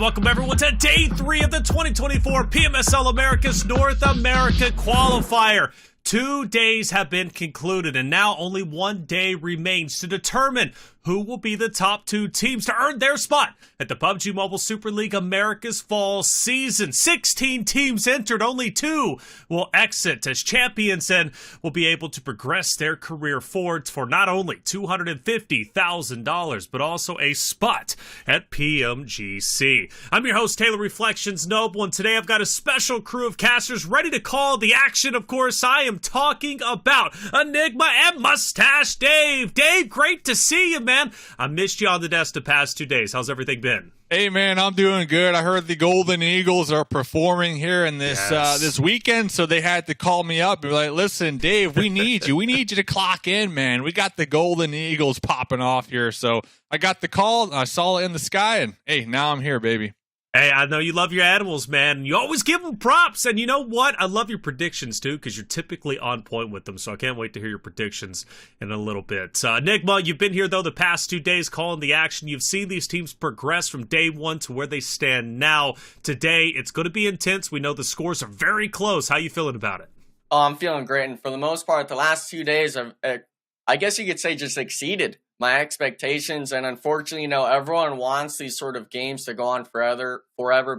welcome everyone to day 3 of the 2024 PMSL Americas North America Qualifier. 2 days have been concluded, and now only 1 day remains to determine who will be the top 2 teams to earn their spot at the PUBG Mobile Super League Americas Fall season. 16 teams entered, only 2 will exit as champions and will be able to progress their career forward for not only $250,000, but also a spot at PMGC. I'm your host, Taylor Reflections Noble, and today I've got a special crew of casters ready to call the action. Of course, I am talking about Enigma and Mustache Dave. Dave, great to see you, man. I missed you on the desk the past 2 days. How's everything been? Hey, man, I'm doing good. I heard the Golden Eagles are performing here in this this weekend, so they had to call me up and be like, listen, Dave, we need you. We need you to clock in, man. We got the Golden Eagles popping off here. So I got the call, I saw it in the sky, and hey, now I'm here, baby. Hey, I know you love your animals, man. You always give them props. And you know what? I love your predictions, too, because you're typically on point with them. So I can't wait to hear your predictions in a little bit. Enigma, you've been here, though, the past 2 days calling the action. You've seen these teams progress from day 1 to where they stand now. Today, it's going to be intense. We know the scores are very close. How you feeling about it? Oh, I'm feeling great. And for the most part, the last 2 days, I guess you could say just exceeded my expectations. And unfortunately, everyone wants these sort of games to go on forever,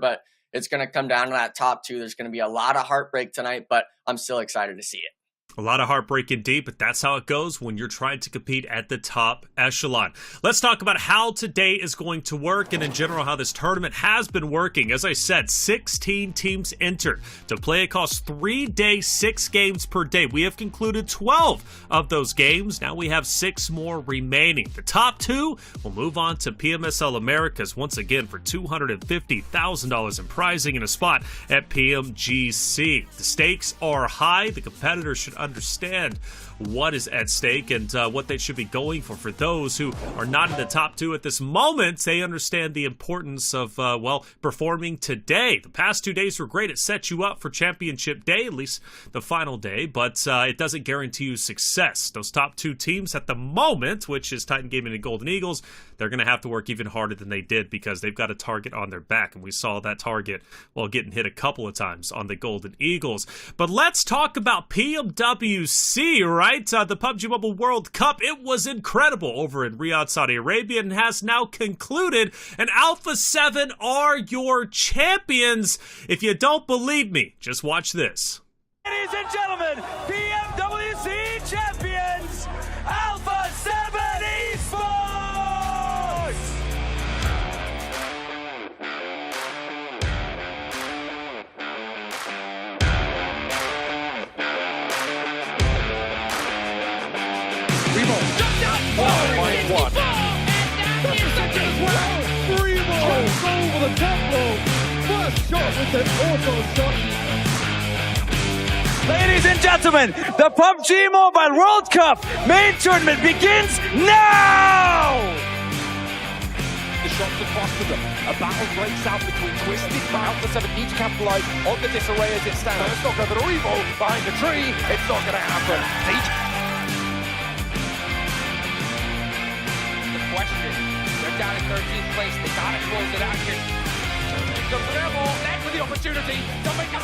but it's going to come down to that top 2. There's going to be a lot of heartbreak tonight, but I'm still excited to see it. A lot of heartbreak indeed, but that's how it goes when you're trying to compete at the top echelon. Let's talk about how today is going to work and in general how this tournament has been working. As I said, 16 teams entered to play across 3 days, 6 games per day. We have concluded 12 of those games. Now we have 6 more remaining. The top 2 will move on to PMSL Americas once again for $250,000 in prizing and a spot at PMGC. The stakes are high. The competitors should understand what is at stake and what they should be going for. For those who are not in the top 2 at this moment, they understand the importance of, performing today. The past 2 days were great. It set you up for championship day, at least the final day, but it doesn't guarantee you success. Those top 2 teams at the moment, which is Titan Gaming and Golden Eagles, they're going to have to work even harder than they did because they've got a target on their back, and we saw that target, getting hit a couple of times on the Golden Eagles. But let's talk about PMWC, right? The PUBG Mobile World Cup, it was incredible over in Riyadh, Saudi Arabia, and has now concluded, and Alpha 7 are your champions. If you don't believe me, just watch this. Ladies and gentlemen, PMWC champions, Alpha 7 Esports! Over the top rope. First shot with an auto shot. Ladies and gentlemen, the PUBG Mobile World Cup main tournament begins now! The shots across to them. A battle breaks out between Twisted and Alpha 7 need to capitalize on the disarray as it stands. It's not going to Revo behind the tree. It's not going to happen. The question, they're down in 13th place. They got to close it out here. Here comes the rebel. That's for the opportunity to make a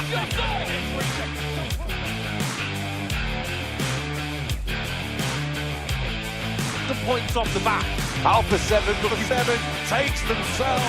the points off the back. Alpha 7 takes themselves.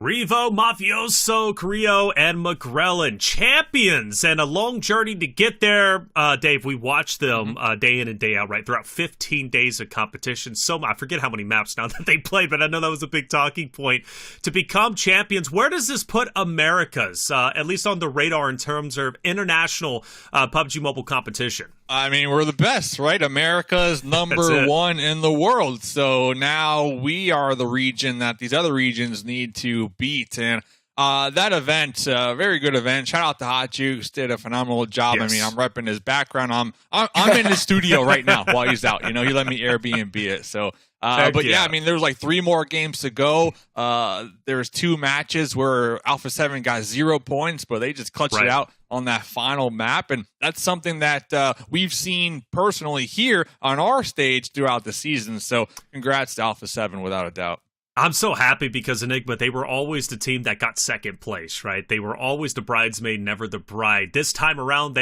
Revo, Mafioso, Creo, and McGrellin, champions, and a long journey to get there. Dave, we watched them day in and day out, right, throughout 15 days of competition. So I forget how many maps now that they played, but I know that was a big talking point. To become champions, where does this put Americas, at least on the radar in terms of international PUBG Mobile competition? I mean, we're the best, right? America's number 1 in the world. So now we are the region that these other regions need to beat. And that event, very good event. Shout out to Hot Jukes, did a phenomenal job. Yes. I mean, I'm repping his background. I'm in the studio right now while he's out. You know, he let me Airbnb it. So, but yeah, I mean, there was like 3 more games to go. There was 2 matches where Alpha 7 got 0 points, but they just clutched it out on that final map. And that's something that we've seen personally here on our stage throughout the season. So congrats to Alpha 7 without a doubt. I'm so happy because Enigma, they were always the team that got second place, right? They were always the bridesmaid, never the bride. This time around,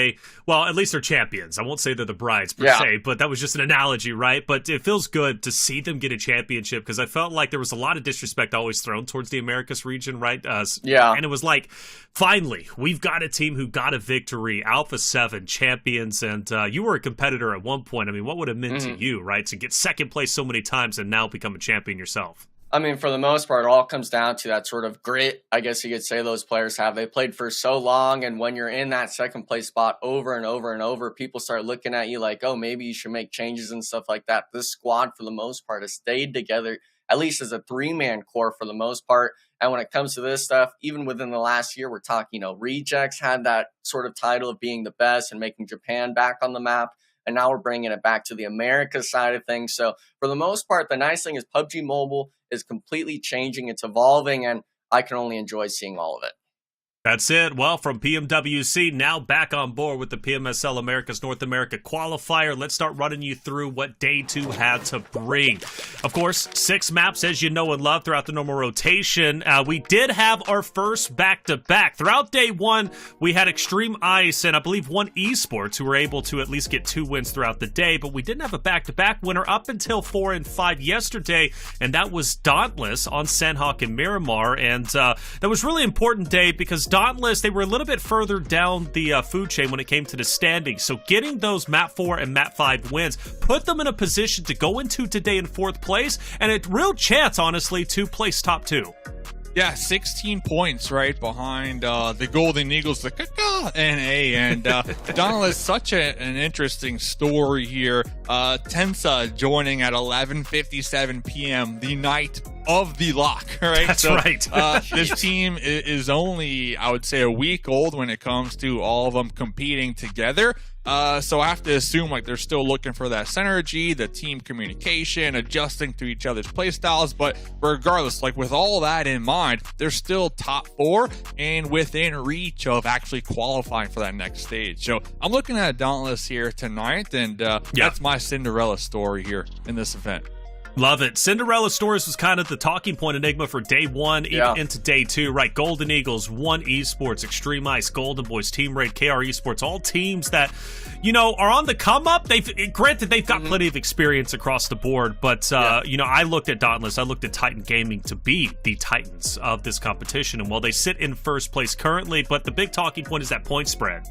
well, at least they're champions. I won't say they're the brides per se, but that was just an analogy, right? But it feels good to see them get a championship because I felt like there was a lot of disrespect always thrown towards the Americas region, right? And it was like, finally, we've got a team who got a victory, Alpha 7 champions, and you were a competitor at one point. I mean, what would it have meant to you, right? To get second place so many times and now become a champion yourself. I mean, for the most part, it all comes down to that sort of grit, I guess you could say those players have. They played for so long, and when you're in that second place spot over and over and over, people start looking at you like, oh, maybe you should make changes and stuff like that. This squad, for the most part, has stayed together, at least as a 3-man core for the most part. And when it comes to this stuff, even within the last year, we're talking, Rejects had that sort of title of being the best and making Japan back on the map. And now we're bringing it back to the Americas side of things. So for the most part, the nice thing is PUBG Mobile is completely changing. It's evolving, and I can only enjoy seeing all of it. That's it. Well, from PMWC, now back on board with the PMSL Americas North America Qualifier. Let's start running you through what Day 2 had to bring. Of course, 6 maps, as you know and love, throughout the normal rotation. We did have our first back-to-back. Throughout Day 1, we had Xtreme Ice and I believe 1 Esports who were able to at least get 2 wins throughout the day, but we didn't have a back-to-back winner up until 4 and 5 yesterday, and that was Dauntless on Sandhawk and Miramar, and that was really important day because Dauntless, they were a little bit further down the food chain when it came to the standings. So getting those Map 4 and Map 5 wins put them in a position to go into today in 4th place and a real chance, honestly, to place top 2. Yeah, 16 points right behind the Golden Eagles, the NA, and Dauntless, such an interesting story here. Tensa joining at 11:57 p.m. the night of the lock, right? That's right. This team is only, I would say, a week old when it comes to all of them competing together. So I have to assume like they're still looking for that synergy, the team communication, adjusting to each other's play styles. But regardless, like with all that in mind, they're still top 4 and within reach of actually qualifying for that next stage. So I'm looking at Dauntless here tonight, and that's my Cinderella story here in this event. Love it. Cinderella stories was kind of the talking point Enigma for Day 1, even into Day 2, right? Golden Eagles, 1 Esports, Xtreme Ice, Golden Boys, Team Raid, KR Esports, all teams that, are on the come up. Granted, they've got plenty of experience across the board, but, I looked at Dauntless, I looked at Titan Gaming to be the Titans of this competition. And while they sit in 1st place currently, but the big talking point is that point spread.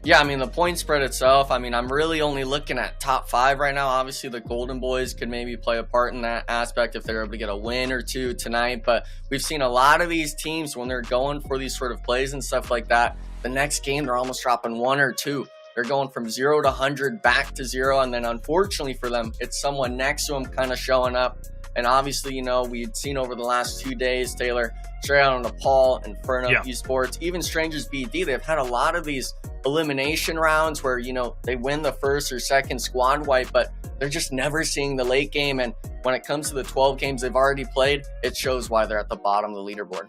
Yeah, I mean, the point spread itself, I'm really only looking at top 5 right now. Obviously, the Golden Boys could maybe play a part in that aspect if they're able to get a win or 2 tonight. But we've seen a lot of these teams, when they're going for these sort of plays and stuff like that, the next game, they're almost dropping 1 or 2. They're going from 0 to 100 back to 0. And then unfortunately for them, it's someone next to them kind of showing up. And obviously, we'd seen over the last 2 days, Taylor, straight out on Nepal, Inferno Esports, even StrangersBD, they've had a lot of these elimination rounds where, they win the 1st or 2nd squad wipe, but they're just never seeing the late game. And when it comes to the 12 games they've already played, it shows why they're at the bottom of the leaderboard.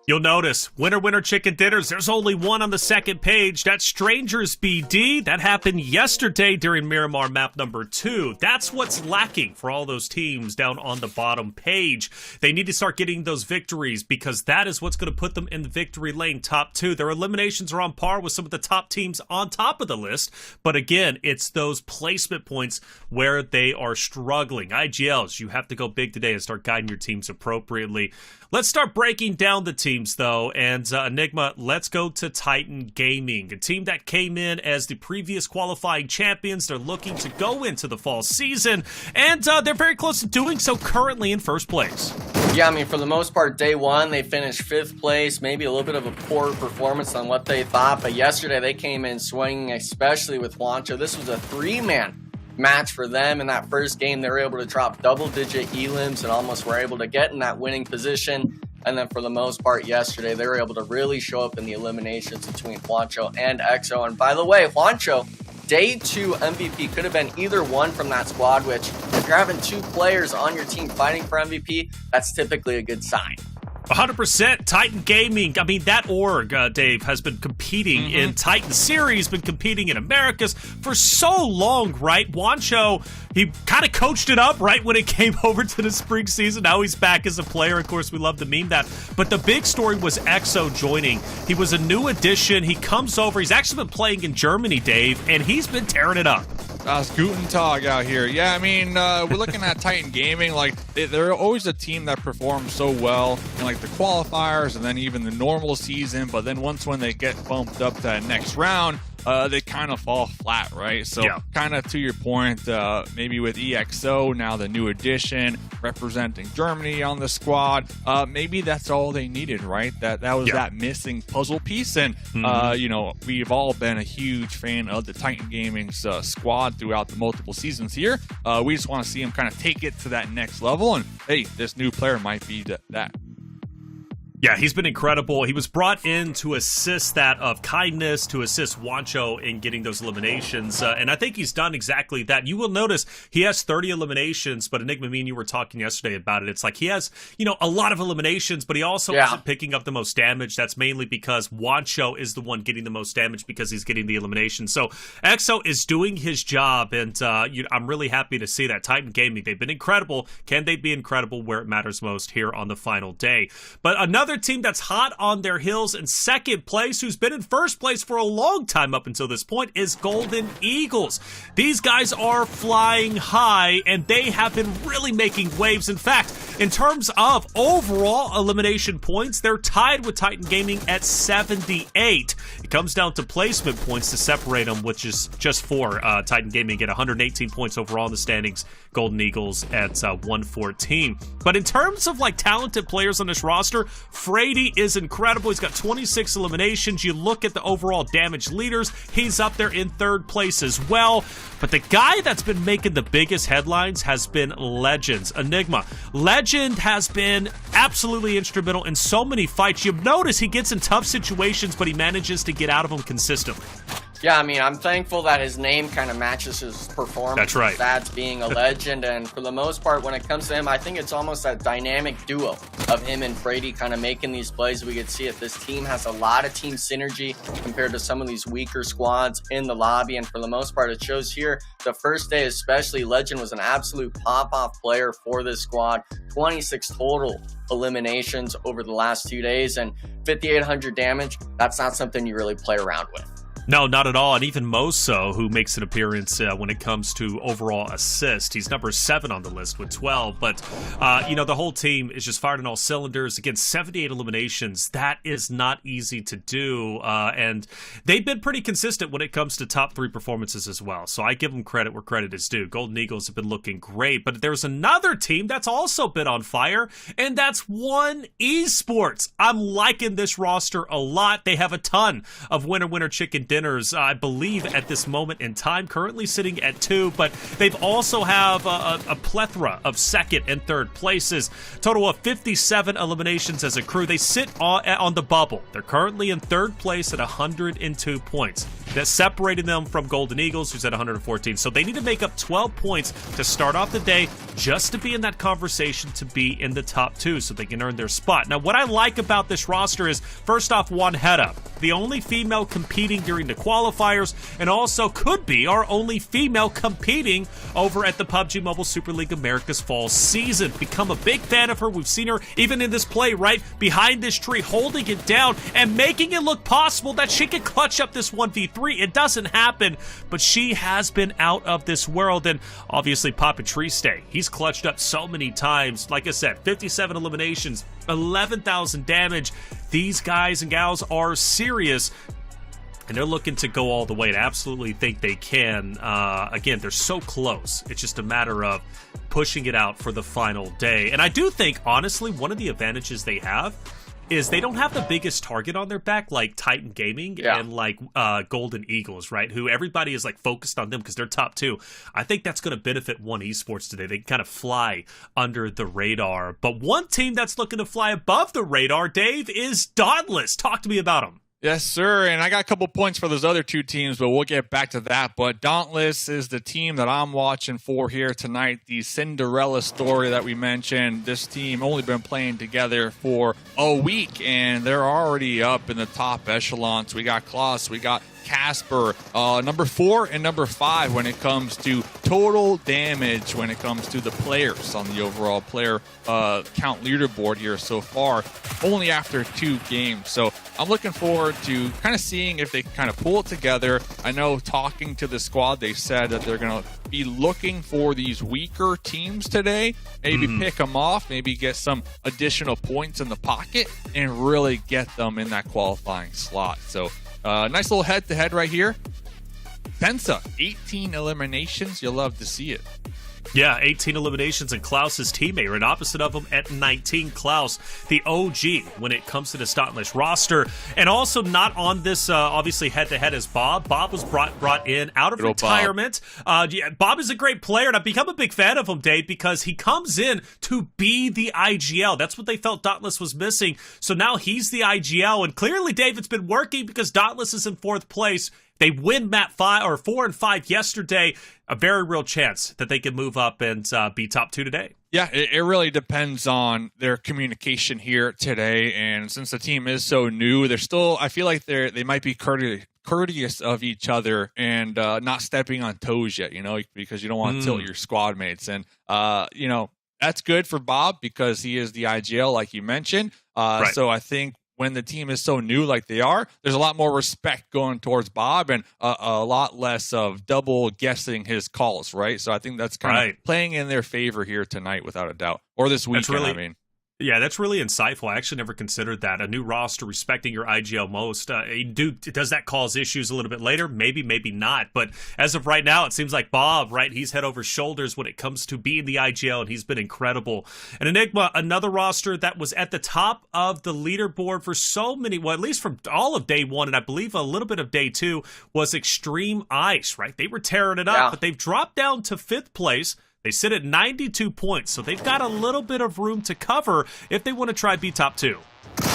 You'll notice, winner chicken dinners, there's only one on the 2nd page. That's StrangersBD. That happened yesterday during Miramar Map number 2. That's what's lacking for all those teams down on the bottom page. They need to start getting those victories because that is what's going to put them in the victory lane top 2. Their eliminations are on par with some of the top teams on top of the list. But again, it's those placement points where they are struggling. IGLs, you have to go big today and start guiding your teams appropriately. Let's start breaking down the teams, though, and Enigma, let's go to Titan Gaming, a team that came in as the previous qualifying champions. They're looking to go into the fall season, and they're very close to doing so currently in 1st place. Yeah, for the most part, Day 1, they finished 5th place, maybe a little bit of a poor performance on what they thought, but yesterday they came in swinging, especially with Juancho. This was a 3-man match for them in that 1st game. They were able to drop double-digit elims and almost were able to get in that winning position. And then for the most part yesterday, they were able to really show up in the eliminations between Juancho and EXO. And by the way, Juancho, day 2 MVP could have been either one from that squad, which if you're having 2 players on your team fighting for MVP, that's typically a good sign. 100%. Titan Gaming, I mean, that org, Dave, has been competing in Titan Series, been competing in Americas for so long, right? Juancho, he kind of coached it up right when it came over to the spring season. Now he's back as a player. Of course, we love to meme that. But the big story was EXO joining. He was a new addition. He comes over. He's actually been playing in Germany, Dave, and he's been tearing it up. Guten Tag out here. Yeah, I mean, we're looking at Titan Gaming. Like, they're always a team that performs so well in, like, the qualifiers and then even the normal season. But then when they get bumped up to that next round, they kind of fall flat, right? So kind of to your point, maybe with EXO, now the new addition, representing Germany on the squad, maybe that's all they needed, right? That was that missing puzzle piece. And, you know, we've all been a huge fan of the Titan Gaming's squad throughout the multiple seasons here. We just want to see him kind of take it to that next level. And, hey, this new player might be that. Yeah, he's been incredible. He was brought in to assist that of kindness, to assist Juancho in getting those eliminations, and I think he's done exactly that. You will notice he has 30 eliminations, but Enigma, me and you were talking yesterday about it. It's like he has, you know, a lot of eliminations, but he also isn't picking up the most damage. That's mainly because Juancho is the one getting the most damage because he's getting the elimination. So EXO is doing his job, and I'm really happy to see that. Titan Gaming, they've been incredible. Can they be incredible where it matters most here on the final day? But another team that's hot on their heels in second place, who's been in first place for a long time up until this point, is Golden Eagles. These guys are flying high, and they have been really making waves. In fact, in terms of overall elimination points, they're tied with Titan Gaming at 78. It comes down to placement points to separate them, which is just 4. Titan Gaming at 118 points overall in the standings. Golden Eagles at 114. But in terms of like talented players on this roster, Frady is incredible. He's got 26 eliminations. You look at the overall damage leaders, he's up there in 3rd place as well. But the guy that's been making the biggest headlines has been Legends. Enigma. Legend has been absolutely instrumental in so many fights. You've noticed he gets in tough situations, but he manages to get out of them consistently. Yeah, I mean, I'm thankful that his name kind of matches his performance. That's right. That's being a legend, and for the most part, when it comes to him, I think it's almost that dynamic duo of him and Frady kind of making these plays. We could see it. This team has a lot of team synergy compared to some of these weaker squads in the lobby, and for the most part, it shows here. The first day especially, Legend was an absolute pop-off player for this squad. 26 total eliminations over the last 2 days, and 5,800 damage. That's not something you really play around with. No, not at all. And even Moso, who makes an appearance when it comes to overall assist. He's number 7 on the list with 12. But, you know, the whole team is just firing on all cylinders. Again, 78 eliminations. That is not easy to do. And they've been pretty consistent when it comes to top 3 performances as well. So I give them credit where credit is due. Golden Eagles have been looking great. But there's another team that's also been on fire, and that's One Esports. I'm liking this roster a lot. They have a ton of winner chicken dinners, I believe, at this moment in time, currently sitting at 2, but they've also have a plethora of 2nd and 3rd places. Total of 57 eliminations as a crew. They sit on the bubble. They're currently in 3rd place at 102 points. That's separating them from Golden Eagles, who's at 114. So they need to make up 12 points to start off the day just to be in that conversation, to be in the top 2 so they can earn their spot. Now, what I like about this roster is, first off, Juanetta, the only female competing during the qualifiers, and also could be our only female competing over at the PUBG Mobile Super League Americas Fall season. Become a big fan of her. We've seen her even in this play right behind this tree, holding it down and making it look possible that she could clutch up this 1v3. It doesn't happen, but she has been out of this world. And obviously Papa Triste, he's clutched up so many times. Like I said, 57 eliminations, 11,000 damage. These guys and gals are serious, and they're looking to go all the way, and absolutely think they can. Again, they're so close. It's just a matter of pushing it out for the final day. And I do think, honestly, one of the advantages they have is they don't have the biggest target on their back like Titan Gaming and like Golden Eagles, right? Who everybody is like focused on them because they're top 2. I think that's going to benefit One Esports today. They can kind of fly under the radar. But one team that's looking to fly above the radar, Dave, is Dauntless. Talk to me about them. Yes, sir. And I got a couple points for those other 2 teams, but we'll get back to that. But Dauntless is the team that I'm watching for here tonight. The Cinderella story that we mentioned. This team only been playing together for a week, and they're already up in the top echelons. We got Klaus, we got Casper, number 4 and number 5 when it comes to total damage, when it comes to the players on the overall player count leaderboard here so far, only after 2 games. So I'm looking forward to kind of seeing if they kind of pull it together. I know talking to the squad, they said that they're going to be looking for these weaker teams today, maybe pick them off, maybe get some additional points in the pocket and really get them in that qualifying slot. So nice little head-to-head right here. Pensa, 18 eliminations. You'll love to see it. Yeah, 18 eliminations, and Klaus's teammate right opposite of him at 19. Klaus, the OG when it comes to this Dauntless roster. And also not on this, obviously, head-to-head is Bob. Bob was brought in out of retirement. Bob is a great player, and I've become a big fan of him, Dave, because he comes in to be the IGL. That's what they felt Dauntless was missing. So now he's the IGL, and clearly, Dave, it's been working because Dauntless is in 4th place. They win map 4 and 5 yesterday. A very real chance that they can move up and be top 2 today. Yeah, it really depends on their communication here today. And since the team is so new, they're still, I feel like they might be courteous of each other and not stepping on toes yet, you know, because you don't want to tilt your squad mates. And, you know, that's good for Bob because he is the IGL, like you mentioned. Right. So I think when the team is so new like they are, there's a lot more respect going towards Bob and a lot less of double guessing his calls, right? So I think that's kind of playing in their favor here tonight, without a doubt. Or this weekend, I mean. Yeah, that's really insightful. I actually never considered that. A new roster respecting your IGL most. Does that cause issues a little bit later? Maybe, maybe not. But as of right now, it seems like Bob, right, he's head over shoulders when it comes to being the IGL, and he's been incredible. And Enigma, another roster that was at the top of the leaderboard for so many, well, at least from all of day 1, and I believe a little bit of day 2, was Xtreme Ice, right? They were tearing it up, but they've dropped down to 5th place. They sit at 92 points, so they've got a little bit of room to cover if they want to try be top 2.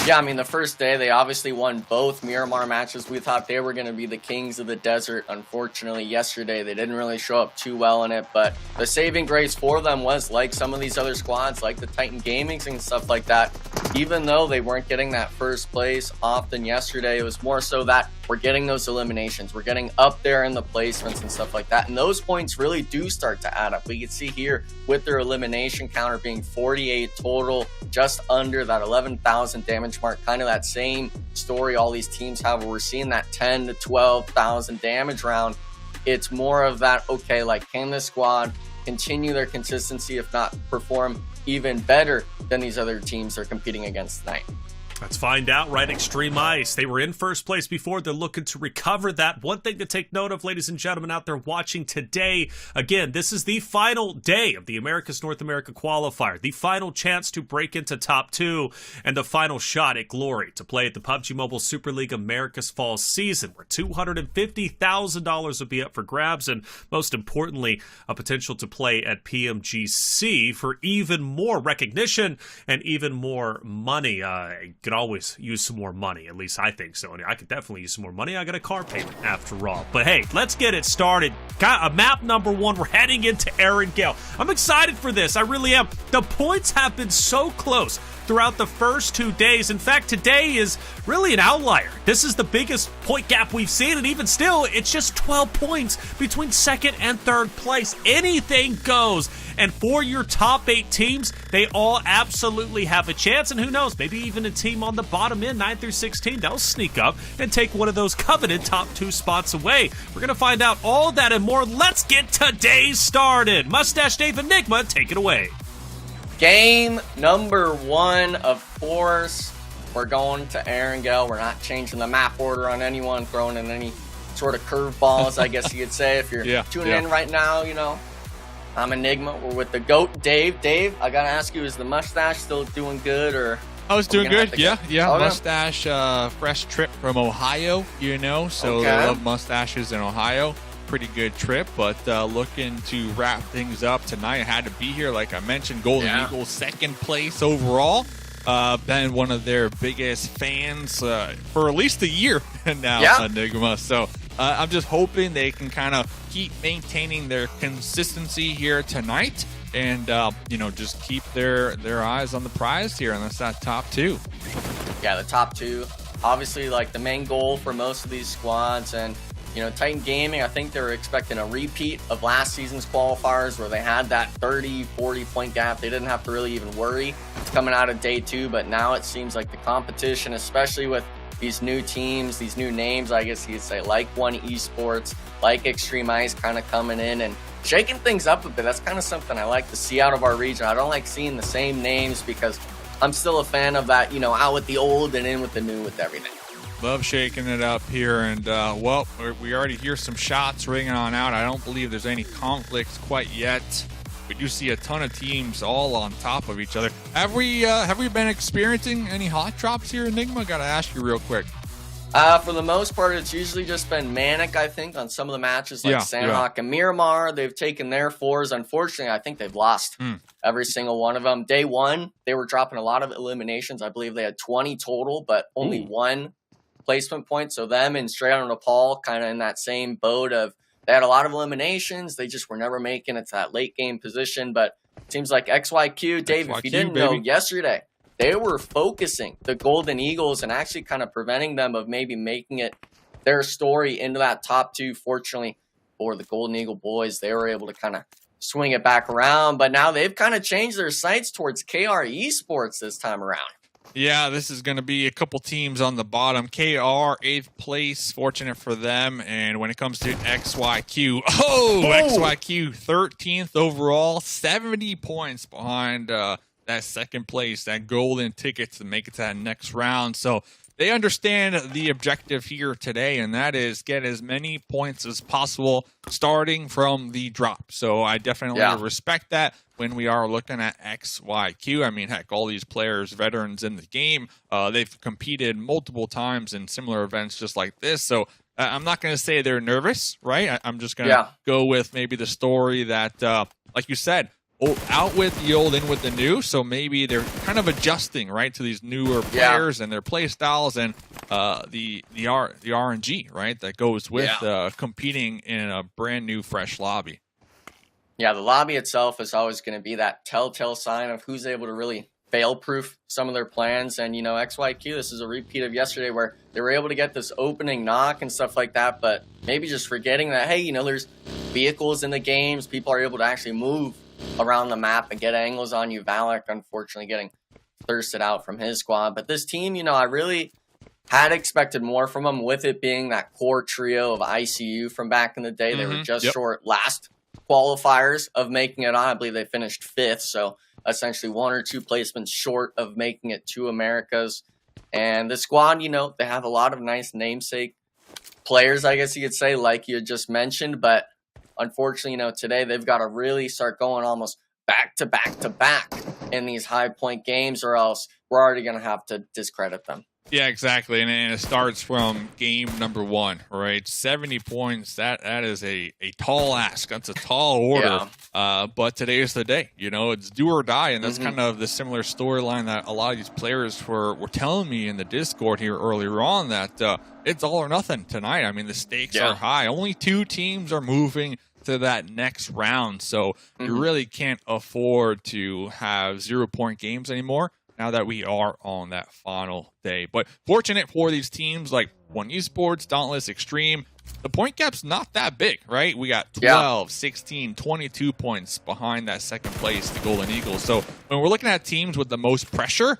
Yeah, I mean, the first day, they obviously won both Miramar matches. We thought they were going to be the kings of the desert. Unfortunately, yesterday, they didn't really show up too well in it. But the saving grace for them was, like some of these other squads, like the Titan Gamings and stuff like that, even though they weren't getting that first place often yesterday, it was more so that we're getting those eliminations. We're getting up there in the placements and stuff like that. And those points really do start to add up. We can see here with their elimination counter being 48 total, just under that 11,000 damage mark, kind of that same story all these teams have where we're seeing that 10 to 12,000 damage round. It's more of that, okay, like, can this squad continue their consistency, if not perform even better than these other teams they're competing against tonight? Let's find out, right? Xtreme Ice. They were in first place before. They're looking to recover that. One thing to take note of, ladies and gentlemen out there watching today, again, this is the final day of the Americas North America Qualifier, the final chance to break into top 2, and the final shot at glory to play at the PUBG Mobile Super League Americas Fall season, where $250,000 will be up for grabs, and most importantly, a potential to play at PMGC for even more recognition and even more money. Could always use some more money, at least I think so. And I could definitely use some more money. I got a car payment after all. But hey, let's get it started. Got a map number 1. We're heading into Erangel. I'm excited for this. I really am. The points have been so close throughout the first 2 days. In fact, today is really an outlier. This is the biggest point gap we've seen, and even still, it's just 12 points between 2nd and 3rd place. Anything goes. And for your top 8 teams, they all absolutely have a chance. And who knows, maybe even a team on the bottom end, 9 through 16, they'll sneak up and take one of those coveted top 2 spots away. We're going to find out all that and more. Let's get today started. Mustache Dave Enigma, take it away. Game number 1, of course. We're going to Erangel. We're not changing the map order on anyone, throwing in any sort of curveballs, I guess you could say. If you're tuning in right now, you know, I'm Enigma. We're with the GOAT, Dave. Dave, I got to ask you, is the mustache still doing good, or I was doing good. Yeah. Okay. Mustache, fresh trip from Ohio, you know, so they love mustaches in Ohio. Pretty good trip, but looking to wrap things up tonight. I had to be here, like I mentioned. Golden Eagles, second place overall. Been one of their biggest fans for at least a year now, Enigma. So I'm just hoping they can kind of keep maintaining their consistency here tonight, and you know, just keep their eyes on the prize here, and that's that top two. Yeah, the top two, obviously, like the main goal for most of these squads. And you know, Titan Gaming, I think they were expecting a repeat of last season's qualifiers where they had that 30-40 point gap. They didn't have to really even worry coming out of day two, but now it seems like the competition, especially with these new teams, these new names, I guess you could say, like Esports, like Xtreme Ice, kind of coming in and shaking things up a bit. That's kind of something I like to see out of our region. I don't like seeing the same names because I'm still a fan of that, you know, out with the old and in with the new with everything. Love shaking it up here, and well, we already hear some shots ringing on out. I don't believe there's any conflicts quite yet. We do see a ton of teams all on top of each other. Have we been experiencing any hot drops here, Enigma? Got to ask you real quick. For the most part, it's usually just been MANIC, I think, on some of the matches, like Sandhawk and Miramar. They've taken their fours. Unfortunately, I think they've lost every single one of them. Day one, they were dropping a lot of eliminations. I believe they had 20 total, but only one placement point. So them and straight out of Nepal, kind of in that same boat of they had a lot of eliminations. They just were never making it to that late game position. But it seems like XYQ, Dave, if you didn't know, yesterday, they were focusing the Golden Eagles and actually kind of preventing them of maybe making it their story into that top two. Fortunately for the Golden Eagle boys, they were able to kind of swing it back around. But now they've kind of changed their sights towards KR Esports this time around. Yeah, this is going to be a couple teams on the bottom. KR, 8th place, fortunate for them. And when it comes to XYQ, XYQ, 13th overall, 70 points behind that second place, that golden ticket to make it to that next round. So they understand the objective here today, and that is get as many points as possible starting from the drop. So I definitely respect that when we are looking at XYQ. I mean, heck, all these players, veterans in the game, they've competed multiple times in similar events just like this. So I'm not going to say they're nervous, right? I'm just going to go with maybe the story that, like you said, out with the old, in with the new. So maybe they're kind of adjusting, right, to these newer players and their play styles and the RNG, right, that goes with competing in a brand new, fresh lobby. Yeah, the lobby itself is always going to be that telltale sign of who's able to really fail-proof some of their plans. And, you know, XYQ, this is a repeat of yesterday where they were able to get this opening knock and stuff like that, but maybe just forgetting that, hey, you know, there's vehicles in the games. People are able to actually move around the map and get angles on you. Valak, unfortunately, getting thirsted out from his squad. But this team, you know, I really had expected more from them, with it being that core trio of ICU from back in the day. They were just short last qualifiers of making it on. I believe they finished 5th, so essentially 1 or 2 placements short of making it to Americas. And the squad, you know, they have a lot of nice namesake players, I guess you could say, like you had just mentioned, but unfortunately, you know, today they've got to really start going almost back to back to back in these high point games, or else we're already going to have to discredit them. Yeah, exactly. And it starts from game number 1, right? 70 points. That is a tall ask. That's a tall order. But today is the day. You know, it's do or die. And that's kind of the similar storyline that a lot of these players were telling me in the Discord here earlier on, that it's all or nothing tonight. I mean, the stakes are high. Only 2 teams are moving to that next round. So you really can't afford to have 0-point games anymore, now that we are on that final day. But fortunate for these teams like Esports, Dauntless, Xtreme, the point gap's not that big, right? We got 12, 16, 22 points behind that second place, the Golden Eagles. So when we're looking at teams with the most pressure,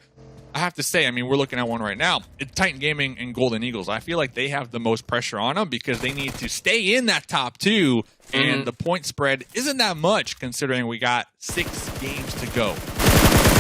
I have to say, I mean, we're looking at one right now. It's Titan Gaming and Golden Eagles. I feel like they have the most pressure on them because they need to stay in that top 2, and the point spread isn't that much considering we got 6 games to go.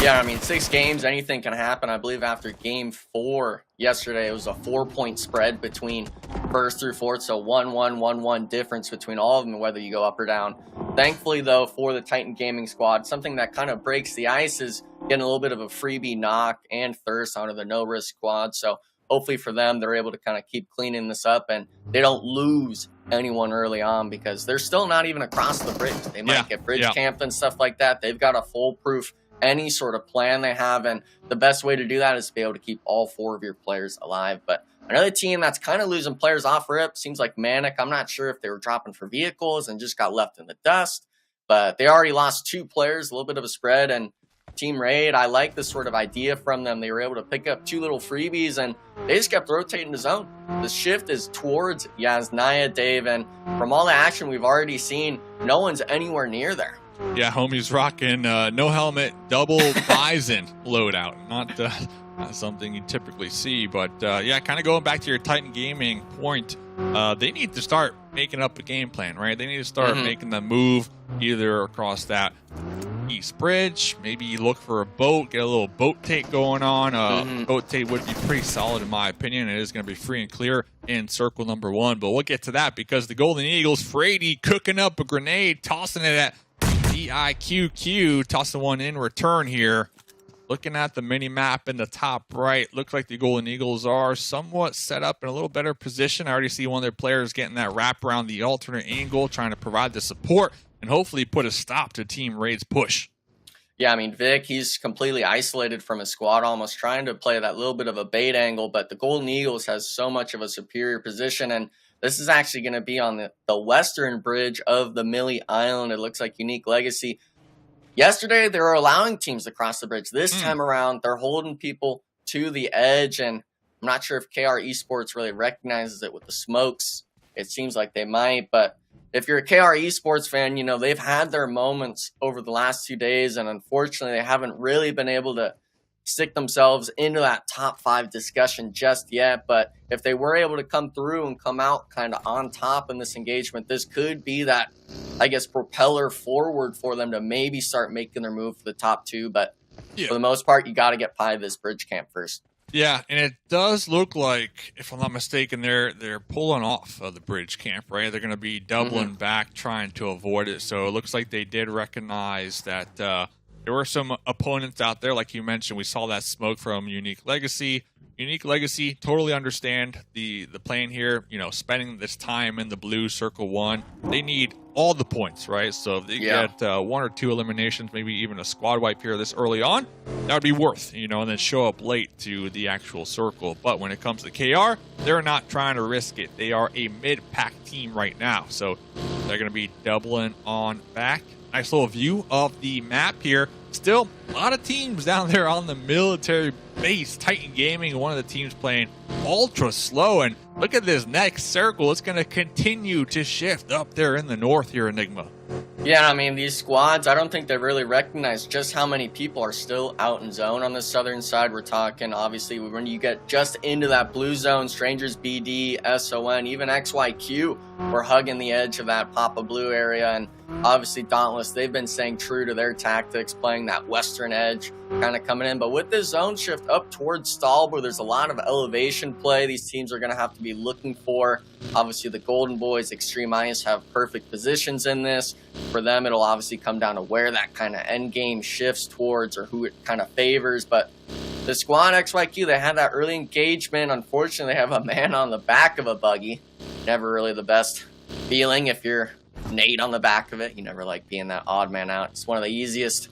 Yeah, I mean, 6 games, anything can happen. I believe after game 4 yesterday, it was a 4-point spread between first through fourth, so 1-1, 1-1 difference between all of them, whether you go up or down. Thankfully, though, for the Titan Gaming squad, something that kind of breaks the ice is getting a little bit of a freebie knock and thirst onto the no-risk squad. So hopefully for them, they're able to kind of keep cleaning this up and they don't lose anyone early on, because they're still not even across the bridge. They might get bridge camped and stuff like that. They've got a foolproof any sort of plan they have, and the best way to do that is to be able to keep all 4 of your players alive. But another team that's kind of losing players off rip seems like MANIC. I'm not sure if they were dropping for vehicles and just got left in the dust, but they already lost 2 players, a little bit of a spread. And Team Raid, I like this sort of idea from them. They were able to pick up 2 little freebies and they just kept rotating the zone. The shift is towards Yasnaya, Dave, and from all the action we've already seen, no one's anywhere near there. Yeah, homie's rocking no helmet, double Bison loadout. Not something you typically see, but yeah, kind of going back to your Titan Gaming point, they need to start making up a game plan, right? They need to start making the move either across that east bridge, maybe you look for a boat, get a little boat take going on. Boat take would be pretty solid in my opinion. It is going to be free and clear in circle number 1, but we'll get to that because the Golden Eagles, Frady cooking up a grenade, tossing it at DIQQ, tossing one in return here. Looking at the mini map in the top right, looks like the Golden Eagles are somewhat set up in a little better position. I already see one of their players getting that wrap around the alternate angle, trying to provide the support and hopefully put a stop to Team Raid's push. Yeah, I mean, Vic, he's completely isolated from his squad, almost trying to play that little bit of a bait angle, but the Golden Eagles has so much of a superior position, and this is actually going to be on the western bridge of the Millie Island. It looks like Unique Legacy. Yesterday, they were allowing teams to cross the bridge. This time around, they're holding people to the edge, and I'm not sure if KR Esports really recognizes it with the smokes. It seems like they might, but if you're a KR Esports fan, you know, they've had their moments over the last 2 days, and unfortunately, they haven't really been able to stick themselves into that top 5 discussion just yet. But if they were able to come through and come out kind of on top in this engagement, this could be that, I guess, propeller forward for them to maybe start making their move for the top 2. But for the most part, you got to get by this bridge camp first. Yeah, and it does look like, if I'm not mistaken, they're pulling off of the bridge camp, right? They're going to be doubling back, trying to avoid it. So it looks like they did recognize that there were some opponents out there, like you mentioned. We saw that smoke from Unique Legacy. Unique Legacy, totally understand the plan here. You know, spending this time in the blue circle 1, they need all the points, right? So if they get 1 or 2 eliminations, maybe even a squad wipe here this early on, that would be worth, you know, and then show up late to the actual circle. But when it comes to KR, they're not trying to risk it. They are a mid-pack team right now, so they're going to be doubling on back. Nice little view of the map here. Still, a lot of teams down there on the military base. Titan Gaming, one of the teams playing ultra slow. And look at this next circle. It's going to continue to shift up there in the north here, Enigma. Yeah, I mean, these squads, I don't think they really recognize just how many people are still out in zone on the southern side. We're talking, obviously, when you get just into that blue zone, StrangersBD, SON, even XYQ, we're hugging the edge of that Papa Blue area. And obviously, Dauntless, they've been staying true to their tactics, playing that western edge, kind of coming in. But with this zone shift up towards Stahl, where there's a lot of elevation play, these teams are going to have to be looking for. Obviously, the Golden Boys, Xtreme Ice, have perfect positions in this. For them, it'll obviously come down to where that kind of end game shifts towards or who it kind of favors. But the squad XYQ, they had that early engagement. Unfortunately, they have a man on the back of a buggy. Never really the best feeling if you're Nate on the back of it. You never like being that odd man out. It's one of the easiest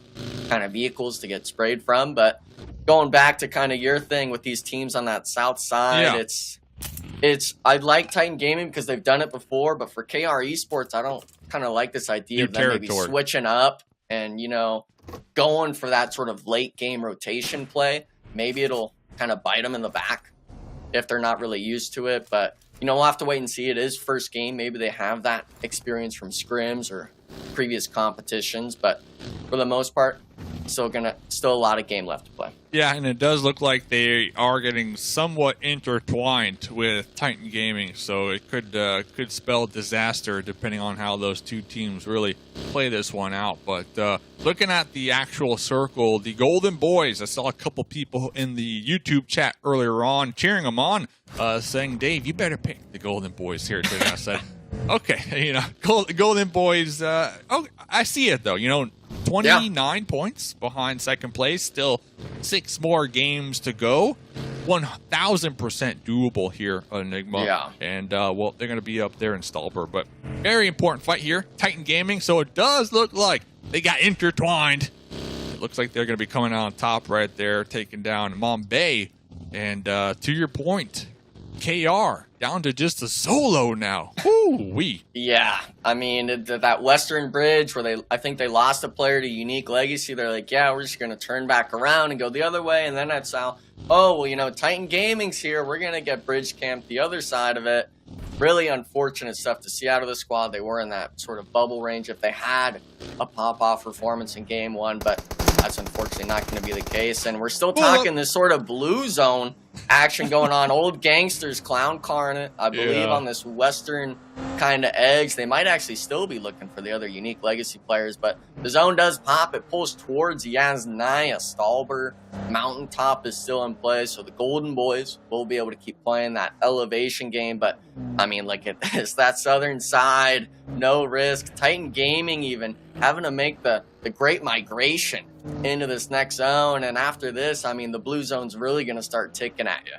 kind of vehicles to get sprayed from. But going back to kind of your thing with these teams on that south side, I like Titan Gaming because they've done it before, but for KR Esports, I don't kind of like this idea of them maybe switching up and, you know, going for that sort of late game rotation play. Maybe it'll kind of bite them in the back if they're not really used to it. But, you know, we'll have to wait and see. It is first game. Maybe they have that experience from scrims or previous competitions. But for the most part, still a lot of game left to play. Yeah, and it does look like they are getting somewhat intertwined with Titan Gaming, so it could spell disaster depending on how those two teams really play this one out. But looking at the actual circle, the Golden Boys, I saw a couple people in the YouTube chat earlier on cheering them on, saying, Dave, you better pick the Golden Boys here today. I said, okay, Golden Boys, I see it though, 29 points behind second place, still 6 more games to go. 1,000% doable here, Enigma. Yeah. And, well, they're going to be up there in Stalber. But very important fight here, Titan Gaming. So it does look like they got intertwined. It looks like they're going to be coming out on top right there, taking down Mumbai. And to your point, KR down to just a solo now. Woo-wee. Yeah, I mean, that Western Bridge where I think they lost a player to Unique Legacy. They're like, yeah, we're just going to turn back around and go the other way. And then that's how, Titan Gaming's here. We're going to get bridge camped the other side of it. Really unfortunate stuff to see out of the squad. They were in that sort of bubble range if they had a pop-off performance in game one, but that's unfortunately not going to be the case. And we're still talking this sort of blue zone action going on. Old Gangsters, Clown Carnate, I believe, on this western kind of edge. They might actually still be looking for the other Unique Legacy players, but the zone does pop. It pulls towards Yasnaya. Stalber Mountaintop is still in play, so the Golden Boys will be able to keep playing that elevation game. But I mean, look at this, that southern side, no risk. Titan Gaming even having to make the great migration into this next zone, and after this, I mean, the blue zone's really going to start ticking at you.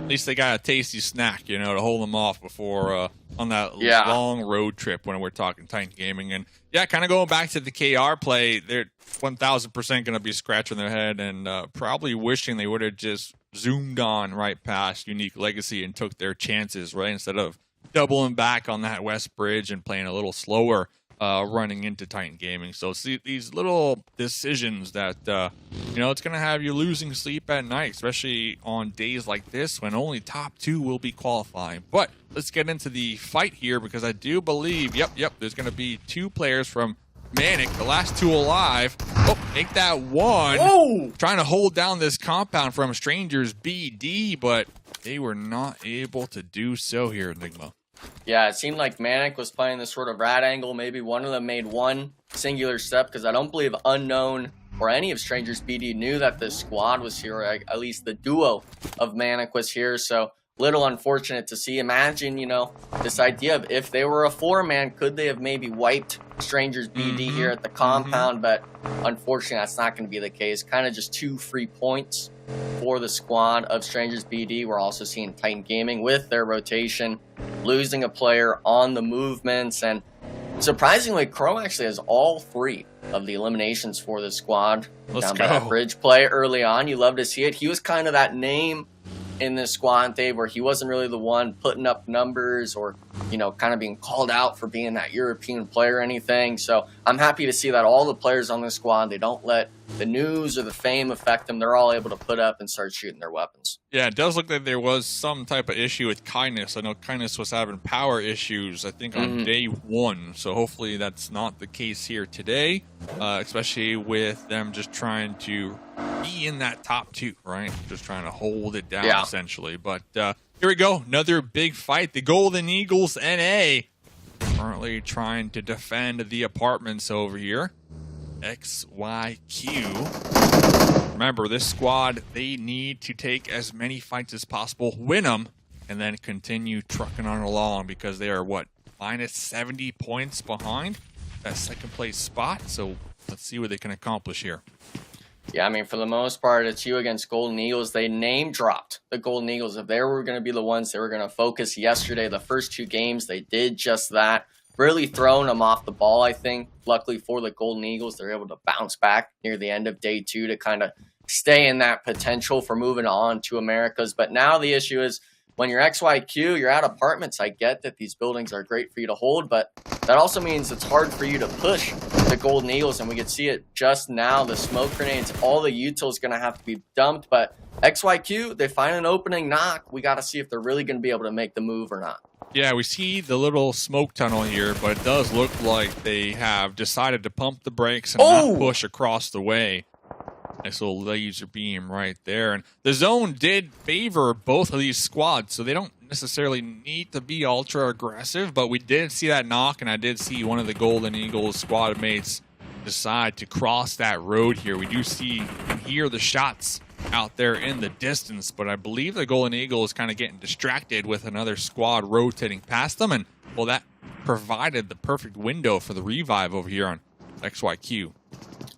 At least they got a tasty snack, to hold them off before on that long road trip when we're talking Titan Gaming. And yeah, kind of going back to the KR play, they're 1,000% going to be scratching their head and probably wishing they would have just zoomed on right past Unique Legacy and took their chances, right, instead of doubling back on that west bridge and playing a little slower. Running into Titan Gaming. So see these little decisions that it's going to have you losing sleep at night, especially on days like this when only top 2 will be qualifying. But let's get into the fight here, because I do believe there's going to be 2 players from MANIC, the last 2 alive. Make that one. Whoa! Trying to hold down this compound from StrangersBD, but they were not able to do so here, Enigma. Yeah, it seemed like MANIC was playing this sort of rat angle. Maybe one of them made one singular step, because I don't believe Unknown or any of StrangersBD knew that this squad was here, or at least the duo of MANIC was here. So little unfortunate to see. Imagine, this idea of if they were a 4-man, could they have maybe wiped StrangersBD here at the compound? But unfortunately, that's not going to be the case. Kind of just 2 free points for the squad of StrangersBD. We're also seeing Titan Gaming with their rotation, losing a player on the movements. And surprisingly, Crow actually has all 3 of the eliminations for the squad. Let's down go. by that bridge play early on. You love to see it. He was kind of that name in this squad, Dave, where he wasn't really the one putting up numbers or, kind of being called out for being that European player or anything. So I'm happy to see that all the players on this squad, they don't let the news or the fame affect them. They're all able to put up and start shooting their weapons. Yeah, it does look like there was some type of issue with Kindness. I know Kindness was having power issues, I think, on day 1. So hopefully that's not the case here today, especially with them just trying to be in that top 2, right? Just trying to hold it down, essentially. But here we go. Another big fight. The Golden Eagles NA currently trying to defend the apartments over here. XYQ. Remember, this squad, they need to take as many fights as possible, win them, and then continue trucking on along, because they are, minus 70 points behind that second place spot. So let's see what they can accomplish here. Yeah, I mean, for the most part, it's you against Golden Eagles. They name-dropped the Golden Eagles. If they were going to be the ones that were going to focus yesterday, the first 2 games, they did just that. Really throwing them off the ball, I think. Luckily for the Golden Eagles, they're able to bounce back near the end of day 2 to kind of stay in that potential for moving on to Americas. But now the issue is, when you're XYQ, you're at apartments. I get that these buildings are great for you to hold, but that also means it's hard for you to push the Golden Eagles, and we can see it just now. The smoke grenades, all the util is going to have to be dumped, but XYQ, they find an opening knock. We got to see if they're really going to be able to make the move or not. Yeah, we see the little smoke tunnel here, but it does look like they have decided to pump the brakes and not push across the way. Nice little laser beam right there. And the zone did favor both of these squads, so they don't necessarily need to be ultra aggressive, but we did see that knock, and I did see one of the Golden Eagles squad mates decide to cross that road here. We do see and hear the shots out there in the distance, but I believe the Golden Eagle is kind of getting distracted with another squad rotating past them, and well, that provided the perfect window for the revive over here on XYQ.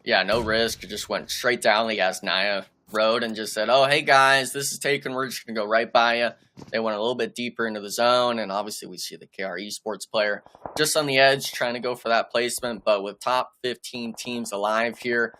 Yeah, no risk. It just went straight down the Asnaya road and just said, oh, hey guys, this is taken. We're just going to go right by you. They went a little bit deeper into the zone, and obviously we see the KR Esports player just on the edge trying to go for that placement, but with top 15 teams alive here,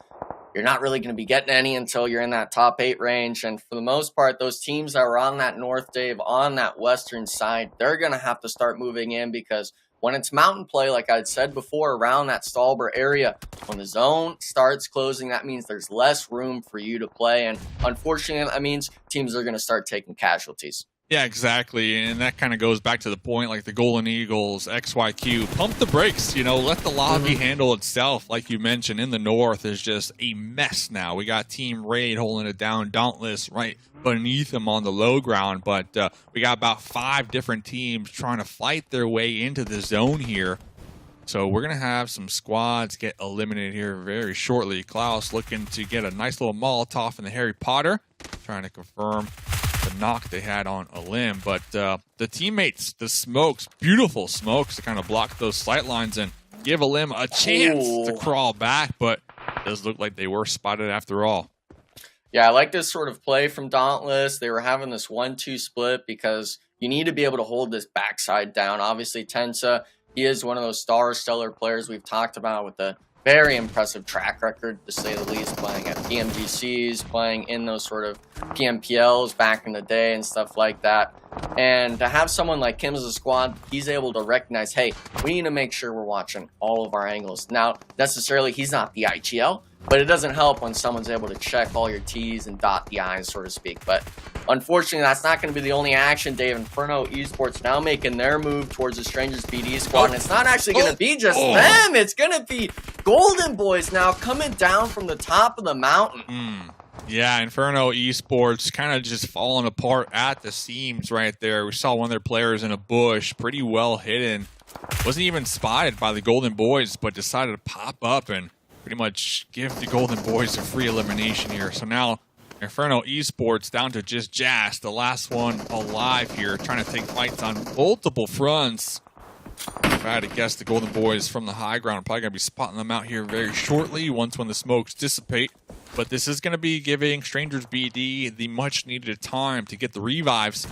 you're not really going to be getting any until you're in that top 8 range. And for the most part, those teams that were on that north, Dave, on that western side, they're going to have to start moving in, because when it's mountain play, like I'd said before, around that Stalber area, when the zone starts closing, that means there's less room for you to play. And unfortunately, that means teams are going to start taking casualties. Yeah, exactly. And that kind of goes back to the point, like the Golden Eagles, XYQ, pump the brakes, you know, let the lobby handle itself. Like you mentioned, in the north is just a mess now. We got Team Raid holding it down, Dauntless right beneath them on the low ground. But we got about 5 different teams trying to fight their way into the zone here. So we're going to have some squads get eliminated here very shortly. Klaus looking to get a nice little Molotov in the Harry Potter, trying to confirm the knock they had on a limb. But the teammates, the smokes, beautiful smokes to kind of block those sight lines and give a limb a chance to crawl back. But it does look like they were spotted after all. Yeah, I like this sort of play from Dauntless. They were having this 1-2 split because you need to be able to hold this backside down. Obviously, Tensa, he is one of those stellar players we've talked about with a very impressive track record, to say the least, playing at PMGCs, playing in those sort of PMPLs back in the day and stuff like that. And to have someone like him as a squad, he's able to recognize, hey, we need to make sure we're watching all of our angles. Now, necessarily, he's not the IGL, but it doesn't help when someone's able to check all your T's and dot the I's, so to speak. But unfortunately, that's not going to be the only action, Dave. Inferno Esports now making their move towards the StrangersBD squad. And it's not actually going to be just them. It's going to be Golden Boys now coming down from the top of the mountain. Yeah, Inferno Esports kind of just falling apart at the seams right there. We saw one of their players in a bush, pretty well hidden. Wasn't even spotted by the Golden Boys, but decided to pop up and pretty much give the Golden Boys a free elimination here. So now Inferno Esports down to just Jazz, the last one alive here, trying to take fights on multiple fronts. If I had to guess, the Golden Boys from the high ground are probably going to be spotting them out here very shortly, once when the smokes dissipate. But this is going to be giving StrangersBD the much-needed time to get the revives,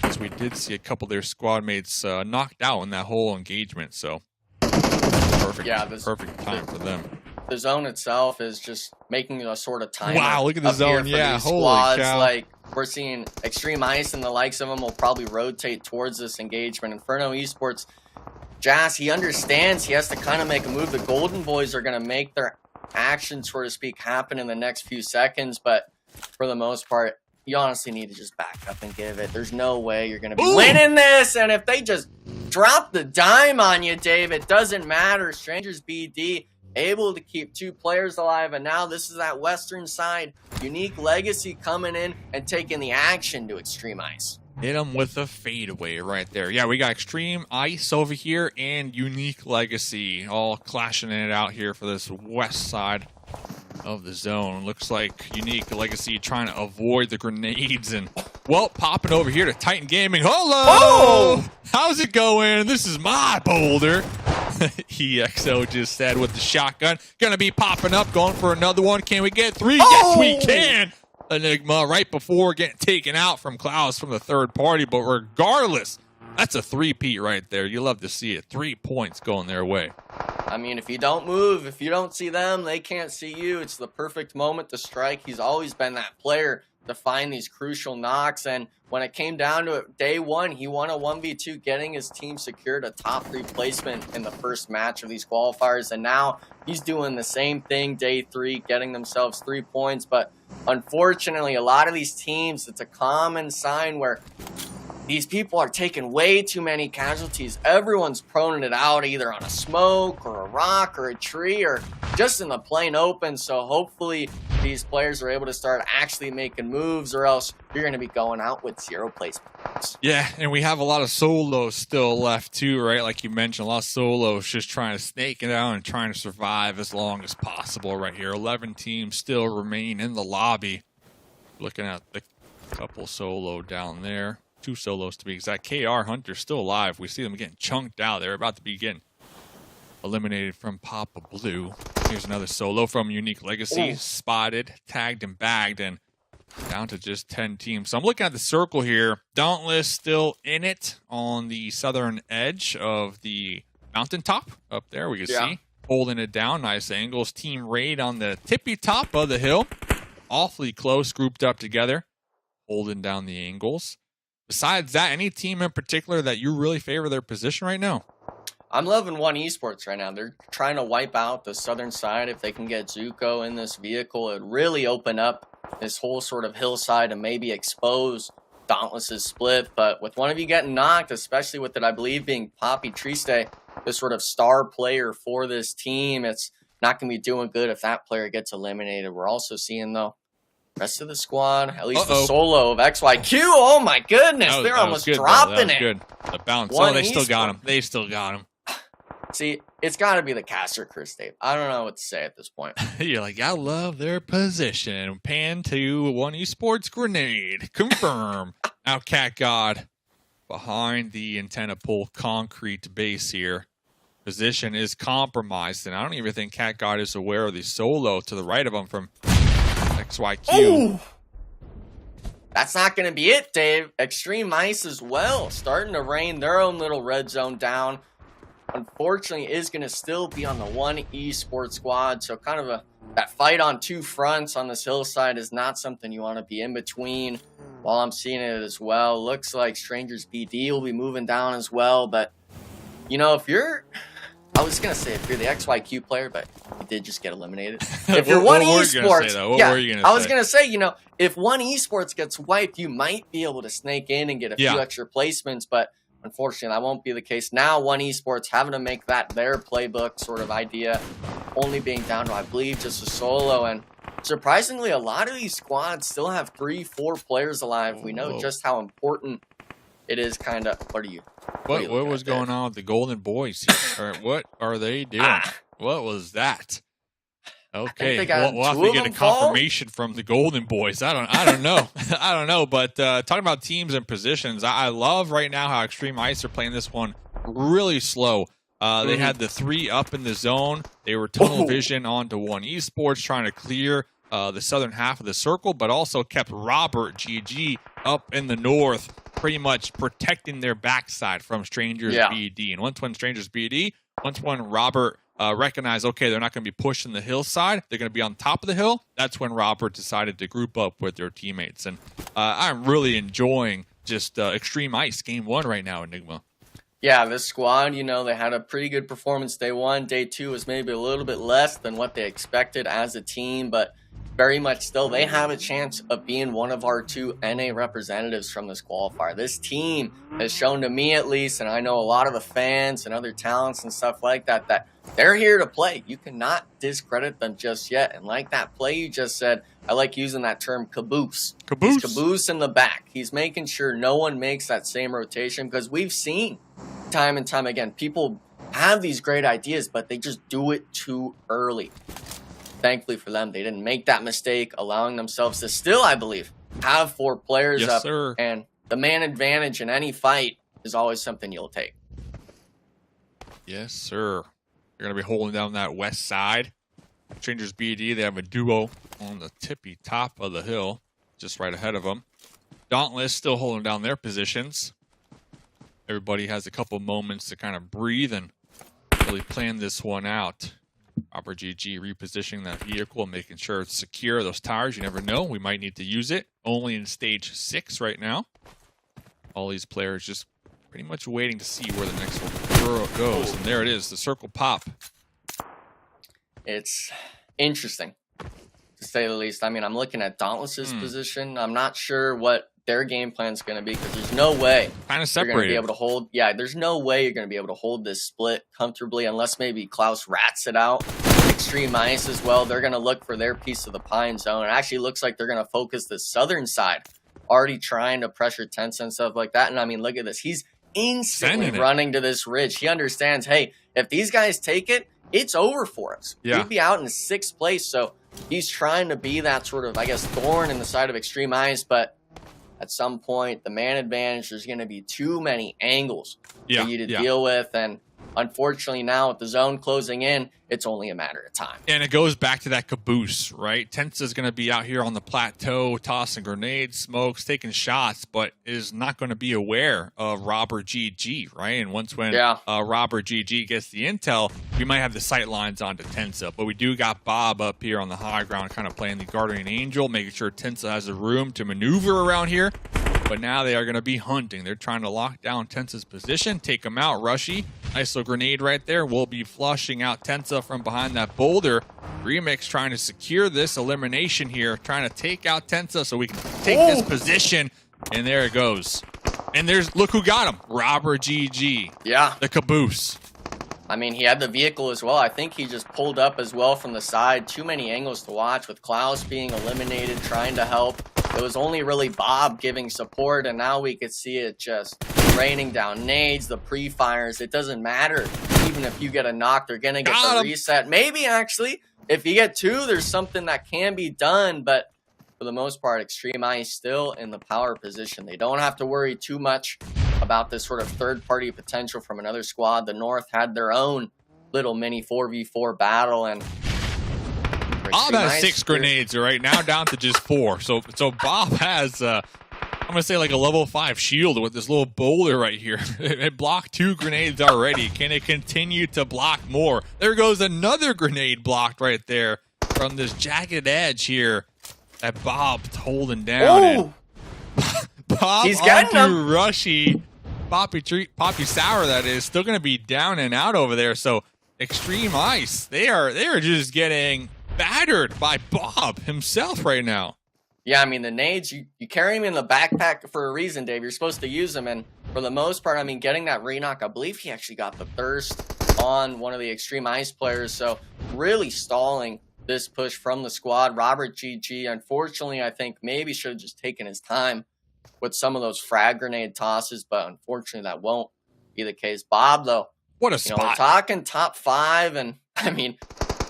as we did see a couple of their squad mates knocked out in that whole engagement. So perfect, perfect time for them. The zone itself is just making a sort of time. Wow, look at the zone. Yeah, holy cow. Like, we're seeing Xtreme Ice and the likes of them will probably rotate towards this engagement. Inferno Esports, Jazz, he understands he has to kind of make a move. The Golden Boys are going to make their action, so to speak, happen in the next few seconds, but for the most part, you honestly need to just back up and give it. There's no way you're going to be winning this, and if they just drop the dime on you, Dave, it doesn't matter. StrangersBD able to keep 2 players alive, and now this is that western side. Unique Legacy coming in and taking the action to Xtreme Ice. Hit him with a fadeaway right there. Yeah, we got Xtreme Ice over here and Unique Legacy all clashing it out here for this west side of the zone. Looks like Unique Legacy trying to avoid the grenades and, well, popping over here to Titan Gaming. Hello! How's it going? This is my boulder. EXO just said with the shotgun. Gonna be popping up, going for another one. Can we get 3? Yes, we can! Enigma right before getting taken out from Klaus from the third party, but regardless, that's a 3-peat right there. You love to see it. 3 points going their way. I mean, if you don't move, if you don't see them, they can't see you. It's the perfect moment to strike. He's always been that player to find these crucial knocks, and when it came down to it, day 1, he won a 1v2, getting his team secured a top 3 placement in the first match of these qualifiers, and now he's doing the same thing day 3, getting themselves 3 points. But unfortunately, a lot of these teams, it's a common sign where these people are taking way too many casualties. Everyone's proning it out either on a smoke or a rock or a tree or just in the plain open. So hopefully these players are able to start actually making moves, or else you're going to be going out with 0 placements. Yeah, and we have a lot of solos still left too, right? Like you mentioned, a lot of solos just trying to snake it out and trying to survive as long as possible right here. 11 teams still remain in the lobby. Looking at the couple solo down there. 2 solos to be exact. KR Hunter's still alive. We see them getting chunked out. They're about to be getting eliminated from Papa Blue. Here's another solo from Unique Legacy. Spotted, tagged, and bagged, and down to just 10 teams. So I'm looking at the circle here. Dauntless still in it on the southern edge of the mountaintop. Up there, we can see. Holding it down. Nice angles. Team Raid on the tippy top of the hill. Awfully close, grouped up together. Holding down the angles. Besides that, any team in particular that you really favor their position right now? I'm loving One Esports right now. They're trying to wipe out the southern side. If they can get Zuko in this vehicle, it would really open up this whole sort of hillside and maybe expose Dauntless's split. But with one of you getting knocked, especially with it, I believe, being Poppy Triste, the sort of star player for this team, it's not going to be doing good if that player gets eliminated. We're also seeing, though, rest of the squad, at least the solo of XYQ. Oh my goodness, they're almost dropping it. Good. The bounce. Oh, they still got him. They still got him. See, it's got to be the caster, Chris Dave. I don't know what to say at this point. You're like, I love their position. Pan to One Esports grenade. Confirm. Now Cat God behind the antenna pole concrete base here. Position is compromised, and I don't even think Cat God is aware of the solo to the right of him from XYQ. Ooh. That's not going to be it, Dave. Xtreme Ice as well, starting to rain their own little red zone down. Unfortunately, is going to still be on the One Esports squad, so kind of that fight on 2 fronts on this hillside is not something you want to be in between. While I'm seeing it as well, looks like StrangersBD will be moving down as well, but you know, if you're, I was going to say if you're the XYQ player, but you did just get eliminated. If you're One Esports, I was going to say, you know, if One Esports gets wiped, you might be able to snake in and get a few extra placements, but unfortunately, that won't be the case. Now, One Esports having to make that their playbook sort of idea, only being down to, I believe, just a solo. And surprisingly, a lot of these squads still have 3-4 players alive. We know just how important it is, kind of. What was going on with the Golden Boys here? What are they doing? What was that? Okay, we'll have to get a confirmation from the Golden Boys. I don't know. I don't know. But talking about teams and positions, I love right now how Xtreme Ice are playing this one really slow. They had the 3 up in the zone. They were tunnel vision onto One Esports, trying to clear the southern half of the circle, but also kept Robert GG up in the north, pretty much protecting their backside from StrangersBD. And once when StrangersBD, once when Robert recognize, okay, they're not going to be pushing the hillside, they're going to be on top of the hill, that's when Robert decided to group up with their teammates. And I'm really enjoying just Xtreme Ice Game 1 right now, Enigma. Yeah, this squad, you know, they had a pretty good performance day 1. Day 2 was maybe a little bit less than what they expected as a team, but very much still, they have a chance of being one of our 2 NA representatives from this qualifier. This team has shown to me, at least, and I know a lot of the fans and other talents and stuff like that, that they're here to play. You cannot discredit them just yet. And like that play you just said, I like using that term caboose. He's caboose in the back. He's making sure no one makes that same rotation, because we've seen time and time again, people have these great ideas, but they just do it too early. Thankfully for them, they didn't make that mistake, allowing themselves to still, I believe, have 4 players up. Sir. And the man advantage in any fight is always something you'll take. Yes, sir. They're going to be holding down that west side. StrangersBD, they have a duo on the tippy top of the hill, just right ahead of them. Dauntless still holding down their positions. Everybody has a couple moments to kind of breathe and really plan this one out. Robert GG repositioning that vehicle and making sure it's secure. Those tires, you never know. We might need to use it. Only in stage 6 right now. All these players just pretty much waiting to see where the next one goes. And there it is, the circle pop. It's interesting, to say the least. I mean, I'm looking at Dauntless's position. I'm not sure what their game plan is going to be, because there's no way kind of you're going to be separated. able to hold. Yeah, there's no way you're going to be able to hold this split comfortably unless maybe Klaus rats it out. Xtreme Ice as well. They're going to look for their piece of the pine zone. It actually looks like they're going to focus the southern side, already trying to pressure Tensa and stuff like that. And I mean, look at this. He's instantly running to this ridge. He understands, hey, if these guys take it, it's over for us. Yeah. We'd be out in 6th place. So he's trying to be that sort of, I guess, thorn in the side of Xtreme Ice. But at some point, the man advantage, there's going to be too many angles for you to deal with. And unfortunately, now with the zone closing in, it's only a matter of time. And it goes back to that caboose, right? Tensa's going to be out here on the plateau, tossing grenades, smokes, taking shots, but is not going to be aware of Robert GG, right? And once when Robert GG gets the intel, we might have the sight lines onto Tensa. But we do got Bob up here on the high ground, kind of playing the guardian angel, making sure Tensa has the room to maneuver around here. But now they are going to be hunting. They're trying to lock down Tensa's position, take him out. Rushy, ISO grenade right there. Will be flushing out Tensa from behind that boulder. Remix trying to secure this elimination here, trying to take out Tensa so we can take this position. And there it goes. And there's, look who got him. Robert GG. Yeah. The caboose. I mean, he had the vehicle as well. I think he just pulled up as well from the side. Too many angles to watch with Klaus being eliminated, trying to help. It was only really Bob giving support, and now we could see it just raining down nades, the pre-fires. It doesn't matter. Even if you get a knock, they're going to get the reset. Maybe, actually, if you get 2, there's something that can be done, but for the most part, Xtreme Ice still in the power position. They don't have to worry too much about this sort of third-party potential from another squad. The North had their own little mini 4v4 battle, and Bob has 6 grenades right now, down to just 4. So Bob has, I'm gonna say like a level 5 shield with this little boulder right here. It blocked 2 grenades already. Can it continue to block more? There goes another grenade blocked right there from this jagged edge here that Bob's holding down. And Bob he's getting onto Rushy. Poppy Sour, that is, still gonna be down and out over there. So Xtreme Ice, they are just getting battered by Bob himself right now. Yeah, I mean, the nades, you carry them in the backpack for a reason, Dave. You're supposed to use them, and for the most part, I mean, getting that re-knock, I believe he actually got the thirst on one of the Xtreme Ice players, so really stalling this push from the squad. Robert GG, unfortunately, I think maybe should have just taken his time with some of those frag grenade tosses, but unfortunately, that won't be the case. Bob, though, what a spot. We're talking top 5, and I mean,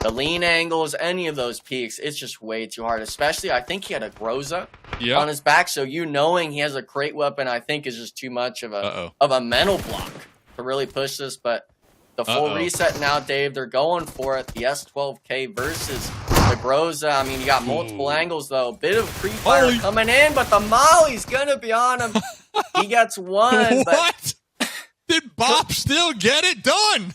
the lean angles, any of those peaks, it's just way too hard. Especially, I think he had a Groza on his back, so you knowing he has a crate weapon, I think is just too much of a mental block to really push this. But the full reset now, Dave, they're going for it. The S12K versus the Groza. I mean, you got multiple angles, though. Bit of pre-fire coming in, but the Molly's going to be on him. He gets 1. What? Did Bob still get it done?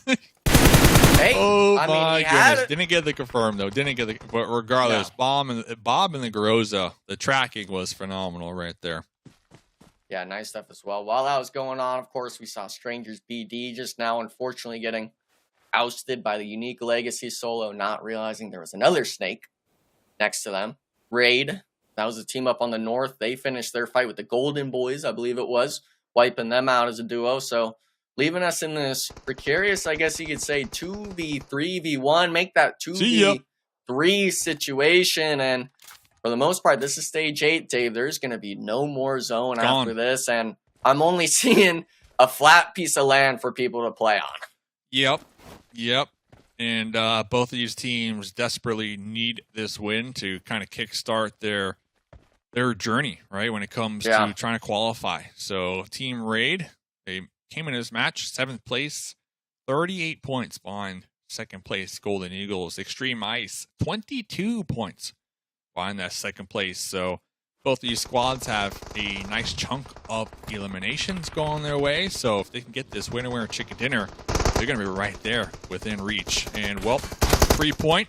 Hey, oh I mean, my he had goodness! Didn't get the confirm though. Didn't get the. But regardless, Bob and the Groza, the tracking was phenomenal right there. Yeah, nice stuff as well. While that was going on, of course, we saw StrangersBD just now, unfortunately, getting ousted by the Unique Legacy solo, not realizing there was another snake next to them. Raid, that was a team up on the north. They finished their fight with the Golden Boys, I believe it was, wiping them out as a duo. So leaving us in this precarious, I guess you could say, 2v3v1, make that 2v3 situation. And for the most part, this is stage 8, Dave. There's going to be no more zone after this. And I'm only seeing a flat piece of land for people to play on. Yep. And both of these teams desperately need this win to kind of kickstart their journey, right, when it comes to trying to qualify. So Team Raid, they came in this match 7th place, 38 points behind 2nd place Golden Eagles. Xtreme Ice, 22 points behind that 2nd place. So both of these squads have a nice chunk of eliminations going their way. So if they can get this winner chicken dinner, they're going to be right there within reach. And, well, 3-point,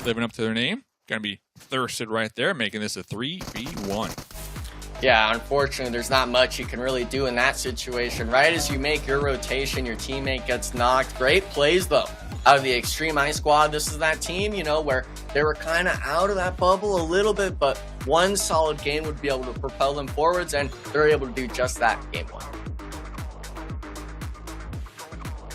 living up to their name. Going to be thirsted right there, making this a 3v1. Yeah, unfortunately, there's not much you can really do in that situation. Right as you make your rotation, your teammate gets knocked. Great plays, though, out of the Xtreme Ice squad. This is that team, you know, where they were kind of out of that bubble a little bit, but one solid game would be able to propel them forwards, and they're able to do just that game one.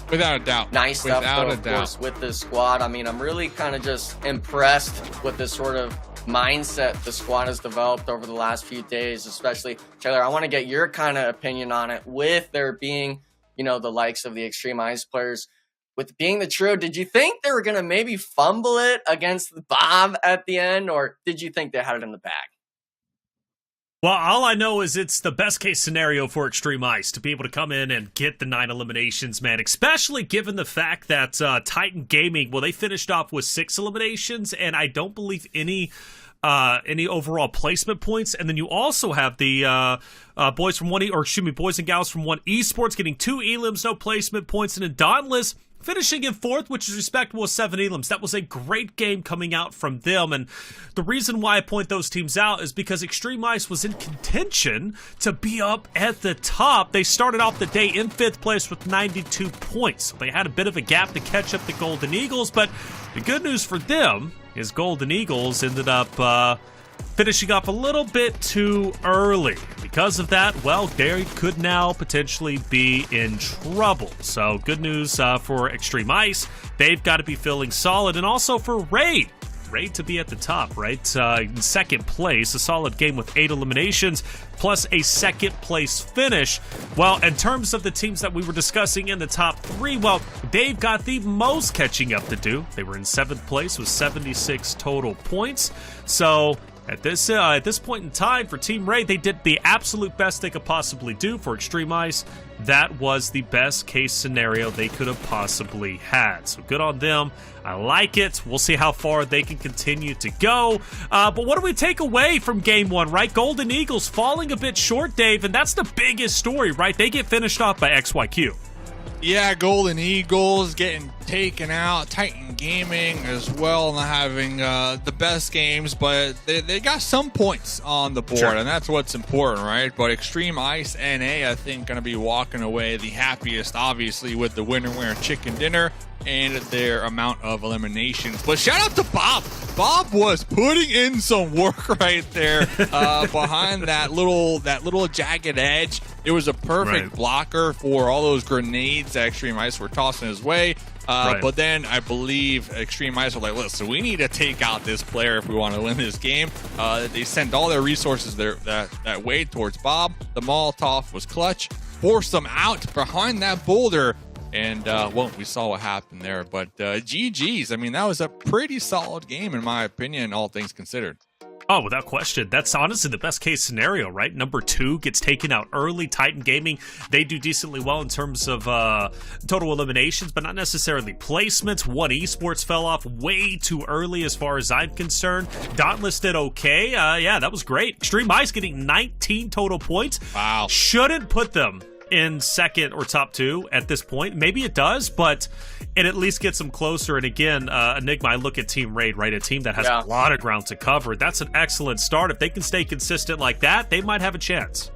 Without a doubt. Nice stuff, though, of course, with this squad. I mean, I'm really kind of just impressed with this sort of mindset the squad has developed over the last few days, especially Taylor. I want to get your kind of opinion on it, with there being, you know, the likes of the Xtreme Ice players. With being the trio, did you think they were going to maybe fumble it against Bob at the end, or did you think they had it in the bag? Well, all I know is it's the best case scenario for Xtreme Ice to be able to come in and get the 9 eliminations, man, especially given the fact that Titan Gaming, well, they finished off with 6 eliminations, and I don't believe any overall placement points. And then you also have the boys and gals from One Esports getting 2 elims, no placement points, and then Dauntless finishing in 4th, which is respectable with 7 elims. That was a great game coming out from them, and the reason why I point those teams out is because Xtreme Ice was in contention to be up at the top. They started off the day in 5th place with 92 points. So they had a bit of a gap to catch up the Golden Eagles, but the good news for them is Golden Eagles ended up finishing up a little bit too early. Because of that, well, they could now potentially be in trouble. So good news for Xtreme Ice. They've got to be feeling solid. And also for Raid to be at the top, right? In 2nd place, a solid game with 8 eliminations, plus a 2nd place finish. Well, in terms of the teams that we were discussing in the top 3, well, they've got the most catching up to do. They were in 7th place with 76 total points. So at this point in time for Team Raid, they did the absolute best they could possibly do. For Xtreme Ice, that was the best case scenario they could have possibly had. So good on them. I like it. We'll see how far they can continue to go. But what do we take away from Game 1, right? Golden Eagles falling a bit short, Dave, and that's the biggest story, right? They get finished off by XYQ. Yeah, Golden Eagles getting taken out. Titan Gaming as well, not having the best games, but they got some points on the board, and that's what's important, right? But Xtreme Ice NA, I think, going to be walking away the happiest, obviously, with the winner wearing chicken dinner and their amount of eliminations. But shout out to Bob. Bob was putting in some work right there behind that little jagged edge. It was a perfect blocker for all those grenades that Xtreme Ice were tossing his way. But then I believe Xtreme Ice were like, listen, we need to take out this player if we want to win this game. They sent all their resources that way towards Bob. The Molotov was clutch, forced them out behind that boulder. And, well, we saw what happened there. But GG's. I mean, that was a pretty solid game, in my opinion, all things considered. Oh, without question. That's honestly the best case scenario, right? Number 2 gets taken out early. Titan Gaming, they do decently well in terms of total eliminations, but not necessarily placements. One Esports fell off way too early as far as I'm concerned. Dauntless did okay. Yeah, that was great. Xtreme Ice getting 19 total points. Wow. Shouldn't put them in 2nd or top 2 at this point. Maybe it does, but it at least gets them closer. And again, Enigma, I look at Team Raid, right? A team that has a lot of ground to cover. That's an excellent start. If they can stay consistent like that, they might have a chance.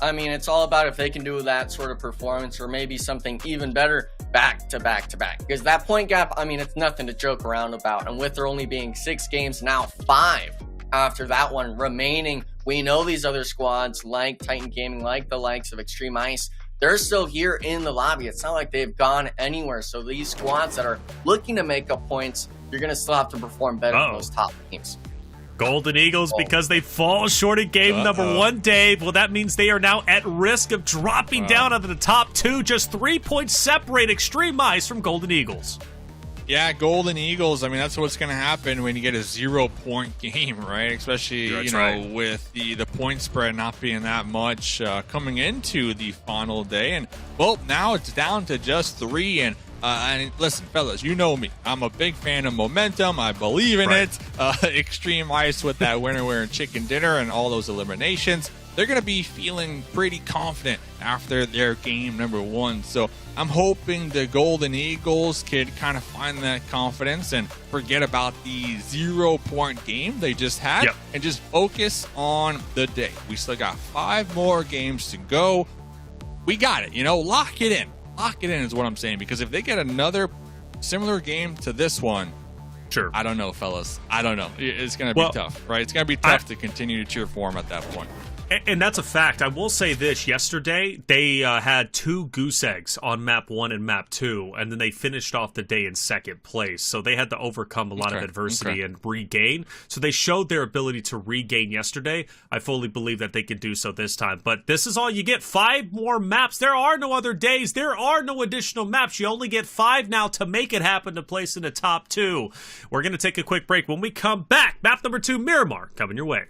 I mean, it's all about if they can do that sort of performance, or maybe something even better back to back to back. Because that point gap, I mean, it's nothing to joke around about. And with there only being 6 games, now 5 after that one remaining, we know these other squads like Titan Gaming, like the likes of Xtreme Ice, they're still here in the lobby. It's not like they've gone anywhere. So these squads that are looking to make up points, you're going to still have to perform better than those top teams. Golden Eagles, because they fall short at game number 1, Dave. Well, that means they are now at risk of dropping down out of the top 2. Just 3 points separate Xtreme Ice from Golden Eagles. Yeah, Golden Eagles, I mean, that's what's going to happen when you get a 0-point game, right? Especially, with the point spread not being that much coming into the final day. And, well, now it's down to just 3. And listen, fellas, you know me. I'm a big fan of momentum. I believe in it. Xtreme Ice with that winner wearing chicken dinner and all those eliminations. They're going to be feeling pretty confident after their game number 1. So I'm hoping the Golden Eagles could kind of find that confidence and forget about the 0-point game they just had and just focus on the day. We still got 5 more games to go. We got it. Lock it in. Lock it in is what I'm saying, because if they get another similar game to this one. Sure. I don't know, fellas. I don't know. It's going to be tough, right? It's going to be tough to continue to cheer for him at that point. And that's a fact. I will say this. Yesterday, they had 2 goose eggs on map 1 and map 2, and then they finished off the day in second place. So they had to overcome a lot of adversity and regain. So they showed their ability to regain yesterday. I fully believe that they can do so this time. But this is all you get. 5 more maps. There are no other days. There are no additional maps. You only get 5 now to make it happen to place in the top 2. We're going to take a quick break. When we come back, map number 2, Miramar, coming your way.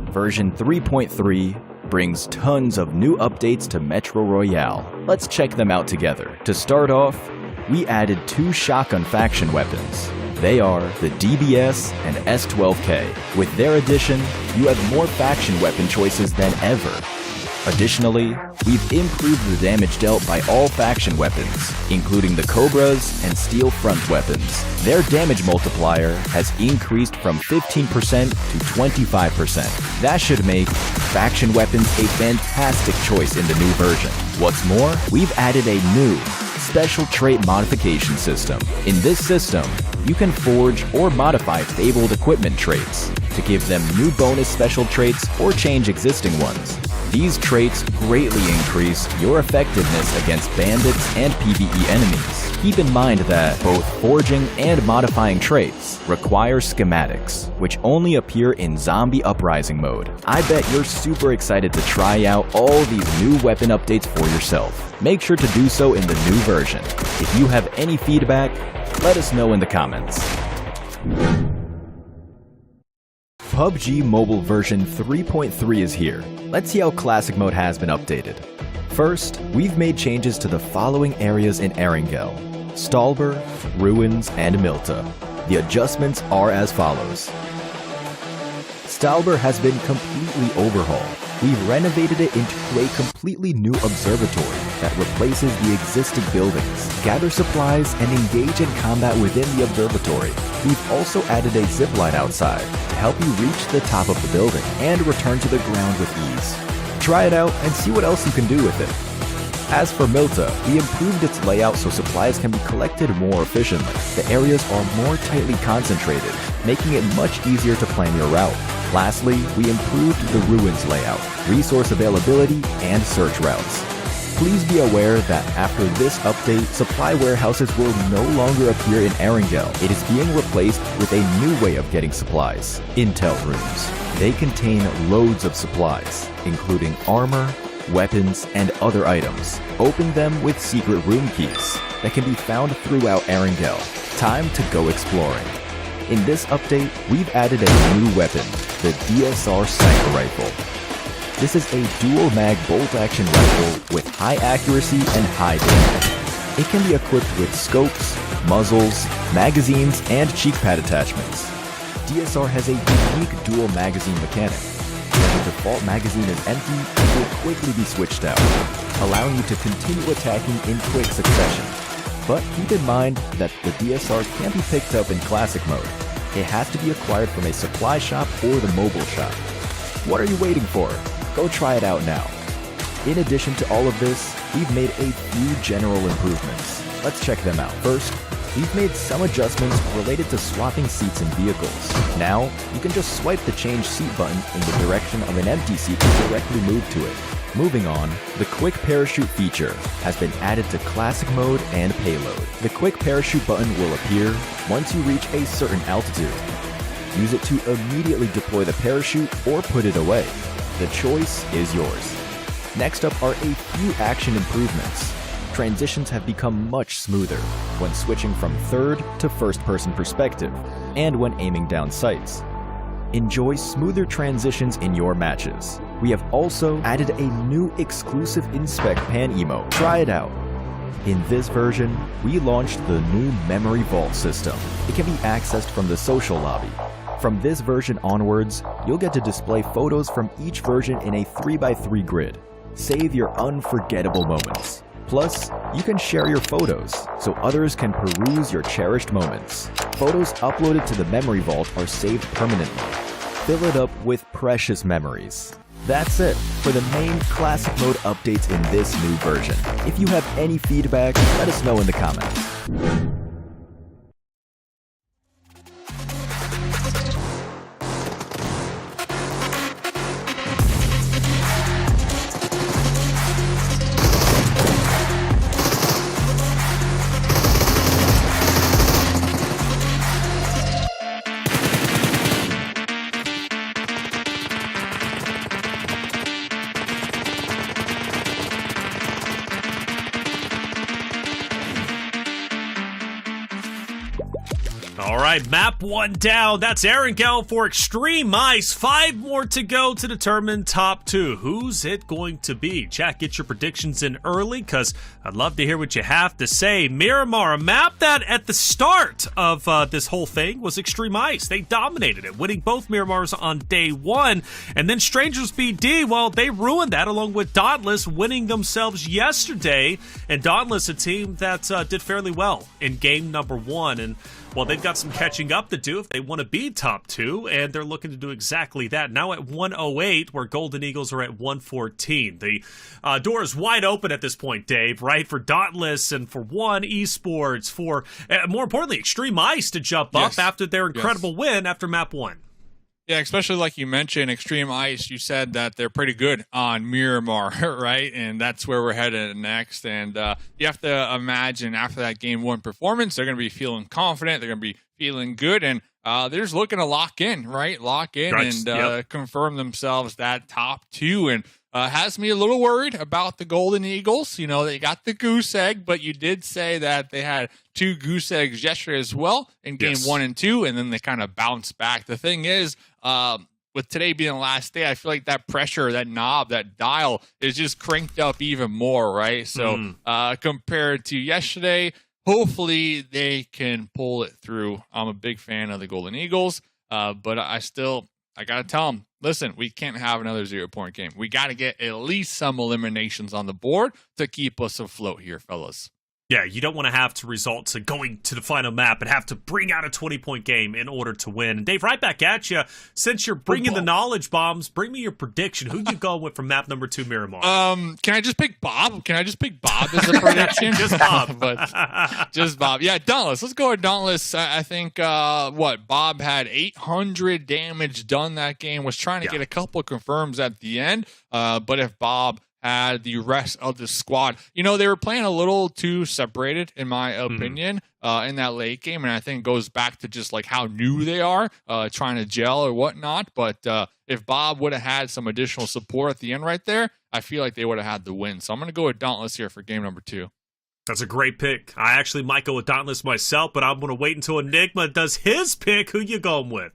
Version 3.3 brings tons of new updates to Metro Royale. Let's check them out together. To start off, we added 2 shotgun faction weapons. They are the DBS and S12K. With their addition, you have more faction weapon choices than ever. Additionally, we've improved the damage dealt by all faction weapons, including the Cobras and Steel Front weapons. Their damage multiplier has increased from 15% to 25%. That should make faction weapons a fantastic choice in the new version. What's more, we've added a new special trait modification system. In this system, you can forge or modify fabled equipment traits to give them new bonus special traits or change existing ones. These traits greatly increase your effectiveness against bandits and PvE enemies. Keep in mind that both forging and modifying traits require schematics, which only appear in Zombie Uprising mode. I bet you're super excited to try out all these new weapon updates for yourself. Make sure to do so in the new version. If you have any feedback, let us know in the comments. PUBG Mobile version 3.3 is here. Let's see how Classic Mode has been updated. First, we've made changes to the following areas in Erangel: Stalber, Ruins, and Milta. The adjustments are as follows. Stalber has been completely overhauled. We've renovated it into a completely new observatory that replaces the existing buildings. Gather supplies and engage in combat within the observatory. We've also added a zipline outside to help you reach the top of the building and return to the ground with ease. Try it out and see what else you can do with it. As for Milta, we improved its layout so supplies can be collected more efficiently. The areas are more tightly concentrated, making it much easier to plan your route. Lastly, we improved the Ruins layout, resource availability, and search routes. Please be aware that after this update, supply warehouses will no longer appear in Erangel. It is being replaced with a new way of getting supplies: Intel Rooms. They contain loads of supplies, including armor, weapons, and other items. Open them with secret room keys that can be found throughout Erangel. Time to go exploring. In this update, we've added a new weapon, the DSR Sniper Rifle. This is a dual-mag bolt-action rifle with high accuracy and high damage. It can be equipped with scopes, muzzles, magazines, and cheek pad attachments. DSR has a unique dual magazine mechanic. When the default magazine is empty, it will quickly be switched out, allowing you to continue attacking in quick succession. But keep in mind that the DSR can't be picked up in Classic Mode. It has to be acquired from a supply shop or the mobile shop. What are you waiting for? Go try it out now. In addition to all of this, we've made a few general improvements. Let's check them out. First, we've made some adjustments related to swapping seats in vehicles. Now, you can just swipe the change seat button in the direction of an empty seat to directly move to it. Moving on, the Quick Parachute feature has been added to Classic Mode and Payload. The Quick Parachute button will appear once you reach a certain altitude. Use it to immediately deploy the parachute or put it away. The choice is yours. Next up are a few action improvements. Transitions have become much smoother when switching from third to first-person perspective and when aiming down sights. Enjoy smoother transitions in your matches. We have also added a new exclusive Inspect Pan emote. Try it out. In this version, we launched the new Memory Vault system. It can be accessed from the social lobby. From this version onwards, you'll get to display photos from each version in a 3x3 grid. Save your unforgettable moments. Plus, you can share your photos so others can peruse your cherished moments. Photos uploaded to the Memory Vault are saved permanently. Fill it up with precious memories. That's it for the main Classic Mode updates in this new version. If you have any feedback, let us know in the comments. All right, map 1 down. That's Erangel for Xtreme Ice. 5 more to go to determine top 2. Who's it going to be? Chat, get your predictions in early because I'd love to hear what you have to say. Miramar Map, that at the start of this whole thing was Xtreme Ice. They dominated it, winning both Miramars on day 1. And then StrangersBD, well, they ruined that along with Dauntless, winning themselves yesterday. And Dauntless, a team that did fairly well in game number 1. And well, they've got some catching up to do if they want to be top 2, and they're looking to do exactly that. Now at 108, where Golden Eagles are at 114. The door is wide open at this point, Dave, right? For Dauntless and for Esports, for, more importantly, Xtreme Ice to jump up after their incredible win after map 1. Yeah, especially like you mentioned, Xtreme Ice, you said that they're pretty good on Miramar, right? And that's where we're headed next. And you have to imagine after that game 1 performance, they're going to be feeling confident. They're going to be feeling good. And they're just looking to lock in, right? Lock in and confirm themselves that top 2. And has me a little worried about the Golden Eagles. You know, they got the goose egg, but you did say that they had 2 goose eggs yesterday as well in game 1 and 2, and then they kind of bounced back. The thing is, with today being the last day, I feel like that pressure, that knob, that dial is just cranked up even more, right? So compared to yesterday, hopefully they can pull it through. I'm a big fan of the Golden Eagles, but I got to tell them, listen, we can't have another 0-point game. We got to get at least some eliminations on the board to keep us afloat here, fellas. Yeah, you don't want to have to resort to going to the final map and have to bring out a 20-point game in order to win. And Dave, right back at you. Since you're bringing the knowledge bombs, bring me your prediction. Who you going with for map number 2, Miramar? Can I just pick Bob? Can I just pick Bob as a prediction? Just Bob. Just Bob. Yeah, Dauntless. Let's go with Dauntless. I think, Bob had 800 damage done that game, was trying to get a couple of confirms at the end. But if Bob had the rest of the squad, you know, they were playing a little too separated, in my opinion, in that late game. And I think it goes back to just like how new they are, trying to gel or whatnot. But if Bob would have had some additional support at the end right there, I feel like they would have had the win. So I'm going to go with Dauntless here for game number 2. That's a great pick. I actually might go with Dauntless myself, but I'm going to wait until Enigma does his pick. Who you going with?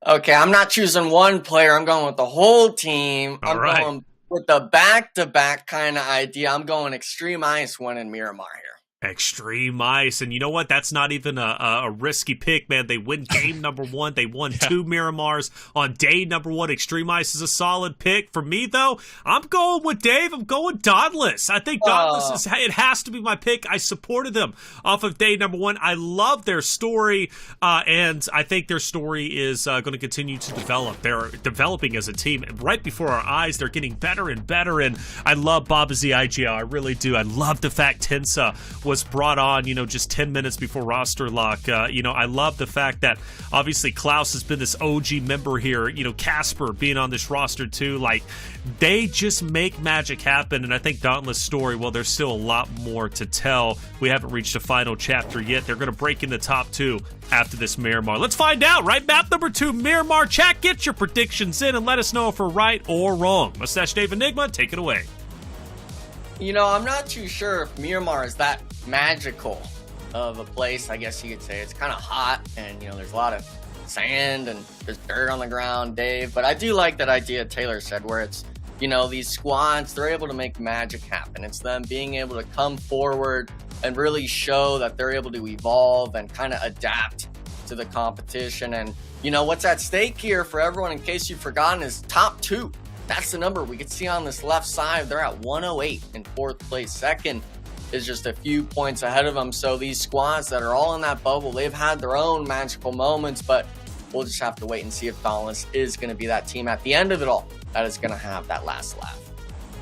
Okay, I'm not choosing one player. I'm going with the whole team. I'm going with the back-to-back kind of idea. I'm going Xtreme Ice winning Miramar here. Xtreme Ice, and you know what? That's not even a risky pick, man. They win game number 1. They won 2 Miramars on day number 1. Xtreme Ice is a solid pick. For me, though, I'm going with Dave. I'm going Dauntless. I think Dauntless it has to be my pick. I supported them off of day number 1. I love their story, and I think their story is going to continue to develop. They're developing as a team right before our eyes. They're getting better and better, and I love Bob as the IGL. I really do. I love the fact Tensa was brought on, you know, just 10 minutes before roster lock. You know, I love the fact that obviously Klaus has been this OG member here, you know, Casper being on this roster too. Like, they just make magic happen. And I think Dauntless' story, well, there's still a lot more to tell. We haven't reached a final chapter yet. They're going to break in the top 2 after this Miramar. Let's find out, right? Map number 2, Miramar. Chat, get your predictions in and let us know if we're right or wrong. Mustache Dave Enigma, take it away. You know, I'm not too sure if Miramar is that magical of a place. I guess you could say it's kind of hot, and you know, there's a lot of sand and there's dirt on the ground, Dave. But I do like that idea Taylor said, where it's, you know, these squads, they're able to make magic happen. It's them being able to come forward and really show that they're able to evolve and kind of adapt to the competition. And you know, what's at stake here for everyone, in case you've forgotten, is top 2. That's the number we can see on this left side. They're at 108 in 4th place. Second is just a few points ahead of them. So these squads that are all in that bubble, they've had their own magical moments, but we'll just have to wait and see if Dauntless is going to be that team at the end of it all that is going to have that last laugh.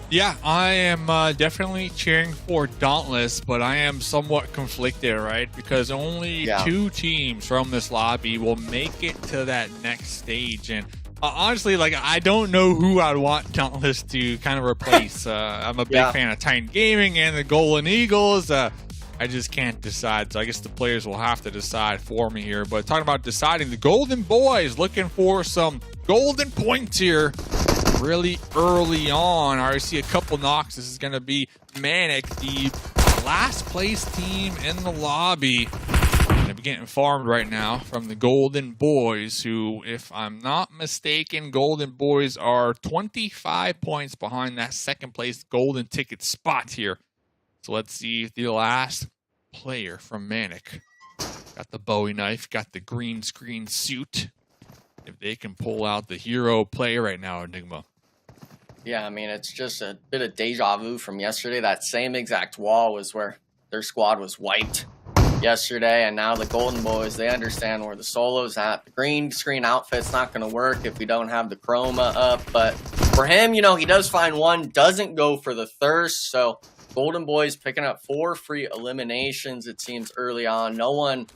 Yeah, I am definitely cheering for Dauntless, but I am somewhat conflicted, right? Because only 2 teams from this lobby will make it to that next stage. And honestly, like, I don't know who I'd want Dauntless to kind of replace. I'm a big fan of Titan Gaming and the Golden Eagles. I just can't decide, so I guess the players will have to decide for me here. But talking about deciding, the Golden Boys looking for some golden points here really early on. I already see a couple knocks. This is going to be MANIC, the last place team in the lobby. Going to be getting farmed right now from the Golden Boys, who, if I'm not mistaken, Golden Boys are 25 points behind that second place golden ticket spot here. So let's see if the last player from MANIC got the Bowie knife, got the green screen suit, if they can pull out the hero play right now, Enigma. Yeah, I mean, it's just a bit of deja vu from yesterday. That same exact wall was where their squad was wiped yesterday, and now the Golden Boys, they understand where the solo's at. The green screen outfit's not going to work if we don't have the chroma up, but for him, you know, he does find one, doesn't go for the thirst, so Golden Boys picking up 4 free eliminations, it seems, early on. No one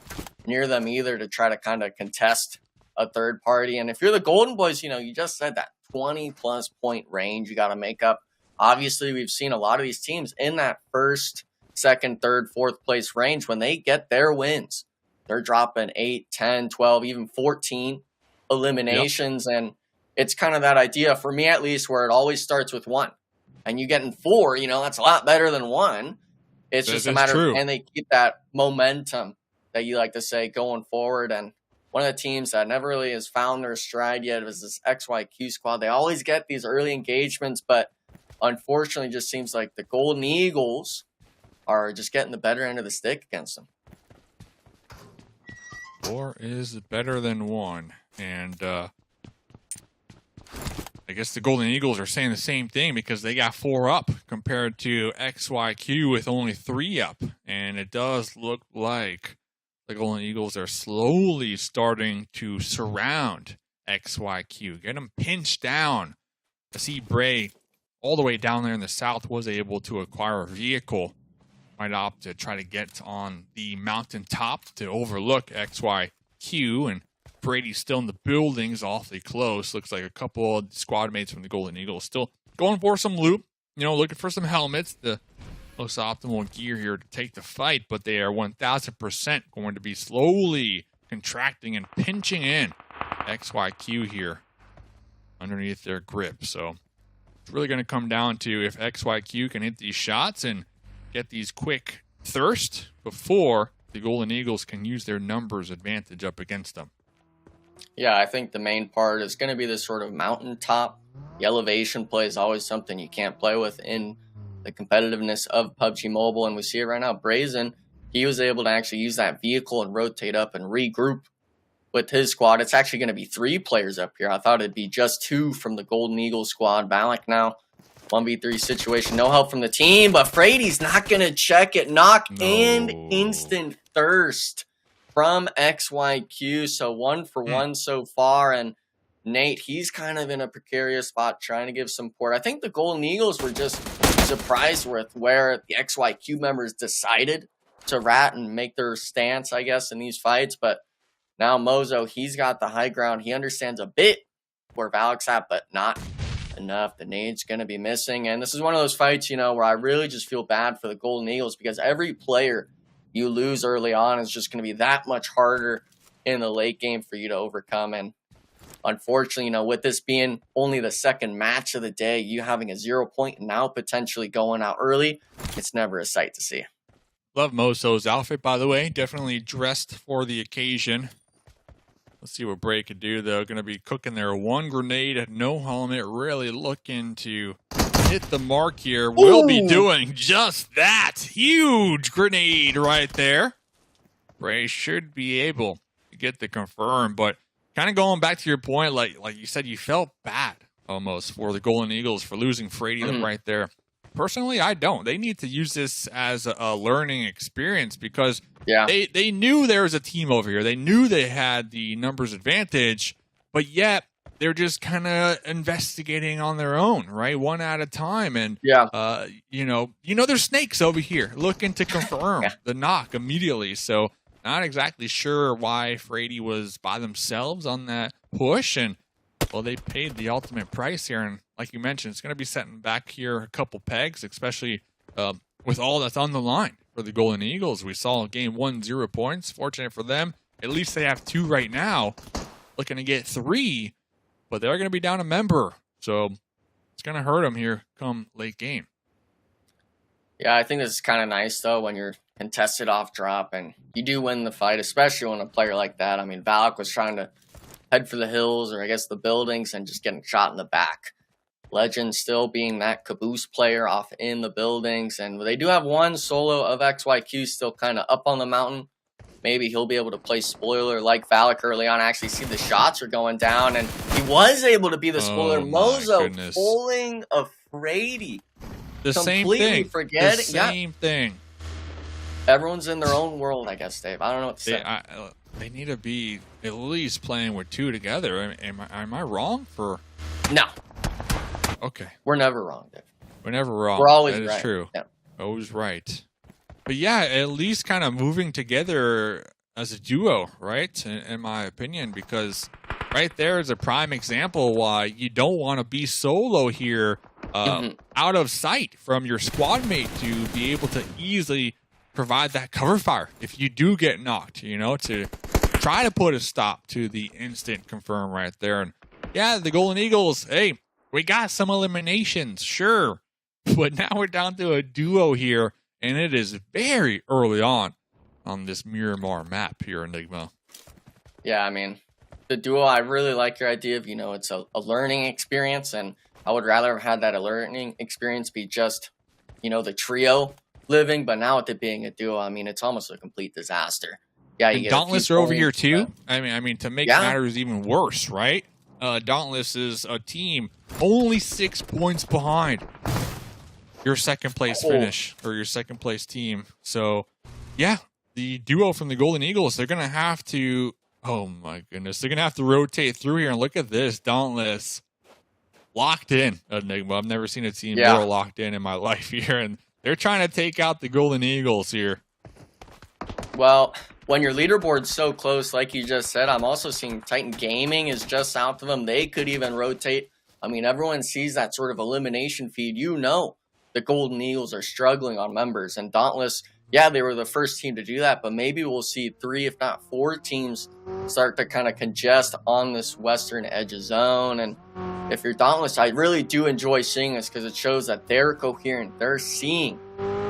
near them either to try to kind of contest a third party, and if you're the Golden Boys, you know, you just said that 20-plus point range you got to make up. Obviously, we've seen a lot of these teams in that first, second, third, fourth place range. When they get their wins, they're dropping 8, 10, 12, even 14 eliminations. Yep. And it's kind of that idea, for me at least, where it always starts with 1. And you getting 4, you know, that's a lot better than 1. It's just a matter of, can they keep that momentum that you like to say going forward? And one of the teams that never really has found their stride yet is this XYQ squad. They always get these early engagements, but unfortunately it just seems like the Golden Eagles are just getting the better end of the stick against them. 4 is better than 1. And I guess the Golden Eagles are saying the same thing because they got 4 up compared to XYQ with only 3 up. And it does look like the Golden Eagles are slowly starting to surround XYQ, get them pinched down. I see Bray all the way down there in the south was able to acquire a vehicle. Might opt to try to get on the mountaintop to overlook XYQ, and Brady's still in the buildings, awfully close. Looks like a couple of squad mates from the Golden Eagles still going for some loot, you know, looking for some helmets, the most optimal gear here to take the fight, but they are 1,000% going to be slowly contracting and pinching in XYQ here underneath their grip. So it's really going to come down to if XYQ can hit these shots and get these quick thirst before the Golden Eagles can use their numbers advantage up against them. Yeah, I think the main part is going to be this sort of mountaintop. The elevation play is always something you can't play with in the competitiveness of PUBG Mobile, and we see it right now. Brazen, he was able to actually use that vehicle and rotate up and regroup with his squad. It's actually going to be 3 players up here. I thought it'd be just 2 from the Golden Eagles squad. Balak now, 1v3 situation. No help from the team, but Frady's not going to check it. Knock and instant thirst from XYQ. So 1 for 1 so far, and Nate, he's kind of in a precarious spot trying to give support. I think the Golden Eagles were just surprised with where the XYQ members decided to rat and make their stance, I guess, in these fights. But now Mozo, he's got the high ground. He understands a bit where Valak's at, but not enough. The nade's going to be missing. And this is one of those fights, you know, where I really just feel bad for the Golden Eagles because every player you lose early on is just going to be that much harder in the late game for you to overcome. And unfortunately, you know, with this being only the second match of the day, you having a 0 point and now potentially going out early, it's never a sight to see. Love Mozo's outfit, by the way. Definitely dressed for the occasion. Let's see what Bray could do, though. Going to be cooking their 1 grenade, no helmet, really looking to hit the mark here. Will be doing just that. Huge grenade right there. Bray should be able to get the confirm, but kind of going back to your point, like you said, you felt bad almost for the Golden Eagles for losing Frady right there. Personally, I don't. They need to use this as a learning experience because they knew there was a team over here. They knew they had the numbers advantage, but yet they're just kind of investigating on their own, right? One at a time. And, you know, there's snakes over here looking to confirm the knock immediately. So not exactly sure why Frady was by themselves on that push. And, well, they paid the ultimate price here. And like you mentioned, it's going to be setting back here a couple pegs, especially with all that's on the line for the Golden Eagles. We saw game 1, 0 points. Fortunate for them. At least they have 2 right now. Looking to get 3, but they're going to be down a member. So it's going to hurt them here come late game. Yeah, I think this is kind of nice, though, when you're contested off drop, and you do win the fight, especially when a player like that. I mean, Valak was trying to head for the hills, or I guess the buildings, and just getting shot in the back. Legend still being that caboose player off in the buildings, and they do have one solo of XYQ still kind of up on the mountain. Maybe he'll be able to play spoiler like Valak early on. Actually see the shots are going down, and he was able to be the spoiler. Mozo pulling a Frady. The same thing. The same thing. Everyone's in their own world, I guess, Dave. I don't know what to say. They need to be at least playing with two together. Am I wrong for? No. Okay. We're never wrong, Dave. We're never wrong. We're always right. That is true. Yeah. Always right. But yeah, at least kind of moving together as a duo, right? In my opinion, because right there is a prime example why you don't want to be solo here, out of sight from your squad mate to be able to easily provide that cover fire if you do get knocked, you know, to try to put a stop to the instant confirm right there. And yeah, the Golden Eagles, hey, we got some eliminations, sure, but now we're down to a duo here, and it is very early on this Miramar map here, Enigma. Yeah, I mean, the duo, I really like your idea of, you know, it's a learning experience, and I would rather have had that learning experience be just, you know, the trio living, but now with it being a duo, I mean, it's almost a complete disaster. Yeah, you get Dauntless are over here too. I mean, to make matters even worse, right? Dauntless is a team only 6 points behind your second place finish, or your second place team. So, yeah, the duo from the Golden Eagles, they're going to have to, oh my goodness, they're going to have to rotate through here. And look at this, Dauntless locked in, Enigma. I've never seen a team more locked in my life here. And they're trying to take out the Golden Eagles here. Well, when your leaderboard's so close, like you just said, I'm also seeing Titan Gaming is just south of them. They could even rotate. I mean, everyone sees that sort of elimination feed. You know the Golden Eagles are struggling on members. And Dauntless, yeah, they were the first team to do that, but maybe we'll see 3, if not 4 teams start to kind of congest on this western edge of zone. And if you're Dauntless, I really do enjoy seeing this because it shows that they're coherent. They're seeing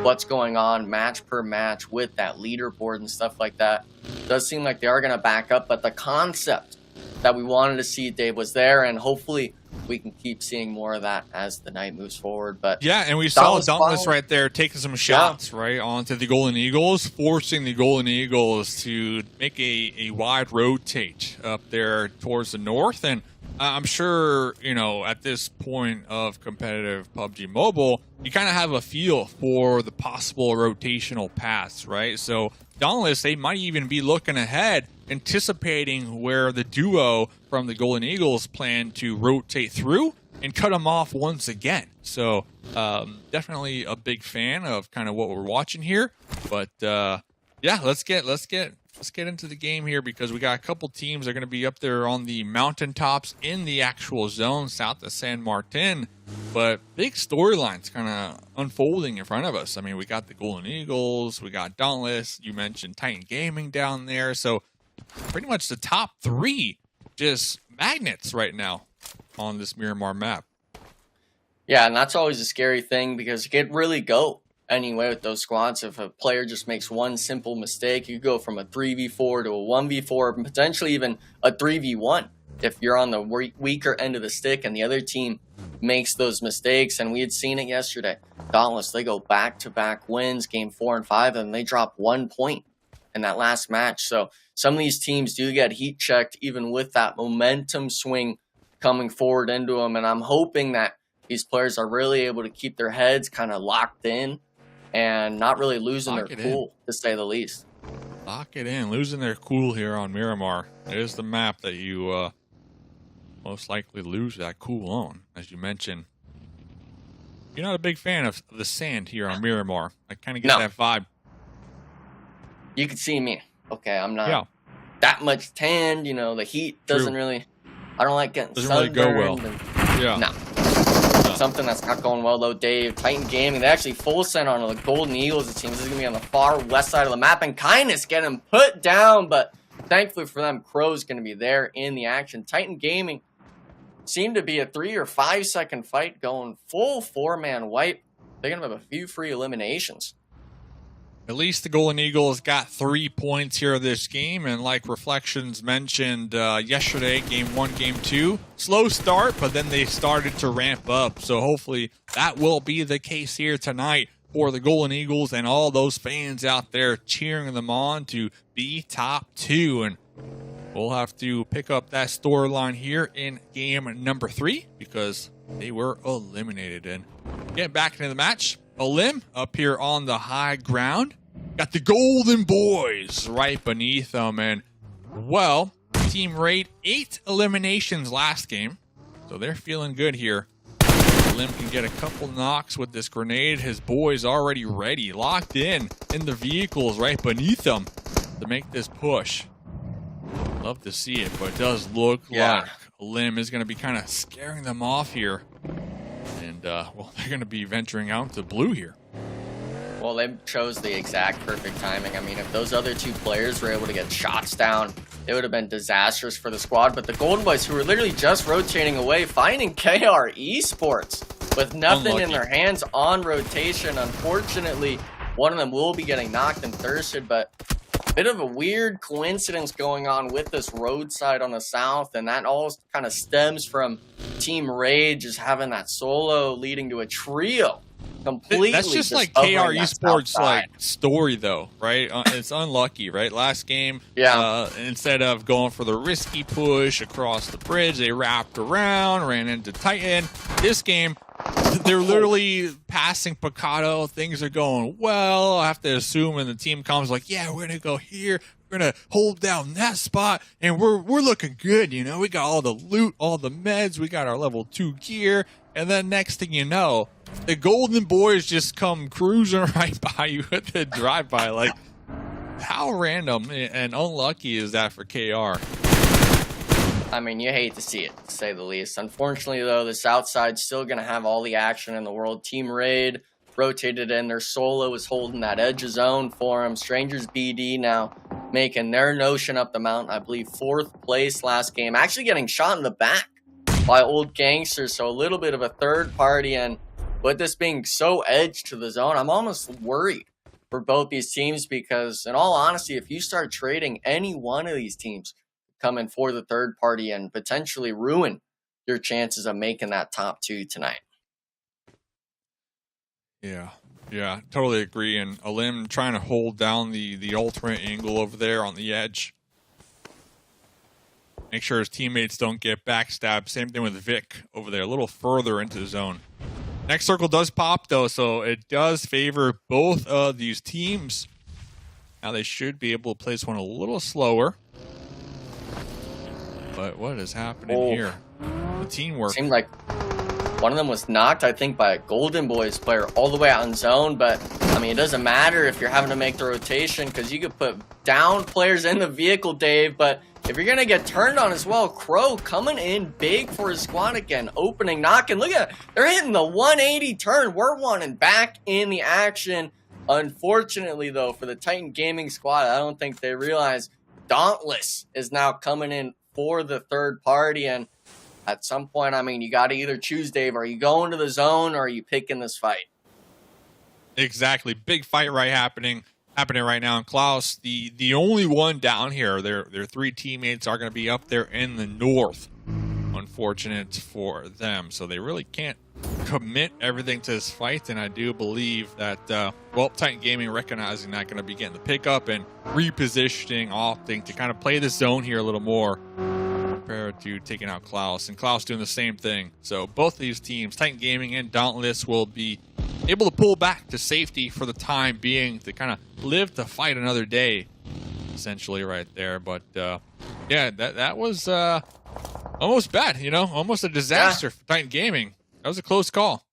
what's going on match per match with that leaderboard and stuff like that. It does seem like they are going to back up, but the concept that we wanted to see, Dave, was there, and hopefully we can keep seeing more of that as the night moves forward. But yeah, and we saw Dauntless right there taking some shots right onto the Golden Eagles, forcing the Golden Eagles to make a wide rotate up there towards the north. And I'm sure, you know, at this point of competitive PUBG Mobile, you kind of have a feel for the possible rotational paths, right? So Dauntless, they might even be looking ahead, anticipating where the duo from the Golden Eagles plan to rotate through and cut them off once again. So definitely a big fan of kind of what we're watching here. But yeah, let's get into the game here, because we got a couple teams that are going to be up there on the mountaintops in the actual zone south of San Martin. But big storylines kind of unfolding in front of us. I mean, we got the Golden Eagles, we got Dauntless, you mentioned Titan Gaming down there. So pretty much the top 3 just magnets right now on this Miramar map. Yeah, and that's always a scary thing, because it could really go anyway with those squads. If a player just makes one simple mistake, you go from a 3v4 to a 1v4, and potentially even a 3v1 if you're on the weaker end of the stick and the other team makes those mistakes. And we had seen it yesterday. Dauntless, they go back-to-back wins, game 4 and 5, and they drop 1 point in that last match. So some of these teams do get heat checked even with that momentum swing coming forward into them. And I'm hoping that these players are really able to keep their heads kind of locked in and not really losing their cool, to say the least. Lock it in. Losing their cool here on Miramar. It is the map that you most likely lose that cool on, as you mentioned. You're not a big fan of the sand here on Miramar. I kind of get that vibe. You can see me. Okay, I'm not that much tanned. You know, the heat doesn't really... I don't like getting sunburned. Doesn't really go well. No. Something that's not going well, though, Dave. Titan Gaming, they actually full sent on the Golden Eagles, it seems. This is going to be on the far west side of the map, and Kindness getting put down, but thankfully for them, Crow's going to be there in the action. Titan Gaming seemed to be a 3 or 5 second fight going full 4-man wipe. They're going to have a few free eliminations. At least the Golden Eagles got 3 points here this game, and like Reflections mentioned yesterday, Game 1, Game 2, slow start, but then they started to ramp up. So hopefully that will be the case here tonight for the Golden Eagles and all those fans out there cheering them on to be top 2. And we'll have to pick up that storyline here in game number 3 because they were eliminated. And getting back into the match, Olim up here on the high ground. Got the Golden Boys right beneath them. And, well, Team Raid 8 eliminations last game. So they're feeling good here. Lim can get a couple knocks with this grenade. His boys already ready, locked in the vehicles right beneath them to make this push. Love to see it, but it does look like Lim is going to be kind of scaring them off here. And, well, they're going to be venturing out to blue here. Well, they chose the exact perfect timing. I mean, if those other 2 players were able to get shots down, it would have been disastrous for the squad. But the Golden Boys, who were literally just rotating away, finding KR Esports with nothing in their hands on rotation. Unfortunately, one of them will be getting knocked and thirsted, but a bit of a weird coincidence going on with this roadside on the south, and that all kind of stems from Team Raid just having that solo leading to a trio. Completely. That's just like KR Esports like story though, right? It's unlucky, right? Last game, instead of going for the risky push across the bridge, they wrapped around, ran into Titan. This game, they're literally passing Picado. Things are going well. I have to assume, and the team comes like, yeah, we're gonna go here. We're gonna hold down that spot, and we're looking good. You know, we got all the loot, all the meds. We got our level 2 gear, and then next thing you know, the Golden Boys just come cruising right by you at the drive-by. Like, how random and unlucky is that for KR? I mean, you hate to see it, to say the least. Unfortunately, though, the South Side's still going to have all the action in the world. Team Raid rotated in. Their solo is holding that edge zone for them. StrangersBD now making their notion up the mountain. I believe 4th place last game. Actually getting shot in the back by old Gangsters. So a little bit of a third party. And with this being so edged to the zone, I'm almost worried for both these teams because, in all honesty, if you start trading any one of these teams coming for the third party and potentially ruin your chances of making that top 2 tonight. Yeah, totally agree. And Olim trying to hold down the ultimate angle over there on the edge. Make sure his teammates don't get backstabbed. Same thing with Vic over there, a little further into the zone. Next circle does pop, though, so it does favor both of these teams. Now they should be able to place one a little slower. But what is happening here? The teamwork. Seemed like one of them was knocked, I think, by a Golden Boys player all the way out in zone. But, I mean, it doesn't matter if you're having to make the rotation because you could put down players in the vehicle, Dave. But if you're going to get turned on as well, Crow coming in big for his squad again. Opening, knocking. Look at it. They're hitting the 180 turn. We're wanting back in the action. Unfortunately, though, for the Titan Gaming squad, I don't think they realize Dauntless is now coming in for the third party. And at some point, I mean, you got to either choose, Dave. Are you going to the zone or are you picking this fight? Exactly. Big fight happening right now. And Klaus, the only one down here, their 3 teammates are going to be up there in the north. Unfortunate for them. So they really can't commit everything to this fight. And I do believe that, Titan Gaming recognizing that, going to be getting the pickup and repositioning, opting to kind of play the zone here a little more compared to taking out Klaus. And Klaus doing the same thing. So both of these teams, Titan Gaming and Dauntless, will be able to pull back to safety for the time being to kind of live to fight another day, essentially right there. But yeah, that was almost bad, almost a disaster for Titan Gaming. That was a close call.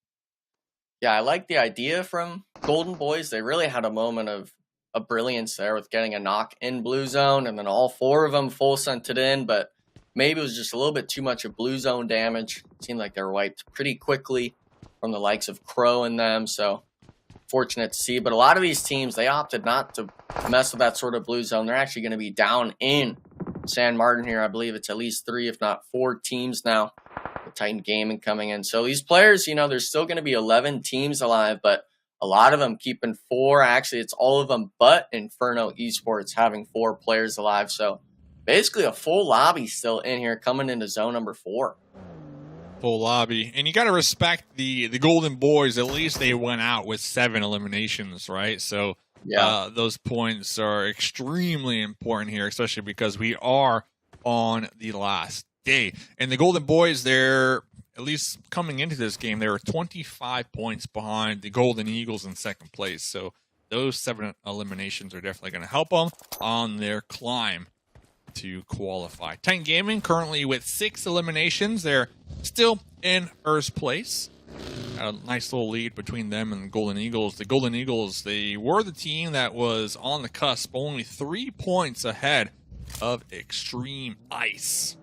Yeah, I like the idea from Golden Boys. They really had a moment of brilliance there with getting a knock in blue zone and then all 4 of them full sent it in, but maybe it was just a little bit too much of blue zone damage. It seemed like they were wiped pretty quickly from the likes of Crow and them, so fortunate to see. But a lot of these teams, they opted not to mess with that sort of blue zone. They're actually going to be down in San Martin here. I believe it's at least 3, if not 4 teams now with Titan Gaming coming in. So these players, there's still going to be 11 teams alive, but A lot of them keeping 4. Actually, it's all of them but Inferno Esports having 4 players alive. So basically a full lobby still in here coming into zone number 4. Full lobby. And you got to respect the Golden Boys. At least they went out with 7 eliminations, right? So yeah, those points are extremely important here, especially because we are on the last day. And the Golden Boys, they're, at least coming into this game, they were 25 points behind the Golden Eagles in second place. So those 7 eliminations are definitely going to help them on their climb to qualify. Titan Gaming currently with 6 eliminations. They're still in first place. Got a nice little lead between them and the Golden Eagles. The Golden Eagles, they were the team that was on the cusp, only 3 points ahead of Xtreme Ice.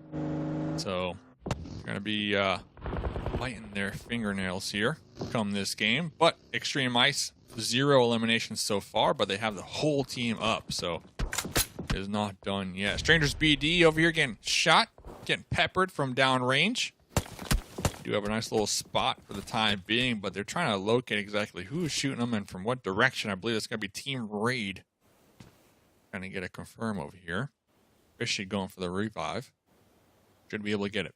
So they're going to be biting their fingernails here come this game. But Xtreme Ice, 0 eliminations so far, but they have the whole team up. So it is not done yet. StrangersBD over here getting shot, getting peppered from downrange. Do have a nice little spot for the time being, but they're trying to locate exactly who is shooting them and from what direction. I believe it's going to be Team Raid. Trying to get it confirmed over here. Fishy going for the revive. Should be able to get it.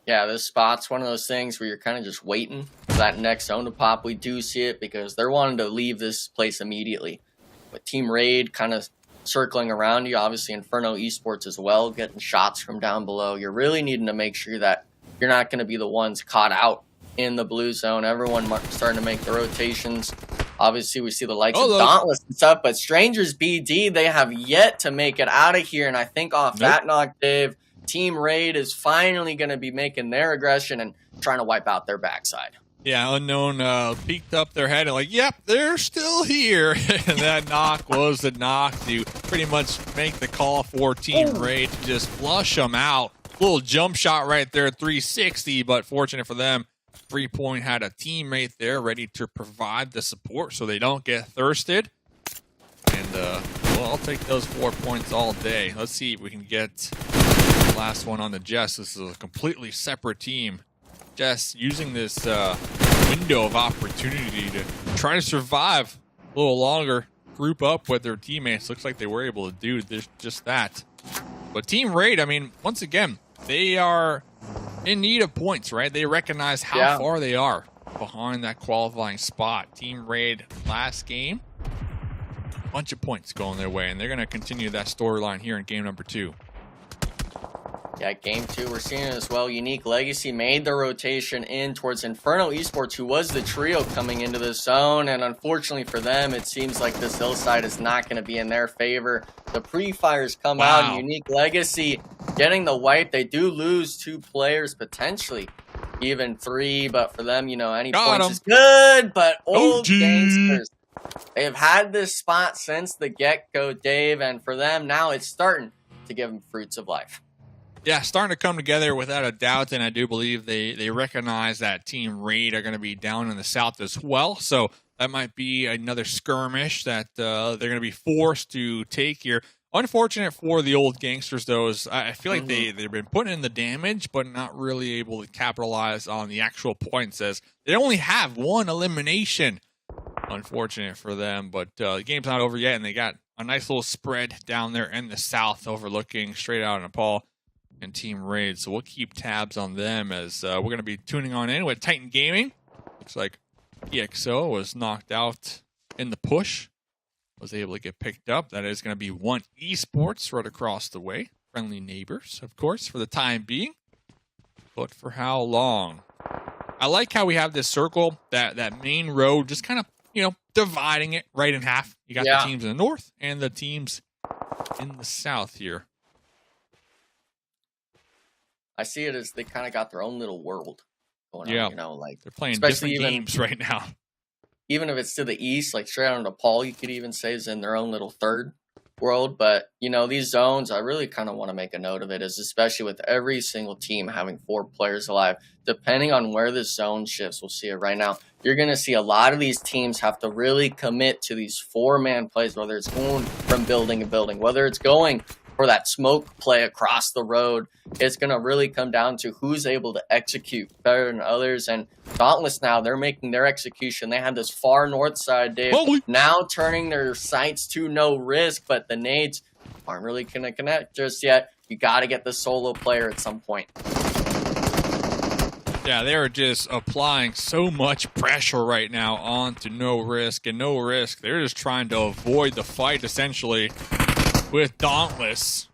Yeah, this spot's one of those things where you're kind of just waiting for that next zone to pop. We do see it because they're wanting to leave this place immediately. But Team Raid kind of circling around you. Obviously, Inferno Esports as well, getting shots from down below. You're really needing to make sure that you're not going to be the ones caught out in the blue zone. Everyone starting to make the rotations. Obviously, we see the likes of Dauntless and stuff, but StrangersBD, they have yet to make it out of here. And I think off that knock, Dave, Team Raid is finally going to be making their aggression and trying to wipe out their backside. Yeah, Unknown peeked up their head and like, yep, they're still here. And that knock was the knock to pretty much make the call for Team Raid to just flush them out. Little jump shot right there, 360, but fortunate for them, 3-point had a teammate there ready to provide the support so they don't get thirsted. And, well, I'll take those 4 points all day. Let's see if we can get the last one on the Jess. This is a completely separate team. Jess using this window of opportunity to try to survive a little longer, group up with their teammates. Looks like they were able to do just that. But Team Raid, I mean, once again, they are in need of points, right? They recognize how far they are behind that qualifying spot. Team Raid last game, a bunch of points going their way, and they're going to continue that storyline here in game number 2. Yeah, game 2, we're seeing it as well. Unique Legacy made the rotation in towards Inferno Esports, who was the trio coming into the zone. And unfortunately for them, it seems like this hillside is not going to be in their favor. The pre-fires come out. Unique Legacy getting the wipe. They do lose 2 players, potentially even 3. But for them, you know, any points is good. But old Gangsters, they've had this spot since the get-go, Dave. And for them, now it's starting to give them fruits of life. Yeah, starting to come together without a doubt, and I do believe they recognize that Team Raid are going to be down in the south as well, so that might be another skirmish that they're going to be forced to take here. Unfortunate for the old Gangsters, though, is I feel like they've been putting in the damage, but not really able to capitalize on the actual points, as they only have 1 elimination. Unfortunate for them, but the game's not over yet, and they got a nice little spread down there in the south, overlooking straight out of Nepal and Team Raid, so we'll keep tabs on them as we're going to be tuning on in with Titan Gaming. Looks like EXO was knocked out in the push, was able to get picked up. That is going to be One Esports right across the way. Friendly neighbors, of course, for the time being. But for how long? I like how we have this circle, that main road, just kind of, you know, dividing it right in half. You got the teams in the north and the teams in the south here. I see it as they kind of got their own little world going on, you know, like they're playing different games right now. Even if it's to the east, like straight out of Nepal, you could even say is in their own little third world. But, you know, these zones, I really kind of want to make a note of it, is especially with every single team having 4 players alive, depending on where the zone shifts, we'll see it right now. You're going to see a lot of these teams have to really commit to these 4-man plays, whether it's going from building to building, whether it's going or that smoke play across the road. It's going to really come down to who's able to execute better than others. And Dauntless now, they're making their execution. They had this far north side, Dave, now turning their sights to no risk, but the nades aren't really going to connect just yet. You got to get the solo player at some point. Yeah, they're just applying so much pressure right now onto No Risk, and No Risk, they're just trying to avoid the fight, essentially, with Dauntless.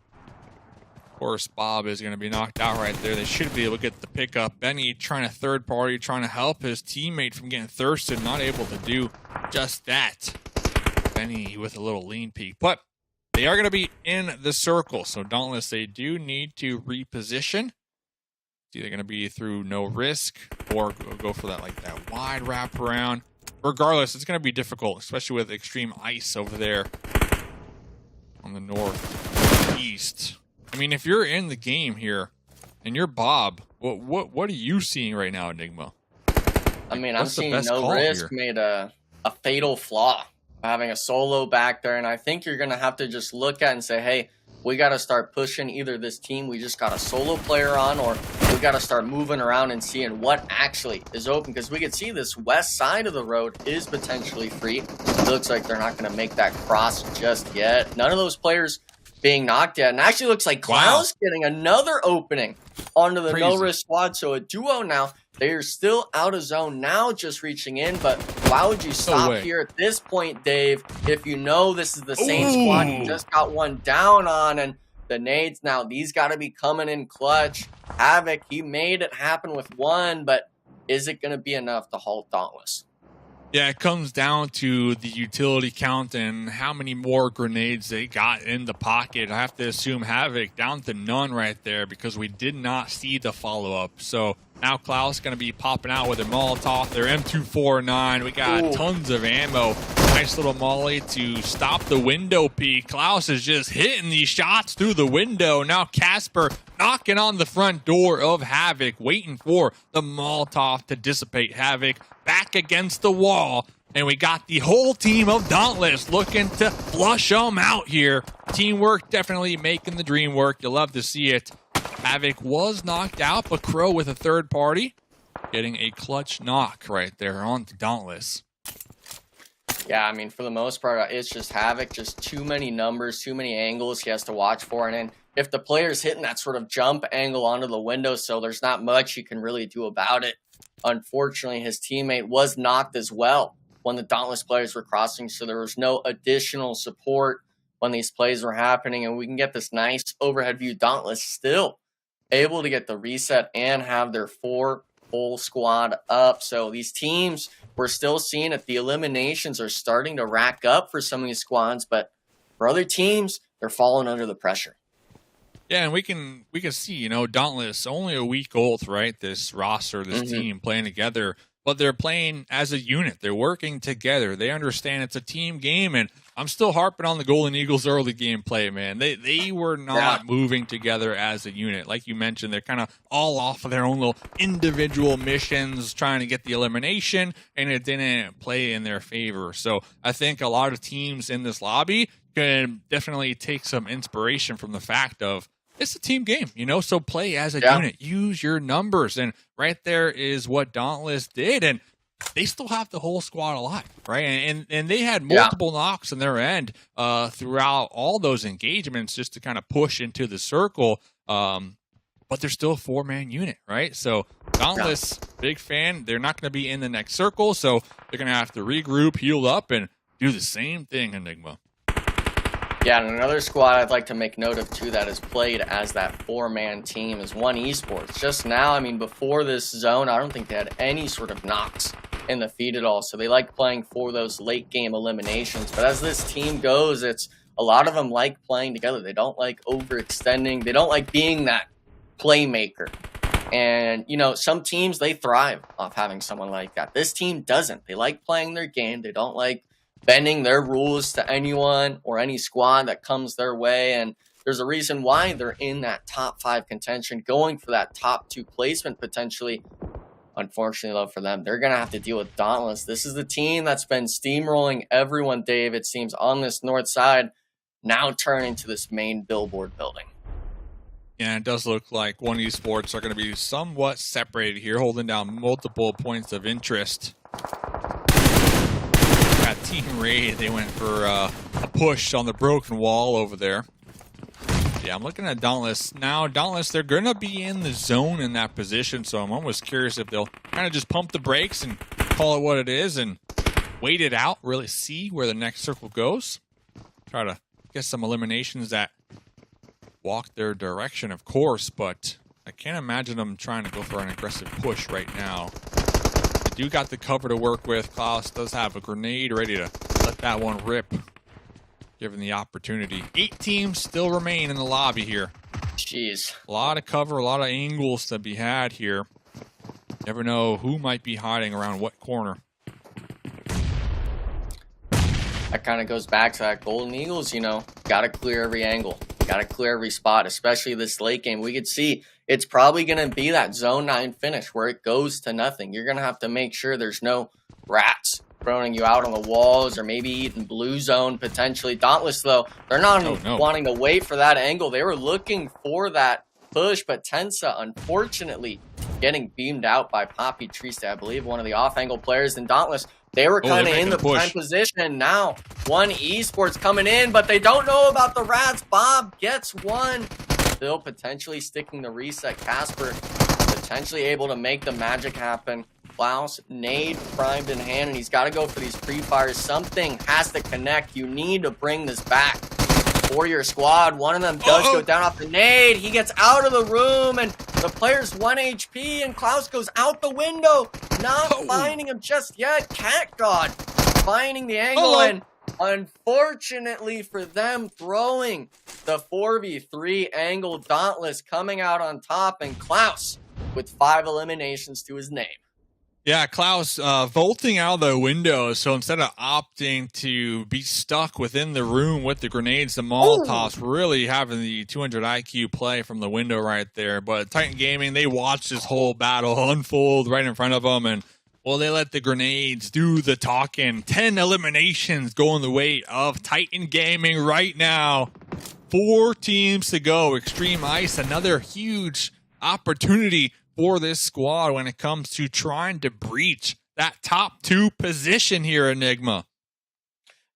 Of course, Bob is going to be knocked out right there. They should be able to get the pickup. Benny trying to third party, trying to help his teammate from getting thirsted, not able to do just that. Benny with a little lean peek, but they are going to be in the circle. So Dauntless, they do need to reposition. It's either going to be through No Risk or go for that wide wraparound. Regardless, it's going to be difficult, especially with Xtreme Ice over there on the northeast. I mean, if you're in the game here and you're Bob, what are you seeing right now, Enigma? I mean, I'm seeing No Risk made a fatal flaw having a solo back there, and I think you're going to have to just look at and say, hey, we got to start pushing either this team we just got a solo player on, or we got to start moving around and seeing what actually is open, because we can see this west side of the road is potentially free. It looks like they're not going to make that cross just yet. None of those players being knocked yet, and actually looks like Klaus getting another opening onto the No Risk squad. So a duo now. They're still out of zone now, just reaching in, but why would you stop here at this point, Dave, if you know this is the same squad you just got one down on? And the nades now, these got to be coming in clutch. Havoc, he made it happen with one, but is it going to be enough to halt Dauntless? Yeah, it comes down to the utility count and how many more grenades they got in the pocket. I have to assume Havoc down to none right there because we did not see the follow-up. So now Klaus going to be popping out with their Molotov, their M249. We got tons of ammo. Nice little molly to stop the window peek. Klaus is just hitting these shots through the window. Now Casper knocking on the front door of Havoc, waiting for the Molotov to dissipate Havoc. Back against the wall, and we got the whole team of Dauntless looking to flush them out here. Teamwork definitely making the dream work. You'll love to see it. Havoc was knocked out, but Crow with a third party getting a clutch knock right there on to Dauntless. Yeah, I mean, for the most part, it's just Havoc, just too many numbers, too many angles he has to watch for. And then if the player's hitting that sort of jump angle onto the windowsill, there's not much you can really do about it. Unfortunately, his teammate was knocked as well when the Dauntless players were crossing, so there was no additional support when these plays were happening, and we can get this nice overhead view. Dauntless still able to get the reset and have their full squad up. So these teams, we're still seeing that the eliminations are starting to rack up for some of these squads, but for other teams, they're falling under the pressure. Yeah, and we can see, you know, Dauntless only a week old, right? This roster, this team playing together, but they're playing as a unit. They're working together. They understand it's a team game, and I'm still harping on the Golden Eagles early game play, man. They were not moving together as a unit. Like you mentioned, they're kind of all off of their own little individual missions, trying to get the elimination, and it didn't play in their favor. So I think a lot of teams in this lobby can definitely take some inspiration from the fact of it's a team game, you know, so play as a unit, use your numbers. And right there is what Dauntless did. And they still have the whole squad alive, right? And they had multiple knocks on their end throughout all those engagements just to kind of push into the circle. But they're still a 4-man unit, right? So Dauntless, big fan. They're not going to be in the next circle, so they're going to have to regroup, heal up, and do the same thing, Enigma. Yeah, and another squad I'd like to make note of, too, that has played as that 4-man team is One Esports. Just now, I mean, before this zone, I don't think they had any sort of knocks in the feed at all. So they like playing for those late-game eliminations. But as this team goes, it's a lot of them like playing together. They don't like overextending. They don't like being that playmaker. And, you know, some teams, they thrive off having someone like that. This team doesn't. They like playing their game. They don't like bending their rules to anyone or any squad that comes their way. And there's a reason why they're in that top 5 contention, going for that top 2 placement potentially. Unfortunately, though, for them, they're going to have to deal with Dauntless. This is the team that's been steamrolling everyone, Dave, it seems, on this north side. now turn into this main billboard building. Yeah, it does look like One Esports are going to be somewhat separated here, holding down multiple points of interest. Got Team Raid, they went for a push on the broken wall over there. Yeah, I'm looking at Dauntless. Now, Dauntless, they're going to be in the zone in that position, so I'm almost curious if they'll kind of just pump the brakes and call it what it is and wait it out, really see where the next circle goes. Try to get some eliminations that walk their direction, of course, but I can't imagine them trying to go for an aggressive push right now. They do got the cover to work with. Klaus does have a grenade ready to let that one rip, given the opportunity. 8 teams still remain in the lobby here. Jeez. A lot of cover, a lot of angles to be had here. Never know who might be hiding around what corner. That kind of goes back to that Golden Eagles, you know, got to clear every angle. Got to clear every spot, especially this late game. We could see it's probably going to be that zone 9 finish where it goes to nothing. You're going to have to make sure there's no rats throwing you out on the walls or maybe eating blue zone potentially. Dauntless, though, they're not wanting to wait for that angle. They were looking for that push, but Tensa, unfortunately, getting beamed out by Poppy Triste, I believe, one of the off-angle players. And Dauntless, they were kind of in the prime position. Now, One Esports coming in, but they don't know about the rats. Bob gets one. Still potentially sticking the reset. Casper potentially able to make the magic happen. Klaus, nade primed in hand, and he's got to go for these pre-fires. Something has to connect. You need to bring this back for your squad. One of them does go down off the nade. He gets out of the room, and the player's 1 HP, and Klaus goes out the window. Not finding him just yet. Cat God finding the angle, and unfortunately for them, throwing the 4v3 angle. Dauntless coming out on top, and Klaus with 5 eliminations to his name. Yeah, Klaus vaulting out of the window, so instead of opting to be stuck within the room with the grenades, the Molotovs, really having the 200 IQ play from the window right there. But Titan Gaming, they watched this whole battle unfold right in front of them, and, well, they let the grenades do the talking. 10 eliminations going the way of Titan Gaming right now. 4 teams to go. Xtreme Ice, another huge opportunity for this squad when it comes to trying to breach that top 2 position here, Enigma.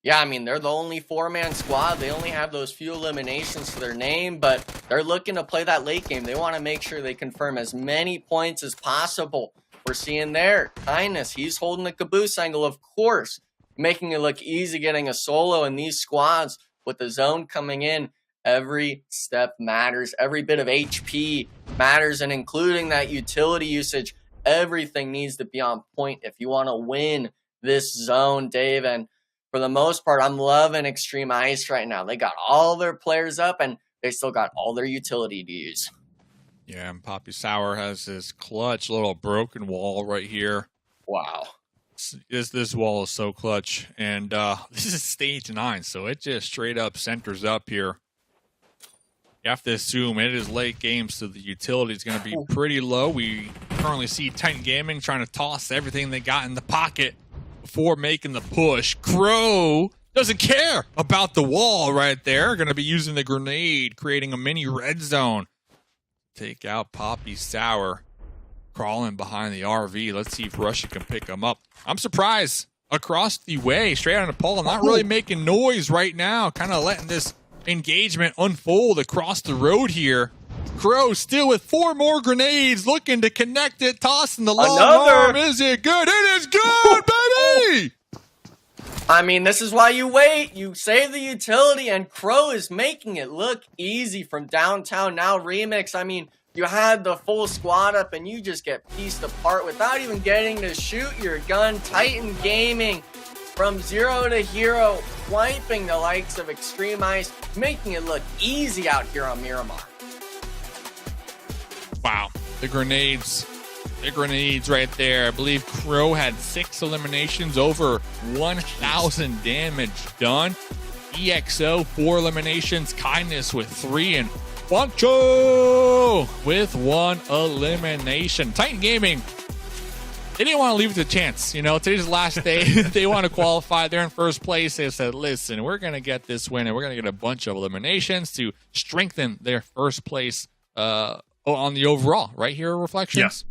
Yeah, I mean, they're the only 4-man squad. They only have those few eliminations to their name, but they're looking to play that late game. They want to make sure they confirm as many points as possible. We're seeing there, Kindness, he's holding the caboose angle, of course, making it look easy getting a solo in these squads with the zone coming in. Every step matters. Every bit of HP matters, and including that utility usage, everything needs to be on point if you want to win this zone, Dave. And for the most part, I'm loving Xtreme Ice right now. They got all their players up, and they still got all their utility to use. Yeah, and Poppy Sour has this clutch little broken wall right here. Wow. This wall is so clutch. And this is stage 9, so it just straight up centers up here. You have to assume it is late game, so the utility is going to be pretty low. We currently see Titan Gaming trying to toss everything they got in the pocket before making the push. Crow doesn't care about the wall right there. Going to be using the grenade, creating a mini red zone. Take out Poppy Sour, crawling behind the RV. Let's see if Russia can pick him up. I'm surprised. Across the way, straight on Nepal, not really making noise right now. Kind of letting this engagement unfold across the road here. Crow still with 4 more grenades, looking to connect it, tossing the long arm. Is it good? It is good, baby! I mean, this is why you wait. You save the utility, and Crow is making it look easy from downtown now remix. I mean, you had the full squad up, and you just get pieced apart without even getting to shoot your gun. Titan Gaming from 0 to hero, wiping the likes of Xtreme Ice, making it look easy out here on Miramar. Wow, the grenades right there. I believe Crow had 6 eliminations, over 1,000 damage done. EXO, 4 eliminations. Kindness with 3, and Wancho with 1 elimination. Titan Gaming they didn't want to leave it to chance. You know, today's the last day. They want to qualify. They're in first place. They said, listen, we're going to get this win, and we're going to get a bunch of eliminations to strengthen their first place on the overall. Right here, Reflections? Yes.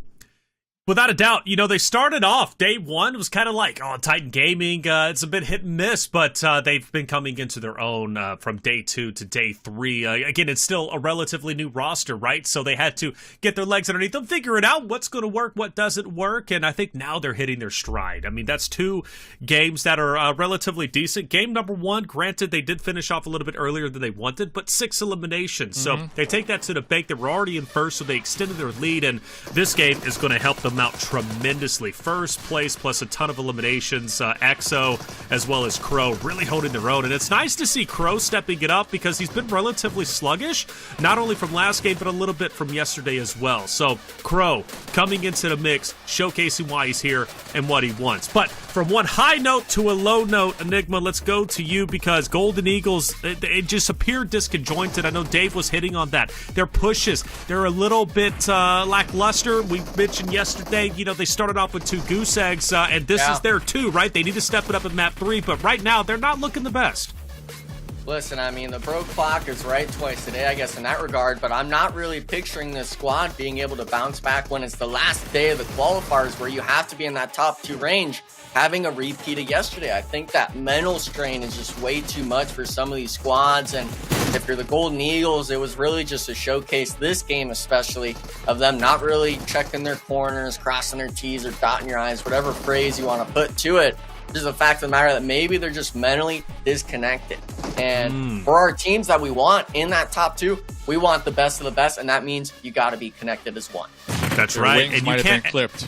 Without a doubt, you know, they started off day one. It was kind of like, oh, Titan Gaming, it's a bit hit and miss, but they've been coming into their own from day 2 to day 3. Again, it's still a relatively new roster, right? So they had to get their legs underneath them, figure it out, what's going to work, what doesn't work, and I think now they're hitting their stride. I mean, that's 2 games that are relatively decent. Game number 1, granted, they did finish off a little bit earlier than they wanted, but 6 eliminations. So they take that to the bank. They were already in first, so they extended their lead, and this game is going to help them out tremendously. First place plus a ton of eliminations. EXO as well as Crow really holding their own, and it's nice to see Crow stepping it up because he's been relatively sluggish, not only from last game but a little bit from yesterday as well. So Crow coming into the mix, showcasing why he's here and what he wants. But from one high note to a low note, Enigma, let's go to you because Golden Eagles, it just appeared disconjointed. I know Dave was hitting on that. Their pushes, they're a little bit lackluster. We mentioned yesterday, you know, they started off with 2 goose eggs, and this is their 2, right? They need to step it up in map 3, but right now they're not looking the best. Listen, I mean, the broke clock is right twice today, I guess, in that regard, but I'm not really picturing this squad being able to bounce back when it's the last day of the qualifiers where you have to be in that top 2 range, having a repeat of yesterday. I think that mental strain is just way too much for some of these squads, and if you're the Golden Eagles, it was really just a showcase, this game especially, of them not really checking their corners, crossing their T's or dotting your I's, whatever phrase you want to put to it. Just the fact of the matter that maybe they're just mentally disconnected. And for our teams that we want in that top 2, we want the best of the best, and that means you got to be connected as one. That's right. And you can't been clipped.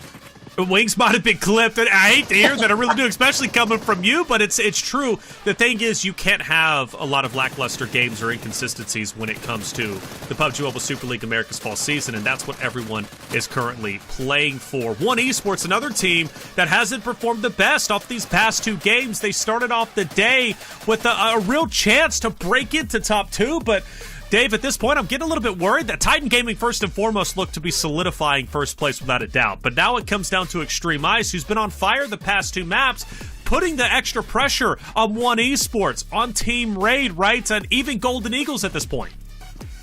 Wings might have been clipped, and I hate to hear that, I really do, especially coming from you, but it's true. The thing is, you can't have a lot of lackluster games or inconsistencies when it comes to the PUBG Mobile Super League Americas Fall season, and that's what everyone is currently playing for. One Esports, another team that hasn't performed the best off these past 2 games. They started off the day with a real chance to break into top 2, but Dave, at this point, I'm getting a little bit worried that Titan Gaming, first and foremost, looked to be solidifying first place without a doubt. But now it comes down to Xtreme Ice, who's been on fire the past 2 maps, putting the extra pressure on One Esports, on Team Raid, right? And even Golden Eagles at this point.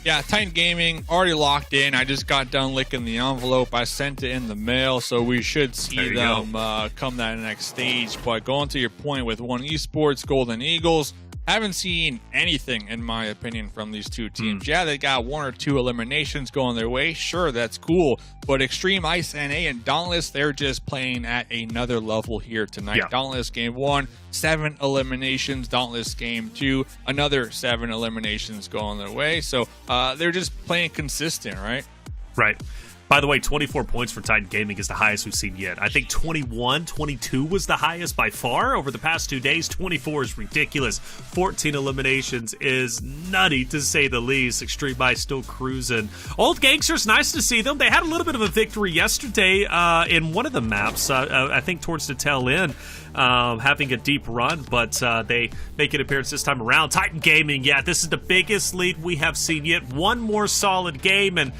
Yeah, Titan Gaming already locked in. I just got done licking the envelope. I sent it in the mail, so we should see them come that next stage. But going to your point with One Esports, Golden Eagles, haven't seen anything, in my opinion, from these 2 teams. Yeah, they got 1 or 2 eliminations going their way. Sure, that's cool. But Xtreme Ice, NA, and Dauntless, they're just playing at another level here tonight. Yeah. Dauntless game 1, 7 eliminations. Dauntless game 2, another 7 eliminations going their way. So they're just playing consistent, right? Right. By the way, 24 points for Titan Gaming is the highest we've seen yet. I think 21, 22 was the highest by far over the past 2 days. 24 is ridiculous. 14 eliminations is nutty, to say the least. Xtreme Ice still cruising. Old Gangsters, nice to see them. They had a little bit of a victory yesterday in one of the maps, I think towards the tail end. Having a deep run, but they make an appearance this time around. Titan Gaming, yeah, this is the biggest lead we have seen yet. One more solid game, and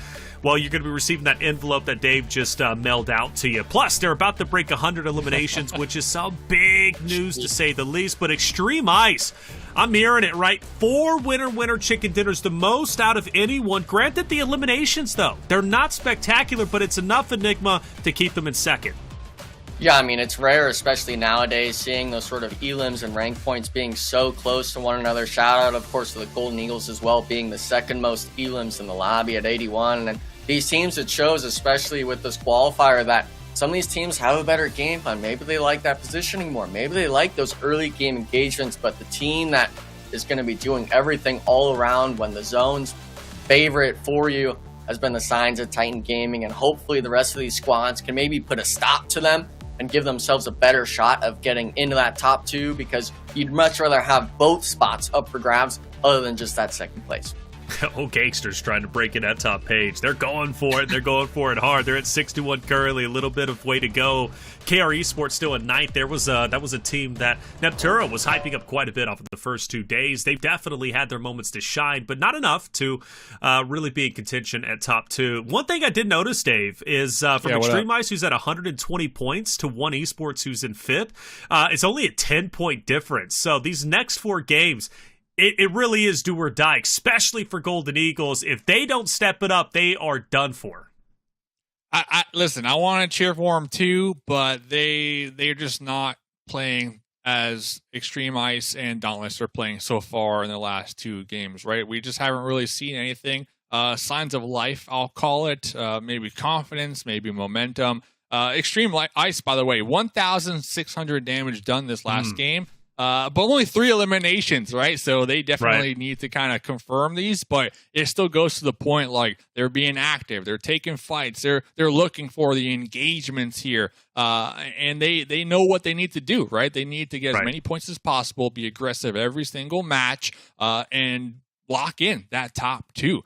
well, you're going to be receiving that envelope that Dave just mailed out to you. Plus, they're about to break 100 eliminations, which is some big news to say the least. But Xtreme Ice, I'm hearing it, right? 4 winner chicken dinners, the most out of anyone. Granted, the eliminations, though, they're not spectacular, but it's enough, Enigma, to keep them in second. Yeah, I mean, it's rare, especially nowadays, seeing those sort of elims and rank points being so close to one another. Shout out, of course, to the Golden Eagles as well, being the second most elims in the lobby at 81. And these teams, it shows, especially with this qualifier, that some of these teams have a better game plan. Maybe they like that positioning more. Maybe they like those early game engagements, but the team that is going to be doing everything all around when the zone's favorite for you has been the signs of Titan Gaming, and hopefully the rest of these squads can maybe put a stop to them and give themselves a better shot of getting into that top 2, because you'd much rather have both spots up for grabs other than just that second place. Oh, Gangsters trying to break in that top page. They're going for it. They're going for it hard. They're at 61 currently. A little bit of way to go. KR Esports still at 9th. That was a team that Neptura was hyping up quite a bit off of the first 2 days. They've definitely had their moments to shine, but not enough to really be in contention at top 2. One thing I did notice, Dave, is from Xtreme Ice, who's at 120 points, to One Esports, who's in 5th. It's only a 10-point difference. So these next 4 games, it really is do or die, especially for Golden Eagles. If they don't step it up, they are done for. Listen, I want to cheer for them too, but they're just not playing as Xtreme Ice and Dauntless are playing so far in the last 2 games, right? We just haven't really seen anything. Signs of life, I'll call it. Maybe confidence, maybe momentum. Xtreme Ice, by the way, 1,600 damage done this last game. But only 3 eliminations, right? So they definitely need to kind of confirm these, but it still goes to the point, like, they're being active, they're taking fights, they're looking for the engagements here, and they know what they need to do, right? They need to get as many points as possible, be aggressive every single match, and lock in that top 2.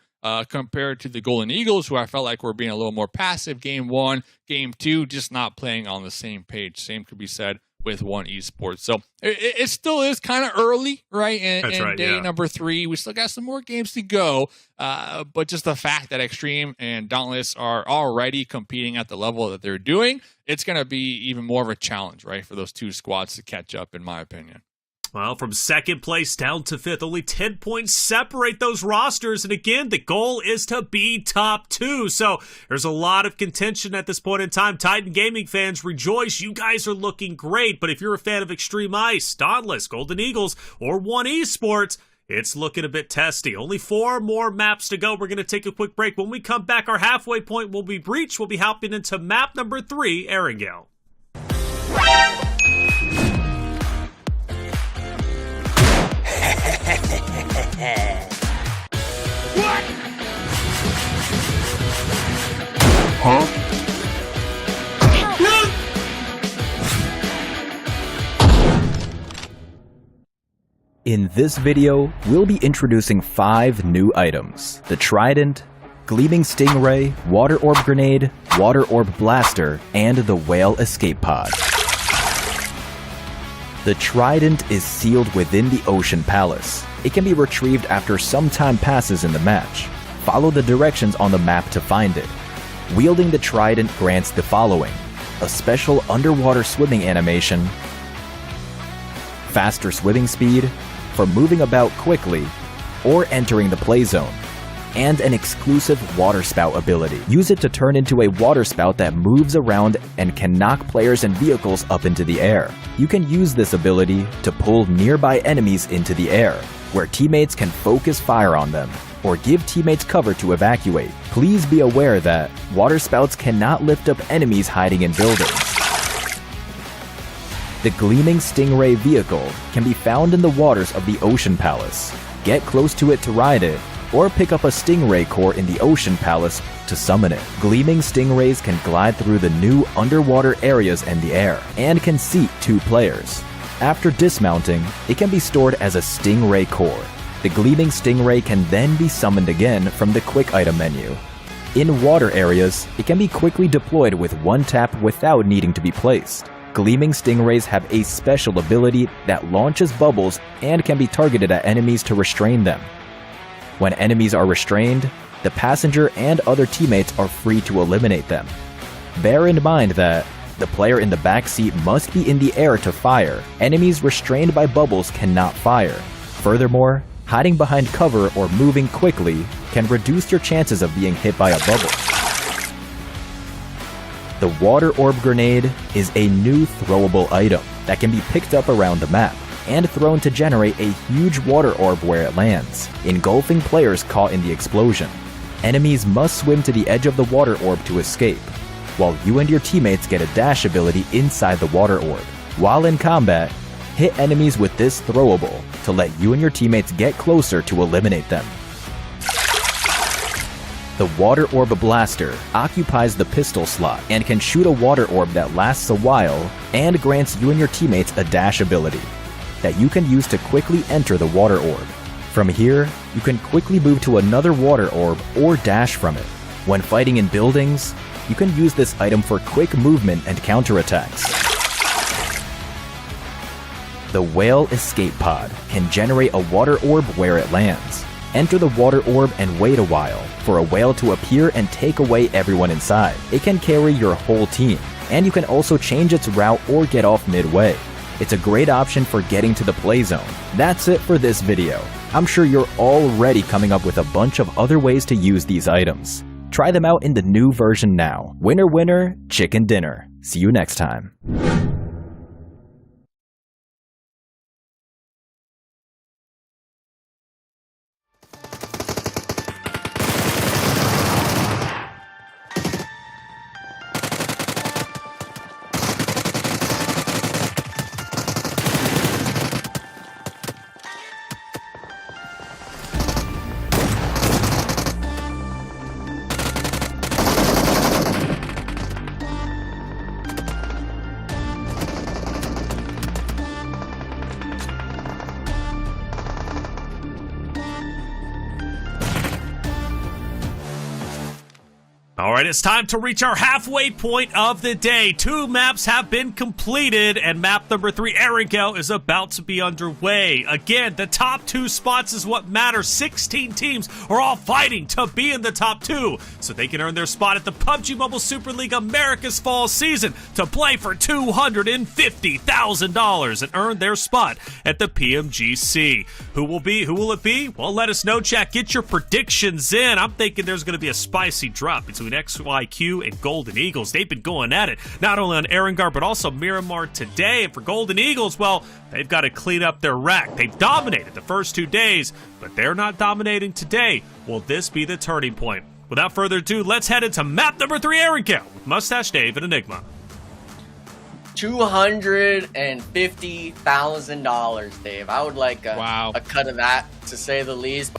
Compared to the Golden Eagles, who I felt like were being a little more passive game 1, game 2, just not playing on the same page. Same could be said with One Esports. So it still is kind of early, right? In day number 3, we still got some more games to go. But just the fact that Xtreme and Dauntless are already competing at the level that they're doing, it's going to be even more of a challenge, right, for those 2 squads to catch up, in my opinion. Well, from 2nd place down to 5th, only 10 points separate those rosters. And again, the goal is to be top 2. So there's a lot of contention at this point in time. Titan Gaming fans, rejoice. You guys are looking great. But if you're a fan of Xtreme Ice, Dauntless, Golden Eagles, or One Esports, it's looking a bit testy. Only 4 more maps to go. We're going to take a quick break. When we come back, our halfway point will be breached. We'll be hopping into map number 3, Erangel. What? Huh? In this video, we'll be introducing 5 new items: the Trident, Gleaming Stingray, Water Orb Grenade, Water Orb Blaster, and the Whale Escape Pod. The Trident is sealed within the Ocean Palace. It can be retrieved after some time passes in the match. Follow the directions on the map to find it. Wielding the Trident grants the following: a special underwater swimming animation, faster swimming speed for moving about quickly or entering the play zone, and an exclusive water spout ability. Use it to turn into a water spout that moves around and can knock players and vehicles up into the air. You can use this ability to pull nearby enemies into the air, where teammates can focus fire on them, or give teammates cover to evacuate. Please be aware that water spouts cannot lift up enemies hiding in buildings. The Gleaming Stingray vehicle can be found in the waters of the Ocean Palace. Get close to it to ride it, or pick up a Stingray core in the Ocean Palace to summon it. Gleaming Stingrays can glide through the new underwater areas in the air, and can seat 2 players. After dismounting, it can be stored as a Stingray core. The Gleaming Stingray can then be summoned again from the quick item menu. In water areas, it can be quickly deployed with 1 tap without needing to be placed. Gleaming Stingrays have a special ability that launches bubbles and can be targeted at enemies to restrain them. When enemies are restrained, the passenger and other teammates are free to eliminate them. Bear in mind that the player in the back seat must be in the air to fire. Enemies restrained by bubbles cannot fire. Furthermore, hiding behind cover or moving quickly can reduce your chances of being hit by a bubble. The Water Orb Grenade is a new throwable item that can be picked up around the map and thrown to generate a huge water orb where it lands, engulfing players caught in the explosion. Enemies must swim to the edge of the water orb to escape, while you and your teammates get a dash ability inside the water orb. While in combat, hit enemies with this throwable to let you and your teammates get closer to eliminate them. The Water Orb Blaster occupies the pistol slot and can shoot a water orb that lasts a while and grants you and your teammates a dash ability that you can use to quickly enter the water orb. From here, you can quickly move to another water orb or dash from it. When fighting in buildings, you can use this item for quick movement and counterattacks. The Whale Escape Pod can generate a water orb where it lands. Enter the water orb and wait a while for a whale to appear and take away everyone inside. It can carry your whole team, and you can also change its route or get off midway. It's a great option for getting to the play zone. That's it for this video. I'm sure you're already coming up with a bunch of other ways to use these items. Try them out in the new version now. Winner, winner, chicken dinner. See you next time. All right, it's time to reach our halfway point of the day. 2 maps have been completed, and map number 3, Erangel, is about to be underway. Again, the top 2 spots is what matters. 16 teams are all fighting to be in the top 2, so they can earn their spot at the PUBG Mobile Super League Americas Fall season to play for $250,000 and earn their spot at the PMGC. Who will it be? Well, let us know, chat. Get your predictions in. I'm thinking there's going to be a spicy drop between XYQ and Golden Eagles. They've been going at it, not only on Erangel, but also Miramar today. And for Golden Eagles, well, they've got to clean up their rack. They've dominated the first 2 days, but they're not dominating today. Will this be the turning point? Without further ado, let's head into map number 3, Erangel, with Mustache Dave and Enigma. $250,000, Dave. I would like a cut of that, to say the least.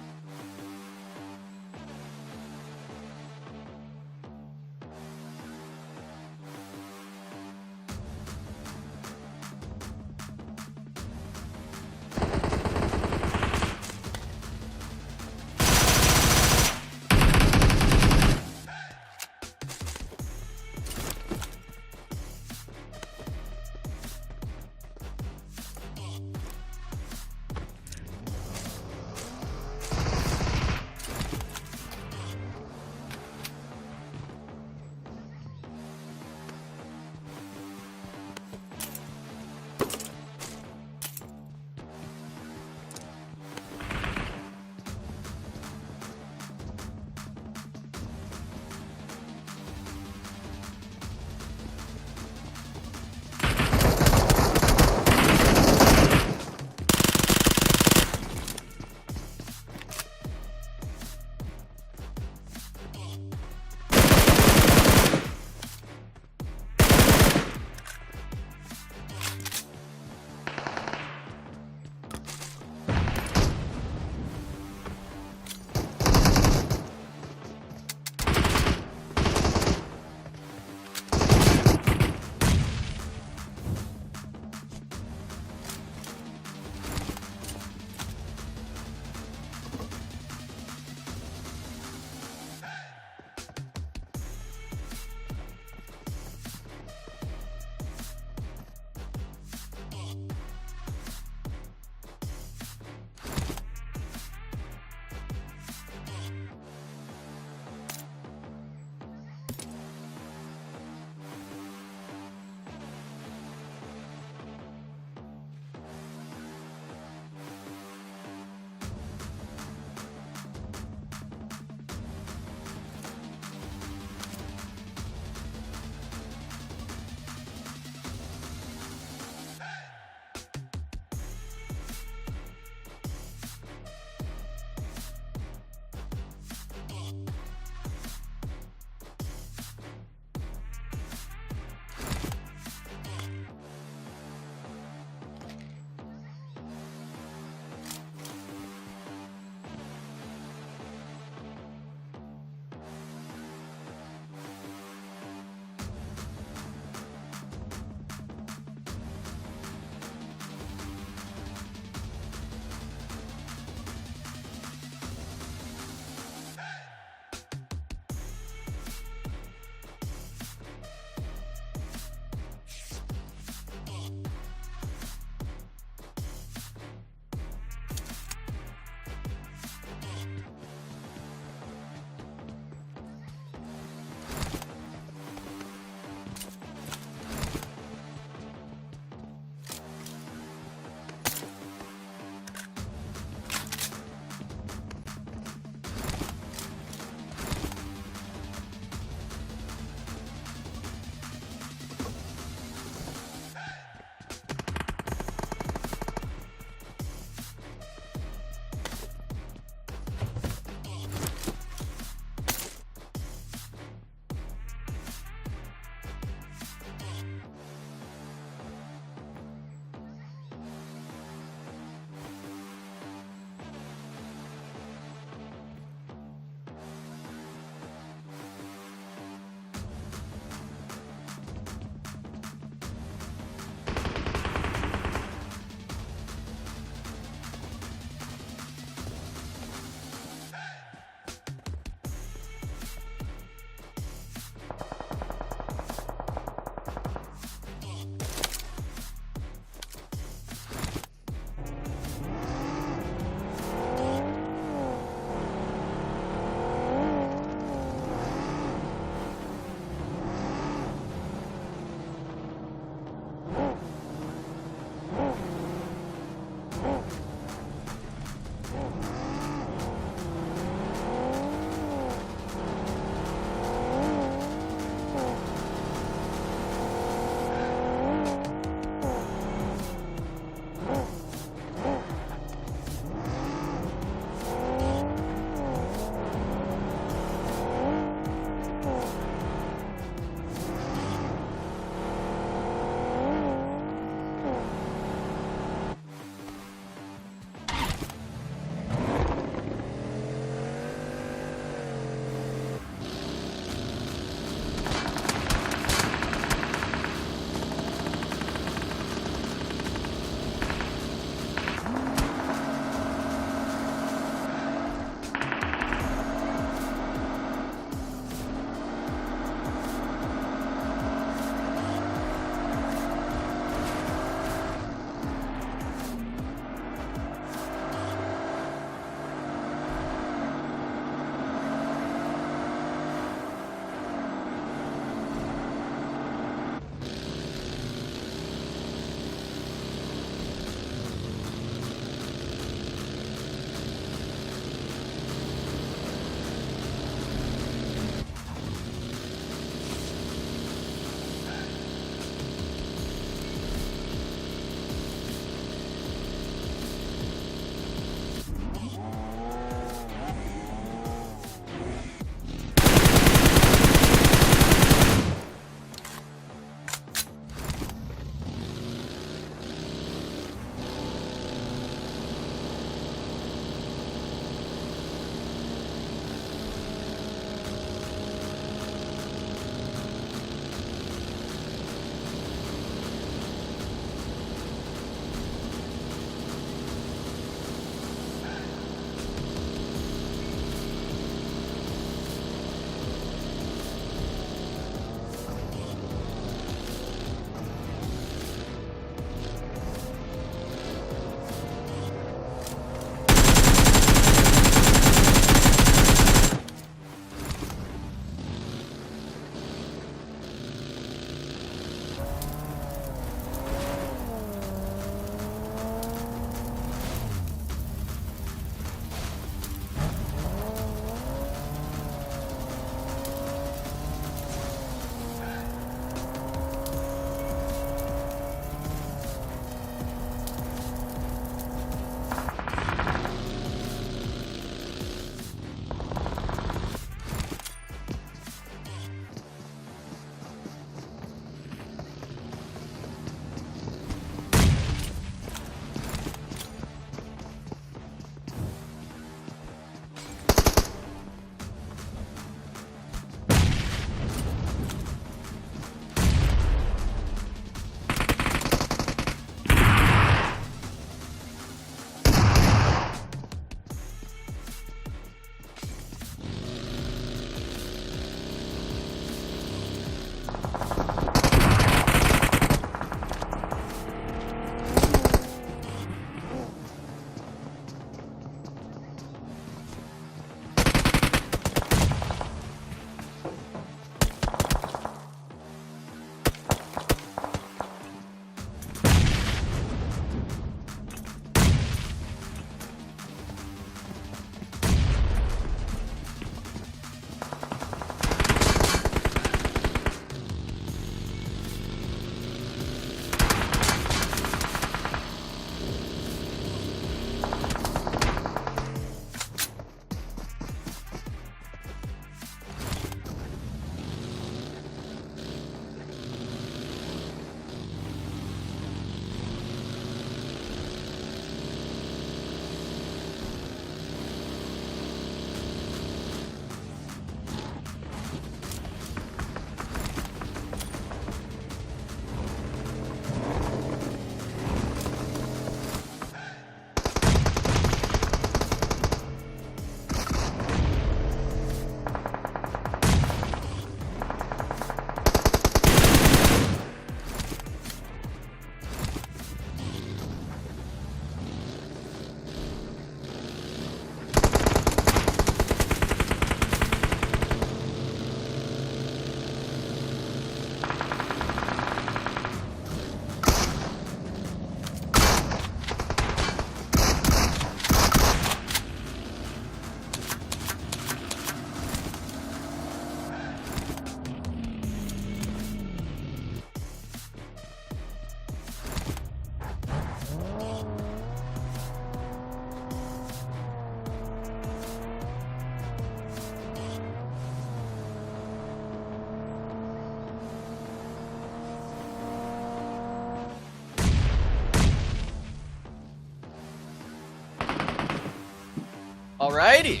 Alrighty,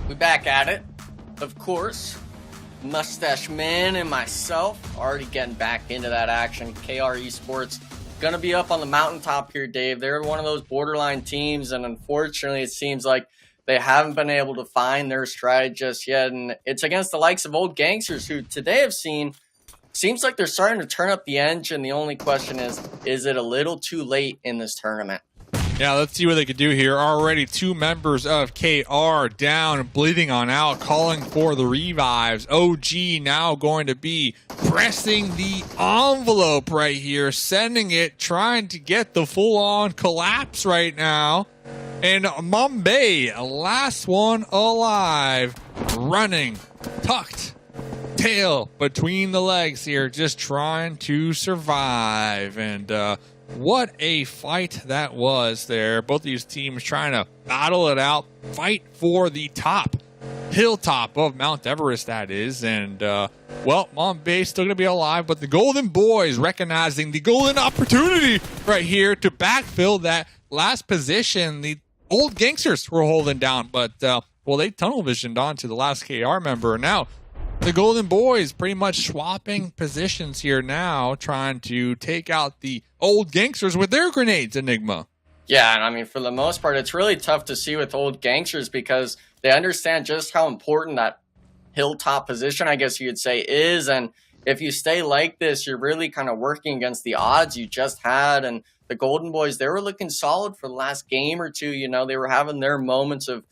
we back at it. Of course, Mustache Man and myself already getting back into that action. KR Esports gonna be up on the mountaintop here, Dave. They're one of those borderline teams, and unfortunately, it seems like they haven't been able to find their stride just yet. And it's against the likes of old Gangsters, who today have seen seems like they're starting to turn up the engine. The only question is it a little too late in this tournament? Yeah, let's see what they can do here. Already 2 members of KR down, bleeding on out, calling for the revives. OG now going to be pressing the envelope right here, sending it, trying to get the full-on collapse right now. And Mumbai, last one alive, running, tucked, tail between the legs here, just trying to survive. And what a fight that was there. Both these teams trying to battle it out, fight for the top, hilltop of Mount Everest, that is. And, well, Mumbai still going to be alive, but the Golden Boys recognizing the golden opportunity right here to backfill that last position the old Gangsters were holding down. But, well, they tunnel visioned onto the last KR member. Now, the Golden Boys pretty much swapping positions here now, trying to take out the old Gangsters with their grenades, Enigma. Yeah, and I mean, for the most part, it's really tough to see with old Gangsters because they understand just how important that hilltop position, I guess you could say, is. And if you stay like this, you're really kind of working against the odds you just had. And the Golden Boys, they were looking solid for the last game or two. You know, they were having their moments of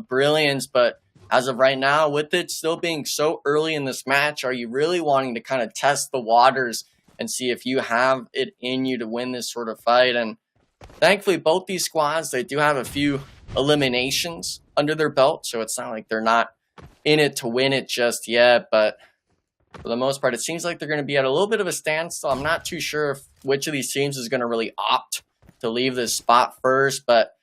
brilliance, but as of right now, with it still being so early in this match, are you really wanting to kind of test the waters and see if you have it in you to win this sort of fight? And thankfully, both these squads, they do have a few eliminations under their belt, so it's not like they're not in it to win it just yet. But for the most part, it seems like they're going to be at a little bit of a standstill. I'm not too sure if which of these teams is going to really opt to leave this spot first, but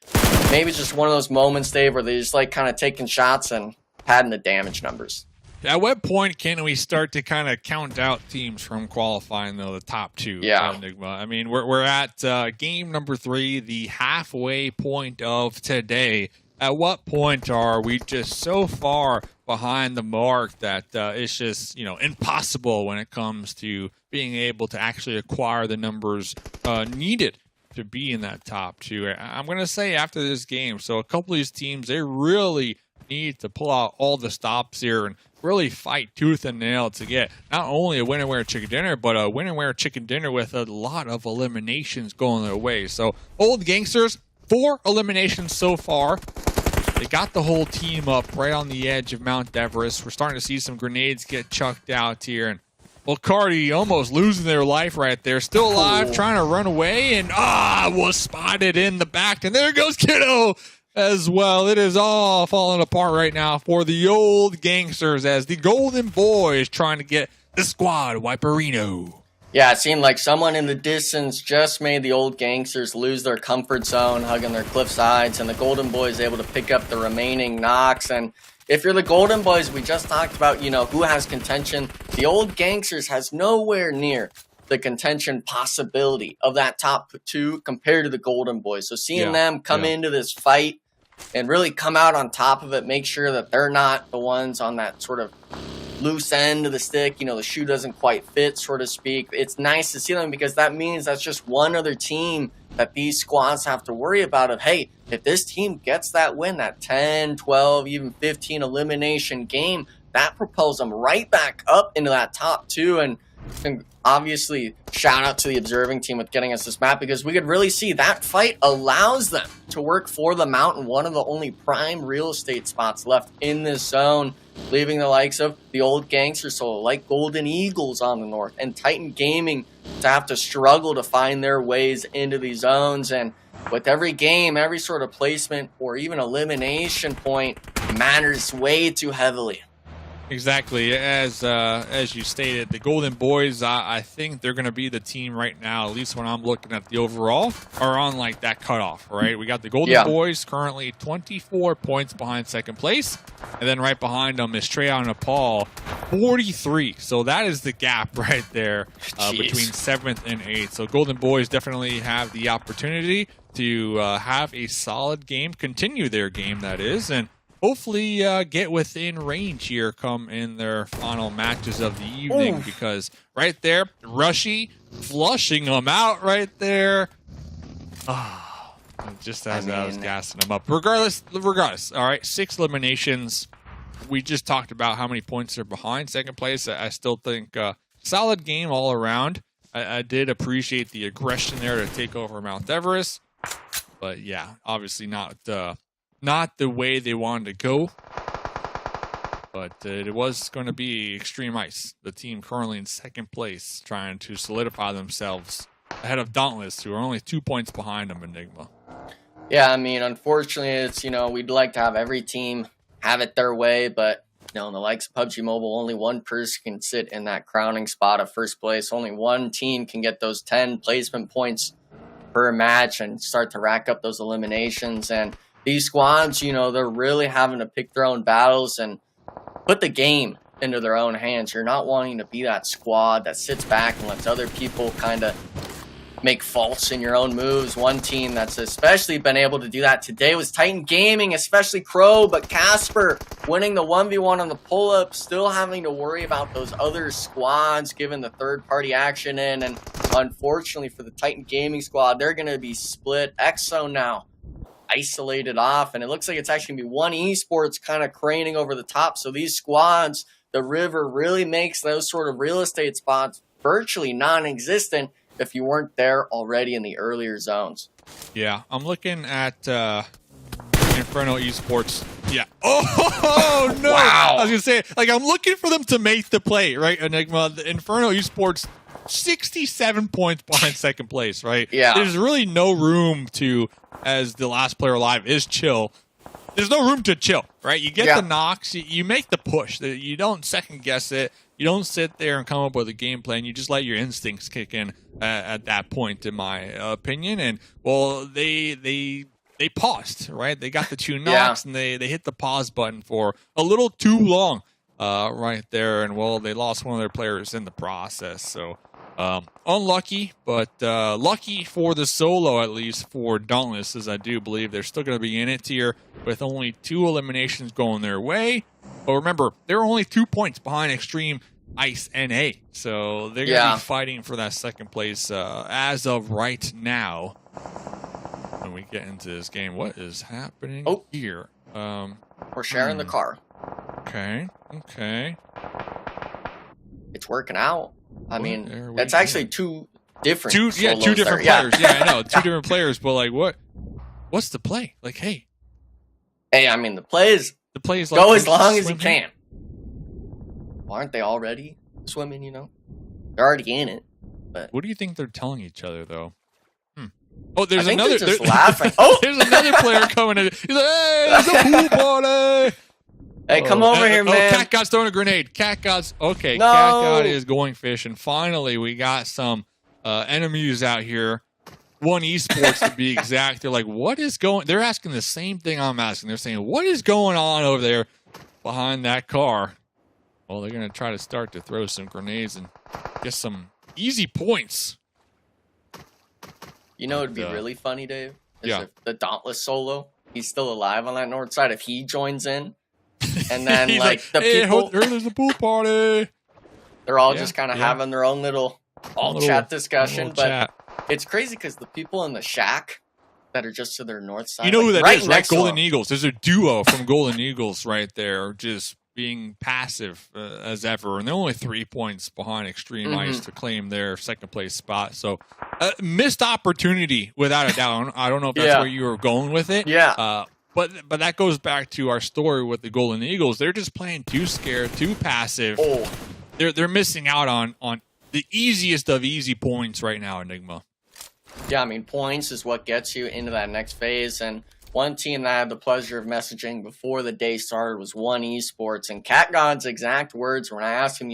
maybe it's just one of those moments, Dave, where they just like kind of taking shots and padding the damage numbers. At what point can we start to kind of count out teams from qualifying, though, the top 2? Yeah. Enigma. I mean, we're at game number 3, the halfway point of today. At what point are we just so far behind the mark that it's just, you know, impossible when it comes to being able to actually acquire the numbers needed to be in that top 2? I'm going to say after this game, so a couple of these teams, they really need to pull out all the stops here and really fight tooth and nail to get not only a win and wear chicken dinner, but a win and wear chicken dinner with a lot of eliminations going their way. So old Gangsters, 4 eliminations so far. They got the whole team up right on the edge of Mount Everest. We're starting to see some grenades get chucked out here, and well, Cardi almost losing their life right there. Still alive, trying to run away, and was spotted in the back. And there goes Kiddo as well. It is all falling apart right now for the old Gangsters as the Golden Boys trying to get the squad wiperino. Yeah, it seemed like someone in the distance just made the old Gangsters lose their comfort zone, hugging their cliff sides, and the Golden Boys able to pick up the remaining knocks. And if you're the Golden Boys, we just talked about, you know, who has contention. The old Gangsters has nowhere near the contention possibility of that top 2 compared to the Golden Boys. So seeing them come into this fight and really come out on top of it, make sure that they're not the ones on that sort of loose end of the stick, you know, the shoe doesn't quite fit, so to speak. It's nice to see them because that means that's just one other team that these squads have to worry about of, hey, if this team gets that win, that 10, 12, even 15 elimination game, that propels them right back up into that top 2. And obviously, shout out to the observing team with getting us this map because we could really see that fight allows them to work for the mountain, one of the only prime real estate spots left in this zone, leaving the likes of the old Gangsters, so like Golden Eagles on the north, and Titan Gaming to have to struggle to find their ways into these zones. And with every game, every sort of placement or even elimination point matters way too heavily. Exactly. As you stated, the Golden Boys, I think they're going to be the team right now, at least when I'm looking at the overall, are on like that cutoff, right? We got the Golden Boys currently 24 points behind second place. And then right behind them is Nepal, 43. So that is the gap right there between 7th and 8th. So Golden Boys definitely have the opportunity to have a solid game, continue their game, that is, and hopefully get within range here come in their final matches of the evening. Because right there, Rushy flushing them out right there. Just as I was gassing them up. Regardless, all right, 6 eliminations. We just talked about how many points they're behind second place. I still think solid game all around. I did appreciate the aggression there to take over Mount Everest. But yeah, obviously not the way they wanted to go. But it was going to be Xtreme Ice, the team currently in second place, trying to solidify themselves ahead of Dauntless, who are only 2 points behind them, Enigma. Yeah, I mean, unfortunately, it's, we'd like to have every team have it their way, but, in the likes of PUBG Mobile, only one person can sit in that crowning spot of first place. Only one team can get those 10 placement points per match and start to rack up those eliminations. And these squads, they're really having to pick their own battles and put the game into their own hands. You're not wanting to be that squad that sits back and lets other people kind of make faults in your own moves. One team that's especially been able to do that today was Titan Gaming, especially Crow, but Casper winning the 1v1 on the pull-up, still having to worry about those other squads given the third-party action in. And unfortunately for the Titan Gaming squad, they're going to be split. Exo now isolated off, and it looks like it's actually going to be one Esports kind of craning over the top. So these squads, the river really makes those sort of real estate spots virtually non-existent if you weren't there already in the earlier zones. Yeah, I'm looking at Inferno Esports. Yeah. Oh, no. Wow. I was going to say, I'm looking for them to make the play, right, Enigma? The Inferno Esports, 67 points behind second place, right? Yeah. There's really no room to, as the last player alive is chill, there's no room to chill, right? You get the knocks, you make the push. You don't second guess it. You don't sit there and come up with a game plan. You just let your instincts kick in at that point, in my opinion. And, well, they paused, right? They got the 2 knocks, and they hit the pause button for a little too long right there. And, well, they lost one of their players in the process. So, unlucky, but lucky for the solo, at least for Dauntless, as I do believe they're still going to be in it here with only 2 eliminations going their way. But remember, they're only 2 points behind Xtreme Ice NA, so they're going to be fighting for that second place as of right now. When we get into this game, what is happening here? We're sharing the car. Okay. It's working out. I mean, that's actually 2 different two different players. Yeah, I know. 2 different players, but what's the play? Hey, I mean, the play is go as long as you can. Well, aren't they already swimming, They're already in it. But what do you think they're telling each other, though? Oh, there's I think another. They're just laughing. Oh, there's another player coming in. He's like, "Hey, it's a pool party." Hey, come over here, man. Cat God's throwing a grenade. Cat God's okay. No. Cat God is going fishing. Finally, we got some enemies out here. One Esports to be exact. They're like, what is going? They're asking the same thing I'm asking. They're saying, what is going on over there behind that car? Well, they're going to try to start to throw some grenades and get some easy points. It'd be really funny, Dave? If the Dauntless solo, he's still alive on that north side, if he joins in. And then, the people... there's a pool party. They're all just kind of having their own little chat discussion. But it's crazy because the people in the shack that are just to their north side... You know who that right is, right? Golden Eagles. There's a duo from Golden Eagles right there, just being passive as ever. And they're only 3 points behind Xtreme Ice to claim their second place spot. So, missed opportunity, without a doubt. I don't know if that's where you were going with it. Yeah. But that goes back to our story with the Golden Eagles. They're just playing too scared, too passive. Oh. They're missing out on the easiest of easy points right now, Enigma. Yeah, I mean, points is what gets you into that next phase. And one team that I had the pleasure of messaging before the day started was One Esports. And Cat God's exact words when I asked him,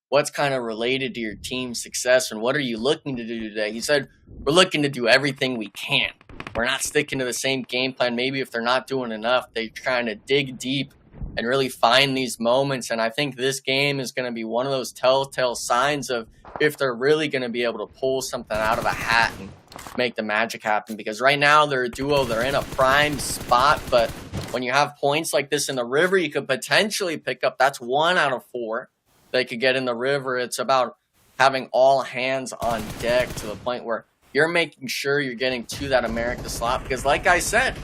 what's kind of related to your team's success and what are you looking to do today? He said, we're looking to do everything we can. We're not sticking to the same game plan. Maybe if they're not doing enough, they're trying to dig deep and really find these moments. And I think this game is going to be one of those telltale signs of if they're really going to be able to pull something out of a hat and make the magic happen, because right now they're a duo, they're in a prime spot, but when you have points like this in the river, you could potentially pick up, that's 1 out of 4 they could get in the river. It's about having all hands on deck to the point where you're making sure you're getting to that America slot, because like I said,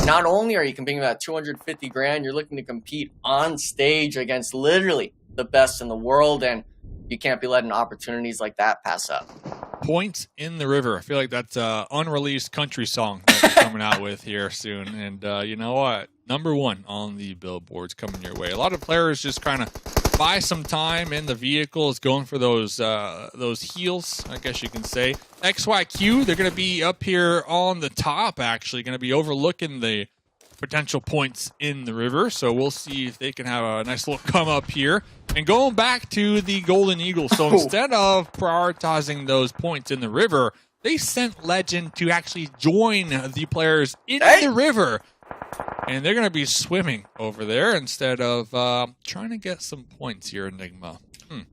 not only are you competing about 250 grand, you're looking to compete on stage against literally the best in the world, and you can't be letting opportunities like that pass up. Points in the river. I feel like that's an unreleased country song that we're coming out with here soon. And you know what? #1 on the billboards coming your way. A lot of players just kind of buy some time in the vehicles, going for those heals, I guess you can say. XYQ, they're going to be up here on the top, actually, going to be overlooking the potential points in the river. So we'll see if they can have a nice little come up here. And going back to the Golden Eagles, so instead of prioritizing those points in the river, they sent Legend to actually join the players in the river. And they're going to be swimming over there instead of trying to get some points here, Enigma.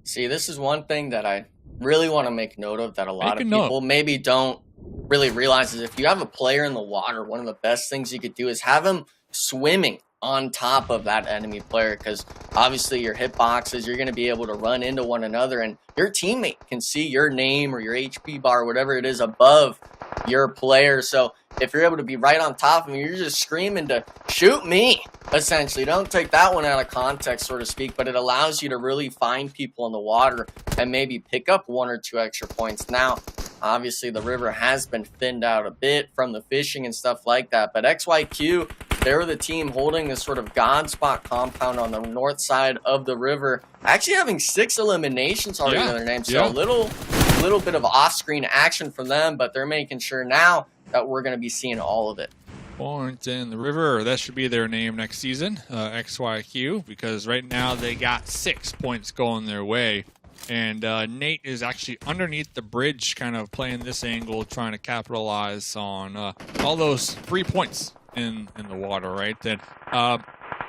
See, this is one thing that I really want to make note of that a lot of people maybe don't really realize, is if you have a player in the water, one of the best things you could do is have him swimming on top of that enemy player, because obviously your hitboxes, you're going to be able to run into one another, and your teammate can see your name or your HP bar, whatever it is, above your player. So if you're able to be right on top of him, you're just screaming to shoot me, essentially. Don't take that one out of context, so to speak, but it allows you to really find people in the water and maybe pick up 1 or 2 extra points. Now, obviously, the river has been thinned out a bit from the fishing and stuff like that, but XYQ, they were the team holding this sort of God spot compound on the north side of the river, actually having 6 eliminations already in their name, so a little bit of off-screen action from them, but they're making sure now that we're going to be seeing all of it. Points in the river, that should be their name next season, XYQ, because right now they got 6 points going their way. And Nate is actually underneath the bridge, kind of playing this angle, trying to capitalize on all those 3 points in the water, right? And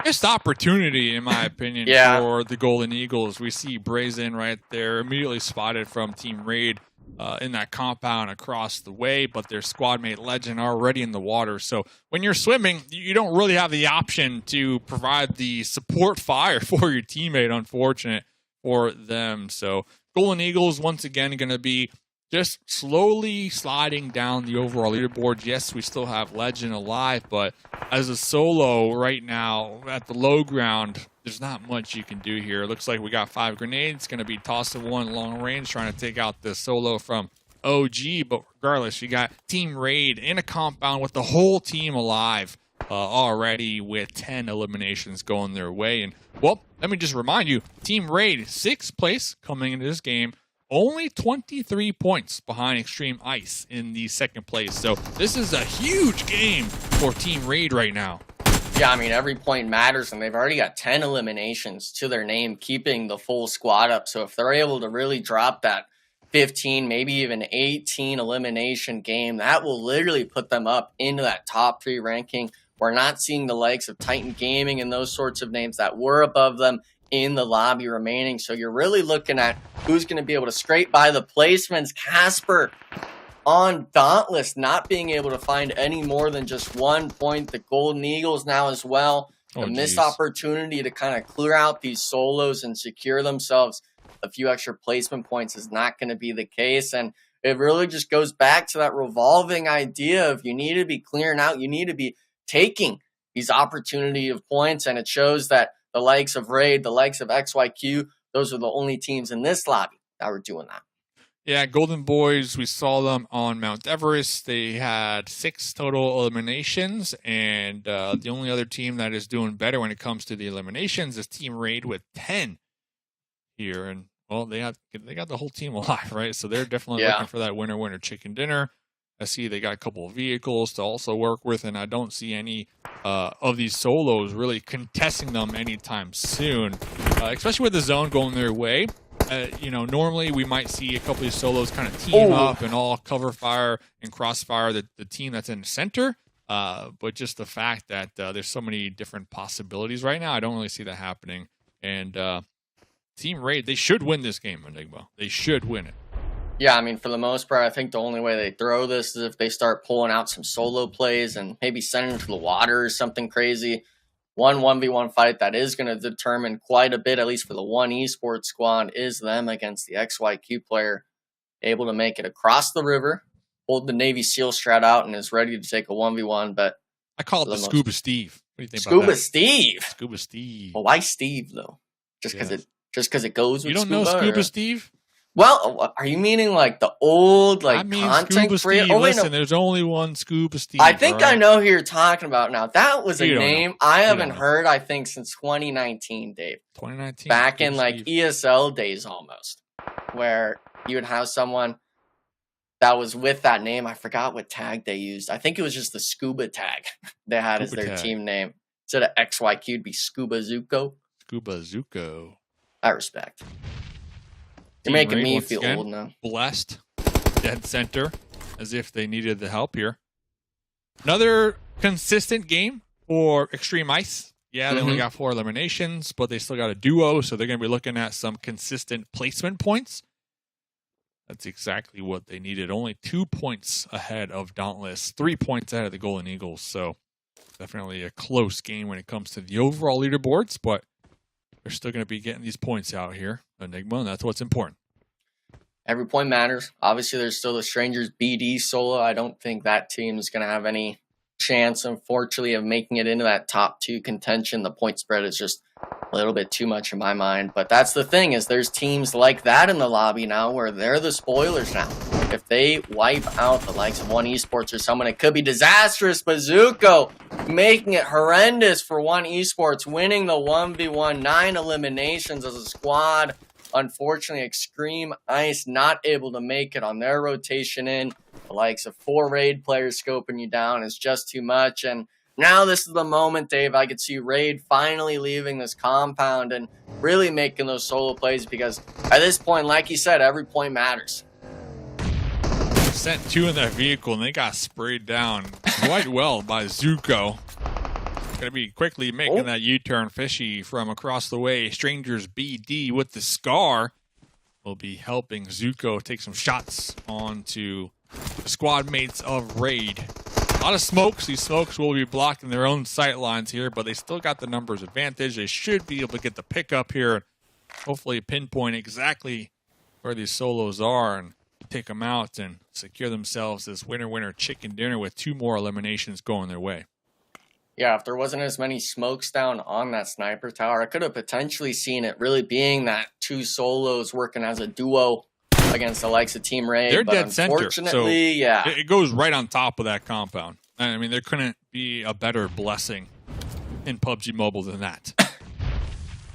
missed opportunity, in my opinion, for the Golden Eagles. We see Brazen right there, immediately spotted from Team Raid in that compound across the way, but their squad mate Legend already in the water. So when you're swimming, you don't really have the option to provide the support fire for your teammate, unfortunate for them. So Golden Eagles, once again, going to be just slowly sliding down the overall leaderboard. Yes, we still have Legend alive, but as a solo right now at the low ground, there's not much you can do here. It looks like we got 5 grenades, going to be tossing one long range, trying to take out the solo from OG. But regardless, you got Team Raid in a compound with the whole team alive already, with 10 eliminations going their way. And, well, let me just remind you, Team Raid, 6th place coming into this game, only 23 points behind Xtreme Ice in the 2nd place. So this is a huge game for Team Raid right now. Yeah, I mean, every point matters, and they've already got 10 eliminations to their name, keeping the full squad up. So if they're able to really drop that 15, maybe even 18 elimination game, that will literally put them up into that top 3 ranking. We're not seeing the likes of Titan Gaming and those sorts of names that were above them in the lobby remaining. So you're really looking at who's going to be able to scrape by the placements. Casper on Dauntless not being able to find any more than just 1 point. The Golden Eagles now as well. The missed opportunity to kind of clear out these solos and secure themselves a few extra placement points is not going to be the case. And it really just goes back to that revolving idea of you need to be clearing out, you need to be taking these opportunity of points. And it shows that the likes of Raid, the likes of XYQ, those are the only teams in this lobby that were doing that. Yeah, Golden Boys, we saw them on Mount Everest. They had 6 total eliminations, and the only other team that is doing better when it comes to the eliminations is Team Raid with 10 here. And, well, they got the whole team alive, right? So they're definitely looking for that winner chicken dinner. I see they got a couple of vehicles to also work with, and I don't see any of these solos really contesting them anytime soon, especially with the zone going their way. You know, normally we might see a couple of these solos kind of team up and all cover fire and crossfire the team that's in the center. But just the fact that there's so many different possibilities right now, I don't really see that happening. And Team Raid, they should win this game, Enigma. They should win it. Yeah, I mean, for the most part, I think the only way they throw this is if they start pulling out some solo plays and maybe sending them to the water or something crazy. 1v1 fight that is going to determine quite a bit, at least for the one esports squad, is them against the XYQ player, able to make it across the river, hold the Navy SEAL strat out, and is ready to take a 1v1. But I call it the Scuba Steve. What do you think about that? Scuba Steve. Well, why Steve though? Just because it goes with you don't Scuba, know Scuba or? Steve? Well, are you meaning like the old I mean content Scuba creator? Steve. Oh, wait, Listen, no. there's only one Scuba Steve. I think right? I know who you're talking about now. That was a You don't name know. I You haven't don't know. heard, I think, since 2019, Dave. 2019. Back in Scuba like Steve. ESL days almost, where you would have someone that was with that name. I forgot what tag they used. I think it was just the Scuba tag they had as Scuba their tag. team name. Instead of XYQ, it'd be Scuba Zuko. Scuba Zuko. I respect. You're Team making Raid, me once feel again, old now. Blessed. Dead center. As if they needed the help here. Another consistent game for Xtreme Ice. Yeah, they only got 4 eliminations, but they still got a duo, so they're going to be looking at some consistent placement points. That's exactly what they needed. Only 2 points ahead of Dauntless, 3 points ahead of the Golden Eagles. So definitely a close game when it comes to the overall leaderboards, but they're still going to be getting these points out here, Enigma, and that's what's important. Every point matters. Obviously, there's still the StrangersBD solo. I don't think that team is going to have any chance, unfortunately, of making it into that top 2 contention. The point spread is just a little bit too much in my mind. But that's the thing, is there's teams like that in the lobby now where they're the spoilers now. If they wipe out the likes of One Esports or someone, it could be disastrous. But Zuko making it horrendous for One Esports, winning the 1v1, 9 eliminations as a squad. Unfortunately, Xtreme Ice not able to make it on their rotation in. The likes of 4 raid players scoping you down is just too much. And now this is the moment, Dave, I could see Raid finally leaving this compound and really making those solo plays, because at this point, like you said, every point matters. Sent 2 in that vehicle, and they got sprayed down quite well by Zuko. Going to be quickly making that U-turn. Fishy from across the way. StrangersBD with the Scar will be helping Zuko take some shots onto the squad mates of Raid. A lot of smokes. These smokes will be blocking their own sight lines here, but they still got the numbers advantage. They should be able to get the pickup here and hopefully pinpoint exactly where these solos are and take them out and secure themselves this winner chicken dinner with 2 more eliminations going their way. Yeah, if there wasn't as many smokes down on that sniper tower, I could have potentially seen it really being that 2 solos working as a duo against the likes of Team Raid. They're but dead center, unfortunately, so yeah. it goes right on top of that compound. I mean, there couldn't be a better blessing in PUBG Mobile than that.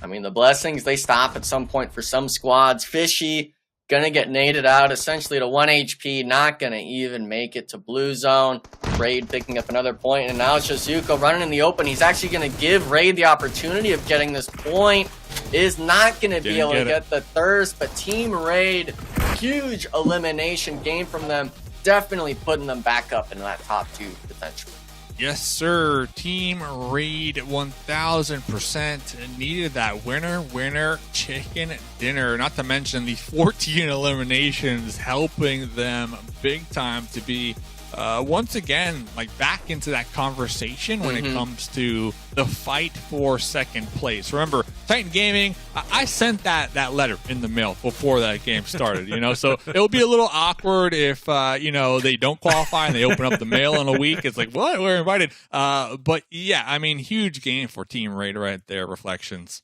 I mean, the blessings, they stop at some point for some squads. Fishy, gonna get naded out essentially to 1 HP, not gonna even make it to blue zone. Raid picking up another point, and now it's just Zuko running in the open. He's actually gonna give Raid the opportunity of getting this point. Is not gonna be able to get the thirst, but Team Raid, huge elimination game from them, definitely putting them back up into that top 2 potentially. Yes, sir. Team Raid 1000% needed that winner chicken dinner. Not to mention the 14 eliminations helping them big time to be once again like back into that conversation when it comes to the fight for second place. Remember, Titan Gaming, I sent that letter in the mail before that game started, you know, so it'll be a little awkward if you know, they don't qualify and they open up the mail in a week. It's like, what, we're invited. But yeah, I mean, huge game for Team Raid right there. Reflections.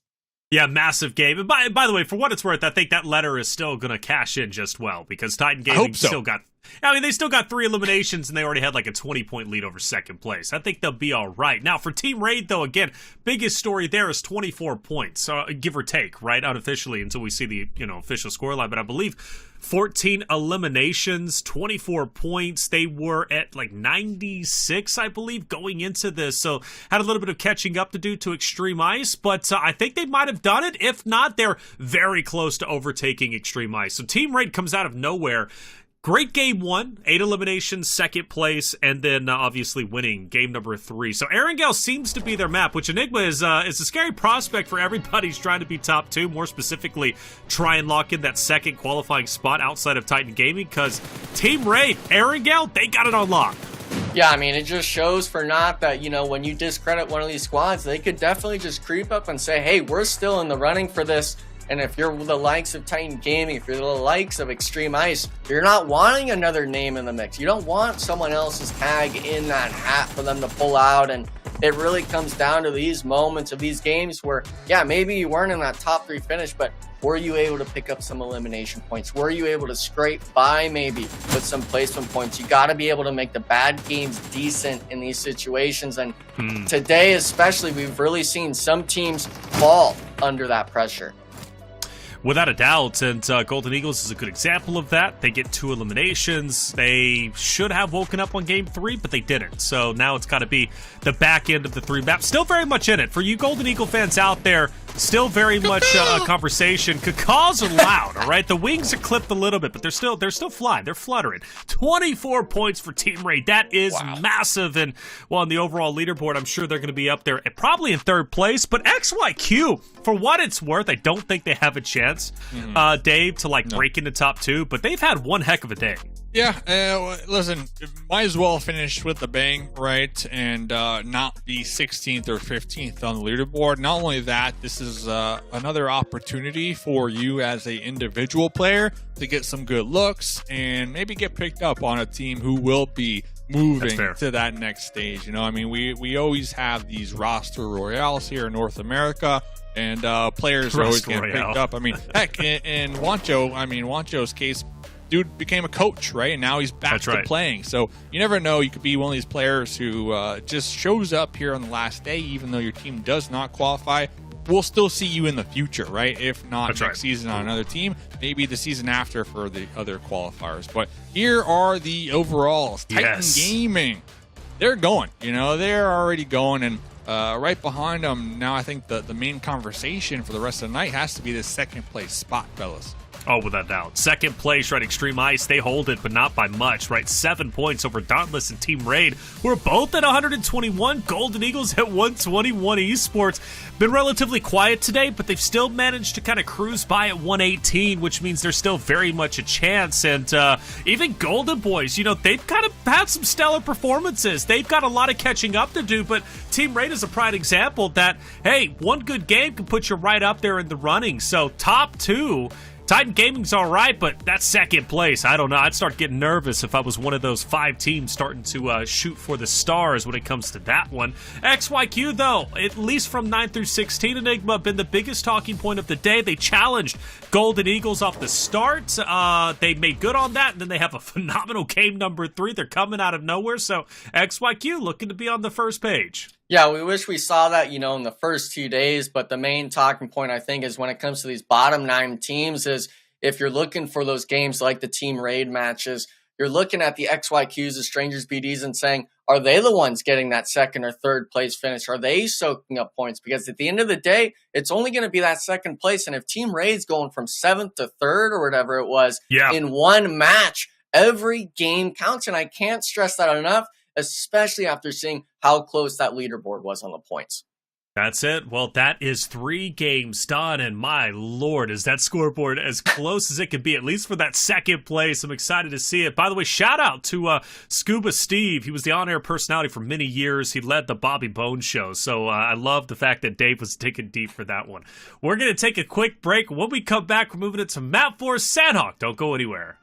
Yeah, massive game. And by the way, for what it's worth, I think that letter is still going to cash in just well, because Titan Gaming still got... I mean, they still got 3 eliminations, and they already had like a 20-point lead over second place. I think they'll be all right. Now, for Team Raid, though, again, biggest story there is 24 points, give or take, right, unofficially, until we see the official scoreline. But I believe 14 eliminations, 24 points. They were at like 96, I believe, going into this. So had a little bit of catching up to do to Xtreme Ice, but I think they might have done it. If not, they're very close to overtaking Xtreme Ice. So Team Raid comes out of nowhere. great game 1, 8 eliminations, second place, and then obviously winning game number 3. So Erangel seems to be their map, which Enigma is a scary prospect for everybody who's trying to be top 2, more specifically try and lock in that second qualifying spot outside of Titan Gaming, because Team Raid, Erangel, they got it on lock. Yeah, I mean, it just shows for not that, you know, when you discredit one of these squads, they could definitely just creep up and say, hey, we're still in the running for this. And if you're the likes of Titan Gaming, if you're the likes of Xtreme Ice, you're not wanting another name in the mix. You don't want someone else's tag in that hat for them to pull out. And it really comes down to these moments of these games where, yeah, maybe you weren't in that top 3 finish, but were you able to pick up some elimination points? Were you able to scrape by maybe with some placement points? You got to be able to make the bad games decent in these situations. And today especially, we've really seen some teams fall under that pressure. Without a doubt, and Golden Eagles is a good example of that. They get 2 eliminations. They should have woken up on game 3, but they didn't. So now it's got to be the back end of the 3 map. Still very much in it. For you Golden Eagle fans out there, still very much a conversation. Cacaws are loud, all right? The wings are clipped a little bit, but they're still flying. They're fluttering. 24 points for Team Raid. That is massive. And, well, on the overall leaderboard, I'm sure they're going to be up there probably in 3rd place. But XYQ, for what it's worth, I don't think they have a chance, Dave, to break into top 2. But they've had one heck of a day. Yeah, listen, might as well finish with a bang, right? And not be 16th or 15th on the leaderboard. Not only that, this is another opportunity for you as an individual player to get some good looks and maybe get picked up on a team who will be moving to that next stage. You know, I mean, we always have these roster royales here in North America, and players are always getting picked up. I mean, heck, in Wancho's case, dude became a coach, right? And now he's back to playing. So you never know. You could be one of these players who just shows up here on the last day, even though your team does not qualify. We'll still see you in the future, right? If not next season on another team, maybe the season after for the other qualifiers. But here are the overalls. Titan Gaming, they're going. You know, they're already going. And right behind them, now I think the main conversation for the rest of the night has to be the 2nd place spot, fellas. Oh, without doubt. 2nd place, right? Xtreme Ice, they hold it, but not by much, right? 7 points over Dauntless and Team Raid. We're both at 121. Golden Eagles at 121. Esports been relatively quiet today, but they've still managed to kind of cruise by at 118, which means there's still very much a chance. And even Golden Boys, you know, they've kind of had some stellar performances. They've got a lot of catching up to do, but Team Raid is a prime example that, hey, one good game can put you right up there in the running. So top 2. Titan Gaming's all right, but that's 2nd place. I don't know. I'd start getting nervous if I was one of those 5 teams starting to shoot for the stars when it comes to that one. XYQ, though, at least from 9 through 16, Enigma been the biggest talking point of the day. They challenged Golden Eagles off the start. They made good on that, and then they have a phenomenal game number 3. They're coming out of nowhere, so XYQ looking to be on the first page. Yeah, we wish we saw that, you know, in the first 2 days, but the main talking point, I think, is when it comes to these bottom 9 teams is if you're looking for those games like the Team Raid matches, you're looking at the XYQs, the StrangersBDs, and saying, are they the ones getting that 2nd or 3rd place finish? Are they soaking up points? Because at the end of the day, it's only going to be that 2nd place, and if Team Raid's going from 7th to 3rd or whatever it was in one match, every game counts, and I can't stress that enough, especially after seeing how close that leaderboard was on the points. That's it. Well, that is 3 games done, and my lord, is that scoreboard as close as it could be, at least for that 2nd place. I'm excited to see it. By the way, shout out to Scuba Steve. He was the on-air personality for many years. He led the Bobby Bones show, so I love the fact that Dave was digging deep for that one. We're going to take a quick break. When we come back, we're moving it to Map 4 Sandhawk. Don't go anywhere.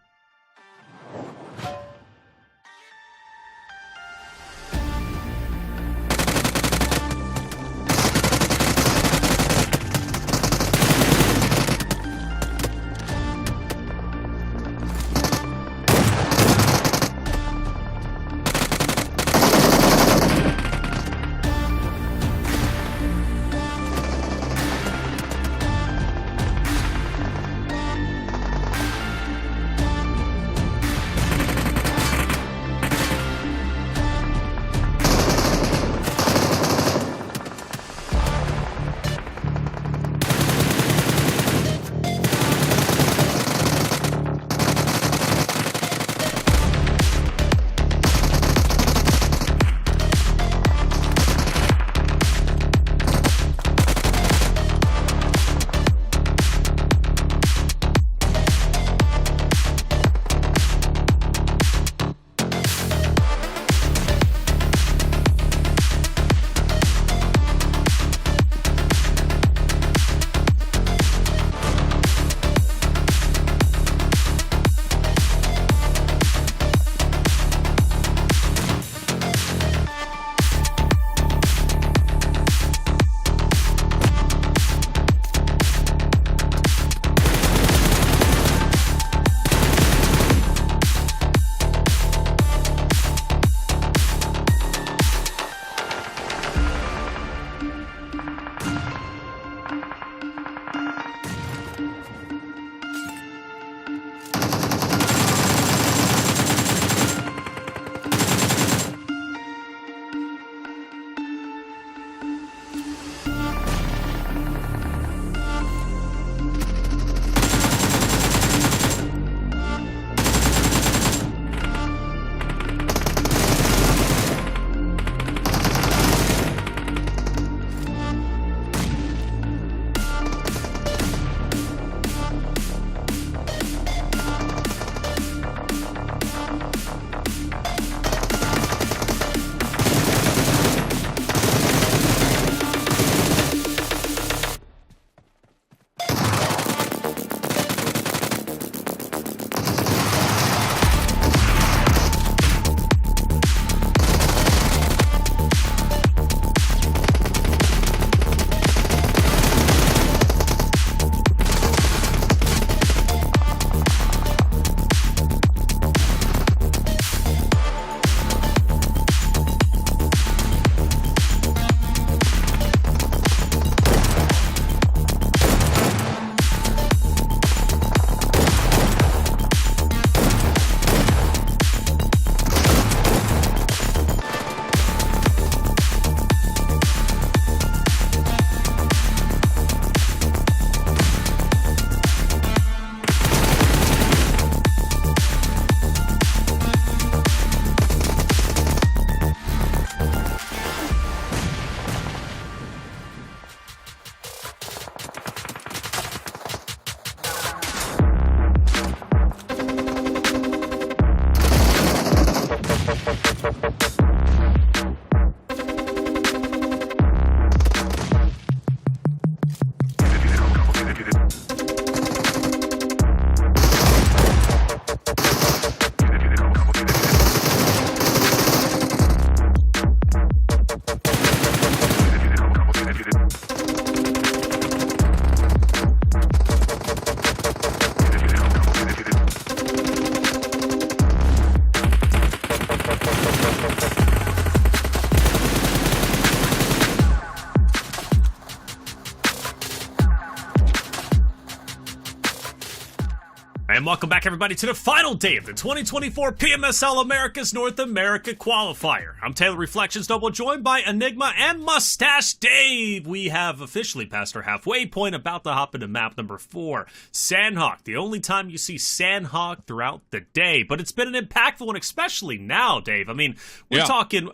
welcome back, everybody, to the final day of the 2024 PMSL Americas North America Qualifier. I'm Taylor Reflections Double, joined by Enigma and Mustache Dave. We have officially passed our halfway point, about to hop into map number 4, Sandhawk. The only time you see Sandhawk throughout the day, but it's been an impactful one, especially now, Dave. I mean, we're talking,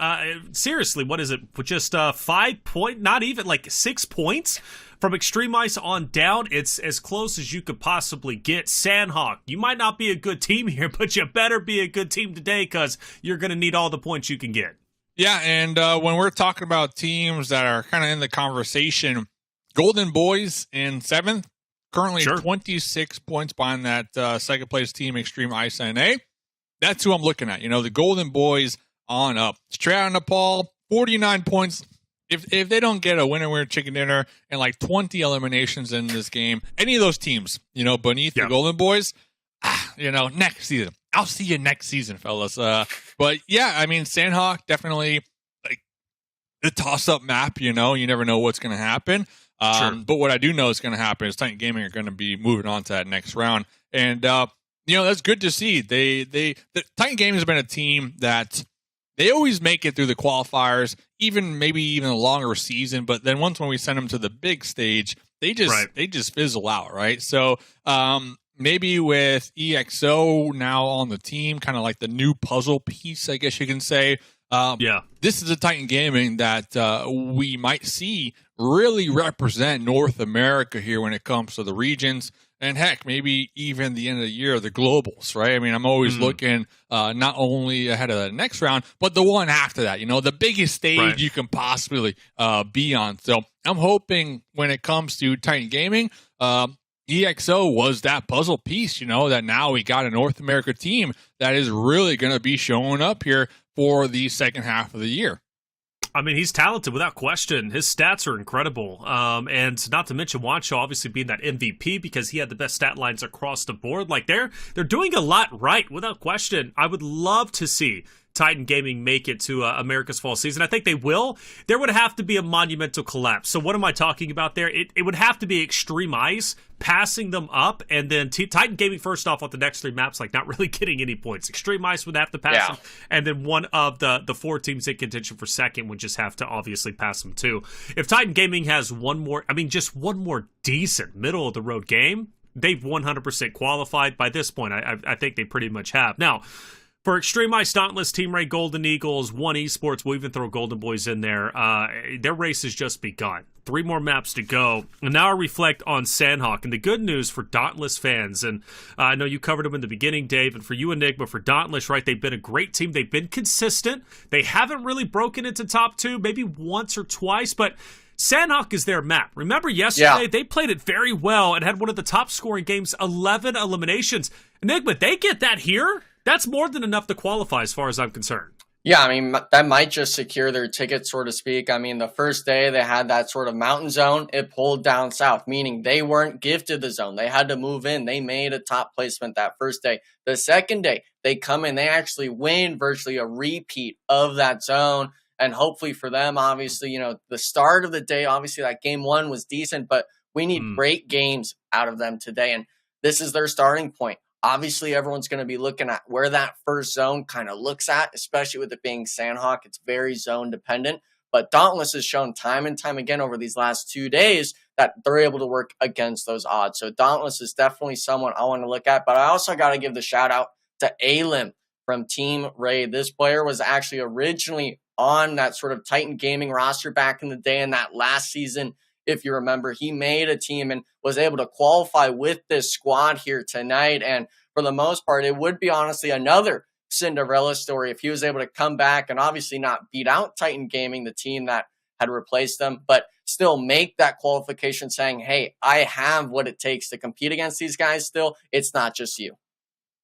seriously, what is it, just 5 point, not even, like 6 points? From Xtreme Ice on down, it's as close as you could possibly get. Sandhawk, you might not be a good team here, but you better be a good team today because you're going to need all the points you can get. Yeah, and when we're talking about teams that are kind of in the conversation, Golden Boys in 7th, currently 26 points behind that second place team, Xtreme Ice NA. That's who I'm looking at. You know, the Golden Boys on up. Straight out of Nepal, 49 points. If they don't get a winner chicken dinner and like 20 eliminations in this game, any of those teams, you know, beneath the Golden Boys, you know, next season. I'll see you next season, fellas. But yeah, I mean, Sandhawk definitely like the toss-up map. You know, you never know what's going to happen. But what I do know is going to happen is Titan Gaming are going to be moving on to that next round, and you know, that's good to see. The Titan Gaming has been a team that they always make it through the qualifiers, maybe even a longer season. But then once when we send them to the big stage, they just fizzle out, right? So maybe with EXO now on the team, kind of like the new puzzle piece, I guess you can say. This is a Titan Gaming that we might see really represent North America here when it comes to the regions. And heck, maybe even the end of the year, the globals, right? I mean, I'm always looking not only ahead of the next round, but the one after that, you know, the biggest stage you can possibly be on. So I'm hoping when it comes to Titan Gaming, EXO was that puzzle piece, you know, that now we got a North America team that is really going to be showing up here for the second half of the year. I mean, he's talented without question. His stats are incredible. And not to mention Wancho obviously being that MVP because he had the best stat lines across the board. Like they're doing a lot right without question. I would love to see Titan Gaming make it to America's Fall season. I think they will. There would have to be a monumental collapse. So what am I talking about there? It would have to be Xtreme Ice passing them up, and then Titan Gaming first off on the next 3 maps, like not really getting any points. Extreme Ice would have to pass them, and then one of the 4 teams in contention for second would just have to obviously pass them too. If Titan Gaming has just one more decent middle of the road game, they've 100% qualified. By this point, I think they pretty much have. Now, for Xtreme Ice, Dauntless, Team Ray, Golden Eagles, One Esports, we'll even throw Golden Boys in there. Their race has just begun. 3 more maps to go. And now I reflect on Sandhawk. And the good news for Dauntless fans, and I know you covered them in the beginning, Dave, and for you, Enigma, for Dauntless, right, they've been a great team. They've been consistent. They haven't really broken into top 2, maybe once or twice, but Sandhawk is their map. Remember yesterday, they played it very well and had one of the top scoring games, 11 eliminations. Enigma, they get that here? That's more than enough to qualify as far as I'm concerned. Yeah, I mean, that might just secure their ticket, so to speak. I mean, the first day they had that sort of mountain zone, it pulled down south, meaning they weren't gifted the zone. They had to move in. They made a top placement that first day. The second day, they come in, they actually win virtually a repeat of that zone. And hopefully for them, obviously, you know, the start of the day, obviously that game 1 was decent, but we need great games out of them today. And this is their starting point. Obviously, everyone's going to be looking at where that first zone kind of looks at, especially with it being Sandhawk. It's very zone dependent. But Dauntless has shown time and time again over these last 2 days that they're able to work against those odds. So Dauntless is definitely someone I want to look at. But I also got to give the shout out to Alim from Team Ray. This player was actually originally on that sort of Titan Gaming roster back in the day in that last season. If you remember, he made a team and was able to qualify with this squad here tonight. And for the most part, it would be honestly another Cinderella story if he was able to come back and obviously not beat out Titan Gaming, the team that had replaced them, but still make that qualification saying, hey, I have what it takes to compete against these guys still. It's not just you.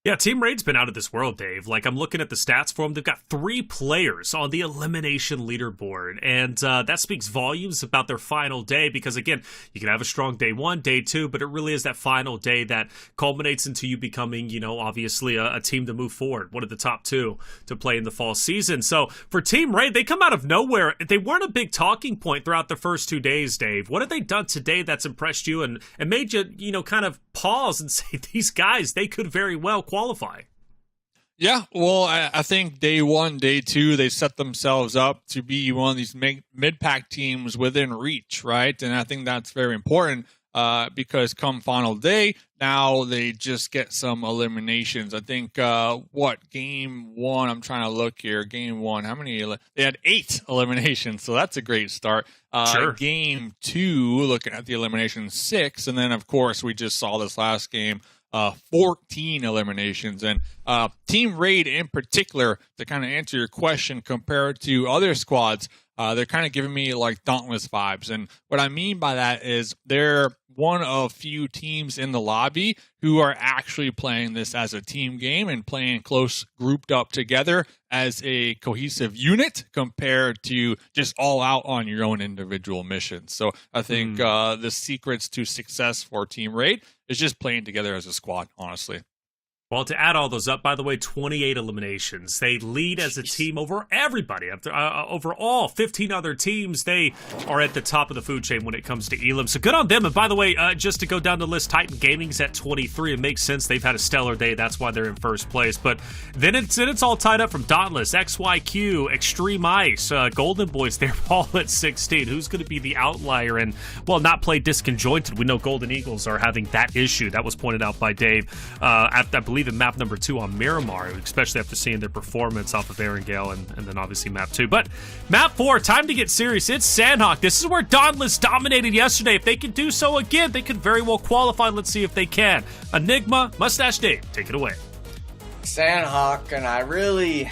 Yeah, Team Raid's been out of this world, Dave. Like, I'm looking at the stats for them. They've got 3 players on the elimination leaderboard, and that speaks volumes about their final day because, again, you can have a strong day 1, day 2, but it really is that final day that culminates into you becoming, you know, obviously a team to move forward, one of the top 2 to play in the fall season. So for Team Raid, they come out of nowhere. They weren't a big talking point throughout the first 2 days, Dave. What have they done today that's impressed you and made you, you know, kind of pause and say these guys, they could very well qualify. Yeah, well, I think day one, day two, they set themselves up to be one of these mid-pack teams within reach, right? And I think that's very important because come final day, now they just get some eliminations. I think, game one, I'm trying to look here, game one, how many? They had 8 eliminations, so that's a great start. Sure. Game two, looking at the eliminations, 6, and then, of course, we just saw this last game, 14 eliminations. And Team Raid in particular, to kind of answer your question, compared to other squads, they're kind of giving me like Dauntless vibes. And what I mean by that is they're one of few teams in the lobby who are actually playing this as a team game and playing close, grouped up together as a cohesive unit compared to just all out on your own individual missions. So I think the secrets to success for Team Raid is just playing together as a squad, honestly. Well, to add all those up, by the way, 28 eliminations. They lead as a team over everybody. Over all 15 other teams, they are at the top of the food chain when it comes to Elim. So good on them. And by the way, just to go down the list, Titan Gaming's at 23. It makes sense. They've had a stellar day. That's why they're in first place. But then it's all tied up from Dauntless, XYQ, Xtreme Ice, Golden Boys. They're all at 16. Who's going to be the outlier and, well, not play disconjointed? We know Golden Eagles are having that issue. That was pointed out by Dave, I believe, in map number 2 on Miramar, especially after seeing their performance off of Erangel and then obviously map 2. But map 4, time to get serious. It's Sandhawk. This is where Dauntless dominated yesterday. If they can do so again, they could very well qualify. Let's see if they can. Enigma, Mustache Dave, take it away. Sandhawk, and I really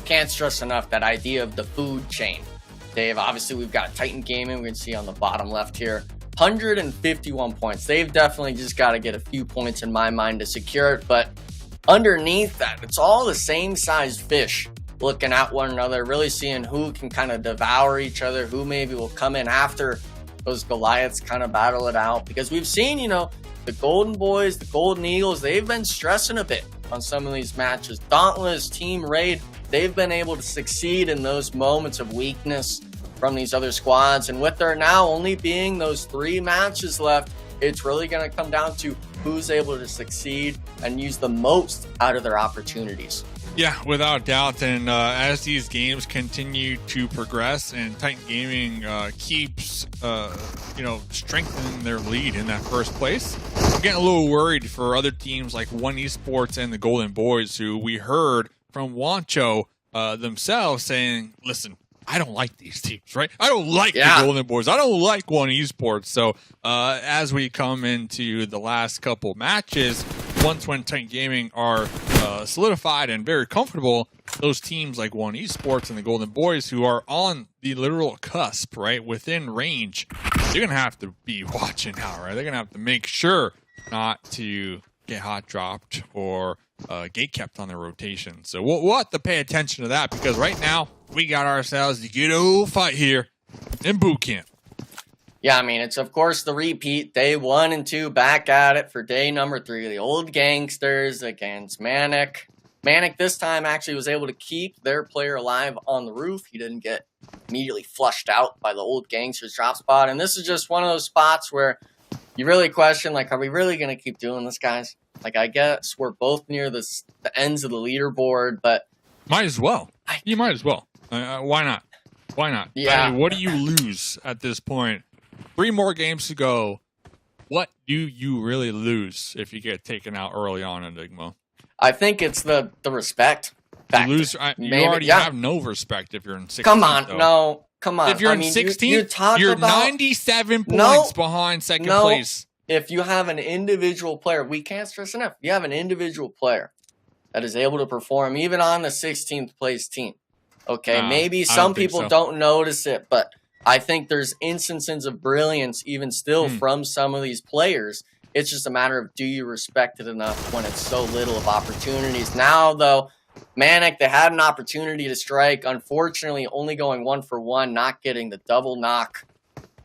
can't stress enough that idea of the food chain. Dave, obviously we've got Titan Gaming, we can see on the bottom left here. 151 points. They've definitely just got to get a few points in my mind to secure it, but underneath that, it's all the same size fish looking at one another, really seeing who can kind of devour each other, who maybe will come in after those Goliaths kind of battle it out. Because we've seen, the Golden Boys, the Golden Eagles, they've been stressing a bit on some of these matches. Dauntless, Team Raid, they've been able to succeed in those moments of weakness from these other squads. And with there now only being those 3 matches left, it's really going to come down to who's able to succeed and use the most out of their opportunities. Yeah, without doubt. And as these games continue to progress and Titan Gaming keeps, strengthening their lead in that first place, I'm getting a little worried for other teams like One Esports and the Golden Boys, who we heard from Wancho themselves saying, listen, I don't like these teams, right? I don't like the Golden Boys. I don't like One Esports. So as we come into the last couple matches, when Titan Gaming are solidified and very comfortable, those teams like One Esports and the Golden Boys, who are on the literal cusp, right, within range, they're going to have to be watching out, right? They're going to have to make sure not to get hot dropped or gate kept on their rotation. So we'll have to pay attention to that, because right now we got ourselves a good old fight here in boot camp. Yeah, I mean, it's of course the repeat. Day 1 and 2 back at it for day number 3. The old Gangsters against MANIC. MANIC this time actually was able to keep their player alive on the roof. He didn't get immediately flushed out by the old Gangsters drop spot. And this is just one of those spots where you really question, like, are we really going to keep doing this, guys? Like, I guess we're both near the ends of the leaderboard, but... Might as well. You might as well. Why not? Why not? Yeah. I mean, what do you lose at this point? 3 more games to go. What do you really lose if you get taken out early on, Enigma? I think it's the respect factor. You already have no respect if you're in 16th. Come on, though. no. Come on. If you're in 16th, you're 97 points behind second place. If you have an individual player, we can't stress enough. You have an individual player that is able to perform even on the 16th place team. Okay, maybe some people don't notice it, but I think there's instances of brilliance even still from some of these players. It's just a matter of, do you respect it enough when it's so little of opportunities? Now, though, MANIC, they had an opportunity to strike. Unfortunately, only going 1 for 1, not getting the double knock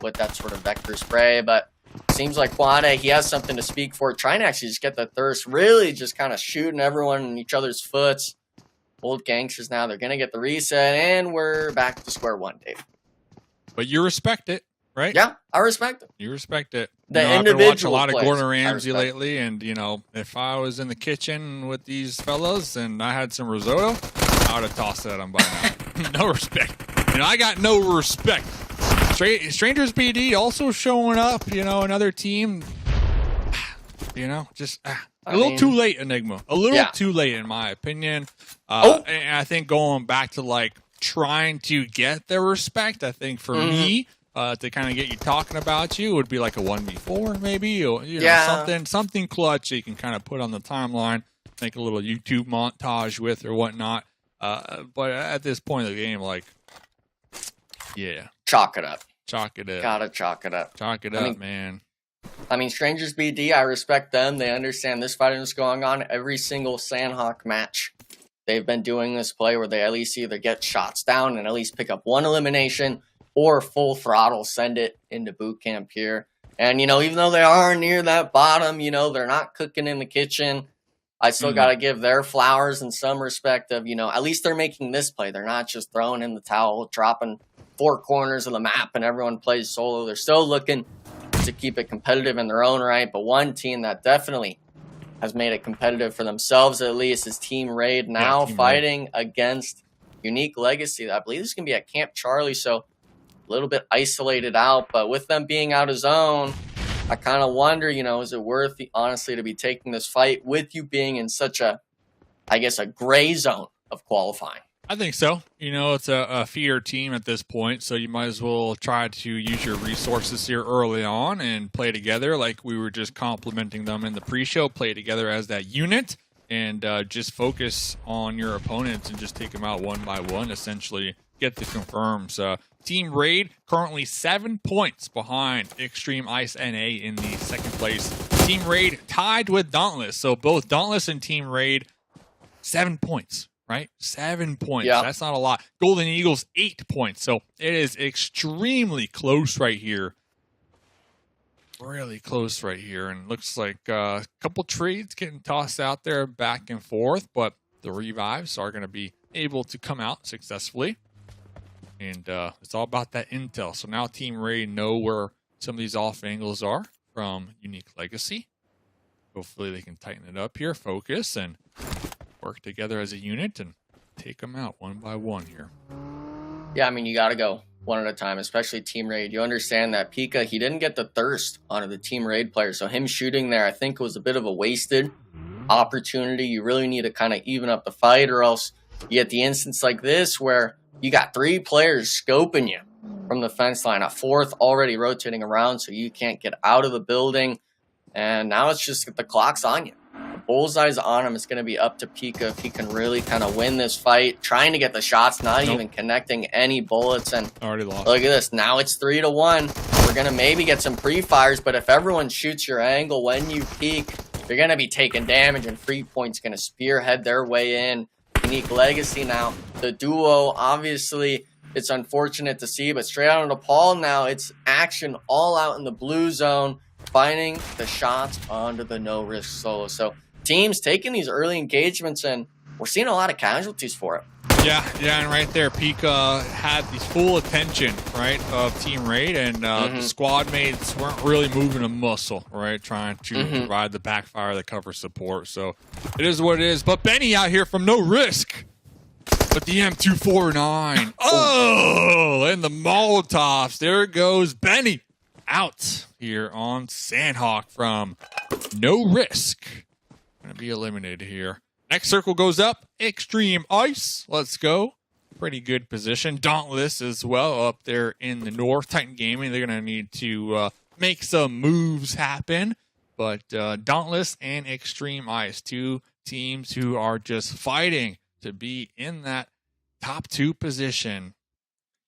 with that sort of vector spray. But seems like Quade, he has something to speak for. Trying to actually just get the thirst, really just kind of shooting everyone in each other's foots. Old Gangsters now, they're going to get the reset, and we're back to square one, Dave. But you respect it. right? Yeah, I respect it. You respect it. The I've been watching a individual lot of plays, Gordon I Ramsay respect. lately, and if I was in the kitchen with these fellas and I had some risotto, I would have tossed it at them by now. No respect. I got no respect. StrangersBD also showing up. Another team. Just a little too late, Enigma. A little too late, in my opinion. And I think going back to like trying to get the respect, I think for me, to kind of get you talking about you would be like a 1v4 maybe, or something clutch you can kind of put on the timeline, make a little YouTube montage with or whatnot. But at this point of the game, like, chalk it up. Chalk it up. Gotta chalk it up. Chalk it up, man. I mean, StrangersBD, I respect them. They understand this fighting is going on every single Sandhawk match. They've been doing this play where they at least either get shots down and at least pick up one elimination, or full throttle send it into boot camp here. And, even though they are near that bottom, they're not cooking in the kitchen. I still got to give their flowers in some respect of, at least they're making this play. They're not just throwing in the towel, dropping 4 corners of the map and everyone plays solo. They're still looking to keep it competitive in their own right. But one team that definitely has made it competitive for themselves, at least, is Team Raid, now fighting against Unique Legacy. I believe this is going to be at Camp Charlie, so a little bit isolated out. But with them being out of zone, I kind of wonder, is it worth, honestly, to be taking this fight with you being in such a gray zone of qualifying? I think so. It's a feeder team at this point, so you might as well try to use your resources here early on and play together like we were just complimenting them in the pre-show. Play together as that unit and just focus on your opponents and just take them out one by one, essentially get the confirms. Team Raid currently 7 points behind Xtreme Ice NA in the second place. Team Raid tied with Dauntless, so both Dauntless and Team Raid 7 points. Right? 7 points. Yeah. That's not a lot. Golden Eagles, 8 points. So it is extremely close right here. Really close right here. And looks like a couple trades getting tossed out there back and forth. But the revives are going to be able to come out successfully. And it's all about that intel. So now Team Raid know where some of these off angles are from Unique Legacy. Hopefully they can tighten it up here. Focus and work together as a unit and take them out one by one here. Yeah, I mean, you got to go one at a time, especially Team Raid. You understand that Pika, he didn't get the thirst onto the Team Raid player, so him shooting there, I think, was a bit of a wasted opportunity. You really need to kind of even up the fight, or else you get the instance like this where you got 3 players scoping you from the fence line, a 4th already rotating around, so you can't get out of the building, and now it's just the clock's on you. Bullseye's on him. It's going to be up to Pika if he can really kind of win this fight. Trying to get the shots, not even connecting any bullets. And already lost. Look at this. Now it's 3-1. We're going to maybe get some pre-fires, but if everyone shoots your angle when you peek, you're going to be taking damage, and Free Point's going to spearhead their way in. Unique Legacy now. The duo, obviously, it's unfortunate to see, but straight out of Nepal now, it's action all out in the blue zone, finding the shots onto the no-risk solo. So teams taking these early engagements, and we're seeing a lot of casualties for it. Yeah, and right there, Pika had the full attention, right, of Team Raid, and the squad mates weren't really moving a muscle, right, trying to provide the backfire, the cover support. So it is what it is. But Benny out here from No Risk with the M249. Oh, and the Molotovs. There goes Benny out here on Sandhawk from No Risk. Going to be eliminated here. Next circle goes up. Xtreme Ice. Let's go. Pretty good position. Dauntless as well up there in the north. Titan Gaming, they're going to need to make some moves happen. But Dauntless and Xtreme Ice, 2 teams who are just fighting to be in that top 2 position.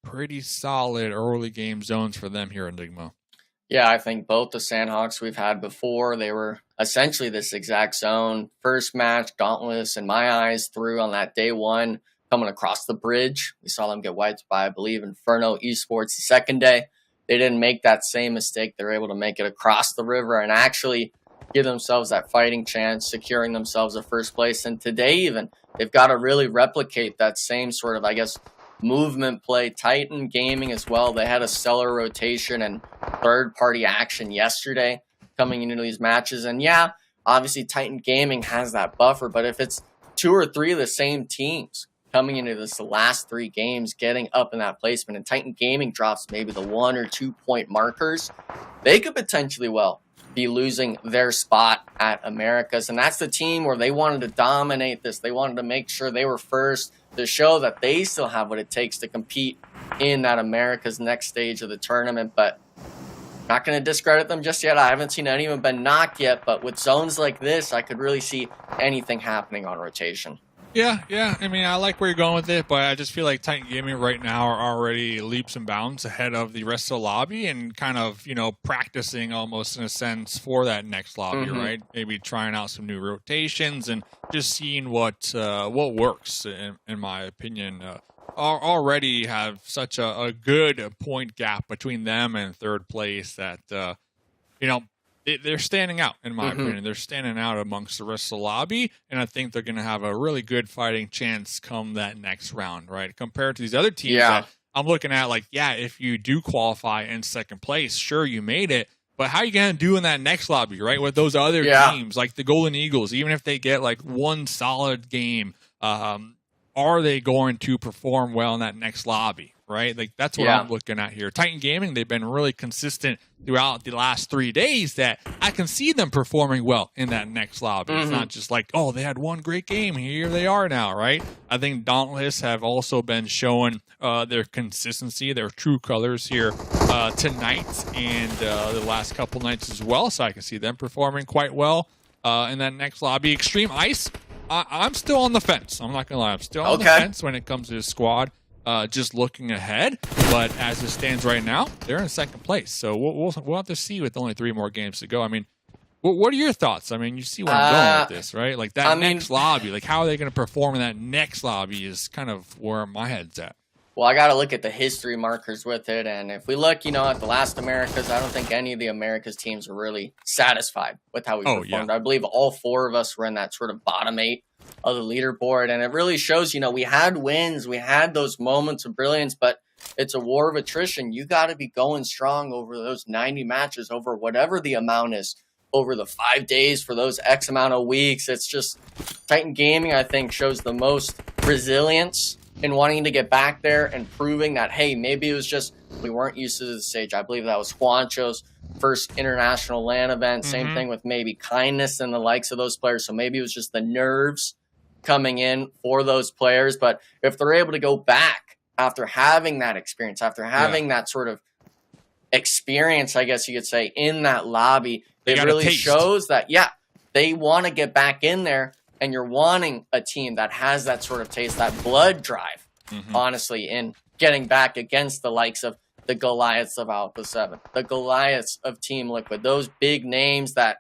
Pretty solid early game zones for them here in Enigma. Yeah, I think both the Sandhawks we've had before, they were essentially this exact zone. First match, Dauntless, in my eyes, through on that day 1, coming across the bridge. We saw them get wiped by, I believe, Inferno Esports the second day. They didn't make that same mistake. They were able to make it across the river and actually give themselves that fighting chance, securing themselves a first place. And today even, they've got to really replicate that same sort of, movement play. Titan Gaming as well. They had a stellar rotation and third-party action yesterday coming into these matches. And yeah, obviously Titan Gaming has that buffer, but if it's 2 or 3 of the same teams coming into the last 3 games, getting up in that placement, and Titan Gaming drops maybe the 1 or 2 point markers, they could potentially be losing their spot at Americas. And that's the team where they wanted to dominate this. They wanted to make sure they were first to show that they still have what it takes to compete in that Americas next stage of the tournament. But not going to discredit them just yet. I haven't seen any of them been knocked yet, but with zones like this, I could really see anything happening on rotation. Yeah. I mean, I like where you're going with it, but I just feel like Titan Gaming right now are already leaps and bounds ahead of the rest of the lobby and kind of, practicing almost in a sense for that next lobby, right? Maybe trying out some new rotations and just seeing what works, in my opinion. Already have such a good point gap between them and third place that, they're standing out, in my opinion. They're standing out amongst the rest of the lobby, and I think they're going to have a really good fighting chance come that next round, right? Compared to these other teams that I'm looking at, if you do qualify in second place, sure, you made it, but how are you going to do in that next lobby, right? With those other teams, like the Golden Eagles, even if they get one solid game, are they going to perform well in that next lobby, right? That's what I'm looking at here. Titan Gaming, they've been really consistent throughout the last 3 days that I can see them performing well in that next lobby. It's not just they had one great game, here they are now, right? I think Dauntless have also been showing their consistency, their true colors here tonight and the last couple nights as well, so I can see them performing quite well in that next lobby. Xtreme Ice, I'm still on the fence. I'm not going to lie. I'm still on the fence when it comes to this squad, just looking ahead. But as it stands right now, they're in second place. So we'll have to see with only 3 more games to go. I mean, what are your thoughts? I mean, you see where I'm going with this, right? Next lobby, how are they going to perform in that next lobby is kind of where my head's at. Well, I got to look at the history markers with it. And if we look, at the last Americas, I don't think any of the Americas teams were really satisfied with how we performed. I believe all 4 of us were in that sort of bottom 8 of the leaderboard. And it really shows, we had wins. We had those moments of brilliance, but it's a war of attrition. You got to be going strong over those 90 matches, over whatever the amount is, over the 5 days for those X amount of weeks. It's just Titan Gaming, I think, shows the most resilience in wanting to get back there and proving that, hey, maybe it was just we weren't used to the stage. I believe that was Juancho's first international LAN event. Same thing with maybe Kindness and the likes of those players. So maybe it was just the nerves coming in for those players. But if they're able to go back after having that experience, after having that sort of experience, I guess you could say, in that lobby, it really shows that, they want to get back in there. And you're wanting a team that has that sort of taste, that blood drive, honestly, in getting back against the likes of the Goliaths of Alpha 7, the Goliaths of Team Liquid, those big names that,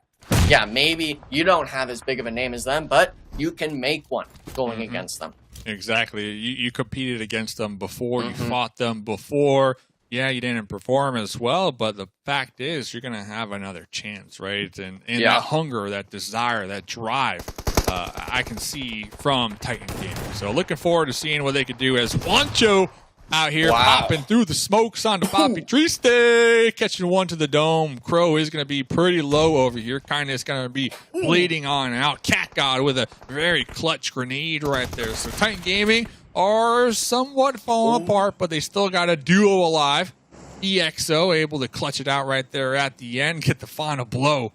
maybe you don't have as big of a name as them, but you can make one going against them. Exactly. You competed against them before, you fought them before. Yeah, you didn't perform as well, but the fact is you're going to have another chance, right? And that hunger, that desire, that drive, I can see from Titan Gaming. So looking forward to seeing what they could do as Juancho out here popping through the smokes on the Papi Triste, catching one to the dome. Crow is going to be pretty low over here. Kindness going to be bleeding on out. Cat God with a very clutch grenade right there. So Titan Gaming are somewhat falling apart, but they still got a duo alive. EXO able to clutch it out right there at the end, get the final blow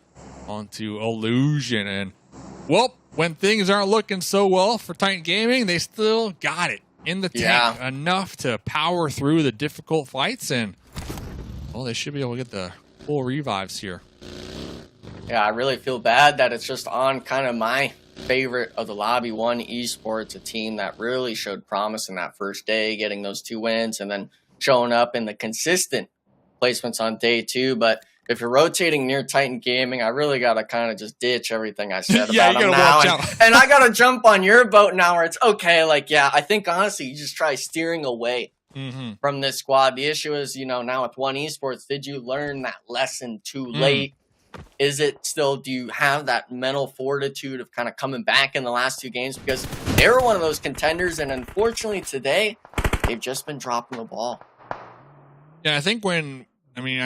onto Illusion. And, well, when things aren't looking so well for Titan Gaming, they still got it in the tank enough to power through the difficult fights. And, well, they should be able to get the full revives here. Yeah, I really feel bad that it's just on kind of my favorite of the lobby, One Esports, a team that really showed promise in that first day, getting those 2 wins and then showing up in the consistent placements on day 2. But if you're rotating near Titan Gaming, I really got to kind of just ditch everything I said about them now. And I got to jump on your boat now where it's okay. I think honestly, you just try steering away from this squad. The issue is, now with One Esports, did you learn that lesson too late? Is it still, do you have that mental fortitude of kind of coming back in the last 2 games? Because they were one of those contenders, and unfortunately today, they've just been dropping the ball. Yeah, I think I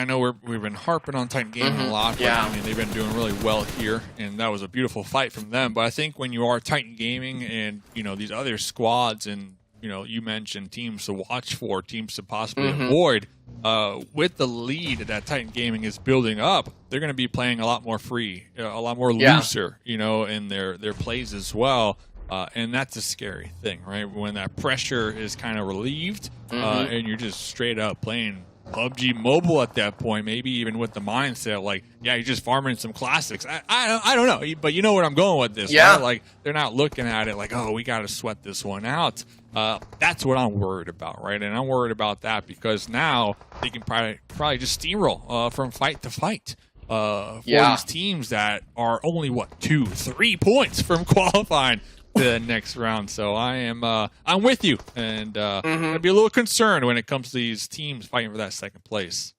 know we've been harping on Titan Gaming a lot, but Yeah. I mean, they've been doing really well here, and that was a beautiful fight from them. But I think when you are Titan Gaming and, these other squads and, you mentioned teams to watch for, teams to possibly avoid, with the lead that Titan Gaming is building up, they're going to be playing a lot more free, a lot more looser, in their plays as well. And that's a scary thing, right? When that pressure is kind of relieved and you're just straight up playing PUBG Mobile at that point, maybe even with the mindset like, you're just farming some classics. I don't know, but you know where I'm going with this. Yeah. Right? Like, they're not looking at it like, oh, we got to sweat this one out. That's what I'm worried about, right? And I'm worried about that because now they can probably just steamroll from fight to fight. For these teams that are only 2-3 points from qualifying to the next round. So I'm with you, and I'd be a little concerned when it comes to these teams fighting for that second place.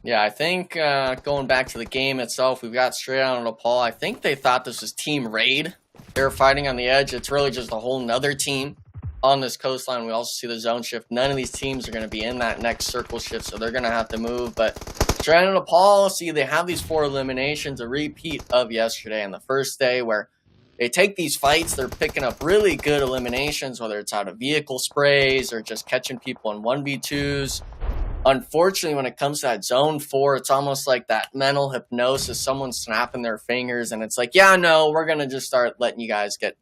Yeah, I think going back to the game itself, we've got straight out on Nepal. I think they thought this was Team Raid. They were fighting on the edge. It's really just a whole nother team on this coastline. We also see the zone shift. None of these teams are going to be in that next circle shift, so they're going to have to move. But straight out on Nepal, see, they have these 4 eliminations, a repeat of yesterday and the first day, where they take these fights, they're picking up really good eliminations, whether it's out of vehicle sprays or just catching people in 1v2s. Unfortunately, when it comes to that zone 4, it's almost like that mental hypnosis, someone snapping their fingers, and it's like, yeah, no, we're going to just start letting you guys get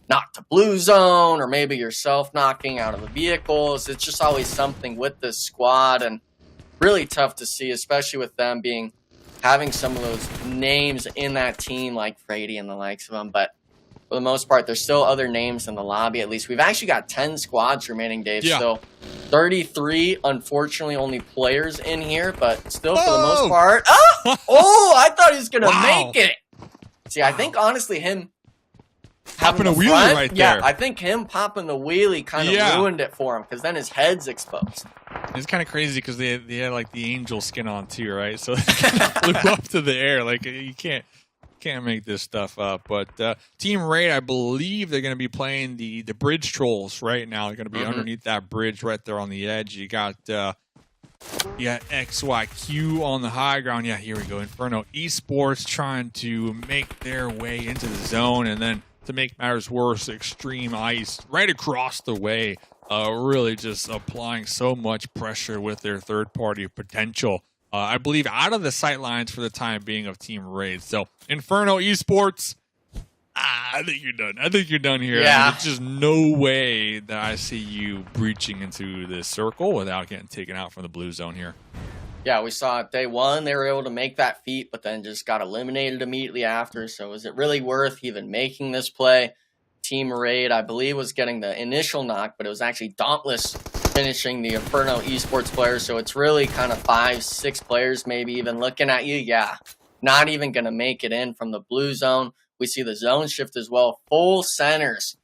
knocked to blue zone, or maybe yourself knocking out of the vehicles. It's just always something with this squad, and really tough to see, especially with them having some of those names in that team like Frady and the likes of them. But for the most part, there's still other names in the lobby. At least we've actually got 10 squads remaining, Dave. Yeah. So 33, unfortunately, only players in here, but still for the most part. Oh, I thought he was going to make it. See, I think honestly him popping a wheelie right there. Yeah, I think him popping the wheelie kind of ruined it for him, because then his head's exposed. It's kind of crazy because they had like the angel skin on too, right? So they flew up to the air. Like, you can't make this stuff up. But Team Raid, I believe they're going to be playing the bridge trolls right now. They're going to be underneath that bridge right there on the edge. You got XYQ on the high ground. Yeah, here we go. Inferno Esports trying to make their way into the zone, and then to make matters worse, Xtreme Ice right across the way. Really just applying so much pressure with their third-party potential. I believe out of the sight lines for the time being of Team Raid. So Inferno Esports, I think you're done. I think you're done here. Yeah. I mean, there's just no way that I see you breaching into this circle without getting taken out from the blue zone here. Yeah, we saw it day 1. They were able to make that feat, but then just got eliminated immediately after. So is it really worth even making this play? Team Raid, I believe, was getting the initial knock, but it was actually Dauntless finishing the Inferno Esports players. So it's really kind of 5-6 players maybe even looking at you. Yeah, not even going to make it in from the blue zone. We see the zone shift as well. Full centers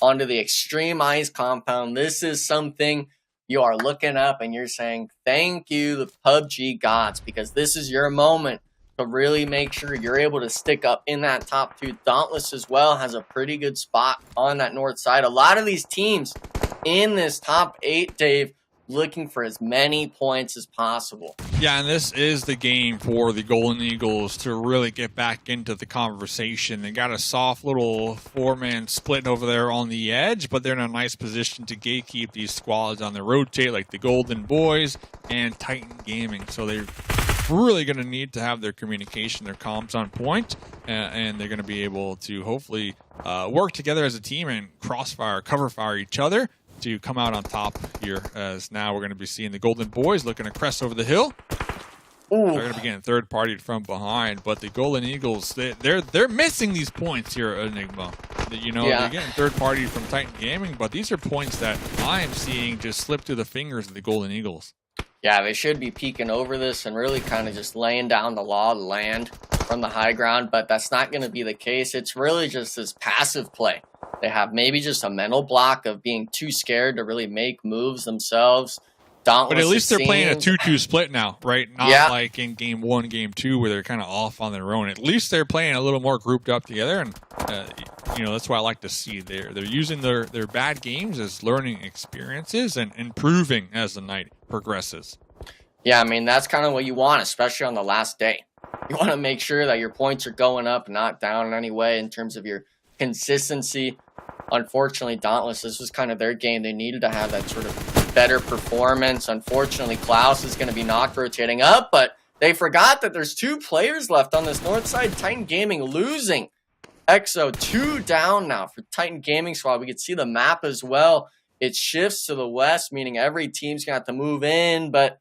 onto the Xtreme Ice compound. This is something you are looking up and you're saying, thank you, the PUBG gods, because this is your moment to really make sure you're able to stick up in that top 2. Dauntless as well has a pretty good spot on that north side. A lot of these teams in this top 8, Dave, looking for as many points as possible. Yeah, and this is the game for the Golden Eagles to really get back into the conversation. They got a soft little 4-man split over there on the edge, but they're in a nice position to gatekeep these squads on the rotate, like the Golden Boys and Titan Gaming. So they're really going to need to have their communication, their comms on point, and they're going to be able to hopefully work together as a team and crossfire, cover fire each other to come out on top here, as now we're going to be seeing the Golden Boys looking to crest over the hill. Ooh. They're going to be getting third-partied from behind, but the Golden Eagles, they're missing these points here, Enigma. They're getting third-partied from Titan Gaming, but these are points that I am seeing just slip through the fingers of the Golden Eagles. Yeah, they should be peeking over this and really kind of just laying down the law of the land from the high ground, but that's not going to be the case. It's really just this passive play. They have maybe just a mental block of being too scared to really make moves themselves. Dauntless, but at least they're playing a 2-2 split now, right? Not like in game 1, game 2, where they're kind of off on their own. At least they're playing a little more grouped up together, and you know, that's what I like to see there. They're using their bad games as learning experiences and improving as the night progresses. Yeah, I mean, that's kind of what you want, especially on the last day. You want to make sure that your points are going up, not down in any way in terms of your consistency. Unfortunately, Dauntless, this was kind of their game. They needed to have that sort of better performance. Unfortunately, Klaus is going to be knocked rotating up, but they forgot that there's 2 players left on this north side. Titan Gaming losing. EXO 2 down now for Titan Gaming Squad. We can see the map as well. It shifts to the west, meaning every team's going to have to move in, but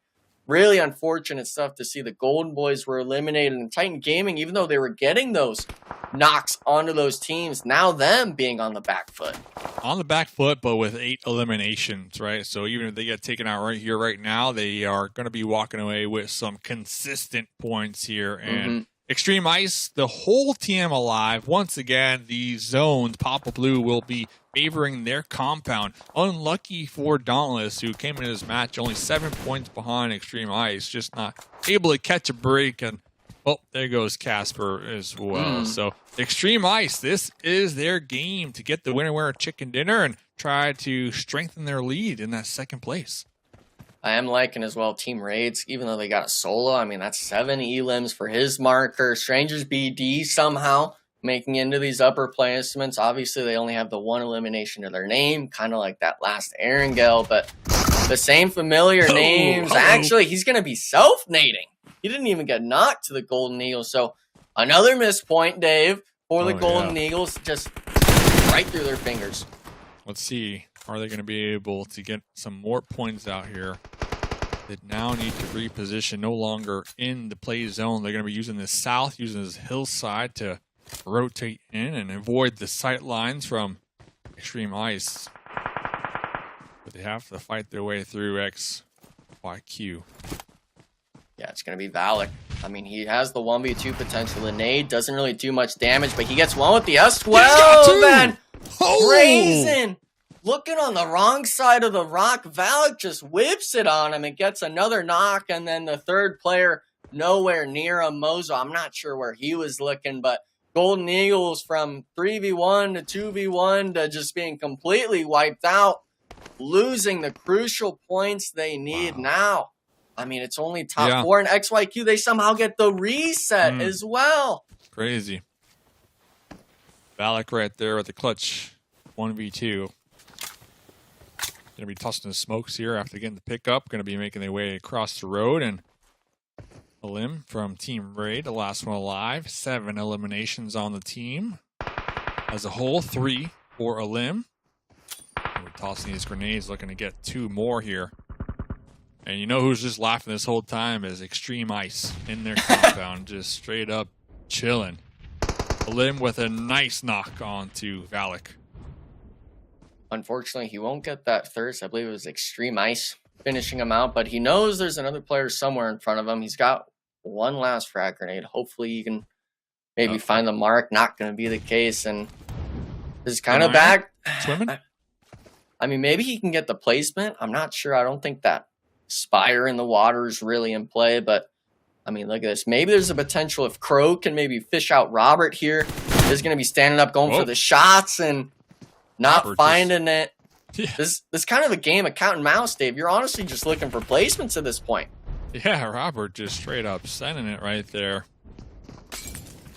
really unfortunate stuff to see the Golden Boys were eliminated. And Titan Gaming, even though they were getting those knocks onto those teams, now them being on the back foot. On the back foot, but with 8 eliminations, right? So even if they get taken out right here, right now, they are going to be walking away with some consistent points here. And Xtreme Ice, the whole team alive. Once again, the zones, Papa Blue, will be favoring their compound. Unlucky for Dauntless, who came into this match only 7 points behind Xtreme Ice, just not able to catch a break. And oh, there goes Casper as well. So Xtreme Ice, this is their game to get the winner chicken dinner and try to strengthen their lead in that second place. I am liking as well Team Raids, even though they got a solo. I mean, that's 7 elims for his marker. StrangersBD somehow making into these upper placements. Obviously, they only have the 1 elimination to their name, kind of like that last Erangel, but the same familiar names. Actually, he's going to be self-nading. He didn't even get knocked to the Golden Eagles. So another missed point, Dave, for the Golden Eagles, just right through their fingers. Let's see. Are they going to be able to get some more points out here? They now need to reposition, no longer in the play zone. They're going to be using the south, using this hillside to rotate in and avoid the sight lines from Xtreme Ice. But they have to fight their way through XYQ. Yeah, it's going to be Valak. I mean, he has the 1v2 potential. The nade doesn't really do much damage, but he gets one with the S12, man. Brazen looking on the wrong side of the rock. Valak just whips it on him and gets another knock, and then the third player nowhere near him. Mozo, I'm not sure where he was looking, but Golden Eagles from 3v1 to 2v1 to just being completely wiped out, losing the crucial points they need now. I mean, it's only top 4 in XYQ. They somehow get the reset as well. Crazy. Valak right there with the clutch 1v2. Going to be tossing the smokes here after getting the pickup. Going to be making their way across the road. And a limb from Team Raid, the last one alive. 7 eliminations on the team. As a whole, 3 for a limb. We're tossing these grenades, looking to get 2 more here. And you know who's just laughing this whole time is Xtreme Ice in their compound. Just straight up chilling. A limb with a nice knock onto Valak. Unfortunately, he won't get that thirst. I believe it was Xtreme Ice finishing him out, but he knows there's another player somewhere in front of him. He's got one last frag grenade. Hopefully, he can maybe find the mark. Not going to be the case, and this is kind of back. Swimming? I mean, maybe he can get the placement. I'm not sure. I don't think that Spire in the water is really in play, but I mean, look at this. Maybe there's a potential if Crow can maybe fish out Robert here. He's going to be standing up, going for the shots, and not finding it. Yeah. This kind of a game of cat and mouse, Dave. You're honestly just looking for placements at this point. Yeah, Robert just straight up sending it right there.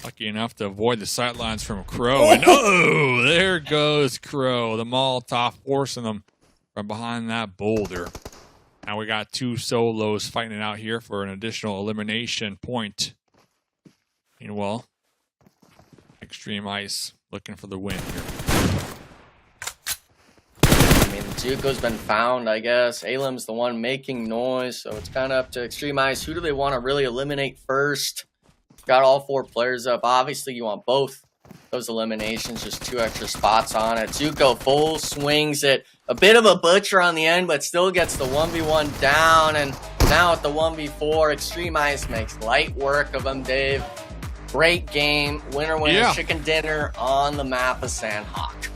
Lucky enough to avoid the sightlines from Crow. And there goes Crow. The Molotov forcing them from behind that boulder. Now we got 2 solos fighting it out here for an additional elimination point. Meanwhile, Xtreme Ice looking for the win here. I mean, Zuko's been found, I guess. Alim's the one making noise, so it's kind of up to Xtreme Ice. Who do they want to really eliminate first? Got all 4 players up. Obviously, you want both those eliminations, just 2 extra spots on it. Zuko full swings it. A bit of a butcher on the end, but still gets the 1v1 down. And now at the 1v4, Xtreme Ice makes light work of him, Dave. Great game. Winner, chicken dinner on the map of Sandhawk.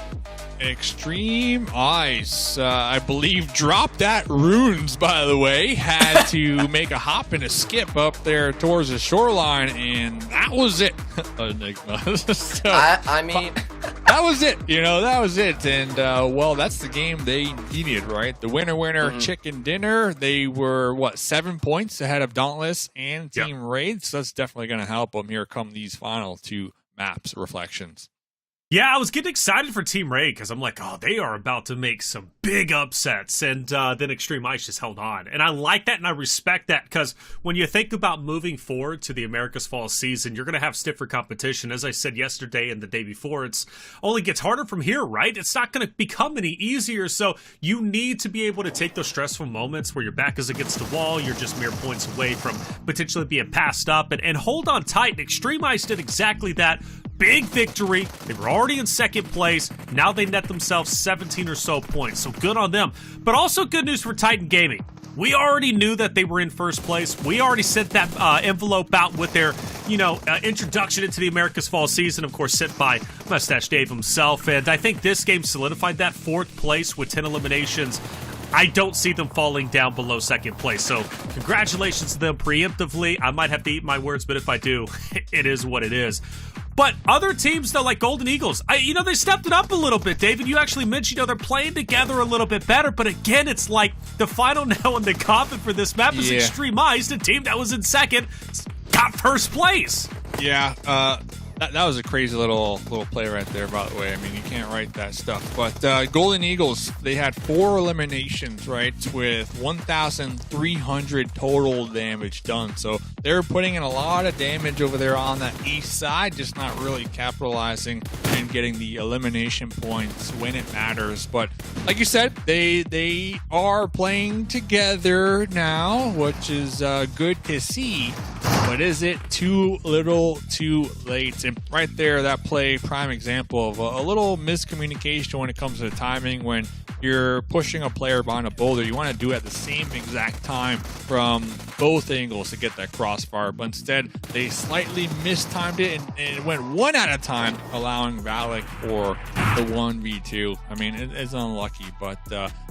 Xtreme Ice, I believe, dropped that runes, by the way. Had to make a hop and a skip up there towards the shoreline, and that was it. Enigma. I mean, that was it. That was it. And, well, that's the game they needed, right? The winner chicken dinner. They were, 7 points ahead of Dauntless and Team Raid. So that's definitely going to help them here come these final 2 maps reflections. Yeah, I was getting excited for Team Raid because I'm like, oh, they are about to make some big upsets. And then Xtreme Ice just held on. And I like that and I respect that because when you think about moving forward to the Americas Fall season, you're going to have stiffer competition. As I said yesterday and the day before, it's only gets harder from here, right? It's not going to become any easier. So you need to be able to take those stressful moments where your back is against the wall, you're just mere points away from potentially being passed up and hold on tight. And Xtreme Ice did exactly that. Big victory. They were already in second place. Now they net themselves 17 or so points. So good on them. But also good news for Titan Gaming. We already knew that they were in first place. We already sent that envelope out with their, introduction into the Americas Fall season, of course, sent by Mustache Dave himself. And I think this game solidified that 4th place with 10 eliminations. I don't see them falling down below second place. So congratulations to them preemptively. I might have to eat my words, but if I do, it is what it is. But other teams, though, like Golden Eagles, they stepped it up a little bit, David. You actually mentioned, they're playing together a little bit better. But again, it's like the final nail in the coffin for this map is Xtreme Ice, the team that was in second, got first place. Yeah, that was a crazy little play right there, by the way. I mean, you can't write that stuff. But Golden Eagles, they had 4 eliminations, right, with 1,300 total damage done. So they're putting in a lot of damage over there on that east side, just not really capitalizing and getting the elimination points when it matters. But like you said, they are playing together now, which is good to see. But is it too little too late? And right there, that play, prime example of a little miscommunication when it comes to timing. When you're pushing a player behind a boulder, you want to do it at the same exact time from both angles to get that crossfire. But instead, they slightly mistimed it and it went one at a time, allowing Valak for the 1v2. I mean, it's unlucky. But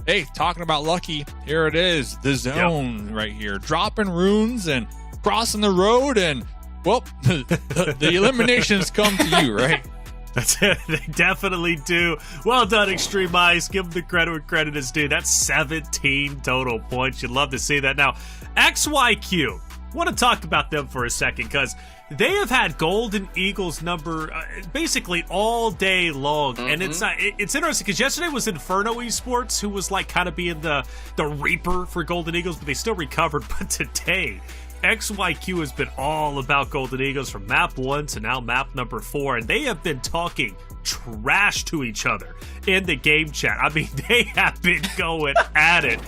hey, talking about lucky, here it is. The zone right here. Dropping runes and crossing the road, and well, the eliminations come to you, right? That's it. They definitely do. Well done, Xtreme Ice. Give them the credit where credit is due. That's 17 total points. You'd love to see that. Now, XYQ. Want to talk about them for a second because they have had Golden Eagles number basically all day long, and it's interesting because yesterday was Inferno Esports, who was like kind of being the reaper for Golden Eagles, but they still recovered. But today, XYQ has been all about Golden Eagles from map 1 to now map number 4, and they have been talking trash to each other in the game chat. I mean, they have been going at it.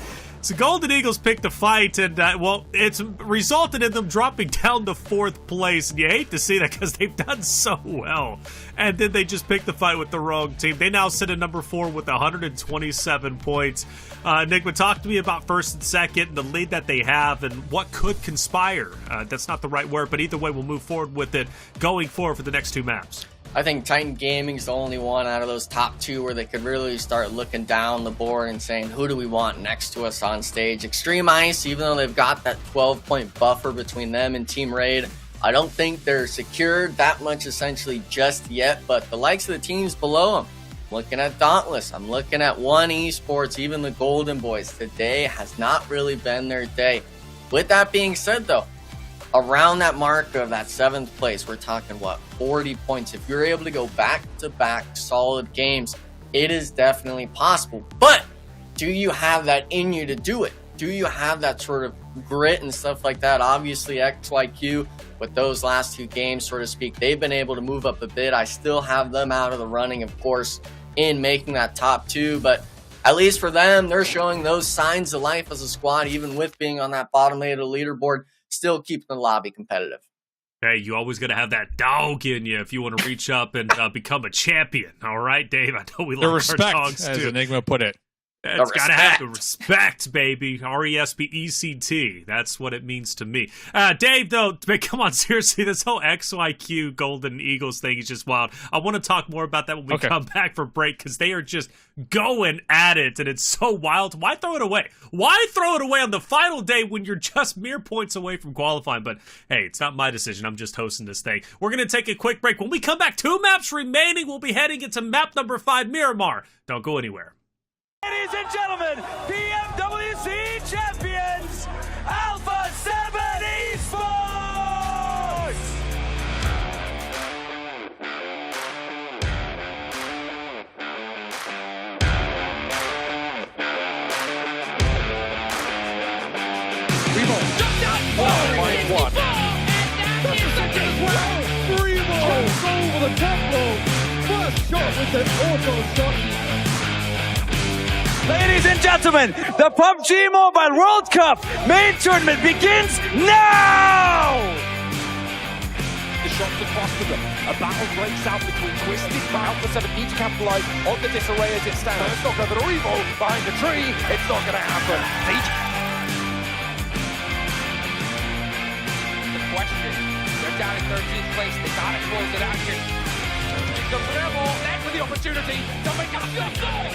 So Golden Eagles picked a fight, and it's resulted in them dropping down to 4th place. And you hate to see that because they've done so well. And then they just picked the fight with the wrong team. They now sit at number 4 with 127 points. Enigma, talk to me about 1st and 2nd, the lead that they have, and what could conspire. That's not the right word, but either way, we'll move forward with it going forward for the next 2 maps. I think Titan Gaming is the only one out of those top 2 where they could really start looking down the board and saying, who do we want next to us on stage? Xtreme Ice, even though they've got that 12-point buffer between them and Team Raid, I don't think they're secured that much essentially just yet, but the likes of the teams below them, I'm looking at Dauntless, I'm looking at One Esports, even the Golden Boys, today has not really been their day. With that being said though, around that mark of that 7th place, we're talking 40 points. If you're able to go back-to-back solid games, it is definitely possible. But do you have that in you to do it? Do you have that sort of grit and stuff like that? Obviously, XYQ, with those last 2 games, so to speak, they've been able to move up a bit. I still have them out of the running, of course, in making that top 2, but at least for them, they're showing those signs of life as a squad, even with being on that bottom 8 of the leaderboard, still keeping the lobby competitive. Hey, you always got to have that dog in you if you want to reach up and become a champion. All right, Dave? I know we love our dogs, as too. Enigma put it. It's got to have the respect, baby. R-E-S-P-E-C-T. That's what it means to me. Dave, though, come on, seriously, this whole XYQ Golden Eagles thing is just wild. I want to talk more about that when we come back for break, because they are just going at it, and it's so wild. Why throw it away? Why throw it away on the final day when you're just mere points away from qualifying? But, hey, it's not my decision. I'm just hosting this thing. We're going to take a quick break. When we come back, 2 maps remaining. We'll be heading into map number 5, Miramar. Don't go anywhere. Ladies and gentlemen, PMWC champions, Alpha 7 Esports! One. That's the second as well. Jumps over the top rope. First shot with the auto shot. Ladies and gentlemen, the PUBG Mobile World Cup main tournament begins now! The shots across to them. A battle breaks out between Twisted, but Alpha 7 need to capitalize on the disarray as it stands. It's not going to Revo behind the tree. It's not going to happen. The question, they're down in 13th place. They got to close it out here. Here comes Rebel. That's for the opportunity to make up your goal.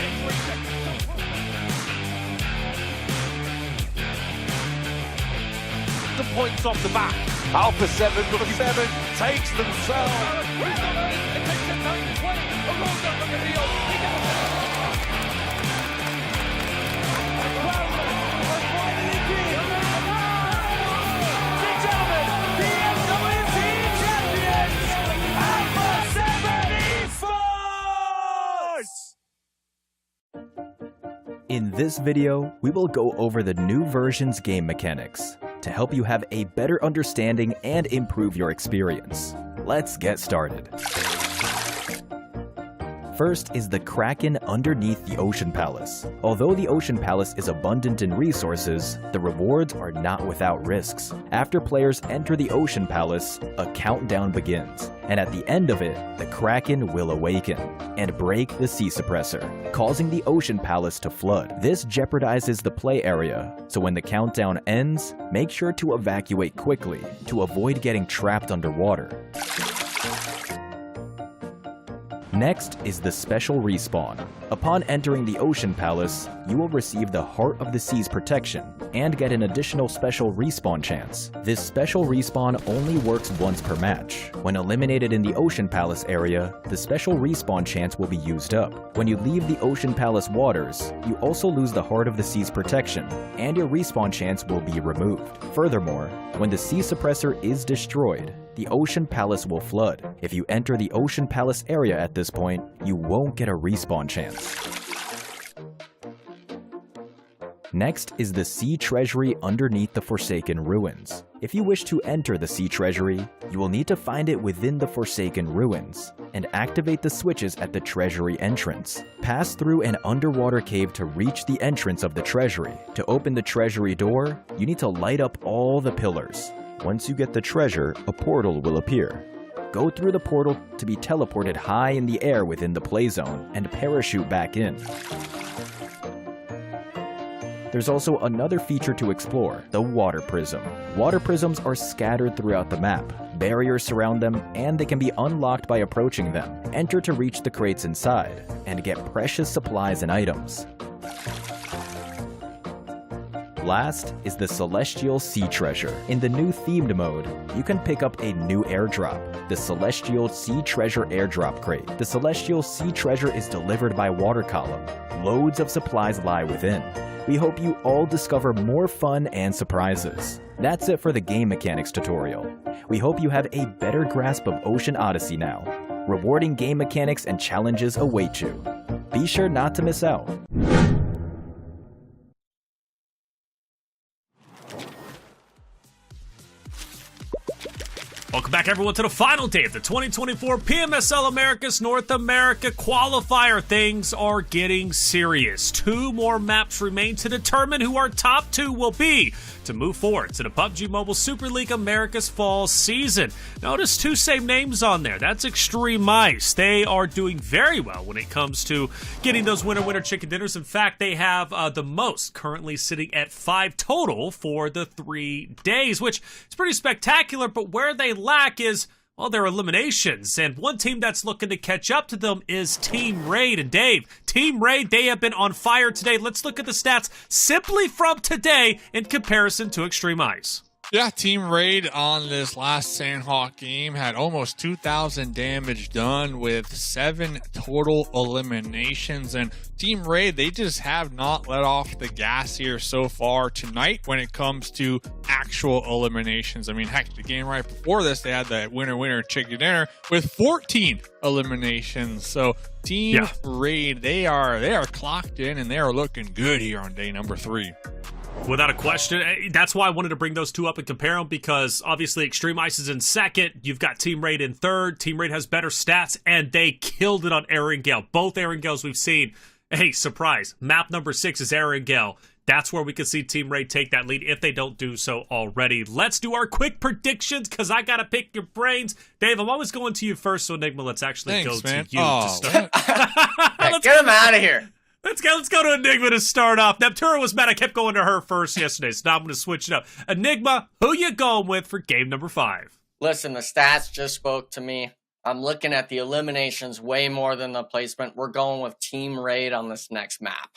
The points off the back. Alpha 7 takes themselves. In this video, we will go over the new version's game mechanics to help you have a better understanding and improve your experience. Let's get started. First is the Kraken underneath the Ocean Palace. Although the Ocean Palace is abundant in resources, the rewards are not without risks. After players enter the Ocean Palace, a countdown begins, and at the end of it, the Kraken will awaken and break the sea suppressor, causing the Ocean Palace to flood. This jeopardizes the play area, so when the countdown ends, make sure to evacuate quickly to avoid getting trapped underwater. Next is the special respawn. Upon entering the Ocean Palace, you will receive the Heart of the Seas protection and get an additional special respawn chance. This special respawn only works once per match. When eliminated in the Ocean Palace area, the special respawn chance will be used up. When you leave the Ocean Palace waters, you also lose the Heart of the Seas protection, and your respawn chance will be removed. Furthermore, when the sea suppressor is destroyed, the Ocean Palace will flood. If you enter the Ocean Palace area at this point, you won't get a respawn chance. Next is the Sea Treasury underneath the Forsaken Ruins. If you wish to enter the Sea Treasury, you will need to find it within the Forsaken Ruins and activate the switches at the Treasury entrance. Pass through an underwater cave to reach the entrance of the Treasury. To open the Treasury door, you need to light up all the pillars. Once you get the treasure, a portal will appear. Go through the portal to be teleported high in the air within the play zone and parachute back in. There's also another feature to explore, the Water Prism. Water prisms are scattered throughout the map. Barriers surround them, and they can be unlocked by approaching them. Enter to reach the crates inside, and get precious supplies and items. Last is the Celestial Sea Treasure. In the new themed mode, you can pick up a new airdrop, the Celestial Sea Treasure airdrop crate. The Celestial Sea Treasure is delivered by water column. Loads of supplies lie within. We hope you all discover more fun and surprises. That's it for the game mechanics tutorial. We hope you have a better grasp of Ocean Odyssey now. Rewarding game mechanics and challenges await you. Be sure not to miss out. Welcome back, everyone, to the final day of the 2024 PMSL Americas North America Qualifier. Things are getting serious. 2 more maps remain to determine who our top 2 will be to move forward to the PUBG Mobile Super League Americas Fall season. Notice 2 same names on there. That's Xtreme Ice. They are doing very well when it comes to getting those winner chicken dinners. In fact, they have the most, currently sitting at 5 total for the 3 days, which is pretty spectacular, but where they lack is, well, their eliminations. And one team that's looking to catch up to them is Team Raid. And Dave, Team Raid, they have been on fire today. Let's look at the stats simply from today in comparison to Xtreme Ice. Yeah, Team Raid on this last Sandhawk game had almost 2,000 damage done with 7 total eliminations. And Team Raid, they just have not let off the gas here so far tonight when it comes to actual eliminations. I mean, heck, the game right before this, they had that winner chicken dinner with 14 eliminations. So Team Raid, they are clocked in and they are looking good here on day number 3. Without a question. That's why I wanted to bring those 2 up and compare them, because obviously Xtreme Ice is in second. You've got Team Raid in third. Team Raid has better stats, and they killed it on Erangel. Both Erangels we've seen. Hey, surprise. Map number 6 is Erangel. That's where we could see Team Raid take that lead if they don't do so already. Let's do our quick predictions, because I got to pick your brains. Dave, I'm always going to you first, so Enigma, let's actually go to you to start. Get him out of here. Let's go to Enigma to start off. Neptura was mad I kept going to her first yesterday, so now I'm going to switch it up. Enigma, who you going with for game number 5? Listen, the stats just spoke to me. I'm looking at the eliminations way more than the placement. We're going with Team Raid on this next map.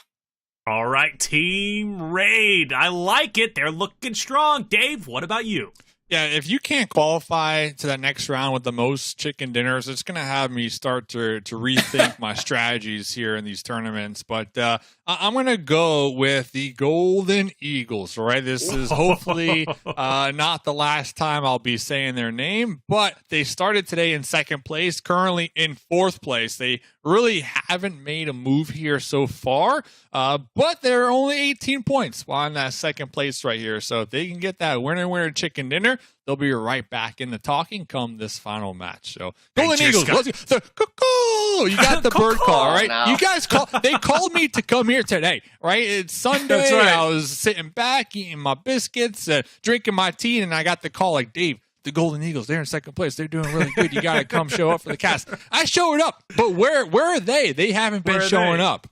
All right, Team Raid. I like it. They're looking strong. Dave, what about you? Yeah, if you can't qualify to that next round with the most chicken dinners, it's going to have me start to rethink my strategies here in these tournaments. But I'm going to go with the Golden Eagles, all right? This is hopefully not the last time I'll be saying their name, but they started today in second place, currently in 4th place. They really haven't made a move here so far, but they're only 18 points on that second place right here. So if they can get that winner chicken dinner, they'll be right back in the talking come this final match. So Golden Eagles, you got the bird call, right? No. You guys they called me to come here today, right? It's Sunday. That's right. I was sitting back, eating my biscuits, drinking my tea, and I got the call like, Dave, the Golden Eagles, they're in second place. They're doing really good. You got to come show up for the cast. I showed up, but where are they? They haven't been showing up.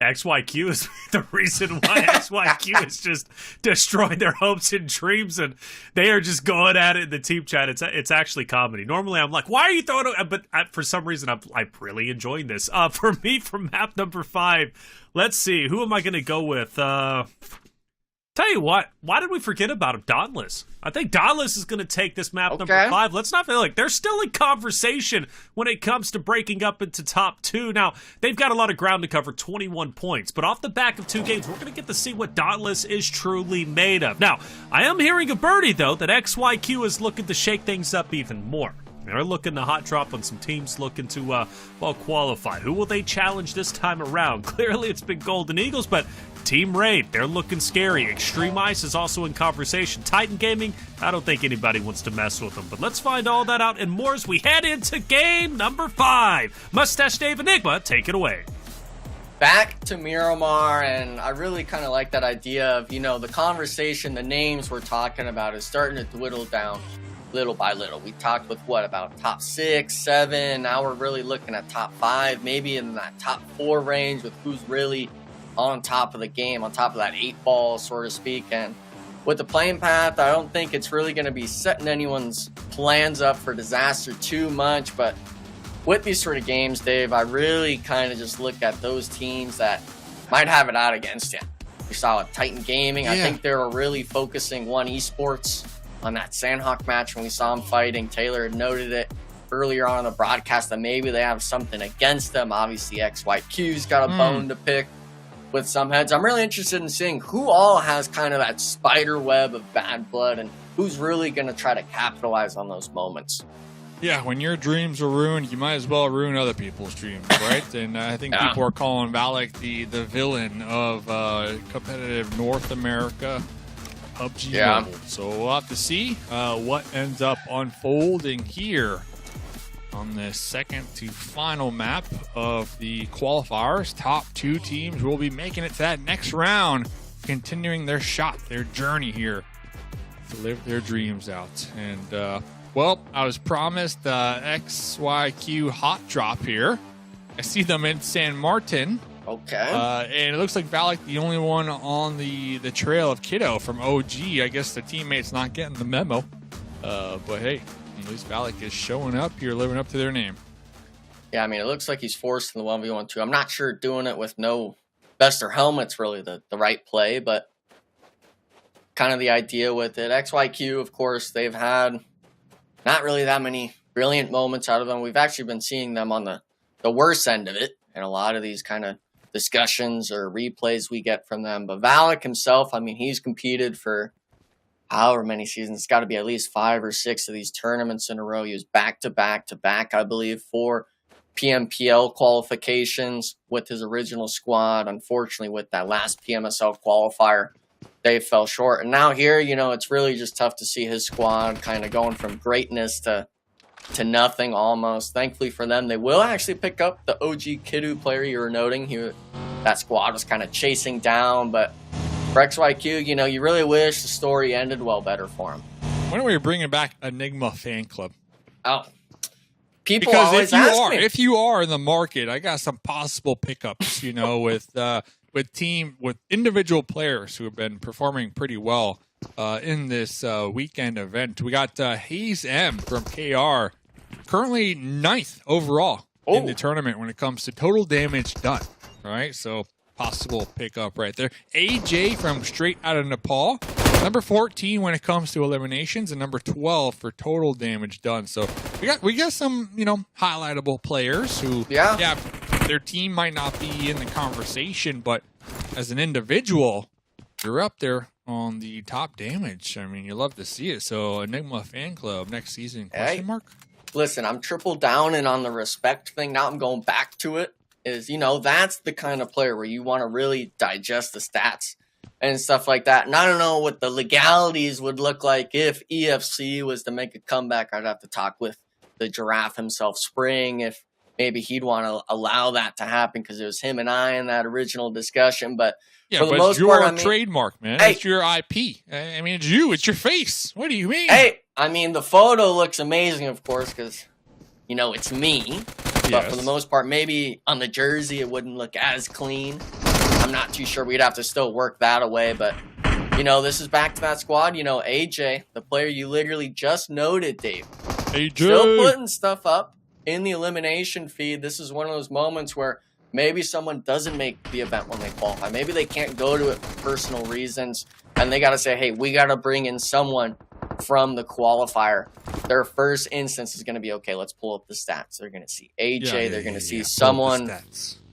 XYQ is the reason why XYQ has just destroyed their hopes and dreams, and they are just going at it in the team chat. It's actually comedy. Normally, I'm like, why are you throwing it? But for some reason, I'm really enjoying this. For me, from map number 5, let's see. Who am I going to go with? Tell you what, why did we forget about him? Dauntless. I think Dauntless is going to take this map number 5. Let's not feel like they're still in conversation when it comes to breaking up into top 2. Now, they've got a lot of ground to cover, 21 points. But off the back of 2 games, we're going to get to see what Dauntless is truly made of. Now, I am hearing a birdie, though, that XYQ is looking to shake things up even more. They're looking to hot drop on some teams looking to, qualify. Who will they challenge this time around? Clearly, it's been Golden Eagles, but Team Raid, they're looking scary. Xtreme Ice is also in conversation. Titan Gaming, I don't think anybody wants to mess with them. But let's find all that out and more as we head into game number 5. Mustache Dave Enigma, take it away. Back to Miramar, and I really kind of like that idea of, the conversation, the names we're talking about is starting to dwindle down little by little. We talked with about top 6, 7. Now we're really looking at top 5, maybe in that top 4 range with who's really on top of the game, on top of that 8 ball, so to speak. And with the playing path, I don't think it's really going to be setting anyone's plans up for disaster too much. But with these sort of games, Dave, I really kind of just look at those teams that might have it out against you. We saw with Titan Gaming. I think they were really focusing One Esports on that Sandhawk match when we saw them fighting. Taylor had noted it earlier on in the broadcast that maybe they have something against them. Obviously, XYQ's got a bone to pick with some heads. I'm really interested in seeing who all has kind of that spider web of bad blood and who's really going to try to capitalize on those moments. Yeah, when your dreams are ruined, you might as well ruin other people's dreams, right? And I think people are calling Valak the villain of competitive North America. PUBG Yeah. Mobile. So we'll have to see what ends up unfolding here on the second to final map of the qualifiers. Top 2 teams will be making it to that next round, continuing their shot, their journey here to live their dreams out. And well, I was promised XYQ hot drop here. I see them in San Martin. Okay. And it looks like Valak the only one on the trail of Kiddo from OG. I guess the teammate's not getting the memo. But hey, at least Valak is showing up here, living up to their name. Yeah, I mean, it looks like he's forced in the 1v1 too. I'm not sure doing it with no vest or helmet's really the right play, but kind of the idea with it. XYQ, of course, they've had not really that many brilliant moments out of them. We've actually been seeing them on the worst end of it, and a lot of these kind of discussions or replays we get from them. But Valak himself, I mean, he's competed for however many seasons. It's got to be at least 5 or 6 of these tournaments in a row. He was back to back to back, I believe, for PMPL qualifications with his original squad. Unfortunately, with that last PMSL qualifier, they fell short. And now here, you know, it's really just tough to see his squad kind of going from greatness to nothing almost. Thankfully for them, they will actually pick up the OG Kiddo player you were noting. That squad was kind of chasing down, but for XYQ, you know, you really wish the story ended well better for him. When are we bringing back Enigma fan club? Oh, people Because always ask me. if you are in the market, I got some possible pickups, you know, with individual players who have been performing pretty well in this weekend event. We got Hayes M from KR, currently 9th overall in the tournament when it comes to total damage done. All right, so possible pickup right there. AJ from straight out of Nepal, number 14 when it comes to eliminations, and number 12 for total damage done. So we got some, you know, highlightable players who, yeah, their team might not be in the conversation, but as an individual, you're up there on the top damage. I mean, you love to see it. So Enigma fan club next season? Question mark. Listen, I'm triple down and on the respect thing. Now I'm going back to it. Is, you know, that's the kind of player where you want to really digest the stats and stuff like that. And I don't know what the legalities would look like if EFC was to make a comeback. I'd have to talk with the giraffe himself, Spring, if maybe he'd want to allow that to happen, because it was him and I in that original discussion. But yeah, for the but most it's your part, I mean, trademark, man. Hey, it's your IP. I mean, it's you. It's your face. What do you mean? Hey, I mean, the photo looks amazing, of course, because, you know, it's me. But for the most part, maybe on the jersey, it wouldn't look as clean. I'm not too sure. We'd have to still work that away. But, you know, this is back to that squad. You know, AJ, the player you literally just noted, Dave. AJ. Still putting stuff up in the elimination feed. This is one of those moments where maybe someone doesn't make the event when they qualify. Maybe they can't go to it for personal reasons. And they got to say, hey, we got to bring in someone from the qualifier. Their first instance is going to be, okay, let's pull up the stats. They're going to see AJ. They're going to see someone.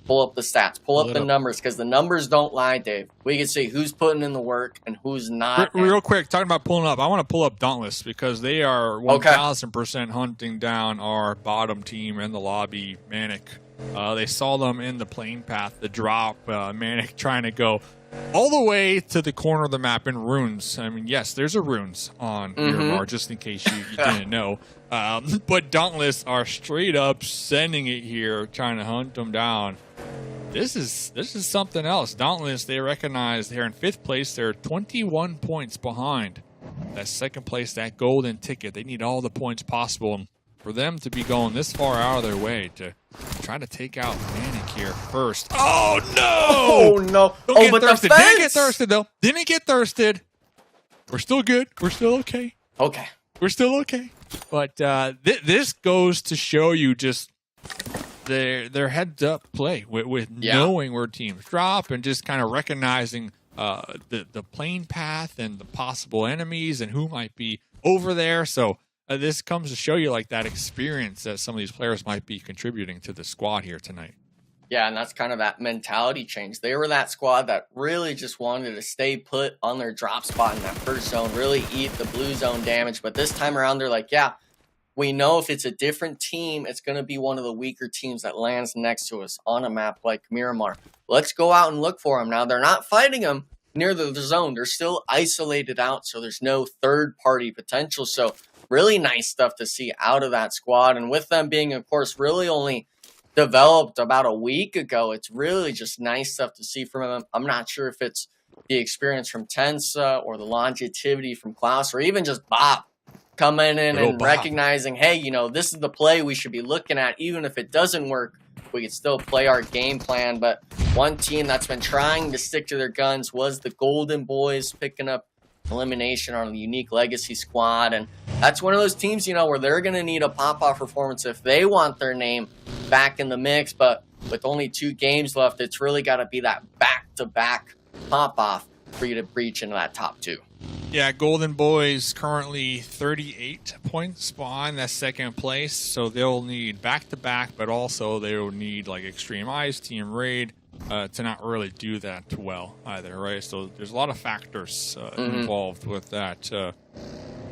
Pull up the stats. Pull up the numbers, because the numbers don't lie, Dave. We can see who's putting in the work and who's not. Real quick, talking about pulling up, I want to pull up Dauntless, because they are 1,000% hunting down our bottom team in the lobby, MANIC. They saw them in the plane path, the drop, MANIC trying to go all the way to the corner of the map in runes. I mean, yes, there's a runes on Miramar, just in case you didn't know. But Dauntless are straight up sending it here, trying to hunt them down. This is something else. Dauntless, they recognize they're in 5th place. They're 21 points behind that 2nd place, that golden ticket. They need all the points possible. And for them to be going this far out of their way to try to take out MANIC here first. Oh, no! Oh, no. Don't get but thirsted. the fence! Didn't get thirsted, though. Didn't get thirsted. We're still good. We're still okay. Okay. We're still okay. But this goes to show you just their heads-up play with knowing where teams drop and just kind of recognizing the plane path and the possible enemies and who might be over there. So this comes to show you like that experience that some of these players might be contributing to the squad here tonight. Yeah, and that's kind of that mentality change. They were that squad that really just wanted to stay put on their drop spot in that first zone, really eat the blue zone damage. But this time around, they're like, yeah, we know if it's a different team, it's going to be one of the weaker teams that lands next to us on a map like Miramar. Let's go out and look for them. Now, they're not fighting them, near the zone. They're still isolated out, so there's no third-party potential. So really nice stuff to see out of that squad. And with them being, of course, really only developed about a week ago, it's really just nice stuff to see from them. I'm not sure if it's the experience from Tensa or the longevity from Klaus or even just Bob coming in and recognizing, hey, you know, this is the play we should be looking at. Even if it doesn't work, we can still play our game plan. But one team that's been trying to stick to their guns was the Golden Boys, picking up elimination on the unique legacy squad. And that's one of those teams, you know, where they're going to need a pop-off performance if they want their name back in the mix. But with only 2 games left, it's really got to be that back-to-back pop-off for you to breach into that top 2. Yeah, Golden Boys currently 38 points behind that second place, so they'll need back-to-back, but also they'll need like Xtreme Ice, Team Raid to not really do that well either, right? So there's a lot of factors involved with that.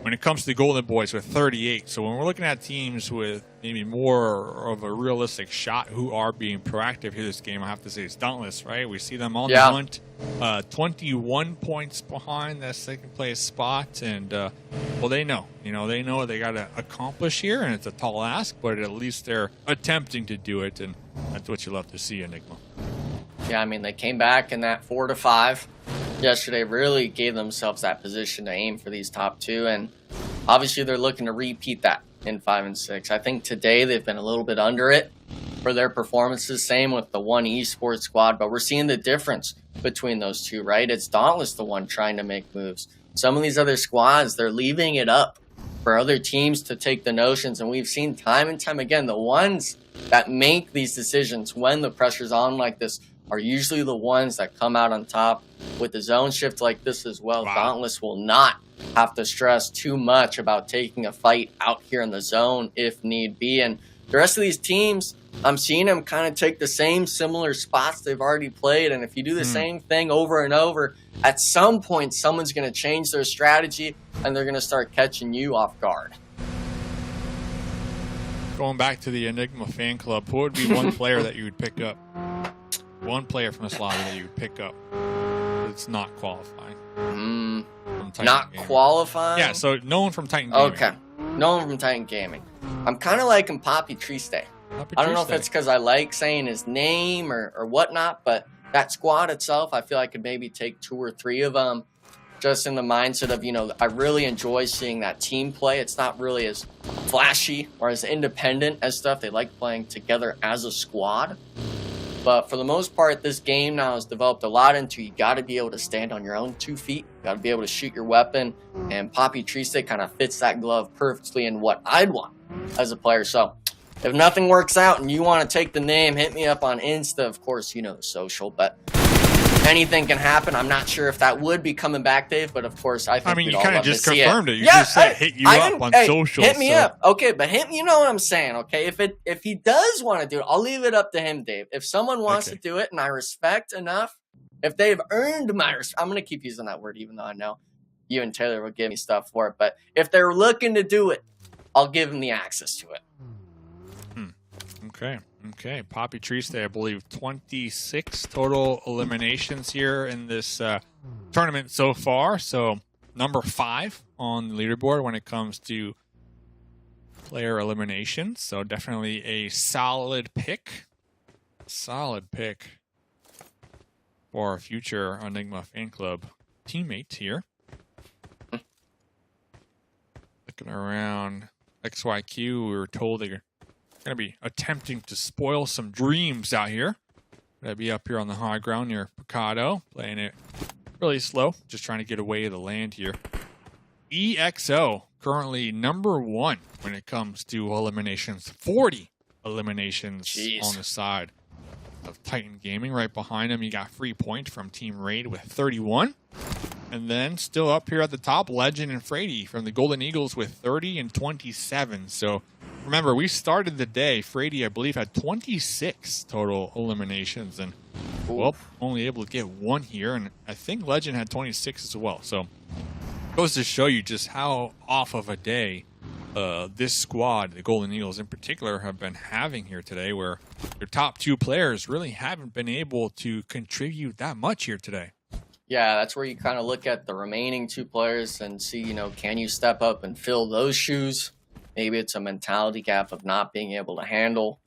When it comes to the Golden Boys with 38, so when we're looking at teams with maybe more of a realistic shot who are being proactive here this game, I have to say it's Dauntless, right? We see them on the hunt, 21 points behind that second place spot, and well, they know they got to accomplish here, and it's a tall ask, but at least they're attempting to do it, and that's what you love to see, Enigma. Yeah, I mean, they came back in that 4-5 yesterday, really gave themselves that position to aim for these top 2, and obviously they're looking to repeat that in 5 and 6. I think today they've been a little bit under it for their performances, same with the one esports squad, but we're seeing the difference between those two, right? It's Dauntless the one trying to make moves. Some of these other squads, they're leaving it up for other teams to take the notions, and we've seen time and time again, the ones that make these decisions when the pressure's on like this are usually the ones that come out on top. With the zone shift like this as well, Dauntless will not have to stress too much about taking a fight out here in the zone if need be. And the rest of these teams, I'm seeing them kind of take the same similar spots they've already played. And if you do the same thing over and over, at some point, someone's going to change their strategy and they're going to start catching you off guard. Going back to the Enigma fan club, who would be one player that you would pick up? One player from this lobby that you would pick up that's not qualifying. Not Gaming. Qualifying? Yeah, so no one from Titan Gaming. Okay. No one from Titan Gaming. I'm kind of liking Poppy Triste. I don't know if it's because I like saying his name or whatnot, but that squad itself, I feel I could maybe take 2 or 3 of them just in the mindset of, you know, I really enjoy seeing that team play. It's not really as flashy or as independent as stuff. They like playing together as a squad. But for the most part, this game now has developed a lot into you got to be able to stand on your own 2 feet. You got to be able to shoot your weapon. And Poppy Triste kind of fits that glove perfectly in what I'd want as a player. So if nothing works out and you want to take the name, hit me up on Insta. Of course, you know the social, but anything can happen. I'm not sure if that would be coming back, Dave, but of course, I think you kind of just confirmed it. You yeah, just said hit you up on social. Hit me up. Okay, but you know what I'm saying, okay? If he does want to do it, I'll leave it up to him, Dave. If someone wants to do it and I respect enough, if they've earned my respect, I'm going to keep using that word even though I know you and Taylor will give me stuff for it, but if they're looking to do it, I'll give them the access to it. Okay. Poppy Triste, I believe 26 total eliminations here in this tournament so far. So number 5 on the leaderboard when it comes to player eliminations. So definitely a solid pick. For our future Enigma fan club teammate here. Looking around XYQ, we were told they're going to be attempting to spoil some dreams out here. Gonna be up here on the high ground near Picado, playing it really slow, just trying to get away to the land here. EXO currently number 1 when it comes to eliminations. 40 eliminations on the side of Titan Gaming. Right behind him, you got Free Point from Team Raid with 31. And then still up here at the top, Legend and Frady from the Golden Eagles with 30 and 27. So remember, we started the day, Frady, I believe, had 26 total eliminations. And, well, only able to get 1 here. And I think Legend had 26 as well. So it goes to show you just how off of a day this squad, the Golden Eagles in particular, have been having here today, where their top 2 players really haven't been able to contribute that much here today. Yeah, that's where you kind of look at the remaining two players and see, you know, can you step up and fill those shoes? Maybe it's a mentality gap of not being able to handle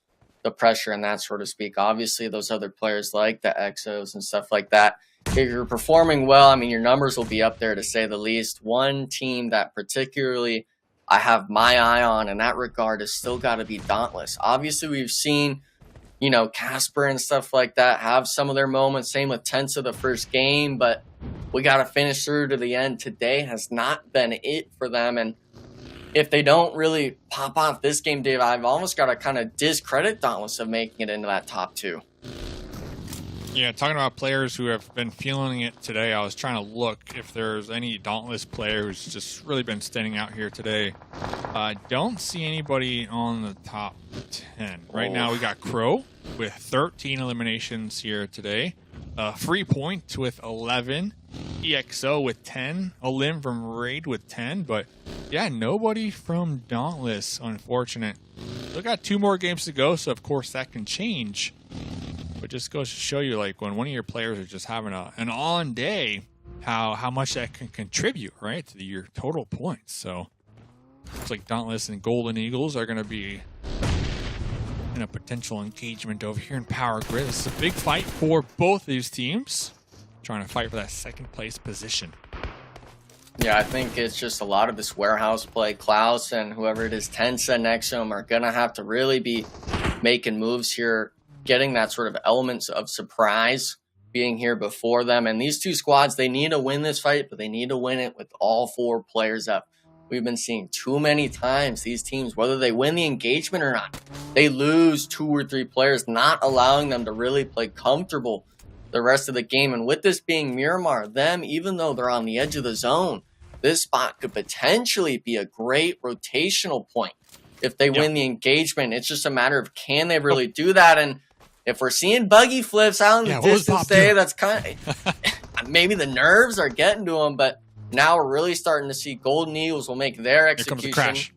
the pressure and that sort of speak. Obviously, those other players like the Exos and stuff like that, if you're performing well, I mean, your numbers will be up there to say the least. One team that particularly I have my eye on in that regard has still got to be Dauntless. Obviously, we've seen, you know, Casper and stuff like that have some of their moments. Same with Tensa the first game, but we got to finish through to the end. Today has not been it for them. And if they don't really pop off this game, Dave, I've almost got to kind of discredit Dauntless of making it into that top two. Yeah, talking about players who have been feeling it today, I was trying to look if there's any Dauntless player who's just really been standing out here today. I don't see anybody on the top 10. Right now we got Crow with 13 eliminations here today. Free Point with 11. EXO with 10. Olim from Raid with 10. But yeah, nobody from Dauntless, unfortunate. Still got 2 more games to go, so of course that can change. But just goes to show you, like, when one of your players is just having an on day, how much that can contribute, right, to your total points. So looks like Dauntless and Golden Eagles are going to be in a potential engagement over here in Power Grid. This is a big fight for both these teams, trying to fight for that second place position. Yeah, I think it's just a lot of this warehouse play. Klaus and whoever it is, Tensa next to him, are going to have to really be making moves here, getting that sort of elements of surprise being here before them. And these two squads, they need to win this fight, but they need to win it with all 4 players up. We've been seeing too many times these teams, whether they win the engagement or not, they lose 2 or 3 players, not allowing them to really play comfortable the rest of the game. And with this being Miramar, them, even though they're on the edge of the zone, this spot could potentially be a great rotational point. If they win the engagement, it's just a matter of can they really do that. And if we're seeing buggy flips out in the distance today, that's kind of maybe the nerves are getting to them. But now we're really starting to see Golden Eagles will make their execution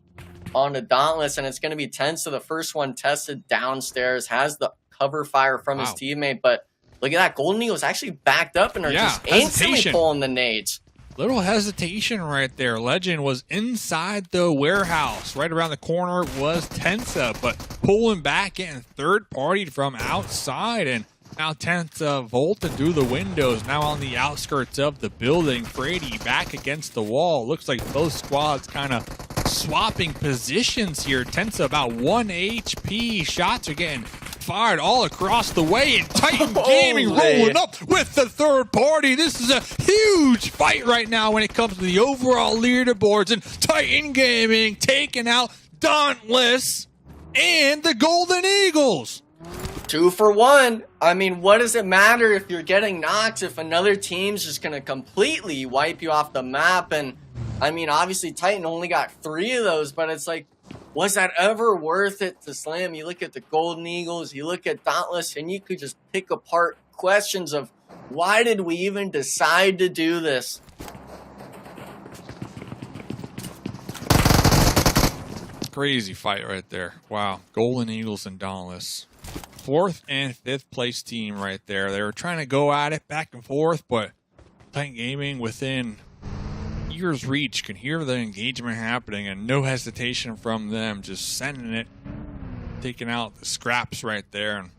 on the Dauntless, and it's going to be tense. So the first one tested downstairs, has the cover fire from his teammate. But look at that, Golden Eagles actually backed up and are just instantly pulling the nades. Little hesitation right there. Legend was inside the warehouse. Right around the corner was Tensa, but pulling back, getting third-partied from outside. And now Tensa vaulted through the windows, now on the outskirts of the building. Brady back against the wall. Looks like both squads kind of swapping positions here. Tensa about 1 HP. Shots are getting fired all across the way, and Titan Gaming rolling up with the third party. This is a huge fight right now when it comes to the overall leaderboards, and Titan Gaming taking out Dauntless and the Golden Eagles. 2 for 1. I mean, what does it matter if you're getting knocked if another team's just going to completely wipe you off the map? And I mean, obviously Titan only got 3 of those, but it's like, was that ever worth it to slam? You look at the Golden Eagles, you look at Dauntless, and you could just pick apart questions of why did we even decide to do this? Crazy fight right there. Wow. Golden Eagles and Dauntless. 4th and 5th place team right there. They were trying to go at it back and forth, but Titan Gaming within ear's reach can hear the engagement happening, and no hesitation from them, just sending it, taking out the scraps right there, and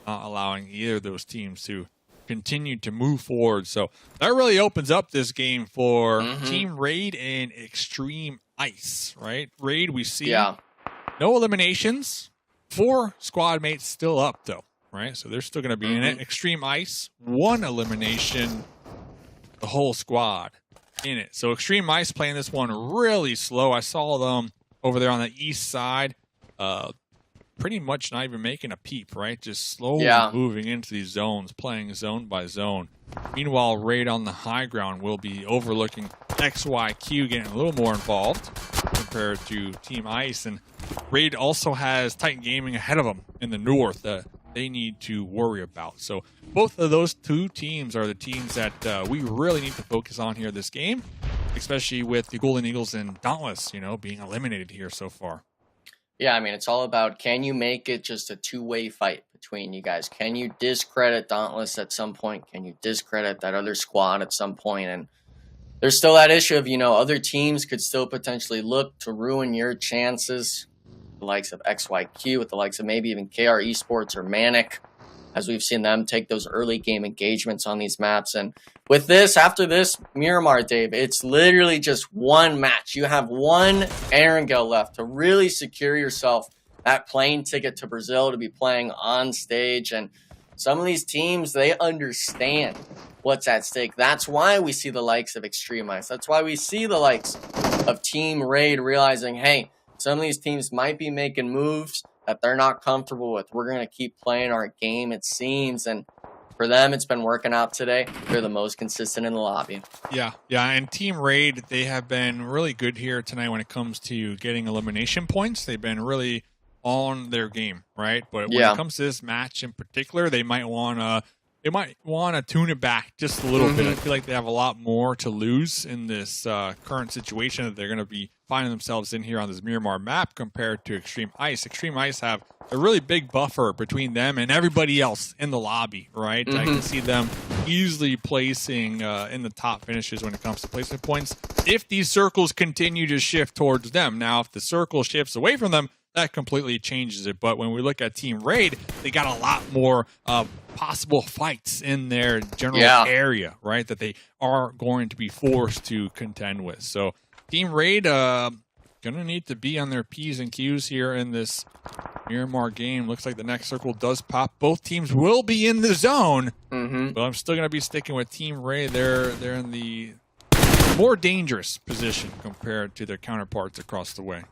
not allowing either of those teams to continue to move forward. So that really opens up this game for Team Raid and Xtreme Ice, right? Raid, we see no eliminations, 4 squad mates still up though, right? So they're still going to be in it. Xtreme Ice, 1 elimination, the whole squad in it. So Xtreme Ice playing this one really slow. I saw them over there on the east side, pretty much not even making a peep, right? Just slowly moving into these zones, playing zone by zone. Meanwhile, Raid on the high ground will be overlooking XYQ, getting a little more involved compared to Team Ice. And Raid also has Titan Gaming ahead of them in the north that they need to worry about. So both of those 2 teams are the teams that we really need to focus on here this game, especially with the Golden Eagles and Dauntless, you know, being eliminated here so far. Yeah, I mean, it's all about, can you make it just a two-way fight between you guys? Can you discredit Dauntless at some point? Can you discredit that other squad at some point? And there's still that issue of, other teams could still potentially look to ruin your chances. The likes of XYQ, with the likes of maybe even KR Esports or MANIC, as we've seen them take those early game engagements on these maps. And with this, after this Miramar, Dave, it's literally just one match. You have one Erangel left to really secure yourself that plane ticket to Brazil to be playing on stage. And some of these teams, they understand what's at stake. That's why we see the likes of Xtreme Ice. That's why we see the likes of Team Raid realizing, hey, some of these teams might be making moves that they're not comfortable with. We're going to keep playing our game, it seems. And for them, it's been working out today. They're the most consistent in the lobby. Yeah. And Team Raid, they have been really good here tonight when it comes to getting elimination points. They've been really on their game, right? But when it comes to this match in particular, they might want to tune it back just a little bit. I feel like they have a lot more to lose in this current situation that they're going to be finding themselves in here on this Miramar map compared to Xtreme Ice. Xtreme Ice have a really big buffer between them and everybody else in the lobby, right? I can see them easily placing in the top finishes when it comes to placement points if these circles continue to shift towards them. Now, if the circle shifts away from them, that completely changes it. But when we look at Team Raid, they got a lot more possible fights in their general area, right, that they are going to be forced to contend with. So Team Raid gonna need to be on their P's and Q's here in this Miramar game. Looks like the next circle does pop. Both teams will be in the zone, but I'm still gonna be sticking with Team Raid. They're in the more dangerous position compared to their counterparts across the way.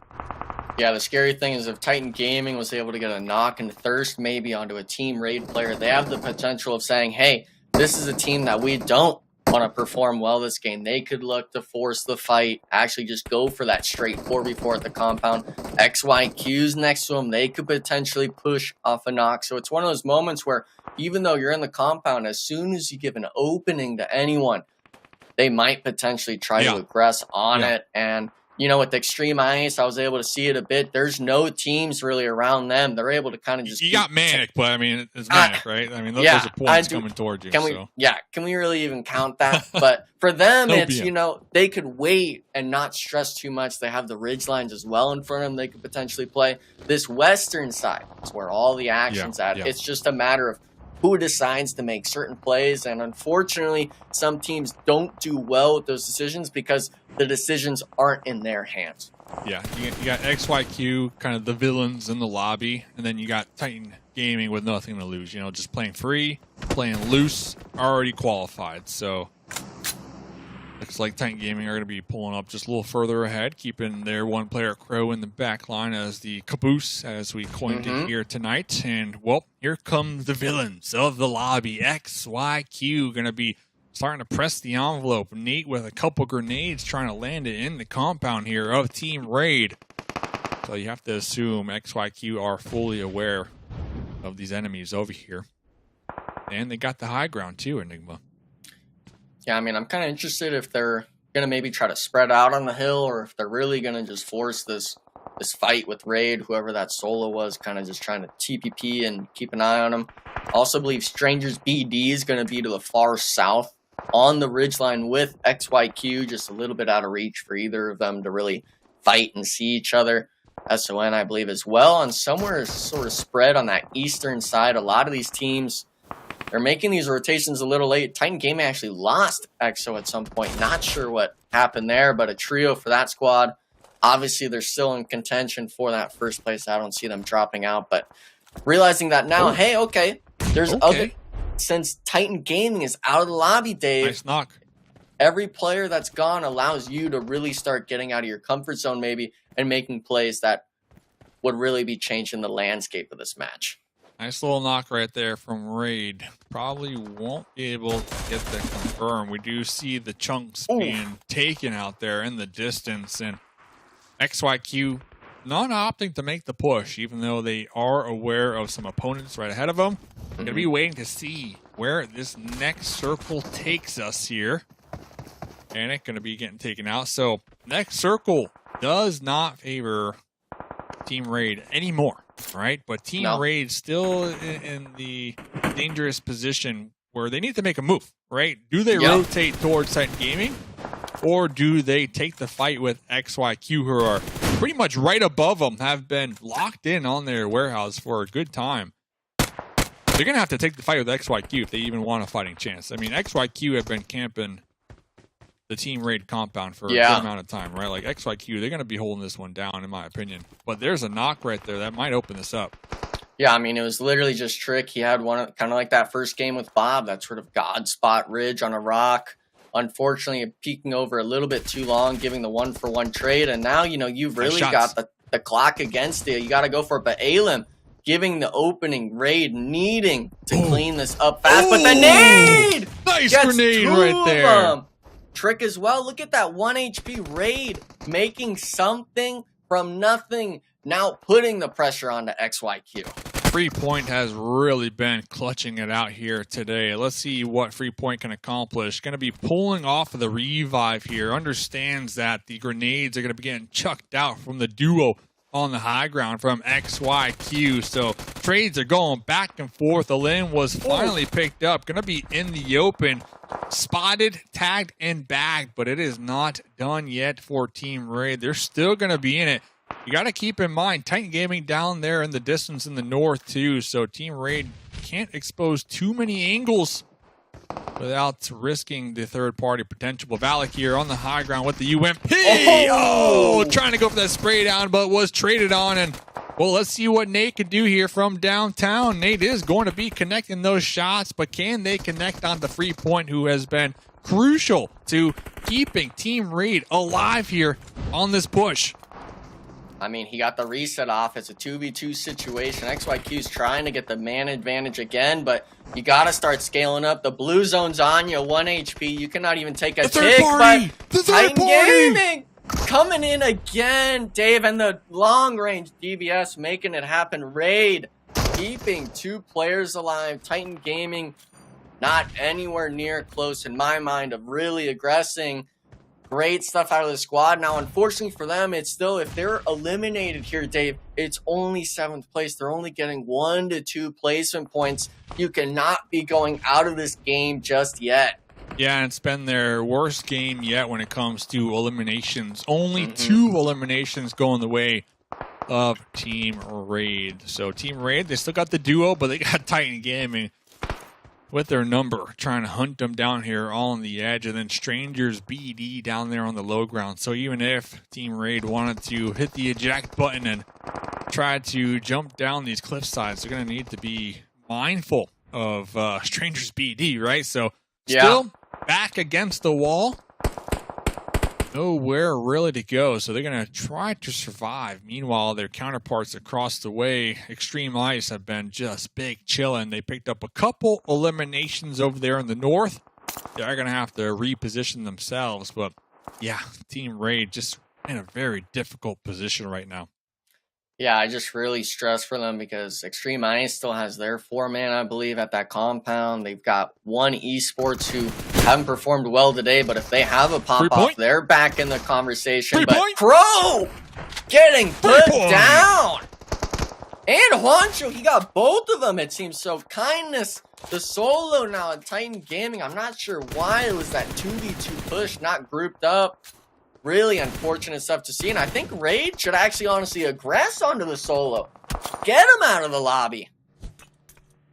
Yeah, the scary thing is if Titan Gaming was able to get a knock and thirst maybe onto a Team Raid player, they have the potential of saying, hey, this is a team that we don't want to perform well this game. They could look to force the fight, actually just go for that straight 4v4 at the compound. XYQ's next to them, they could potentially push off a knock. So it's one of those moments where even though you're in the compound, as soon as you give an opening to anyone, they might potentially try to aggress on it. And with Xtreme Ice, I was able to see it a bit. There's no teams really around them. They're able to kind of just... You got MANIC, but I mean, it's MANIC, right? I mean, those are points coming towards you. Can we really even count that? But for them, it's, they could wait and not stress too much. They have the ridge lines as well in front of them. They could potentially play. This western side is where all the action's at. It's just a matter of who decides to make certain plays. And unfortunately, some teams don't do well with those decisions because the decisions aren't in their hands. Yeah, you got XYQ, kind of the villains in the lobby, and then you got Titan Gaming with nothing to lose. Just playing free, playing loose, already qualified. So looks like Titan Gaming are going to be pulling up just a little further ahead, keeping their one-player Crow in the back line as the caboose, as we coined it here tonight. And, well, here comes the villains of the lobby. XYQ going to be starting to press the envelope. Nate with a couple grenades trying to land it in the compound here of Team Raid. So you have to assume XYQ are fully aware of these enemies over here. And they got the high ground too, Enigma. Yeah, I mean, I'm kind of interested if they're going to maybe try to spread out on the hill or if they're really going to just force this fight with Raid, whoever that solo was, kind of just trying to TPP and keep an eye on them. I also believe StrangersBD is going to be to the far south on the ridgeline with XYQ, just a little bit out of reach for either of them to really fight and see each other. SON, I believe, as well, and somewhere sort of spread on that eastern side. A lot of these teams, they're making these rotations a little late. Titan Gaming actually lost EXO at some point. Not sure what happened there, but a trio for that squad. Obviously, they're still in contention for that first place. I don't see them dropping out, but realizing that now, hey, okay, there's other... Since Titan Gaming is out of the lobby, Dave, nice knock. Every player that's gone allows you to really start getting out of your comfort zone maybe and making plays that would really be changing the landscape of this match. Nice little knock right there from Raid. Probably won't be able to get that confirmed. We do see the chunks being taken out there in the distance, and XYQ not opting to make the push, even though they are aware of some opponents right ahead of them. Going to be waiting to see where this next circle takes us here. And it's going to be getting taken out. So next circle does not favor Team Raid anymore, right? But Team Raid still in the dangerous position where they need to make a move, right? Do they rotate towards Titan Gaming, or do they take the fight with XYQ, who are pretty much right above them, have been locked in on their warehouse for a good time? They're going to have to take the fight with XYQ if they even want a fighting chance. I mean, XYQ have been camping the Team Raid compound for a good amount of time, right? Like XYQ, they're going to be holding this one down, in my opinion. But there's a knock right there that might open this up. Yeah, I mean, it was literally just Trick. He had one kind of like that first game with Bob, that sort of God spot ridge on a rock. Unfortunately, peeking over a little bit too long, giving the 1-for-1 trade. And now, you know, you've really got the clock against you. You got to go for it. But Alim giving the opening, Raid needing to clean this up fast. But the nade! Nice grenade right there. Trick as well. Look at that 1 HP Raid making something from nothing. Now putting the pressure onto XYQ. Freepoint has really been clutching it out here today. Let's see what Freepoint can accomplish. Going to be pulling off of the revive here. Understands that the grenades are going to be getting chucked out from the duo on the high ground from XYQ. So trades are going back and forth. Alim was finally picked up. Going to be in the open. Spotted, tagged, and bagged. But it is not done yet for Team Raid. They're still going to be in it. You got to keep in mind, Titan Gaming down there in the distance in the north, too. So Team Raid can't expose too many angles without risking the third-party potential. But Valak here on the high ground with the UMP. Trying to go for that spray down, but was traded on. And, well, let's see what Nate can do here from downtown. Nate is going to be connecting those shots, but can they connect on the Freepoint, who has been crucial to keeping Team Raid alive here on this push? I mean, he got the reset off. It's a 2v2 situation. XYQ's trying to get the man advantage again, but you got to start scaling up. The blue zone's on you, 1 HP. You cannot even take a tick, but Titan Gaming coming in again, Dave, and the long-range DBS making it happen. Raid keeping 2 players alive. Titan Gaming not anywhere near close, in my mind, of really aggressing. Great stuff out of the squad. Now, unfortunately for them, it's still, if they're eliminated here, Dave, it's only 7th place. They're only getting 1 to 2 placement points. You cannot be going out of this game just yet. Yeah, and it's been their worst game yet when it comes to eliminations. Only 2 eliminations going the way of Team Raid. So Team Raid, they still got the duo, but they got Titan Gaming with their number, trying to hunt them down here all on the edge, and then StrangersBD down there on the low ground. So even if Team Raid wanted to hit the eject button and try to jump down these cliff sides, they're going to need to be mindful of StrangersBD, right? So still back against the wall. Nowhere really to go, so they're going to try to survive. Meanwhile, their counterparts across the way, Xtreme Ice, have been just big chilling. They picked up a couple eliminations over there in the north. They're going to have to reposition themselves, but yeah, Team Raid just in a very difficult position right now. Yeah, I just really stress for them because Xtreme Ice still has their 4-man, I believe, at that compound. They've got 1 Esports who haven't performed well today, but if they have a pop-off, they're back in the conversation. But Crow getting put down! And Juancho, he got both of them, it seems. So Kindness, the solo now at Titan Gaming, I'm not sure why it was that 2v2 push, not grouped up. Really unfortunate stuff to see, and I think Raid should actually honestly aggress onto the solo. Get him out of the lobby.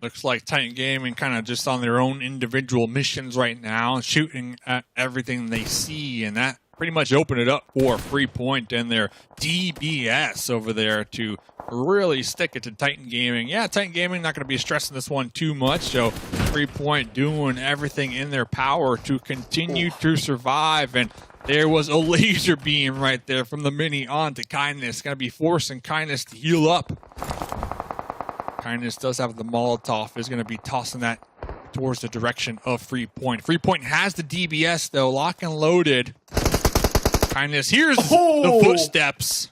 Looks like Titan Gaming kind of just on their own individual missions right now, shooting at everything they see, and that pretty much opened it up for Freepoint and their DBS over there to really stick it to Titan Gaming. Yeah, Titan Gaming not going to be stressing this one too much, so Freepoint doing everything in their power to continue to survive. And there was a laser beam right there from the mini on to Kindness. Going to be forcing Kindness to heal up. Kindness does have the Molotov. Is going to be tossing that towards the direction of Freepoint. Freepoint has the DBS, though. Lock and loaded. Kindness hears the footsteps,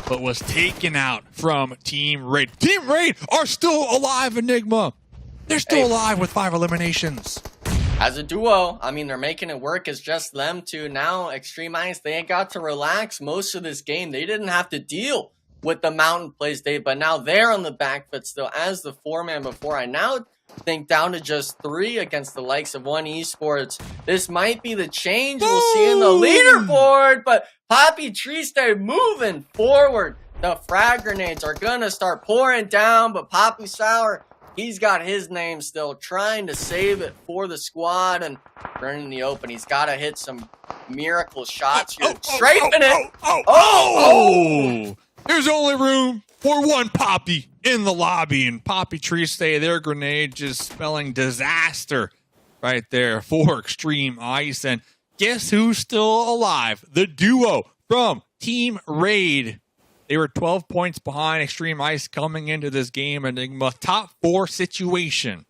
but was taken out from Team Raid. Team Raid are still alive, Enigma. They're still alive with 5 eliminations. As a duo, I mean, they're making it work. It's just them two. Now, Xtreme Ice, they got to relax most of this game. They didn't have to deal with the mountain plays, Dave. But now they're on the back foot still as the 4-man before. I now think down to just 3 against the likes of One Esports. This might be the change we'll see in the leaderboard, but Poppy Triste moving forward. The frag grenades are going to start pouring down, but Poppy Sour, he's got his name still, trying to save it for the squad and running the open. He's got to hit some miracle shots here. Strafing it. Oh! There's only room for one Poppy in the lobby, and Poppy Triste, their grenade just spelling disaster right there for Xtreme Ice. And guess who's still alive? The duo from Team Raid. They were 12 points behind Xtreme Ice coming into this game. Enigma, top 4 situation.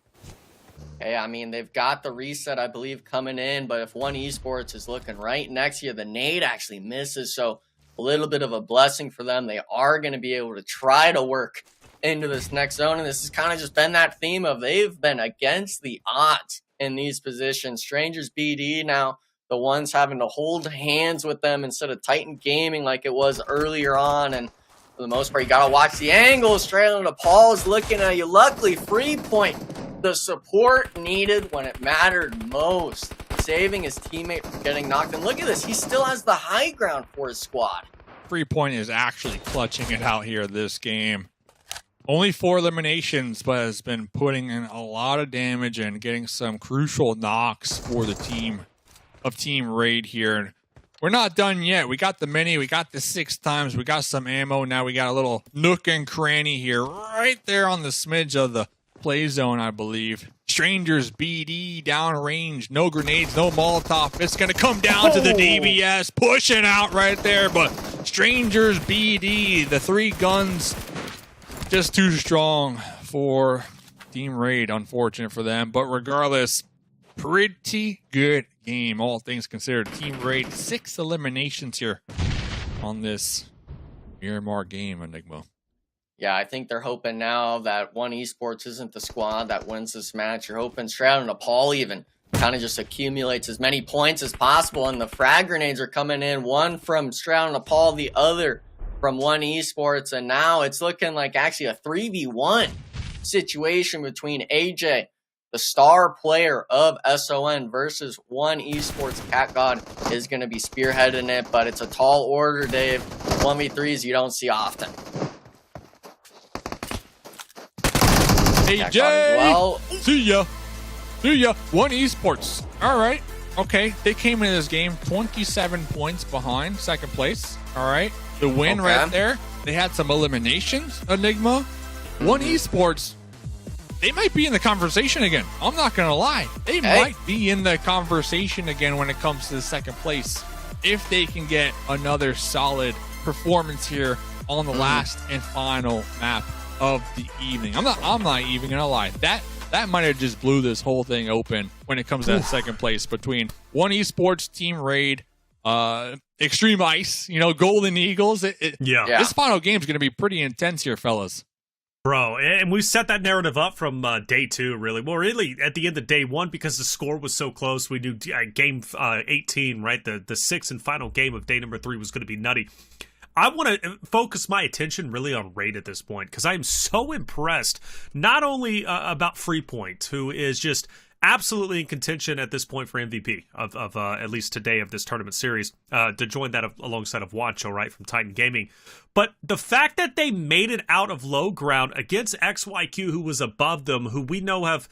Hey, I mean, they've got the reset, I believe, coming in, but if One Esports is looking right next to you, the nade actually misses, so a little bit of a blessing for them. They are going to be able to try to work into this next zone, and this has kind of just been that theme of they've been against the odds in these positions. StrangersBD now, the ones having to hold hands with them instead of Titan Gaming like it was earlier on, and for the most part, you got to watch the angle. Straight Nepal is looking at you. Luckily, free point, the support needed when it mattered most, saving his teammate from getting knocked. And look at this, he still has the high ground for his squad. Free point is actually clutching it out here this game. Only 4 eliminations, but has been putting in a lot of damage and getting some crucial knocks for the team of Team Raid here. We're not done yet. We got the mini, we got the 6 times, we got some ammo. Now we got a little nook and cranny here, right there on the smidge of the play zone, I believe. StrangersBD downrange, no grenades, no Molotov. It's going to come down to the DBS, pushing out right there, but StrangersBD, the 3 guns, just too strong for Team Raid. Unfortunate for them, but regardless, pretty good game, all things considered. Team Raid, 6 eliminations here on this Miramar game, Enigma. Yeah, I think they're hoping now that One Esports isn't the squad that wins this match. You're hoping Stroud Nepal even kind of just accumulates as many points as possible, and the frag grenades are coming in, one from Stroud Nepal, the other from One Esports, and now it's looking like actually a 3v1 situation between AJ, the star player of SON, versus One Esports. Cat God is going to be spearheading it, but it's a tall order, Dave. 1v3s you don't see often. AJ, well. See ya. One Esports. All right. Okay. They came into this game 27 points behind second place. All right. The win right there. They had some eliminations, Enigma. One Esports, they might be in the conversation again. I'm not going to lie. They might be in the conversation again when it comes to the second place, if they can get another solid performance here on the last and final map of the evening. I'm not even gonna lie. That might have just blew this whole thing open when it comes to that second place between One Esports, Team Raid, Xtreme Ice, Golden Eagles. This final game is gonna be pretty intense here, fellas. Bro, and we set that narrative up from day 2, really. Well, really, at the end of day 1, because the score was so close. We knew game 18, right? The 6th and final game of day number 3 was going to be nutty. I want to focus my attention really on Raid at this point, because I am so impressed, not only about Freepoint, who is just absolutely in contention at this point for MVP of at least today of this tournament series, to join that alongside of Wancho, right, from Titan Gaming. But the fact that they made it out of low ground against XYQ, who was above them, who we know have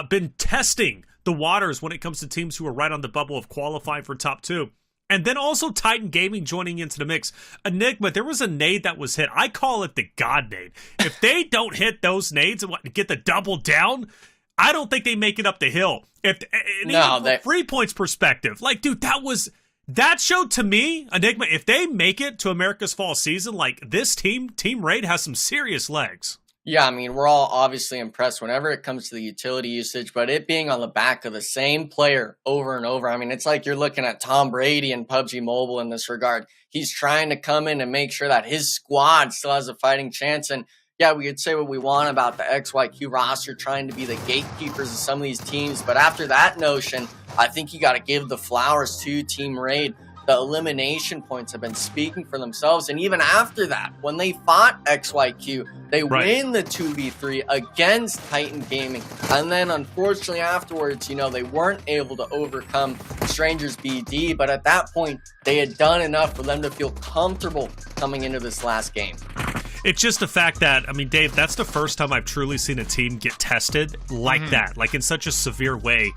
been testing the waters when it comes to teams who are right on the bubble of qualifying for top 2. And then also Titan Gaming joining into the mix. Enigma, there was a nade that was hit. I call it the God nade. If they don't hit those nades and get the double down, I don't think they make it up the hill. From Free Point's perspective, like, dude, that showed to me, Enigma, if they make it to America's Fall season, like, this Team Raid has some serious legs. Yeah, I mean, we're all obviously impressed whenever it comes to the utility usage, but it being on the back of the same player over and over, I mean, it's like you're looking at Tom Brady in PUBG Mobile in this regard. He's trying to come in and make sure that his squad still has a fighting chance. And yeah, we could say what we want about the XYQ roster trying to be the gatekeepers of some of these teams, but after that notion, I think you got to give the flowers to Team Raid. the elimination points have been speaking for themselves. And even after that, when they fought XYQ, they win the 2v3 against Titan Gaming. And then unfortunately afterwards, they weren't able to overcome StrangersBD. But at that point, they had done enough for them to feel comfortable coming into this last game. It's just the fact that, Dave, that's the first time I've truly seen a team get tested like that, like in such a severe way.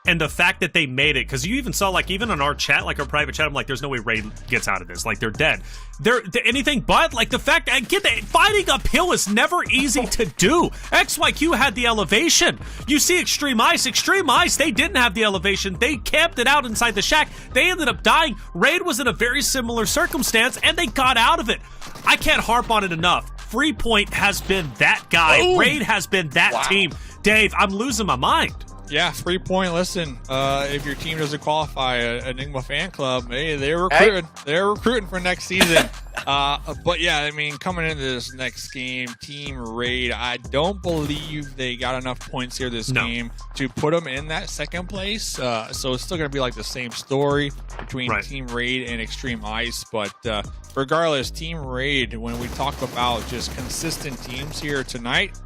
And the fact that they made it, because you even saw, like, even on our chat, like our private chat, I'm like, there's no way Raid gets out of this. Like, they're dead. They're anything but. Like, the fact, I get that fighting uphill is never easy to do. XYQ had the elevation. You see Xtreme Ice, they didn't have the elevation. They camped it out inside the shack. They ended up dying. Raid was in a very similar circumstance, and they got out of it. I can't harp on it enough. Freepoint has been that guy. Ooh. Raid has been that team. Dave, I'm losing my mind. Yeah, Freepoint, listen, if your team doesn't qualify Enigma fan club, hey, they're recruiting. They're recruiting for next season. But yeah, coming into this next game, Team Raid, I don't believe they got enough points here this game to put them in that second place. So it's still going to be like the same story between Team Raid and Xtreme Ice. But regardless, Team Raid, when we talk about just consistent teams here tonight,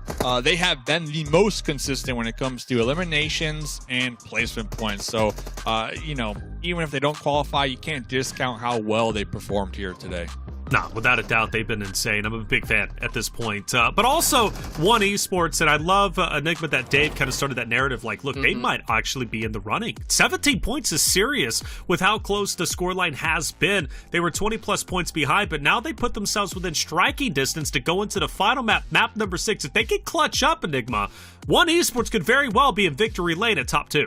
they have been the most consistent when it comes to eliminations and placement points. So, even if they don't qualify, you can't discount how well they performed here today. No, without a doubt, they've been insane. I'm a big fan at this point. But also, One Esports, and I love Enigma that Dave kind of started that narrative. Like, look, they might actually be in the running. 17 points is serious with how close the scoreline has been. They were 20-plus points behind, but now they put themselves within striking distance to go into the final map, map number 6. If they can clutch up Enigma, One Esports could very well be in victory lane at top 2.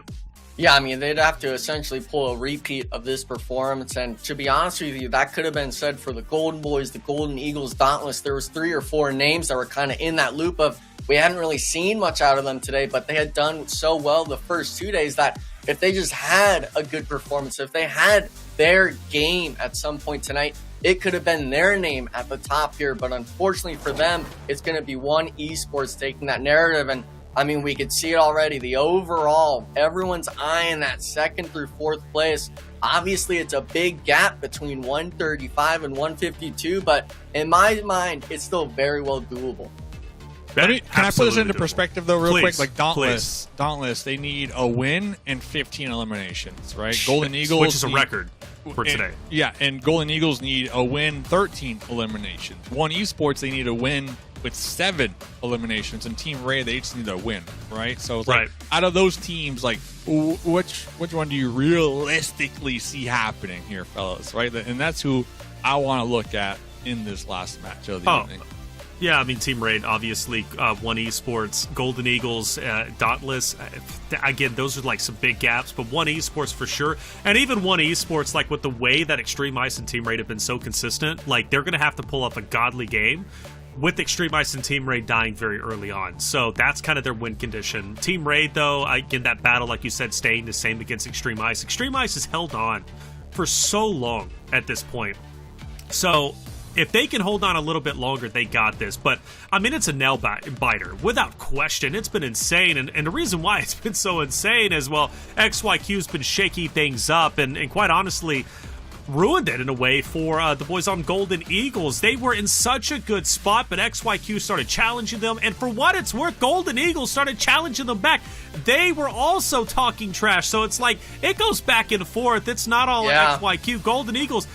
Yeah, they'd have to essentially pull a repeat of this performance. And to be honest with you, that could have been said for the Golden Boys, the Golden Eagles, Dauntless. There was 3 or 4 names that were kind of in that loop of we hadn't really seen much out of them today, but they had done so well the first 2 days that if they just had a good performance, if they had their game at some point tonight, it could have been their name at the top here. But unfortunately for them, it's going to be One Esports taking that narrative. And we could see it already. The overall, everyone's eyeing that 2nd through 4th place. Obviously, it's a big gap between 135 and 152, but in my mind, it's still very well doable. Can I put this into perspective, though, real quick? Like Dauntless, they need a win and 15 eliminations, right? Golden Eagles, which is a record for today. Yeah, and Golden Eagles need a win, 13 eliminations. One Esports, they need a win with 7 eliminations, and Team Raid, they just need a win, right? So it's like, out of those teams, like, which one do you realistically see happening here, fellas, right? And that's who I want to look at in this last match of the evening. Yeah, Team Raid, obviously, One Esports, Golden Eagles, Dauntless. Again, those are like some big gaps, but One Esports for sure. And even One Esports, like with the way that Xtreme Ice and Team Raid have been so consistent, like they're going to have to pull up a godly game with Xtreme Ice and Team Raid dying very early on. So that's kind of their win condition. Team Raid, though, again, that battle, like you said, staying the same against Xtreme Ice. Xtreme Ice has held on for so long at this point. So if they can hold on a little bit longer, they got this. But, it's a nail biter. Without question, it's been insane. And the reason why it's been so insane is, well, XYQ's been shaking things up. And quite honestly, ruined it in a way for the boys on Golden Eagles. They were in such a good spot, but XYQ started challenging them. And for what it's worth, Golden Eagles started challenging them back. They were also talking trash. So it's like, it goes back and forth. It's not all XYQ. Golden Eagles,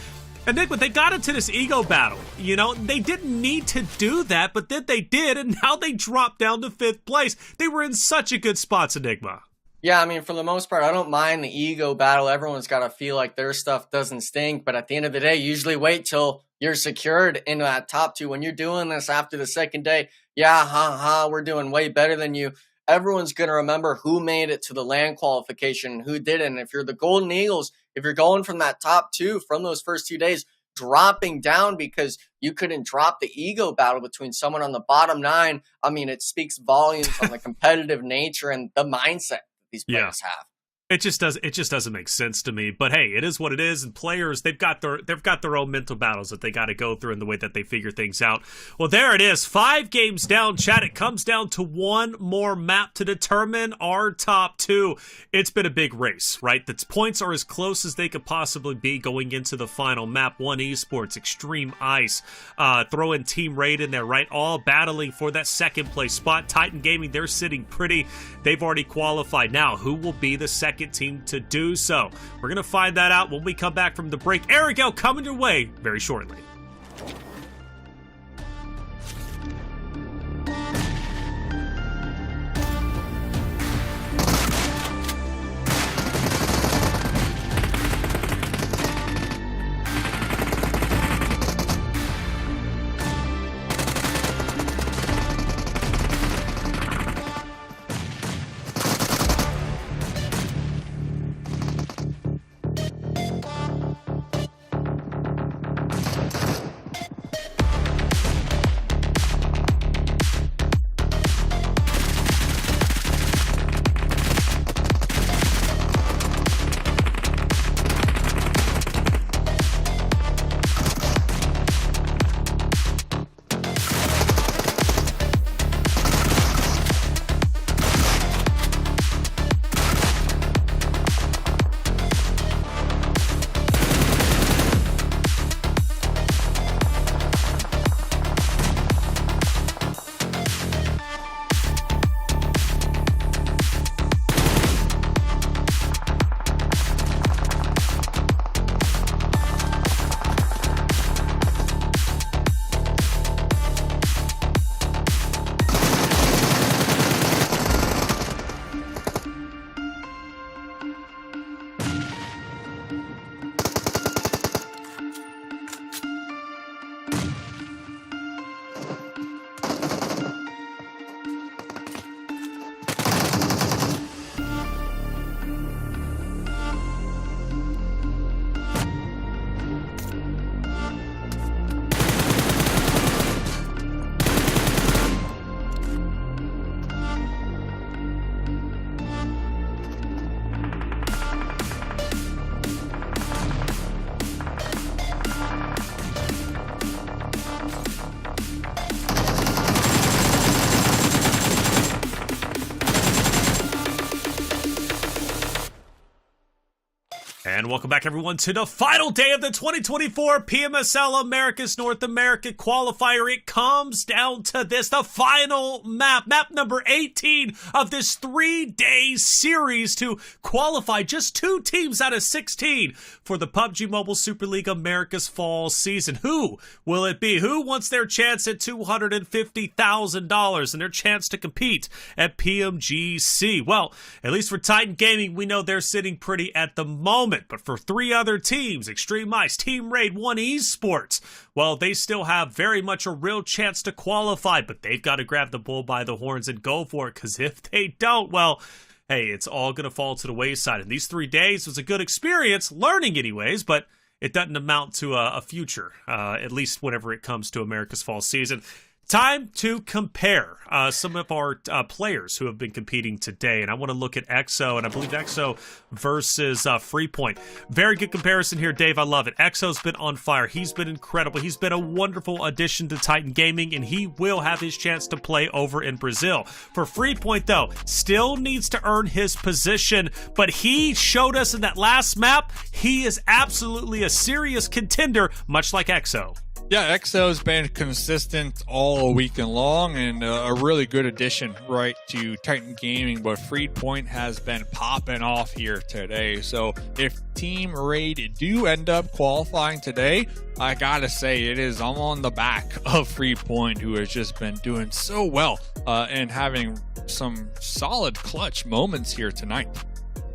Enigma, they got into this ego battle. They didn't need to do that, but then they did, and now they dropped down to 5th place. They were in such a good spot, Enigma. Yeah, for the most part, I don't mind the ego battle. Everyone's got to feel like their stuff doesn't stink. But at the end of the day, usually wait till you're secured into that top 2. When you're doing this after the 2nd day, we're doing way better than you. Everyone's going to remember who made it to the LAN qualification and who didn't. If you're the Golden Eagles, if you're going from that top 2 from those first 2 days, dropping down because you couldn't drop the ego battle between someone on the bottom 9, it speaks volumes on the competitive nature and the mindset these players have. It just doesn't make sense to me. But hey, it is what it is, and players, they've got their own mental battles that they got to go through in the way that they figure things out. Well, there it is. 5 games down, chat. It comes down to one more map to determine our top 2. It's been a big race, right? The points are as close as they could possibly be going into the final map. One Esports, Xtreme Ice, throw in Team Raid in there, right? All battling for that second place spot. Titan Gaming, they're sitting pretty. They've already qualified. Now, who will be the second team to do so? We're going to find that out when we come back from the break. Ariel coming your way very shortly. And welcome back, everyone, to the final day of the 2024 PMSL Americas North America Qualifier. It comes down to this, the final map, map number 18 of this 3-day series to qualify just 2 teams out of 16 for the PUBG Mobile Super League Americas Fall season. Who will it be? Who wants their chance at $250,000 and their chance to compete at PMGC? Well, at least for Titan Gaming, we know they're sitting pretty at the moment. But for 3 other teams, Xtreme Ice, Team Raid, One Esports, well, they still have very much a real chance to qualify, but they've got to grab the bull by the horns and go for it, because if they don't, well, hey, it's all going to fall to the wayside. And these 3 days was a good experience, learning anyways, but it doesn't amount to a future, at least whenever it comes to America's Fall season. Time to compare some of our players who have been competing today. And I want to look at EXO, and I believe EXO versus Freepoint. Very good comparison here, Dave. I love it. EXO's been on fire. He's been incredible. He's been a wonderful addition to Titan Gaming, and he will have his chance to play over in Brazil. For Freepoint, though, still needs to earn his position, but he showed us in that last map, he is absolutely a serious contender, much like EXO. Yeah, EXO's been consistent all weekend long and a really good addition right to Titan Gaming, but Freepoint has been popping off here today. So if Team Raid do end up qualifying today, I gotta say it is on the back of Freepoint, who has just been doing so well and having some solid clutch moments here tonight.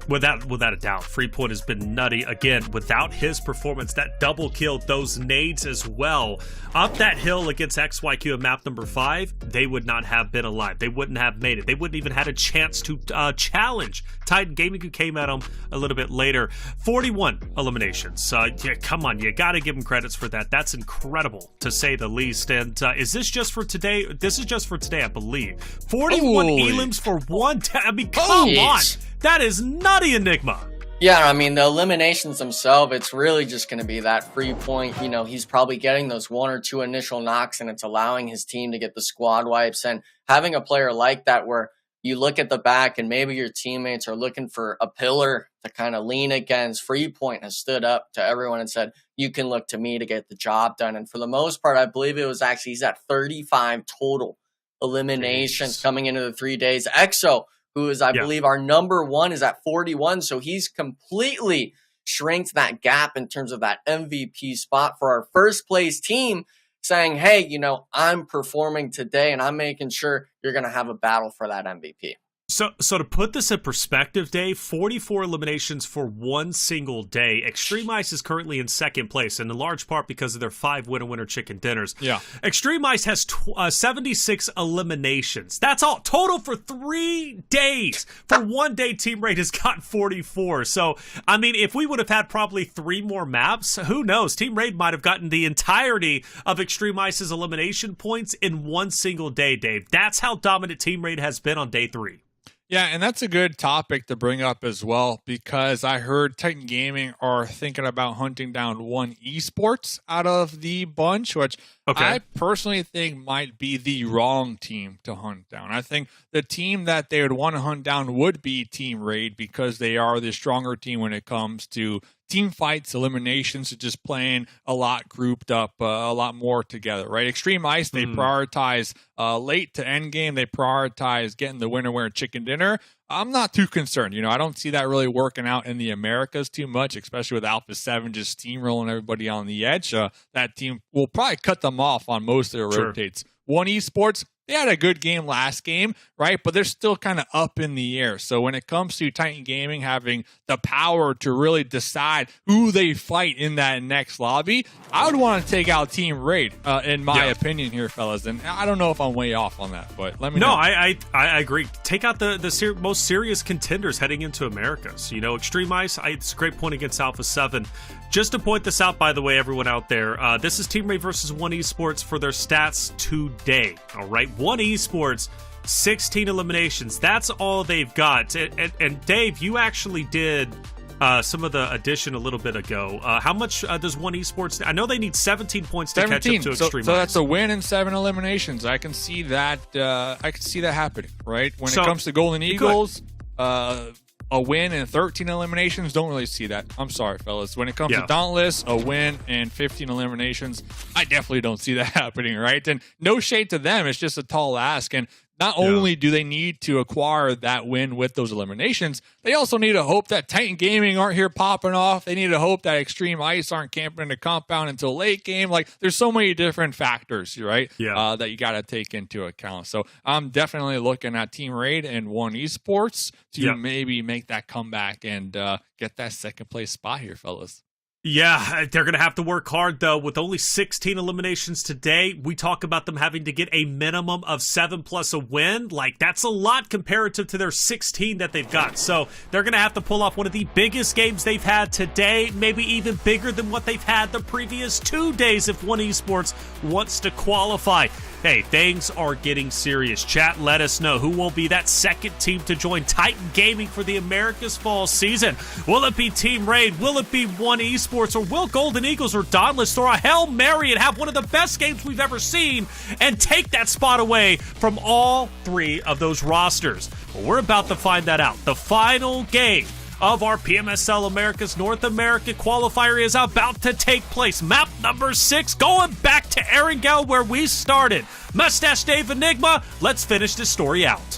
Without a doubt, Freepoint has been nutty. Again, without his performance, that double kill, those nades as well, up that hill against XYQ at map number 5, they would not have been alive. They wouldn't have made it. They wouldn't even had a chance to challenge Titan Gaming, who came at them a little bit later. 41 eliminations. Yeah, come on, you got to give them credits for that. That's incredible, to say the least. And is this just for today? This is just for today, I believe. 41 elims for one. I mean, come on. That is nutty, Enigma. Yeah, I mean, the eliminations themselves, it's really just going to be that free point. You know, he's probably getting those 1 or 2 initial knocks, and it's allowing his team to get the squad wipes. And having a player like that where you look at the back and maybe your teammates are looking for a pillar to kind of lean against, free point has stood up to everyone and said, you can look to me to get the job done. And for the most part, I believe it was actually, he's at 35 total eliminations coming into the 3 days. EXO, who is, I believe, our number 1, is at 41. So he's completely shrinked that gap in terms of that MVP spot for our first place team, saying, hey, you know, I'm performing today and I'm making sure you're going to have a battle for that MVP. So to put this in perspective, Dave, 44 eliminations for one single day. Xtreme Ice is currently in second place, and in large part because of their 5 winner chicken dinners. Yeah. Xtreme Ice has 76 eliminations. That's all. Total for 3 days. For 1 day, Team Raid has gotten 44. So, I mean, if we would have had probably 3 more maps, who knows? Team Raid might have gotten the entirety of Xtreme Ice's elimination points in 1 single day, Dave. That's how dominant Team Raid has been on day 3. Yeah, and that's a good topic to bring up as well, because I heard Titan Gaming are thinking about hunting down One Esports out of the bunch, which I personally think might be the wrong team to hunt down. I think the team that they would want to hunt down would be Team Raid, because they are the stronger team when it comes to team fights, eliminations, just playing a lot grouped up, a lot more together, right? Xtreme Ice, they prioritize late to end game. They prioritize getting the winner chicken dinner. I'm not too concerned. You know, I don't see that really working out in the Americas too much, especially with Alpha 7 just steamrolling everybody on the edge. That team will probably cut them off on most of their rotates. One Esports, they had a good game last game, right? But they're still kind of up in the air. So when it comes to Titan Gaming having the power to really decide who they fight in that next lobby, I would want to take out Team Raid, in my opinion here, fellas. And I don't know if I'm way off on that, but let me know. No, I agree. Take out the most serious contenders heading into Americas. You know, Xtreme Ice, it's a great point against Alpha 7. Just to point this out, by the way, everyone out there, this is Team Raid versus One Esports for their stats today. All right, One Esports, 16 eliminations. That's all they've got. And Dave, you actually did some of the addition a little bit ago. How much does One Esports? I know they need 17 points to catch up to Xtreme Ice. So that's a win and 7 eliminations. I can see that. I can see that happening. Right when it comes to Golden Eagles. A win and 13 eliminations, don't really see that. I'm sorry, fellas. When it comes to Dauntless, a win and 15 eliminations, I definitely don't see that happening, right? And no shade to them. It's just a tall ask. And not only do they need to acquire that win with those eliminations, they also need to hope that Titan Gaming aren't here popping off. They need to hope that Xtreme Ice aren't camping in the compound until late game. Like, there's so many different factors, right? That you got to take into account. So I'm definitely looking at Team Raid and One Esports to maybe make that comeback and get that second place spot here, fellas. Yeah, they're going to have to work hard, though. With only 16 eliminations today, we talk about them having to get a minimum of 7 plus a win. Like, that's a lot comparative to their 16 that they've got. So they're going to have to pull off one of the biggest games they've had today, maybe even bigger than what they've had the previous 2 days if One Esports wants to qualify. Hey, things are getting serious. Chat, let us know who will be that second team to join Titan Gaming for the Americas Fall season. Will it be Team Raid? Will it be One Esports? Or will Golden Eagles or Dauntless throw a Hail Mary and have one of the best games we've ever seen and take that spot away from all 3 of those rosters? Well, we're about to find that out. The final game of our PMSL Americas North America qualifier is about to take place. Map number 6, going back to Erangel where we started. Mustache Dave Enigma, let's finish this story out.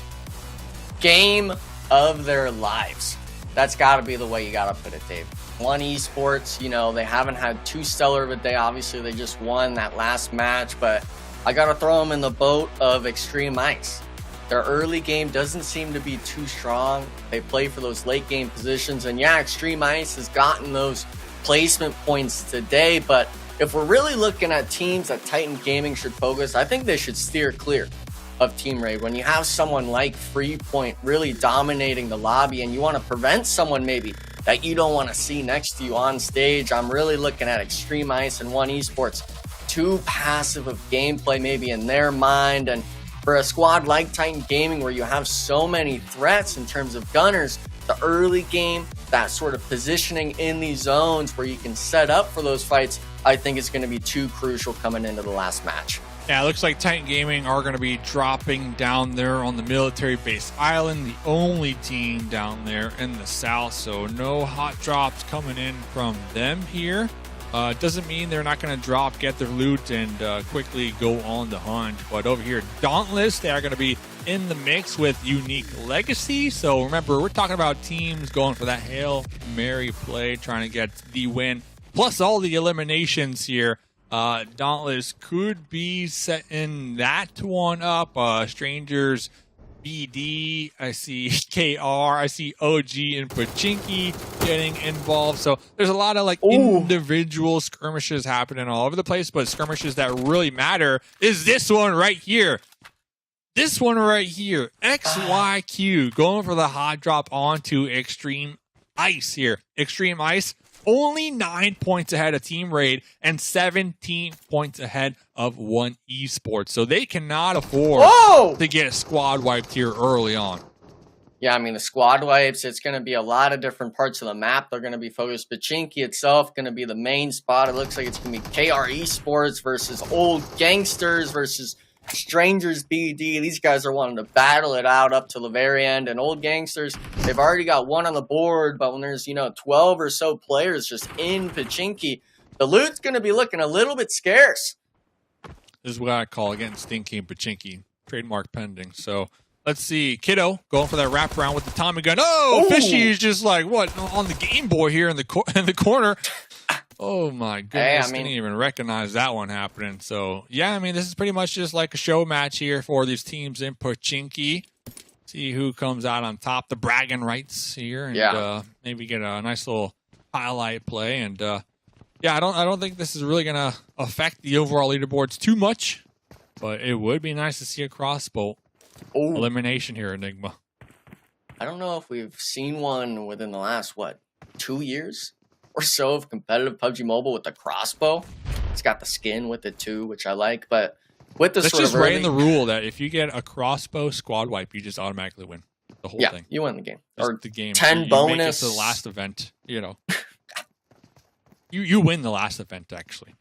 Game of their lives. That's got to be the way you got to put it, Dave. One Esports, you know, they haven't had too stellar of a day. Obviously, they just won that last match, but I got to throw them in the boat of Xtreme Ice. Their early game doesn't seem to be too strong. They play for those late game positions. And yeah, Xtreme Ice has gotten those placement points today. But if we're really looking at teams that Titan Gaming should focus, I think they should steer clear of Team Raid. When you have someone like Freepoint really dominating the lobby and you want to prevent someone maybe that you don't want to see next to you on stage, I'm really looking at Xtreme Ice and One Esports. Too passive of gameplay maybe in their mind. And for a squad like Titan Gaming where you have so many threats in terms of gunners, the early game, that sort of positioning in these zones where you can set up for those fights, I think is going to be too crucial coming into the last match. Yeah, it looks like Titan Gaming are going to be dropping down there on the military base island, the only team down there in the south, so no hot drops coming in from them here. Doesn't mean they're not going to drop, get their loot, and quickly go on the hunt. But over here, Dauntless, they are going to be in the mix with Unique Legacy. So remember, we're talking about teams going for that Hail Mary play, trying to get the win, plus all the eliminations here. Dauntless could be setting that one up. StrangersBD, I see KR, I see OG and Pachinki getting involved. So there's a lot of like individual skirmishes happening all over the place, but skirmishes that really matter is this one right here. This one right here, XYQ going for the hot drop onto Xtreme Ice here. Xtreme Ice only 9 points ahead of Team Raid and 17 points ahead of One Esports. So they cannot afford to get squad wiped here early on. Yeah, I mean, the squad wipes, it's going to be a lot of different parts of the map. They're going to be focused. Pachinki itself going to be the main spot. It looks like it's going to be KR Esports versus Old Gangsters versus StrangersBD. These guys are wanting to battle it out up to the very end. And Old Gangsters, they've already got one on the board, but when there's, 12 or so players just in Pachinki, the loot's going to be looking a little bit scarce. This is what I call, again, stinking Pachinki. Trademark pending. So let's see. Kiddo going for that wraparound with the Tommy gun. Fishy is just like, on the Game Boy here in the corner. Oh my goodness, didn't even recognize that one happening. So yeah, I mean, this is pretty much just like a show match here for these teams in Pachinki. See who comes out on top, the bragging rights here, and maybe get a nice little highlight play. And I don't think this is really gonna affect the overall leaderboards too much, but it would be nice to see a crossbow elimination here, Enigma. I don't know if we've seen one within the last 2 years or so of competitive PUBG Mobile with the crossbow. It's got the skin with it too, which I like. But with the just right in the rule that if you get a crossbow squad wipe, you just automatically win the whole thing. You win the game. Just or the game. 10 bonus. Make it to the last event. You win the last event actually.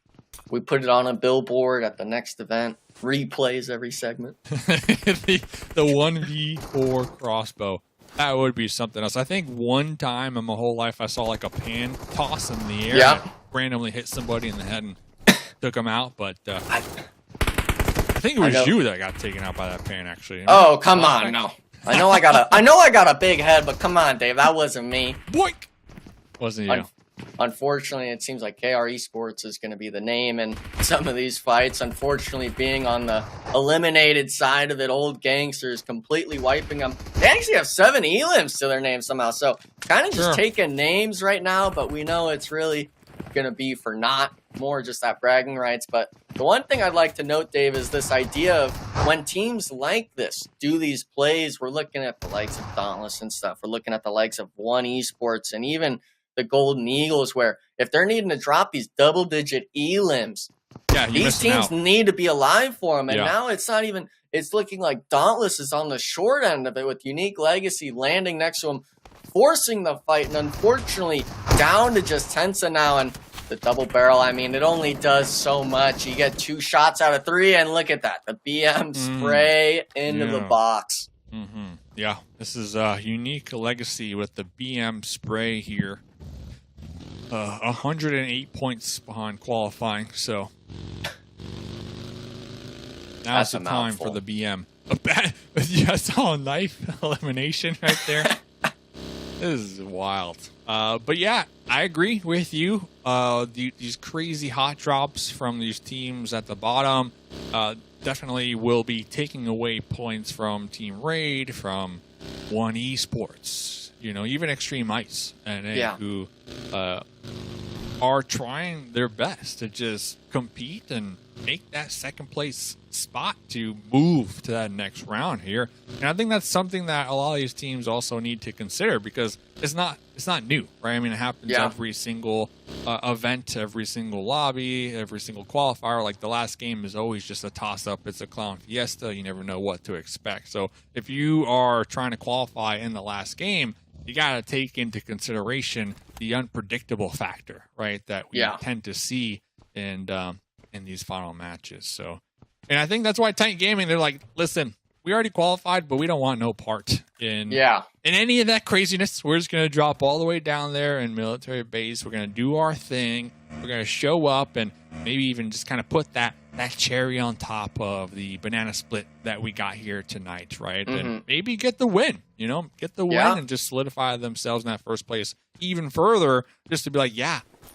We put it on a billboard at the next event. Replays every segment. the 1v4 crossbow. That would be something else. I think one time in my whole life I saw like a pan toss in the air and randomly hit somebody in the head and took them out. But I think it was you that got taken out by that pan, actually. Oh, come on, no. I know I got a big head, but come on, Dave, that wasn't me. Boink! Wasn't you? Unfortunately, it seems like KR Esports is going to be the name in some of these fights. Unfortunately, being on the eliminated side of it, Old Gangsters completely wiping them. They actually have 7 elims to their name somehow. So kind of just taking names right now, but we know it's really going to be for not more just that bragging rights. But the one thing I'd like to note, Dave, is this idea of when teams like this do these plays, we're looking at the likes of Dauntless and stuff. We're looking at the likes of One Esports and even the Golden Eagles, where if they're needing to drop these double-digit elims, these teams need to be alive for them. And now it's not even, it's looking like Dauntless is on the short end of it with Unique Legacy landing next to him, forcing the fight, and unfortunately down to just Tensa now. And the double barrel, I mean, it only does so much. You get 2 shots out of 3, and look at that. The BM spray into the box. Yeah, this is Unique Legacy with the BM spray here. 108 points behind qualifying, so now's the time for the BM. I saw a knife elimination right there. This is wild. But yeah, I agree with you. These crazy hot drops from these teams at the bottom definitely will be taking away points from Team Raid, from One Esports, even Xtreme Ice, and who are trying their best to just compete and make that second place spot to move to that next round here. And I think that's something that a lot of these teams also need to consider, because it's not new, right? I mean, it happens every single event, every single lobby, every single qualifier. Like the last game is always just a toss-up. It's a clown fiesta. You never know what to expect. So if you are trying to qualify in the last game, you got to take into consideration the unpredictable factor, right? That we tend to see in these final matches. So, and I think that's why Titan Gaming, they're like, listen, we already qualified, but we don't want no part in any of that craziness. We're just going to drop all the way down there in military base. We're going to do our thing. We're going to show up and maybe even just kind of put that cherry on top of the banana split that we got here tonight, right? And maybe get the win, get the win and just solidify themselves in that first place even further, just to be like,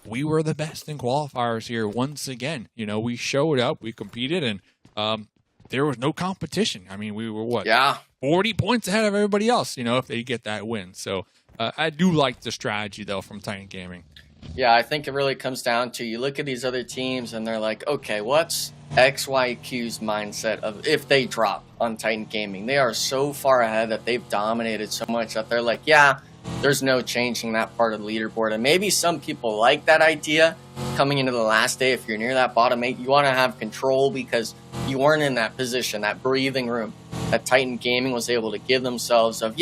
we were the best in qualifiers here once again. We showed up, we competed, and there was no competition. I mean, we were 40 points ahead of everybody else, if they get that win. So I do like the strategy, though, from Titan Gaming. Yeah, I think it really comes down to, you look at these other teams and they're like, okay, what's XYQ's mindset of if they drop on Titan Gaming? They are so far ahead that they've dominated so much that they're like, there's no changing that part of the leaderboard. And maybe some people like that idea coming into the last day. If you're near that bottom 8, you want to have control because you weren't in that position, that breathing room that Titan Gaming was able to give themselves of,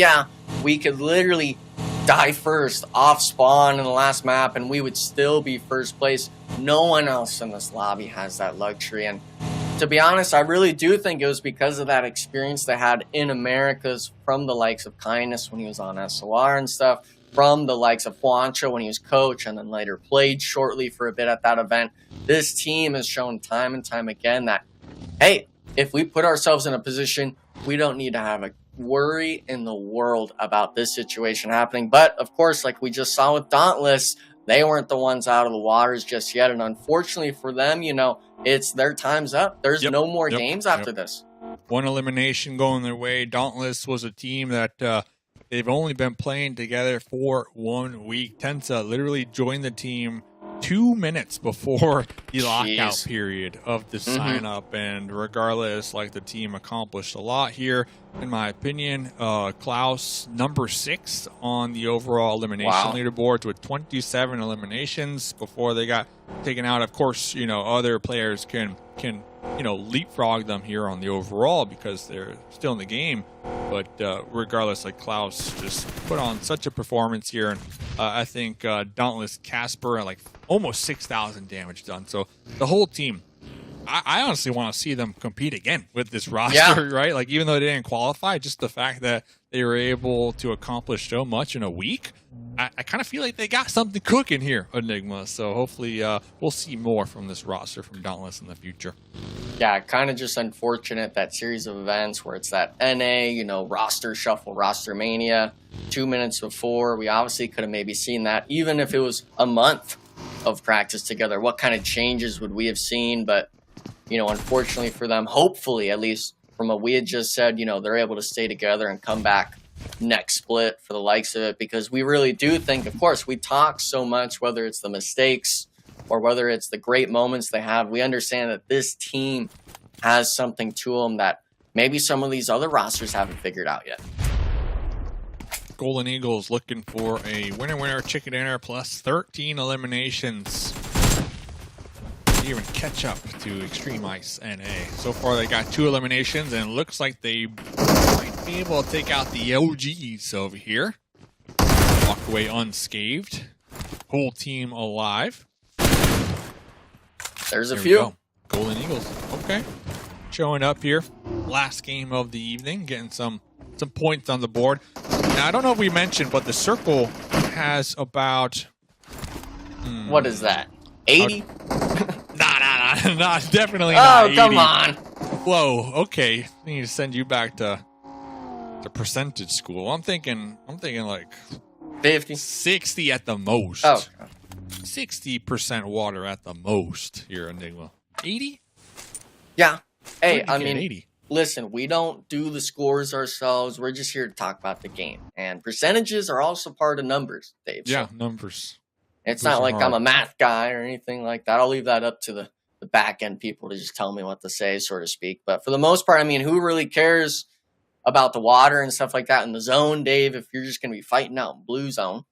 we could literally die first off spawn in the last map and we would still be first place. No one else in this lobby has that luxury. And to be honest, I really do think it was because of that experience they had in Americas from the likes of Kindness when he was on SOR and stuff, from the likes of Juancho when he was coach and then later played shortly for a bit at that event. This team has shown time and time again that, hey, if we put ourselves in a position, we don't need to have a worry in the world about this situation happening. But of course, like we just saw with Dauntless, they weren't the ones out of the waters just yet. And unfortunately for them, it's their time's up. There's no more games after this. One elimination going their way. Dauntless was a team that they've only been playing together for 1 week. Tensa literally joined the team 2 minutes before the lockout period of the sign up, and regardless, the team accomplished a lot here, in my opinion. Klaus, number 6 on the overall elimination leaderboards with 27 eliminations before they got taken out. Of course, other players can leapfrog them here on the overall because they're still in the game. But regardless, Klaus just put on such a performance here. And I think Dauntless, Casper, almost 6,000 damage done. So the whole team, I honestly want to see them compete again with this roster, right? Even though they didn't qualify, just the fact that they were able to accomplish so much in a week, I kind of feel like they got something cooking here, Enigma. So hopefully we'll see more from this roster from Dauntless in the future. Yeah, kind of just unfortunate that series of events where it's that NA, roster shuffle, roster mania, 2 minutes before. We obviously could have maybe seen that, even if it was a month of practice together. What kind of changes would we have seen? But, unfortunately for them, hopefully, at least from what we had just said, they're able to stay together and come back next split for the likes of it, because we really do think, of course, we talk so much, whether it's the mistakes or whether it's the great moments they have, we understand that this team has something to them that maybe some of these other rosters haven't figured out yet. Golden Eagles looking for a winner chicken dinner plus 13 eliminations. Even catch up to Xtreme Ice NA. So far they got 2 eliminations, and it looks like they might be able to take out the OGs over here. Walk away unscathed. Whole team alive. There's a few. Golden Eagles. Okay. Showing up here. Last game of the evening. Getting some points on the board. Now, I don't know if we mentioned, but the circle has about... what is that? 80? Nah, definitely not 80. Oh, come on. Whoa, okay. I need to send you back to percentage school. I'm thinking 50. 60 at the most. Oh. 60% water at the most here, Enigma. 80? Yeah. Hey, I mean, 80? Listen, we don't do the scores ourselves. We're just here to talk about the game. And percentages are also part of numbers, Dave. Yeah, numbers. It's not like I'm a math guy or anything like that. I'll leave that up to the back end people to just tell me what to say, so to speak. But for the most part, I mean, who really cares about the water and stuff like that in the zone, Dave, if you're just going to be fighting out in blue zone?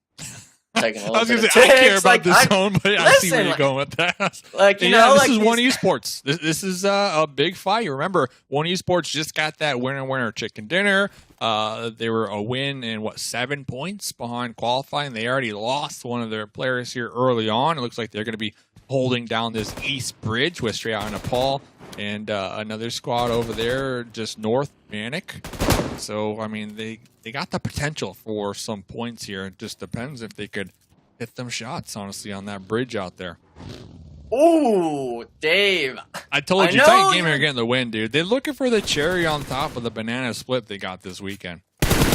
taking a little I was bit gonna of say, I care ticks. about Like, this zone, but I see where you're like- going with that. Like, you yeah, know, this like is One these- Esports. This is a big fight. Remember, One Esports just got that winner chicken dinner. They were a win in 7 points behind qualifying. They already lost one of their players here early on. It looks like they're going to be holding down this east bridge with straight out Nepal and another squad over there just north, MANIC. So I mean, they got the potential for some points here. It just depends if they could hit them shots, honestly, on that bridge out there. Ooh, Dave. I told I you, know Titan Gamer you're- are getting the win, dude. They're looking for the cherry on top of the banana split they got this weekend.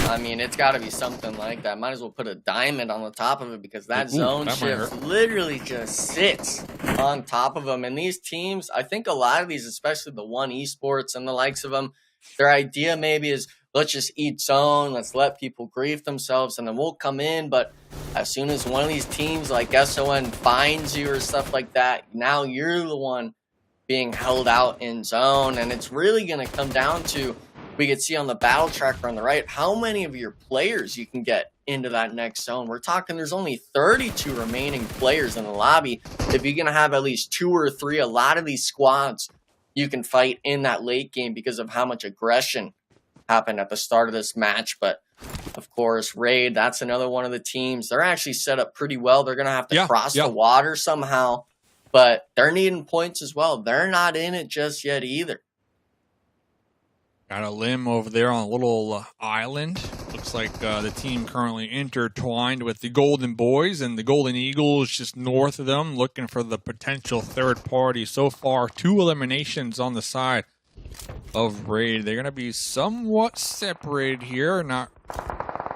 I mean, it's got to be something like that. Might as well put a diamond on the top of it because that Ooh, zone that might shift hurt. literally just sits on top of them. And these teams, I think a lot of these, especially the One Esports and the likes of them, their idea maybe is let's just eat zone, let's let people grief themselves, and then we'll come in. But as soon as one of these teams like SON finds you or stuff like that, now you're the one being held out in zone. And it's really going to come down to, we could see on the battle tracker on the right, how many of your players you can get into that next zone. We're talking there's only 32 remaining players in the lobby. If you're going to have at least 2 or 3, a lot of these squads you can fight in that late game because of how much aggression happened at the start of this match. But of course, Raid, that's another one of the teams. They're actually set up pretty well. They're going to have to cross the water somehow, but they're needing points as well. They're not in it just yet either. Got a limb over there on a little island. Looks like the team currently intertwined with the Golden Boys, and the Golden Eagles just north of them, looking for the potential third party. So far, 2 eliminations on the side of Raid. They're going to be somewhat separated here, not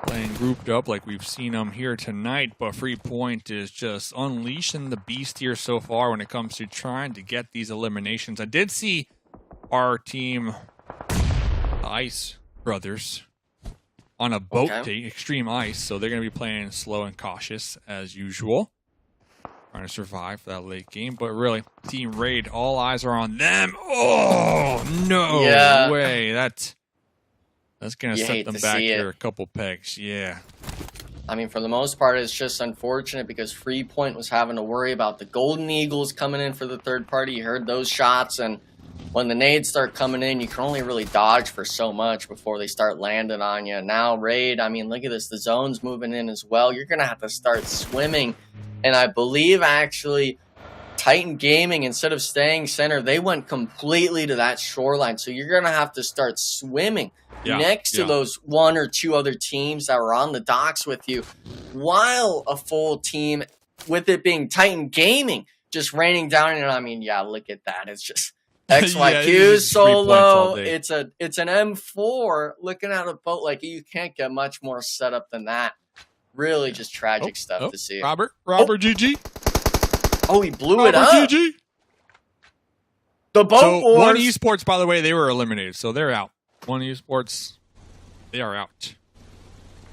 playing grouped up like we've seen them here tonight, but Free Point is just unleashing the beast here so far when it comes to trying to get these eliminations. I did see our Ice brothers on a boat date, Xtreme Ice, so they're going to be playing slow and cautious as usual, trying to survive that late game. But really, Team Raid, all eyes are on them. Oh no way! That's going to set them back here a couple pegs. Yeah. I mean, for the most part, it's just unfortunate because Free Point was having to worry about the Golden Eagles coming in for the third party. You heard those shots, and when the nades start coming in, you can only really dodge for so much before they start landing on you. Now, Raid, I mean, look at this. The zone's moving in as well. You're going to have to start swimming. And I believe, actually, Titan Gaming, instead of staying center, they went completely to that shoreline. So you're going to have to start swimming next to those 1 or 2 other teams that were on the docks with you, while a full team, with it being Titan Gaming, just raining down. And I mean, yeah, look at that. It's just XYQ solo. It's an M4 looking at a boat. Like, you can't get much more set up than that. Really just tragic stuff to see. Robert GG. Oh, he blew it up. GG. The boat so wars. One Esports, by the way, they were eliminated, so they're out. One Esports, they are out.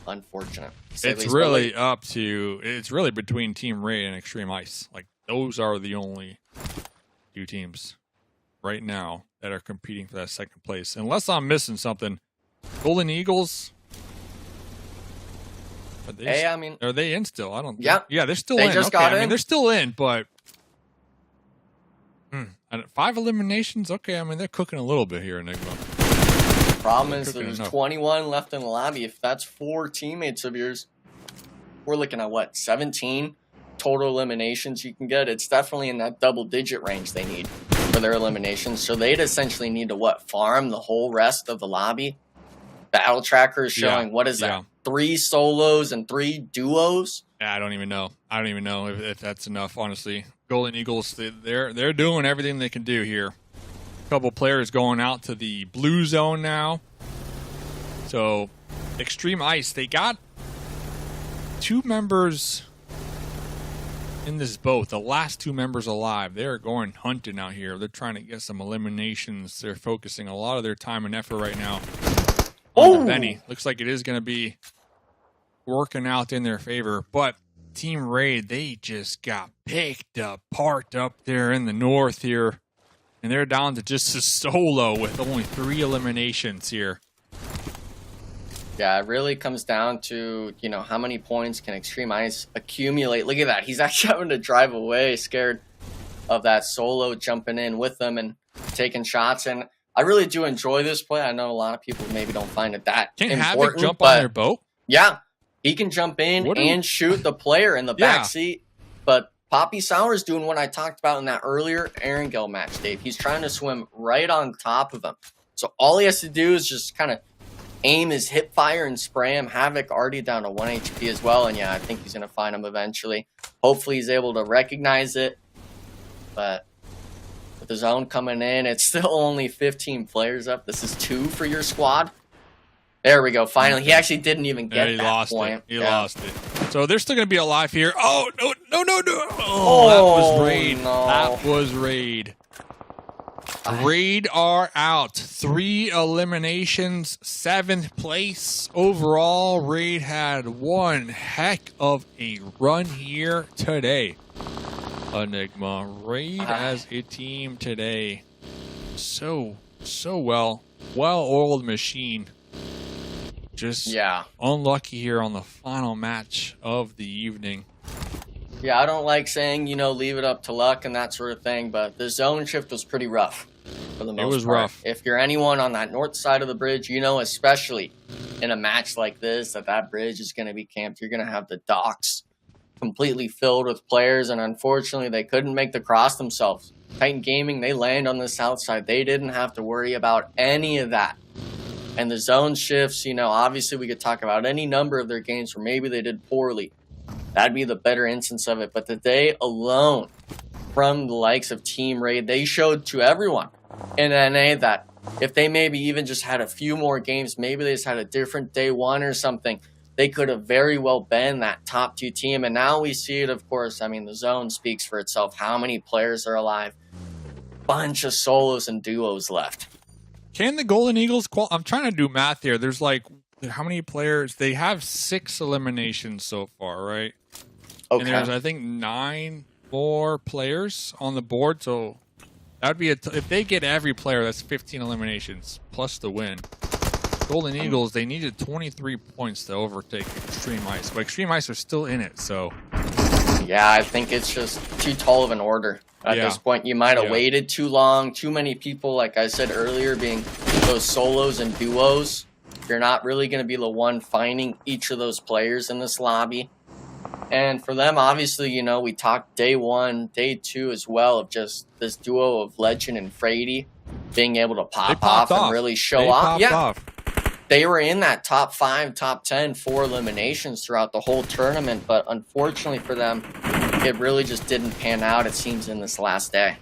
Unfortunate. It's really it's really between Team Raid and Xtreme Ice. Like, those are the only 2 teams right now that are competing for that second place. Unless I'm missing something. Golden Eagles. Are they in still? I don't think. Yeah, they're still in. Just got in. I mean, they're still in, but 5 eliminations. Okay, I mean, they're cooking a little bit here, Enigma. Problem is there's 21 left in the lobby. If that's 4 teammates of yours, we're looking at what, 17 total eliminations you can get. It's definitely in that double-digit range they need for their eliminations. So they'd essentially need to farm the whole rest of the lobby. Battle tracker is showing what is that? 3 solos and 3 duos. I don't even know. I don't even know if that's enough, honestly. Golden Eagles, they're doing everything they can do here. A couple players going out to the blue zone now. So, Xtreme Ice, they got 2 members in this boat. The last 2 members alive. They're going hunting out here. They're trying to get some eliminations. They're focusing a lot of their time and effort right now on the Benny. Looks like it is going to be working out in their favor. But Team Raid, they just got picked apart up there in the north here. And they're down to just a solo with only 3 eliminations here. Yeah, it really comes down to, you know, how many points can Xtreme Ice accumulate. Look at that. He's actually having to drive away, scared of that solo jumping in with them and taking shots. And I really do enjoy this play. I know a lot of people maybe don't find it that Can important. Havoc jump on their boat? Yeah, he can jump in and shoot the player in the back seat. But Poppy Sour's doing what I talked about in that earlier Erangel match, Dave. He's trying to swim right on top of him. So all he has to do is just kind of aim his hip fire and spray him. Havoc already down to 1 HP as well. And yeah, I think he's going to find him eventually. Hopefully he's able to recognize it. But with the zone coming in, it's still only 15 players up. This is 2 for your squad. There we go. Finally, he actually didn't even get that point. He lost it. So they're still going to be alive here. Oh, no. Oh, that was Raid. No. That was Raid. Raid are out. 3 eliminations, 7th place. Overall, Raid had one heck of a run here today. Enigma. Raid as a team today. So well-oiled machine. Just unlucky here on the final match of the evening. Yeah, I don't like saying, you know, leave it up to luck and that sort of thing, but the zone shift was pretty rough for the most part. It was rough. If you're anyone on that north side of the bridge, you know, especially in a match like this, that bridge is going to be camped. You're going to have the docks completely filled with players, and unfortunately, they couldn't make the cross themselves. Titan Gaming, they land on the south side. They didn't have to worry about any of that. And the zone shifts, you know, obviously we could talk about any number of their games where maybe they did poorly. That'd be the better instance of it. But today alone, from the likes of Team Raid, they showed to everyone in NA that if they maybe even just had a few more games, maybe they just had a different day one or something, they could have very well been that top 2 team. And now we see it, of course. I mean, the zone speaks for itself. How many players are alive? Bunch of solos and duos left. Can the Golden Eagles I'm trying to do math here. There's like, how many players? They have 6 eliminations so far, right? Okay. And there's, I think, 9 more players on the board. So that would be if they get every player, that's 15 eliminations plus the win. Golden Eagles, they needed 23 points to overtake Xtreme Ice, but Xtreme Ice are still in it. So yeah, I think it's just too tall of an order. At this point, you might have waited too long. Too many people, like I said earlier, being those solos and duos. You're not really going to be the one finding each of those players in this lobby. And for them, obviously, you know, we talked day 1, day 2 as well of just this duo of Legend and Frady being able to pop off and really show off. They were in that top 5, top 10 for eliminations throughout the whole tournament, but unfortunately for them, it really just didn't pan out, it seems, in this last day.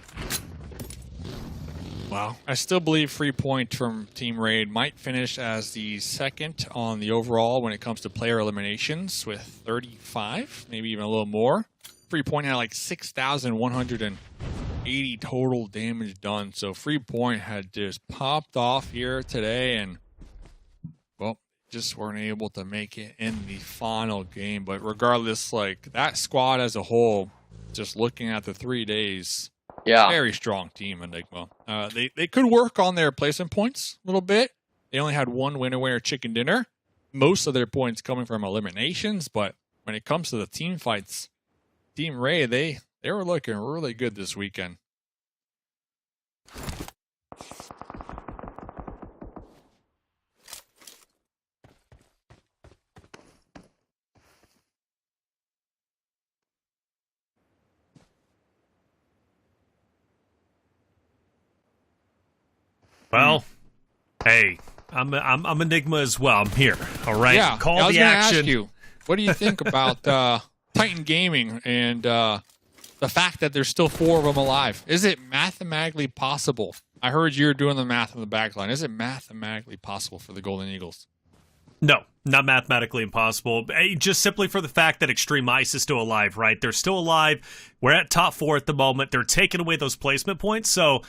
Wow. I still believe Free Point from Team Raid might finish as the 2nd on the overall when it comes to player eliminations with 35, maybe even a little more. Free Point had like 6,180 total damage done, so Free Point had just popped off here today and just weren't able to make it in the final game. But regardless, like that squad as a whole, just looking at the 3 days, very strong team, Enigma. They could work on their placement points a little bit. They only had 1 winner chicken dinner. Most of their points coming from eliminations, but when it comes to the team fights, Team Ray, they were looking really good this weekend. Well, hey, I'm Enigma as well. I'm here. All right. Yeah. Call I was the action. Ask you, what do you think about Titan Gaming and the fact that there's still 4 of them alive? Is it mathematically possible? I heard you were doing the math on the back line. Is it mathematically possible for the Golden Eagles? No, not mathematically impossible. Just simply for the fact that Xtreme Ice is still alive, right? They're still alive. We're at top 4 at the moment. They're taking away those placement points. So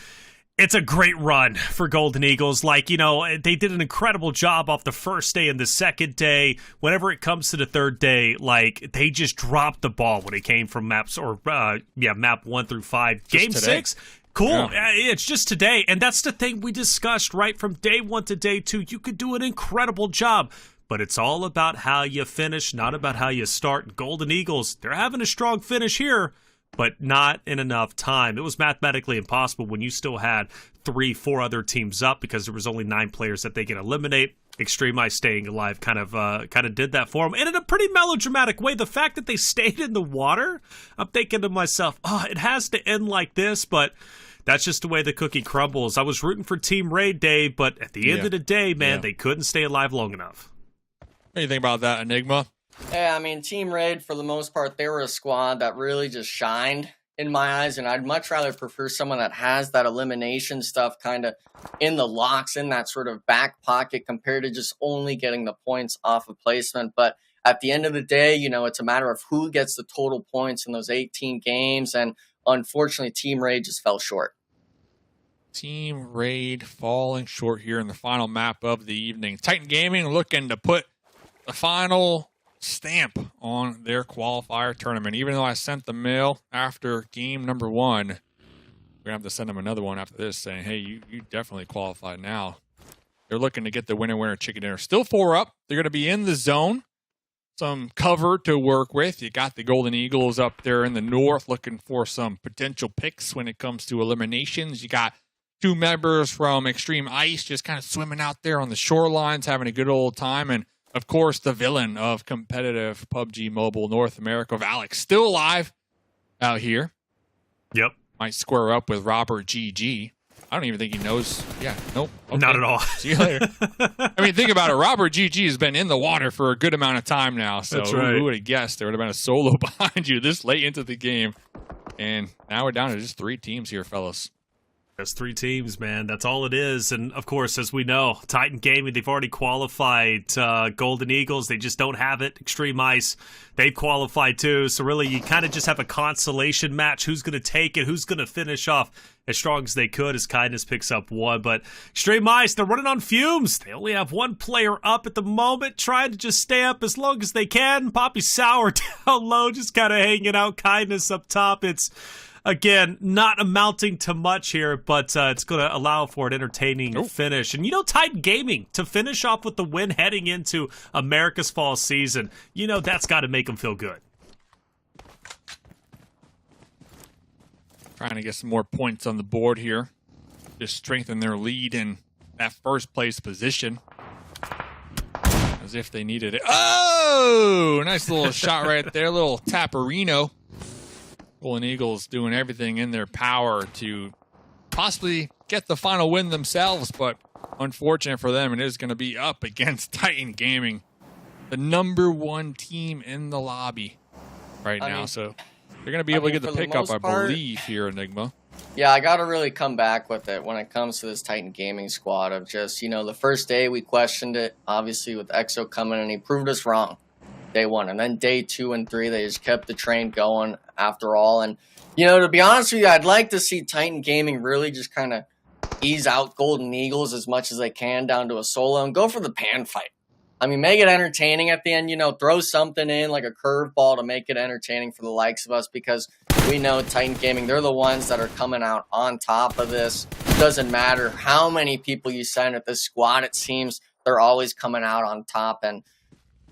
it's a great run for Golden Eagles. Like, you know, they did an incredible job off the first day and the second day. Whenever it comes to the third day, like, they just dropped the ball when it came from maps or, map 1 through 5. Game 6, Cool. Yeah. It's just today. And that's the thing we discussed, right? From day 1 to day 2, you could do an incredible job. But it's all about how you finish, not about how you start. Golden Eagles, they're having a strong finish here, but not in enough time. It was mathematically impossible when you still had 3-4 other teams up because there was only 9 players that they can eliminate. Xtreme Ice staying alive kind of did that for them, and in a pretty melodramatic way. The fact that they stayed in the water, I'm thinking to myself, oh, it has to end like this, but that's just the way the cookie crumbles. I was rooting for Team Raid, Dave, but at the end of the day, man, they couldn't stay alive long enough. What do you think about that, Enigma? Yeah, I mean, Team Raid, for the most part, they were a squad that really just shined in my eyes, and I'd much rather prefer someone that has that elimination stuff kind of in the locks, in that sort of back pocket, compared to just only getting the points off of placement. But at the end of the day, you know, it's a matter of who gets the total points in those 18 games, and unfortunately, Team Raid just fell short. Team Raid falling short here in the final map of the evening. Titan Gaming looking to put the final stamp on their qualifier tournament. Even though I sent the mail after game number 1, we're gonna have to send them another one after this saying, hey, you definitely qualified now. They're looking to get the winner chicken dinner. Still 4 up. They're gonna be in the zone. Some cover to work with. You got the Golden Eagles up there in the north looking for some potential picks when it comes to eliminations. You got 2 members from Xtreme Ice just kind of swimming out there on the shorelines, having a good old time. And of course, the villain of competitive PUBG Mobile North America, Alex, still alive out here. Yep. Might square up with Robert GG. I don't even think he knows. Yeah, nope. Okay. Not at all. See you later. I mean, think about it. Robert GG has been in the water for a good amount of time now. So That's right. Who would have guessed there would have been a solo behind you this late into the game? And now we're down to just 3 teams here, fellas. There's 3 teams, man. That's all it is. And, of course, as we know, Titan Gaming, they've already qualified. Golden Eagles, they just don't have it. Xtreme Ice, they've qualified too. So, really, you kind of just have a consolation match. Who's going to take it? Who's going to finish off as strong as they could as Kindness picks up 1. But Xtreme Ice, they're running on fumes. They only have 1 player up at the moment, trying to just stay up as long as they can. Poppy Sour down low, just kind of hanging out. Kindness up top. It's... Again, not amounting to much here, but it's going to allow for an entertaining finish. And, you know, Titan Gaming, to finish off with the win heading into America's Fall season, you know, that's got to make them feel good. Trying to get some more points on the board here. Just strengthen their lead in that first place position. As if they needed it. Oh! Nice little shot right there. Little Taparino. Golden Eagles doing everything in their power to possibly get the final win themselves, but unfortunate for them, it is going to be up against Titan Gaming, the #1 team in the lobby right now. So they're going to be able to get the pickup, I believe, here, Enigma. Yeah, I got to really come back with it when it comes to this Titan Gaming squad of just, you know, the first day we questioned it, obviously with EXO coming, and he proved us wrong. Day 1, and then day 2 and 3, they just kept the train going after all. And, you know, to be honest with you, I'd like to see Titan Gaming really just kind of ease out Golden Eagles as much as they can down to a solo and go for the pan fight. I mean, make it entertaining at the end, you know, throw something in like a curveball to make it entertaining for the likes of us, because we know Titan Gaming, they're the ones that are coming out on top of this. It doesn't matter how many people you send at this squad, it seems they're always coming out on top. And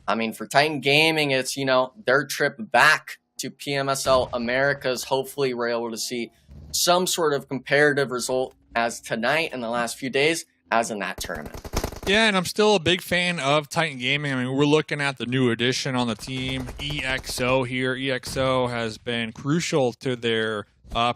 I mean, for Titan Gaming, it's, you know, their trip back to PMSL Americas. Hopefully, we're able to see some sort of comparative result as tonight in the last few days as in that tournament. Yeah, and I'm still a big fan of Titan Gaming. I mean, we're looking at the new addition on the team, EXO here. EXO has been crucial to their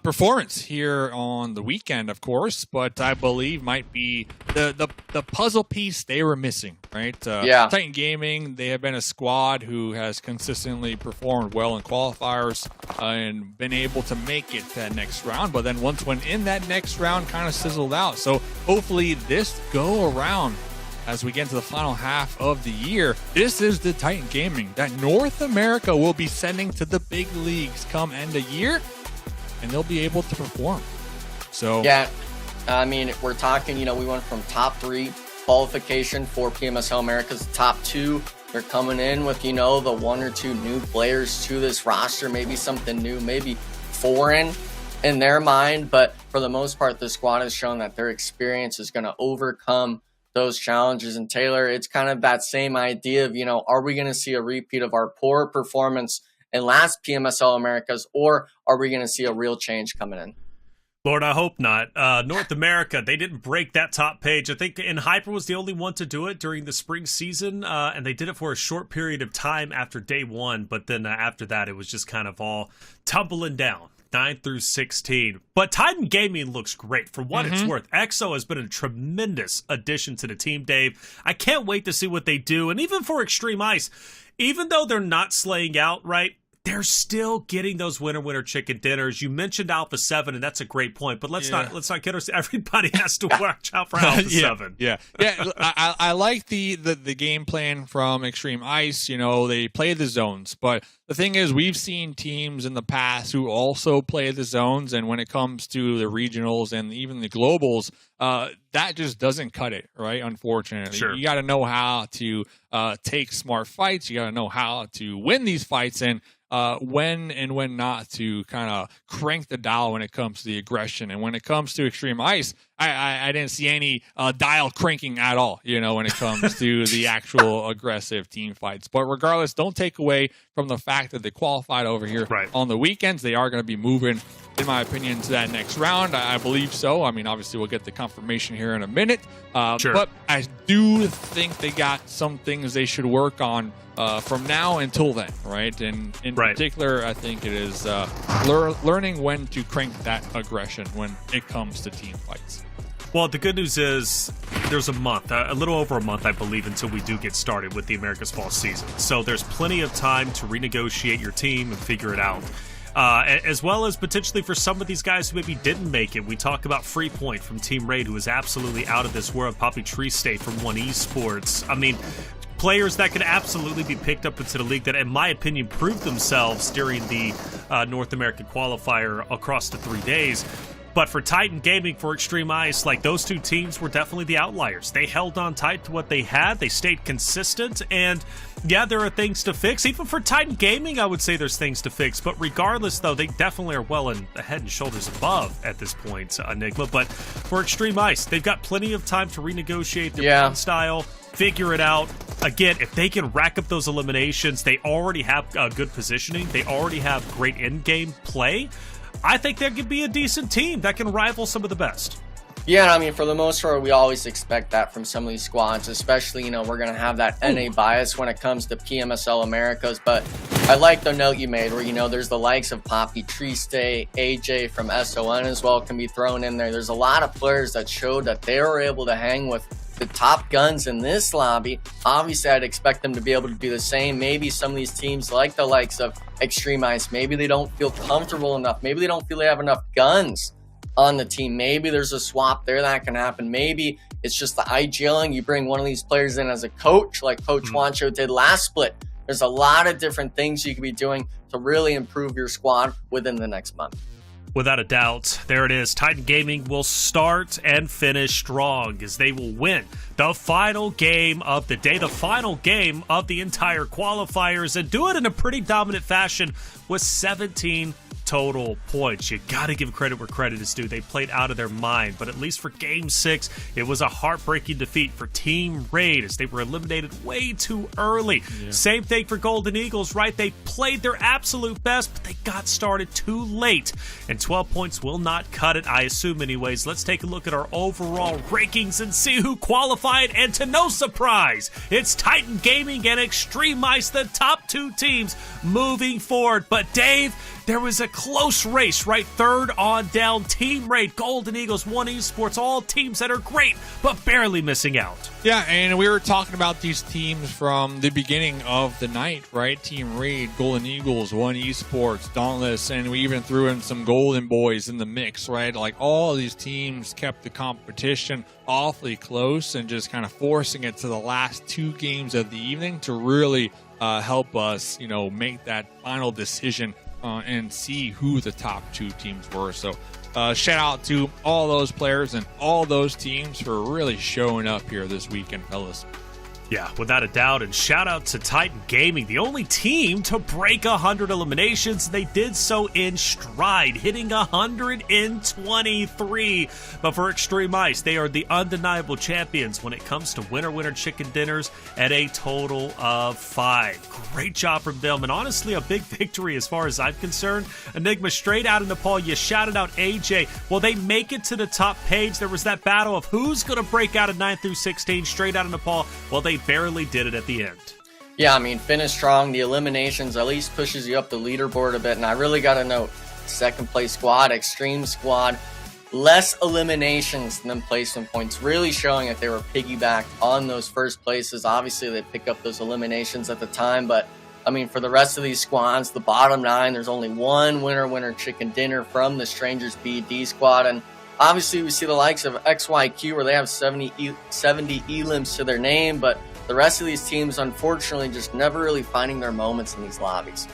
performance here on the weekend, of course, but I believe might be the puzzle piece they were missing, right? Yeah. Titan Gaming, they have been a squad who has consistently performed well in qualifiers and been able to make it that next round, but then once went in that next round, kind of sizzled out. So hopefully this go around, as we get into the final half of the year, this is the Titan Gaming that North America will be sending to the big leagues come end of year, and they'll be able to perform. So yeah, I mean, we're talking, you know, we went from top 3 qualification for PMSL Americas to top 2. They're coming in with, you know, the 1 or 2 new players to this roster, maybe something new, maybe foreign. in their mind, but for the most part, the squad has shown that their experience is going to overcome those challenges. And Taylor, it's kind of that same idea of, are we going to see a repeat of our poor performance in last PMSL Americas, or are we going to see a real change coming in? Lord, I hope not. North America, they didn't break that top page. I think Hyper was the only one to do it during the spring season, and they did it for a short period of time after day one, but then after that, it was just kind of all tumbling down. 9 through 16. But Titan Gaming looks great for what it's worth. EXO has been a tremendous addition to the team, Dave. I can't wait to see what they do. And even for Xtreme Ice, even though they're not slaying out, right, they're still getting those winner chicken dinners. You mentioned Alpha 7, and that's a great point. But let's not get us. Everybody has to watch out for Alpha 7. Yeah. I like the game plan from Xtreme Ice. They play the zones, but the thing is, we've seen teams in the past who also play the zones, and when it comes to the regionals and even the globals, that just doesn't cut it, right? Unfortunately, sure. You got to know how to take smart fights. You got to know how to win these fights, and when and when not to kind of crank the dial when it comes to the aggression. And when it comes to Xtreme Ice, I didn't see any dial cranking at all, when it comes to the actual aggressive team fights. But regardless, don't take away from the fact that they qualified over here on the weekends. They are going to be moving, in my opinion, to that next round. I believe so. I mean, obviously, we'll get the confirmation here in a minute. Sure. But I do think they got some things they should work on from now until then, right? And in particular, I think it is learning when to crank that aggression when it comes to team fights. Well, the good news is there's a month, a little over a month, I believe, until we do get started with the Americas Fall season. So there's plenty of time to renegotiate your team and figure it out. As well as potentially for some of these guys who maybe didn't make it. We talk about Free Point from Team Raid, who is absolutely out of this world. Poppy Tree State from One Esports. I mean, players that could absolutely be picked up into the league that, in my opinion, proved themselves during the North American qualifier across the 3 days. But for Titan Gaming, for Xtreme Ice, like, those two teams were definitely the outliers. They held on tight to what they had. They stayed consistent. And yeah, there are things to fix. Even for Titan Gaming, I would say there's things to fix. But regardless, though, they definitely are well and head and shoulders above at this point, Enigma. But for Xtreme Ice, they've got plenty of time to renegotiate their style, figure it out. Again, if they can rack up those eliminations, they already have good positioning. They already have great in-game play. I think there could be a decent team that can rival some of the best. Yeah, I mean, for the most part, we always expect that from some of these squads, especially, we're going to have that NA bias when it comes to PMSL Americas. But I like the note you made where, there's the likes of Poppy Tree State, AJ from SON as well can be thrown in there. There's a lot of players that showed that they were able to hang with the top guns in this lobby. Obviously, I'd expect them to be able to do the same. Maybe some of these teams, like the likes of Xtreme Ice, maybe they don't feel comfortable enough. Maybe they don't feel they have enough guns on the team. Maybe there's a swap there that can happen. Maybe it's just the IGLing. You bring one of these players in as a coach, like Coach Wancho did last split. There's a lot of different things you could be doing to really improve your squad within the next month. Without a doubt, there it is. Titan Gaming will start and finish strong as they will win the final game of the day, the final game of the entire qualifiers, and do it in a pretty dominant fashion with 17 total points. You got to give credit where credit is due. They played out of their mind, but at least for Game 6, it was a heartbreaking defeat for Team Raid as they were eliminated way too early. Same thing for Golden Eagles, right? They played their absolute best, but they got started too late, and 12 points will not cut it, I assume anyways. Let's take a look at our overall rankings and see who qualified, and to no surprise, it's Titan Gaming and Xtreme Ice, the top two teams moving forward. But Dave, there was a close race, right? Third on down, Team Raid, Golden Eagles, One Esports, all teams that are great, but barely missing out. Yeah, and we were talking about these teams from the beginning of the night, right? Team Raid, Golden Eagles, One Esports, Dauntless, and we even threw in some Golden Boys in the mix, right? Like, all of these teams kept the competition awfully close and just kind of forcing it to the last two games of the evening to really help us, make that final decision and see who the top two teams were. So shout out to all those players and all those teams for really showing up here this weekend, fellas. Yeah, without a doubt. And shout out to Titan Gaming, the only team to break 100 eliminations. They did so in stride, hitting 123. But for Xtreme Ice, they are the undeniable champions when it comes to winner chicken dinners at a total of 5. Great job from them, and honestly, a big victory as far as I'm concerned. Enigma straight out of Nepal. You shouted out AJ. Well, they make it to the top page. There was that battle of who's going to break out of 9 through 16 straight out of Nepal. Well, they barely did it at the end. Yeah, I mean, finish strong. The eliminations at least pushes you up the leaderboard a bit. And I really got to note, second place squad, Xtreme squad, less eliminations than placement points, really showing that they were piggybacked on those first places. Obviously, they pick up those eliminations at the time. But, I mean, for the rest of these squads, the bottom 9, there's only one winner chicken dinner from the StrangersBD squad. And obviously, we see the likes of XYQ where they have 70 elims to their name, but the rest of these teams, unfortunately, just never really finding their moments in these lobbies.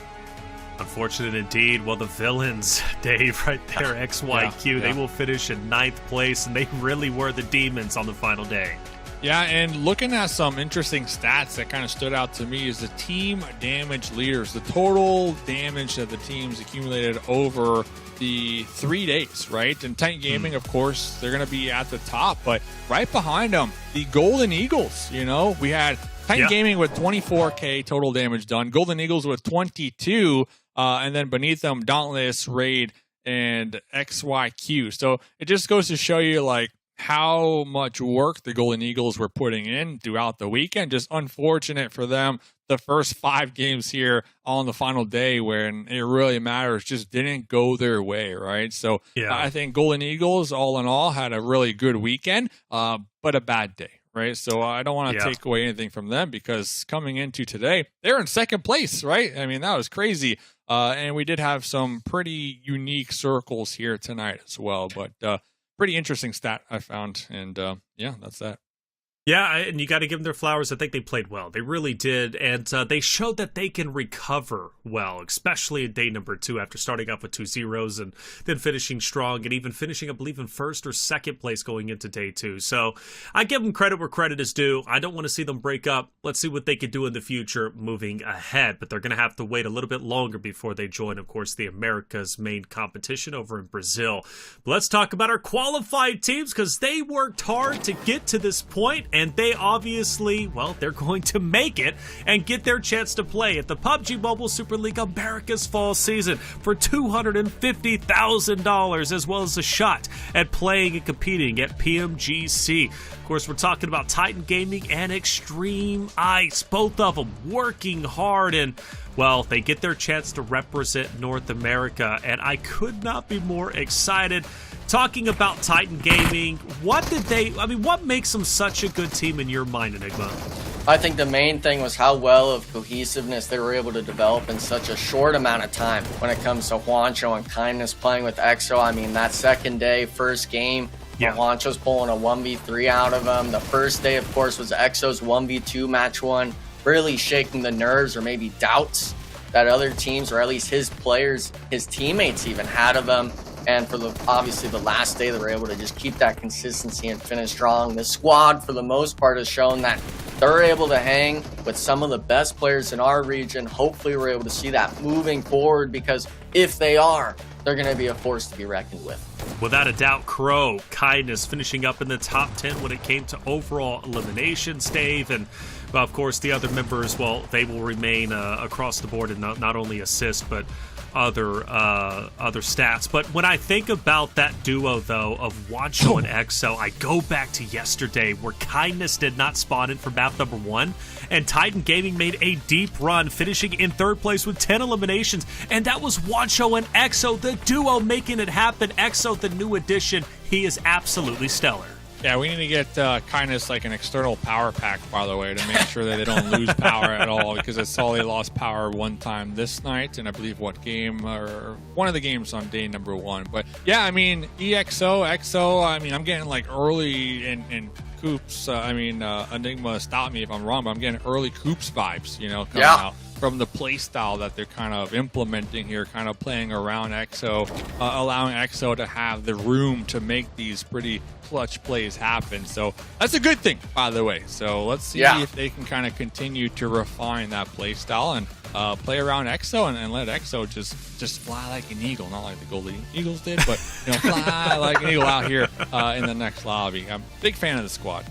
Unfortunate indeed. Well, the villains, Dave, right there, XYQ, they will finish in 9th place, and they really were the demons on the final day. Yeah, and looking at some interesting stats that kind of stood out to me is the team damage leaders, the total damage that the teams accumulated over the 3 days, right? And Titan Gaming, of course, they're going to be at the top, but right behind them, the Golden Eagles, you know, we had Titan Gaming with 24K total damage done, Golden Eagles with 22, and then beneath them, Dauntless, Raid, and XYQ. So it just goes to show you, like, how much work the Golden Eagles were putting in throughout the weekend. Just unfortunate for them, the first 5 games here on the final day when it really matters just didn't go their way, right? So I think Golden Eagles, all in all, had a really good weekend, but a bad day, right? So I don't want to take away anything from them because coming into today, they're in 2nd place, right? I mean, that was crazy. And we did have some pretty unique circles here tonight as well, but pretty interesting stat I found, and yeah, that's that. Yeah, and you got to give them their flowers. I think they played well. They really did, and they showed that they can recover well, especially in day number 2 after starting off with 2 zeros and then finishing strong and even finishing, I believe, in 1st or 2nd place going into day 2. So I give them credit where credit is due. I don't want to see them break up. Let's see what they can do in the future moving ahead, but they're going to have to wait a little bit longer before they join, of course, the America's main competition over in Brazil. But let's talk about our qualified teams because they worked hard to get to this point. And they obviously, well, they're going to make it and get their chance to play at the PUBG Mobile Super League Americas Fall season for $250,000, as well as a shot at playing and competing at PMGC. Of course, we're talking about Titan Gaming and Xtreme Ice, both of them working hard, and well, they get their chance to represent North America, and I could not be more excited. Talking about Titan Gaming, what makes them such a good team in your mind, Enigma? I think the main thing was how well of cohesiveness they were able to develop in such a short amount of time when it comes to Juancho and Kindness playing with EXO. I mean, that second day, first game, Juancho's pulling a 1v3 out of him. The first day, of course, was EXO's 1v2 match 1, really shaking the nerves or maybe doubts that other teams, or at least his players, his teammates even had of him. And for obviously the last day, they were able to just keep that consistency and finish strong. The squad, for the most part, has shown that they're able to hang with some of the best players in our region. Hopefully, we're able to see that moving forward, because if they are, they're going to be a force to be reckoned with. Without a doubt, Crow, Kindness finishing up in the top 10 when it came to overall eliminations, Dave. And, well, of course, the other members, well, they will remain across the board and not only assist, but other stats. But when I think about that duo, though, of Juancho and EXO, I go back to yesterday where Kindness did not spawn in for map number 1, and Titan Gaming made a deep run, finishing in 3rd place with 10 eliminations, and that was Juancho and EXO, the duo making it happen. EXO, the new addition, he is absolutely stellar. Yeah, we need to get Kindness like an external power pack, by the way, to make sure that they don't lose power at all, because I saw they lost power one time this night, and I believe one of the games on day number 1. But yeah, I mean, EXO, I mean, I'm getting like early in Coops. Enigma, stop me if I'm wrong, but I'm getting early Coops vibes, coming out from the play style that they're kind of implementing here, kind of playing around EXO, allowing EXO to have the room to make these pretty clutch plays happen. So that's a good thing, by the way. So let's see if they can kind of continue to refine that play style and play around EXO and let EXO just fly like an eagle, not like the Golden Eagles did, but fly like an eagle out here in the next lobby. I'm a big fan of the squad.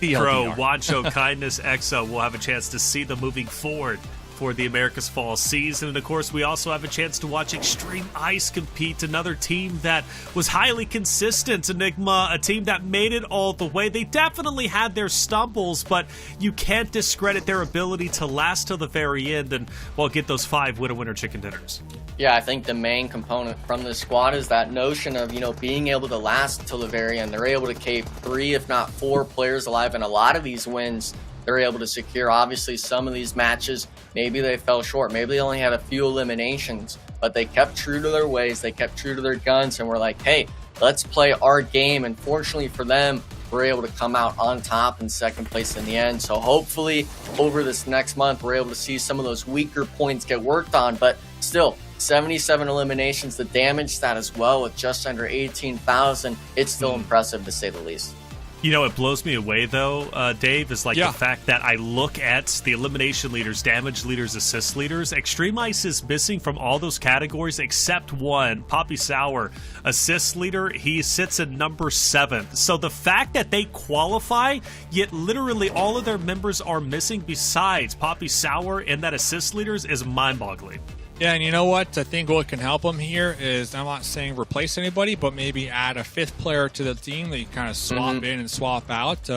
Bro, Wancho, Kindness, EXO will have a chance to see them moving forward for the Americas Fall season. And of course, we also have a chance to watch Xtreme Ice compete, another team that was highly consistent. Enigma, a team that made it all the way. They definitely had their stumbles, but you can't discredit their ability to last till the very end and, well, get those 5 winner chicken dinners. Yeah, I think the main component from this squad is that notion of, being able to last till the very end. They're able to keep 3, if not 4 players alive, and a lot of these wins they're able to secure. Obviously, some of these matches, maybe they fell short. Maybe they only had a few eliminations, but they kept true to their ways. They kept true to their guns, and we're like, hey, let's play our game. And fortunately for them, we're able to come out on top in second place in the end. So hopefully over this next month, we're able to see some of those weaker points get worked on. But still, 77 eliminations, the damage stat as well with just under 18,000. It's still impressive to say the least. It blows me away, though, Dave, is the fact that I look at the elimination leaders, damage leaders, assist leaders. Xtreme Ice is missing from all those categories except one, Poppy Sour, assist leader. He sits at number 7. So the fact that they qualify, yet literally all of their members are missing besides Poppy Sour and that assist leaders is mind-boggling. Yeah, and you know what? I think what can help them here is, I'm not saying replace anybody, but maybe add a 5th player to the team that you kind of swap in and swap out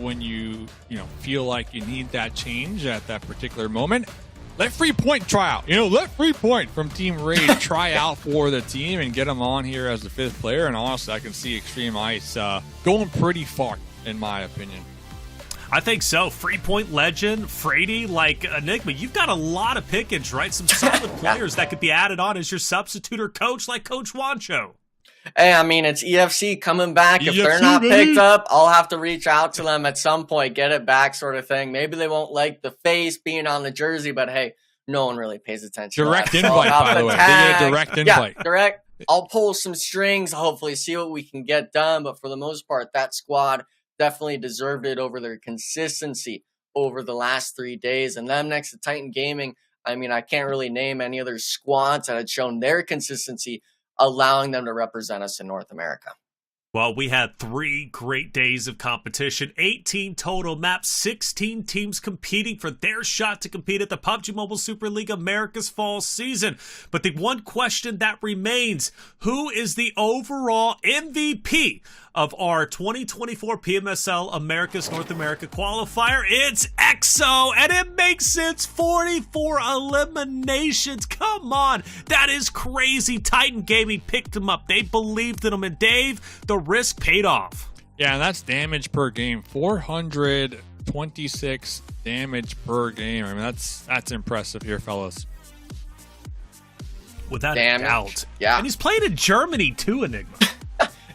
when you feel like you need that change at that particular moment. Let Free Point try out. Let Free Point from Team Raid try out for the team and get them on here as the 5th player. And honestly, I can see Xtreme Ice going pretty far, in my opinion. I think so. Free Point legend, Frady, Enigma, you've got a lot of pickings, right? Some solid players that could be added on as your substitute or coach, like Coach Wancho. Hey, it's EFC coming back. If they're not picked up, I'll have to reach out to them at some point, get it back sort of thing. Maybe they won't like the face being on the jersey, but hey, no one really pays attention. Direct invite, by the way. They get a direct invite. Yeah, direct. I'll pull some strings, hopefully see what we can get done. But for the most part, that squad definitely deserved it over their consistency over the last 3 days. And them next to Titan Gaming, I can't really name any other squads that had shown their consistency, allowing them to represent us in North America. Well, we had 3 great days of competition, 18 total maps, 16 teams competing for their shot to compete at the PUBG Mobile Super League Americas Fall season. But the one question that remains, who is the overall MVP of our 2024 PMSL Americas North America qualifier? It's EXO, and it makes sense. 44 eliminations. Come on, that is crazy. Titan Gaming picked him up. They believed in him, and Dave, the risk paid off. Yeah, and that's damage per game. 426 damage per game. That's impressive here, fellas. Without a doubt. Yeah. And he's played in Germany too, Enigma.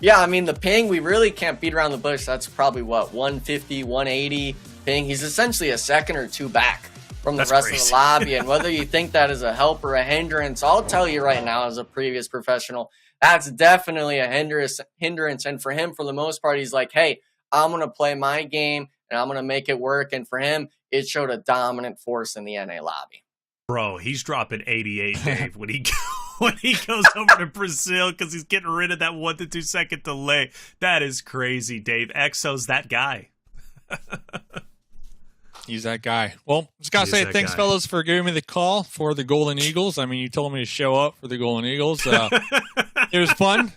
Yeah, the ping, we really can't beat around the bush. That's probably, 150, 180 ping. He's essentially a second or 2 back from the rest of the lobby. And whether you think that is a help or a hindrance, I'll tell you right now as a previous professional, that's definitely a hindrance. And for him, for the most part, he's like, hey, I'm going to play my game and I'm going to make it work. And for him, it showed a dominant force in the NA lobby. Bro, he's dropping 88, Dave, when he goes over to Brazil because he's getting rid of that 1 to 2 second delay. That is crazy, Dave. EXO's that guy. He's that guy. Well, just got to say thanks, fellas, for giving me the call for the Golden Eagles. You told me to show up for the Golden Eagles. It was fun.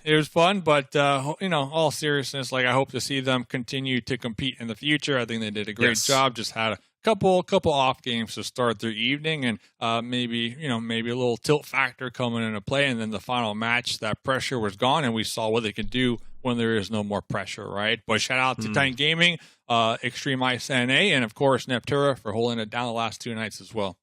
But, all seriousness, I hope to see them continue to compete in the future. I think they did a great job. Just had a couple off games to start their evening, and maybe a little tilt factor coming into play, and then the final match, that pressure was gone, and we saw what they could do when there is no more pressure, right? But shout out to Titan Gaming, Xtreme Ice NA, and of course Neptura for holding it down the last 2 nights as well.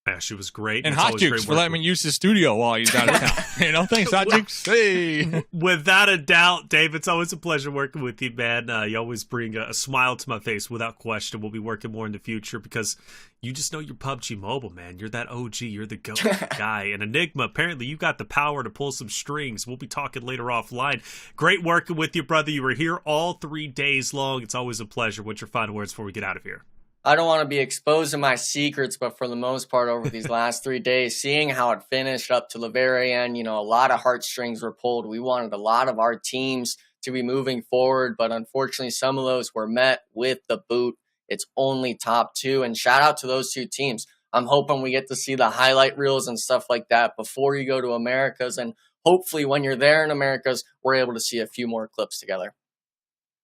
Yeah, she was great. And It's Hot always Jukes great for letting working me use his studio while he's out of town. Thanks, Hot Jukes. Hey. Without a doubt, Dave, it's always a pleasure working with you, man. You always bring a smile to my face without question. We'll be working more in the future because you just know you're PUBG Mobile, man. You're that OG. You're the GOAT guy. And Enigma, apparently you got the power to pull some strings. We'll be talking later offline. Great working with you, brother. You were here all 3 days long. It's always a pleasure. What's your final words before we get out of here? I don't want to be exposing my secrets, but for the most part, over these last 3 days, seeing how it finished up to the very end, a lot of heartstrings were pulled. We wanted a lot of our teams to be moving forward, but unfortunately, some of those were met with the boot. It's only top 2, and shout out to those 2 teams. I'm hoping we get to see the highlight reels and stuff like that before you go to Americas, and hopefully when you're there in Americas, we're able to see a few more clips together.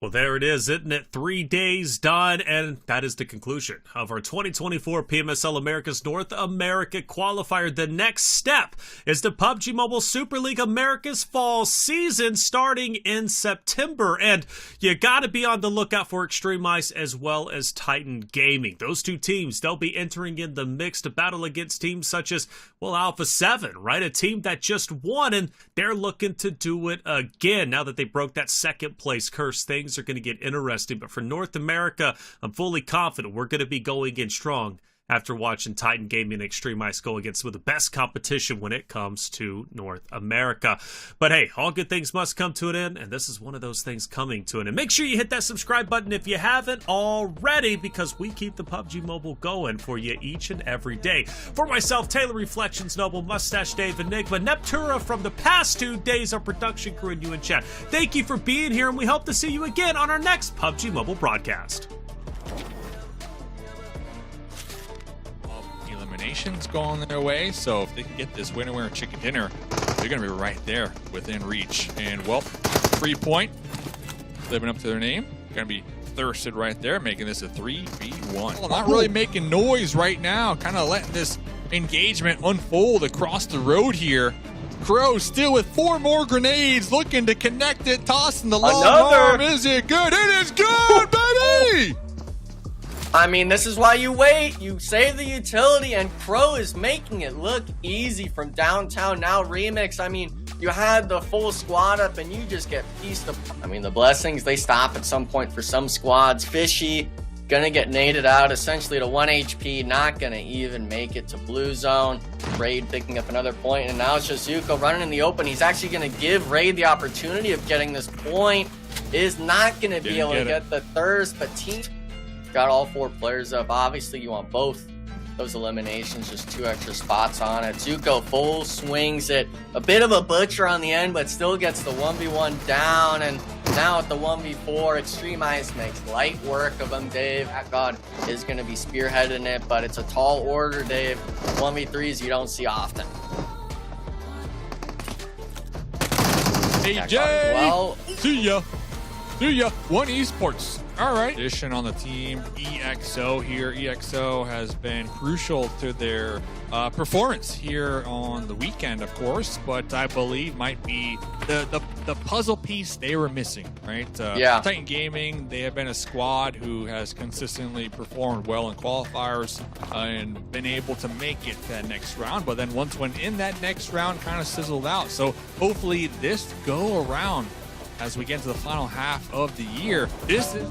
Well, there it is, isn't it? 3 days done, and that is the conclusion of our 2024 PMSL Americas North America Qualifier. The next step is the PUBG Mobile Super League Americas Fall season starting in September, and you got to be on the lookout for Xtreme Ice as well as Titan Gaming. Those 2 teams, they'll be entering in the mix to battle against teams such as, Alpha 7, right? A team that just won, and they're looking to do it again now that they broke that second place curse. Things are going to get interesting, but for North America, I'm fully confident we're going to be going in strong after watching Titan Gaming and Xtreme Ice go against some of the best competition when it comes to North America. But hey, all good things must come to an end, and this is one of those things coming to an end. Make sure you hit that subscribe button if you haven't already, because we keep the PUBG Mobile going for you each and every day. For myself, Taylor Reflections, Noble, Mustache Dave, Enigma, Neptura from the past 2 days, our production crew, and you in chat. Thank you for being here, and we hope to see you again on our next PUBG Mobile broadcast. Eliminations going their way, so if they can get this winner chicken dinner, they're going to be right there within reach. And well, 3 point, living up to their name, going to be thirsted right there, making this a 3v1. Well, not really making noise right now, kind of letting this engagement unfold across the road here. Crow still with 4 more grenades, looking to connect it, tossing the long arm. Is it good? It is good, baby! I mean, this is why you wait. You save the utility, and Crow is making it look easy from downtown. Now Remix, I mean, you had the full squad up, and you just get pieced up. I mean, the blessings, they stop at some point for some squads. Fishy, gonna get naded out, essentially to 1 HP, not gonna even make it to blue zone. Raid picking up another point, and now it's just Zuko running in the open. He's actually gonna give Raid the opportunity of getting this point. Is not gonna be able to get the thirst, but Team got all 4 players up. Obviously, you want both those eliminations, just 2 extra spots on it. Zuko full swings it. A bit of a butcher on the end, but still gets the 1v1 down. And now at the 1v4, Xtreme Ice makes light work of him, Dave. That God is going to be spearheading it, but it's a tall order, Dave. 1v3s you don't see often. AJ! Well. See ya. See ya. One Esports. All right. Addition on the team, EXO here. EXO has been crucial to their performance here on the weekend, of course, but I believe might be the puzzle piece they were missing, right? Yeah. Titan Gaming, they have been a squad who has consistently performed well in qualifiers and been able to make it to that next round, but then once went in that next round, kind of sizzled out. So hopefully this go around, as we get into the final half of the year, this is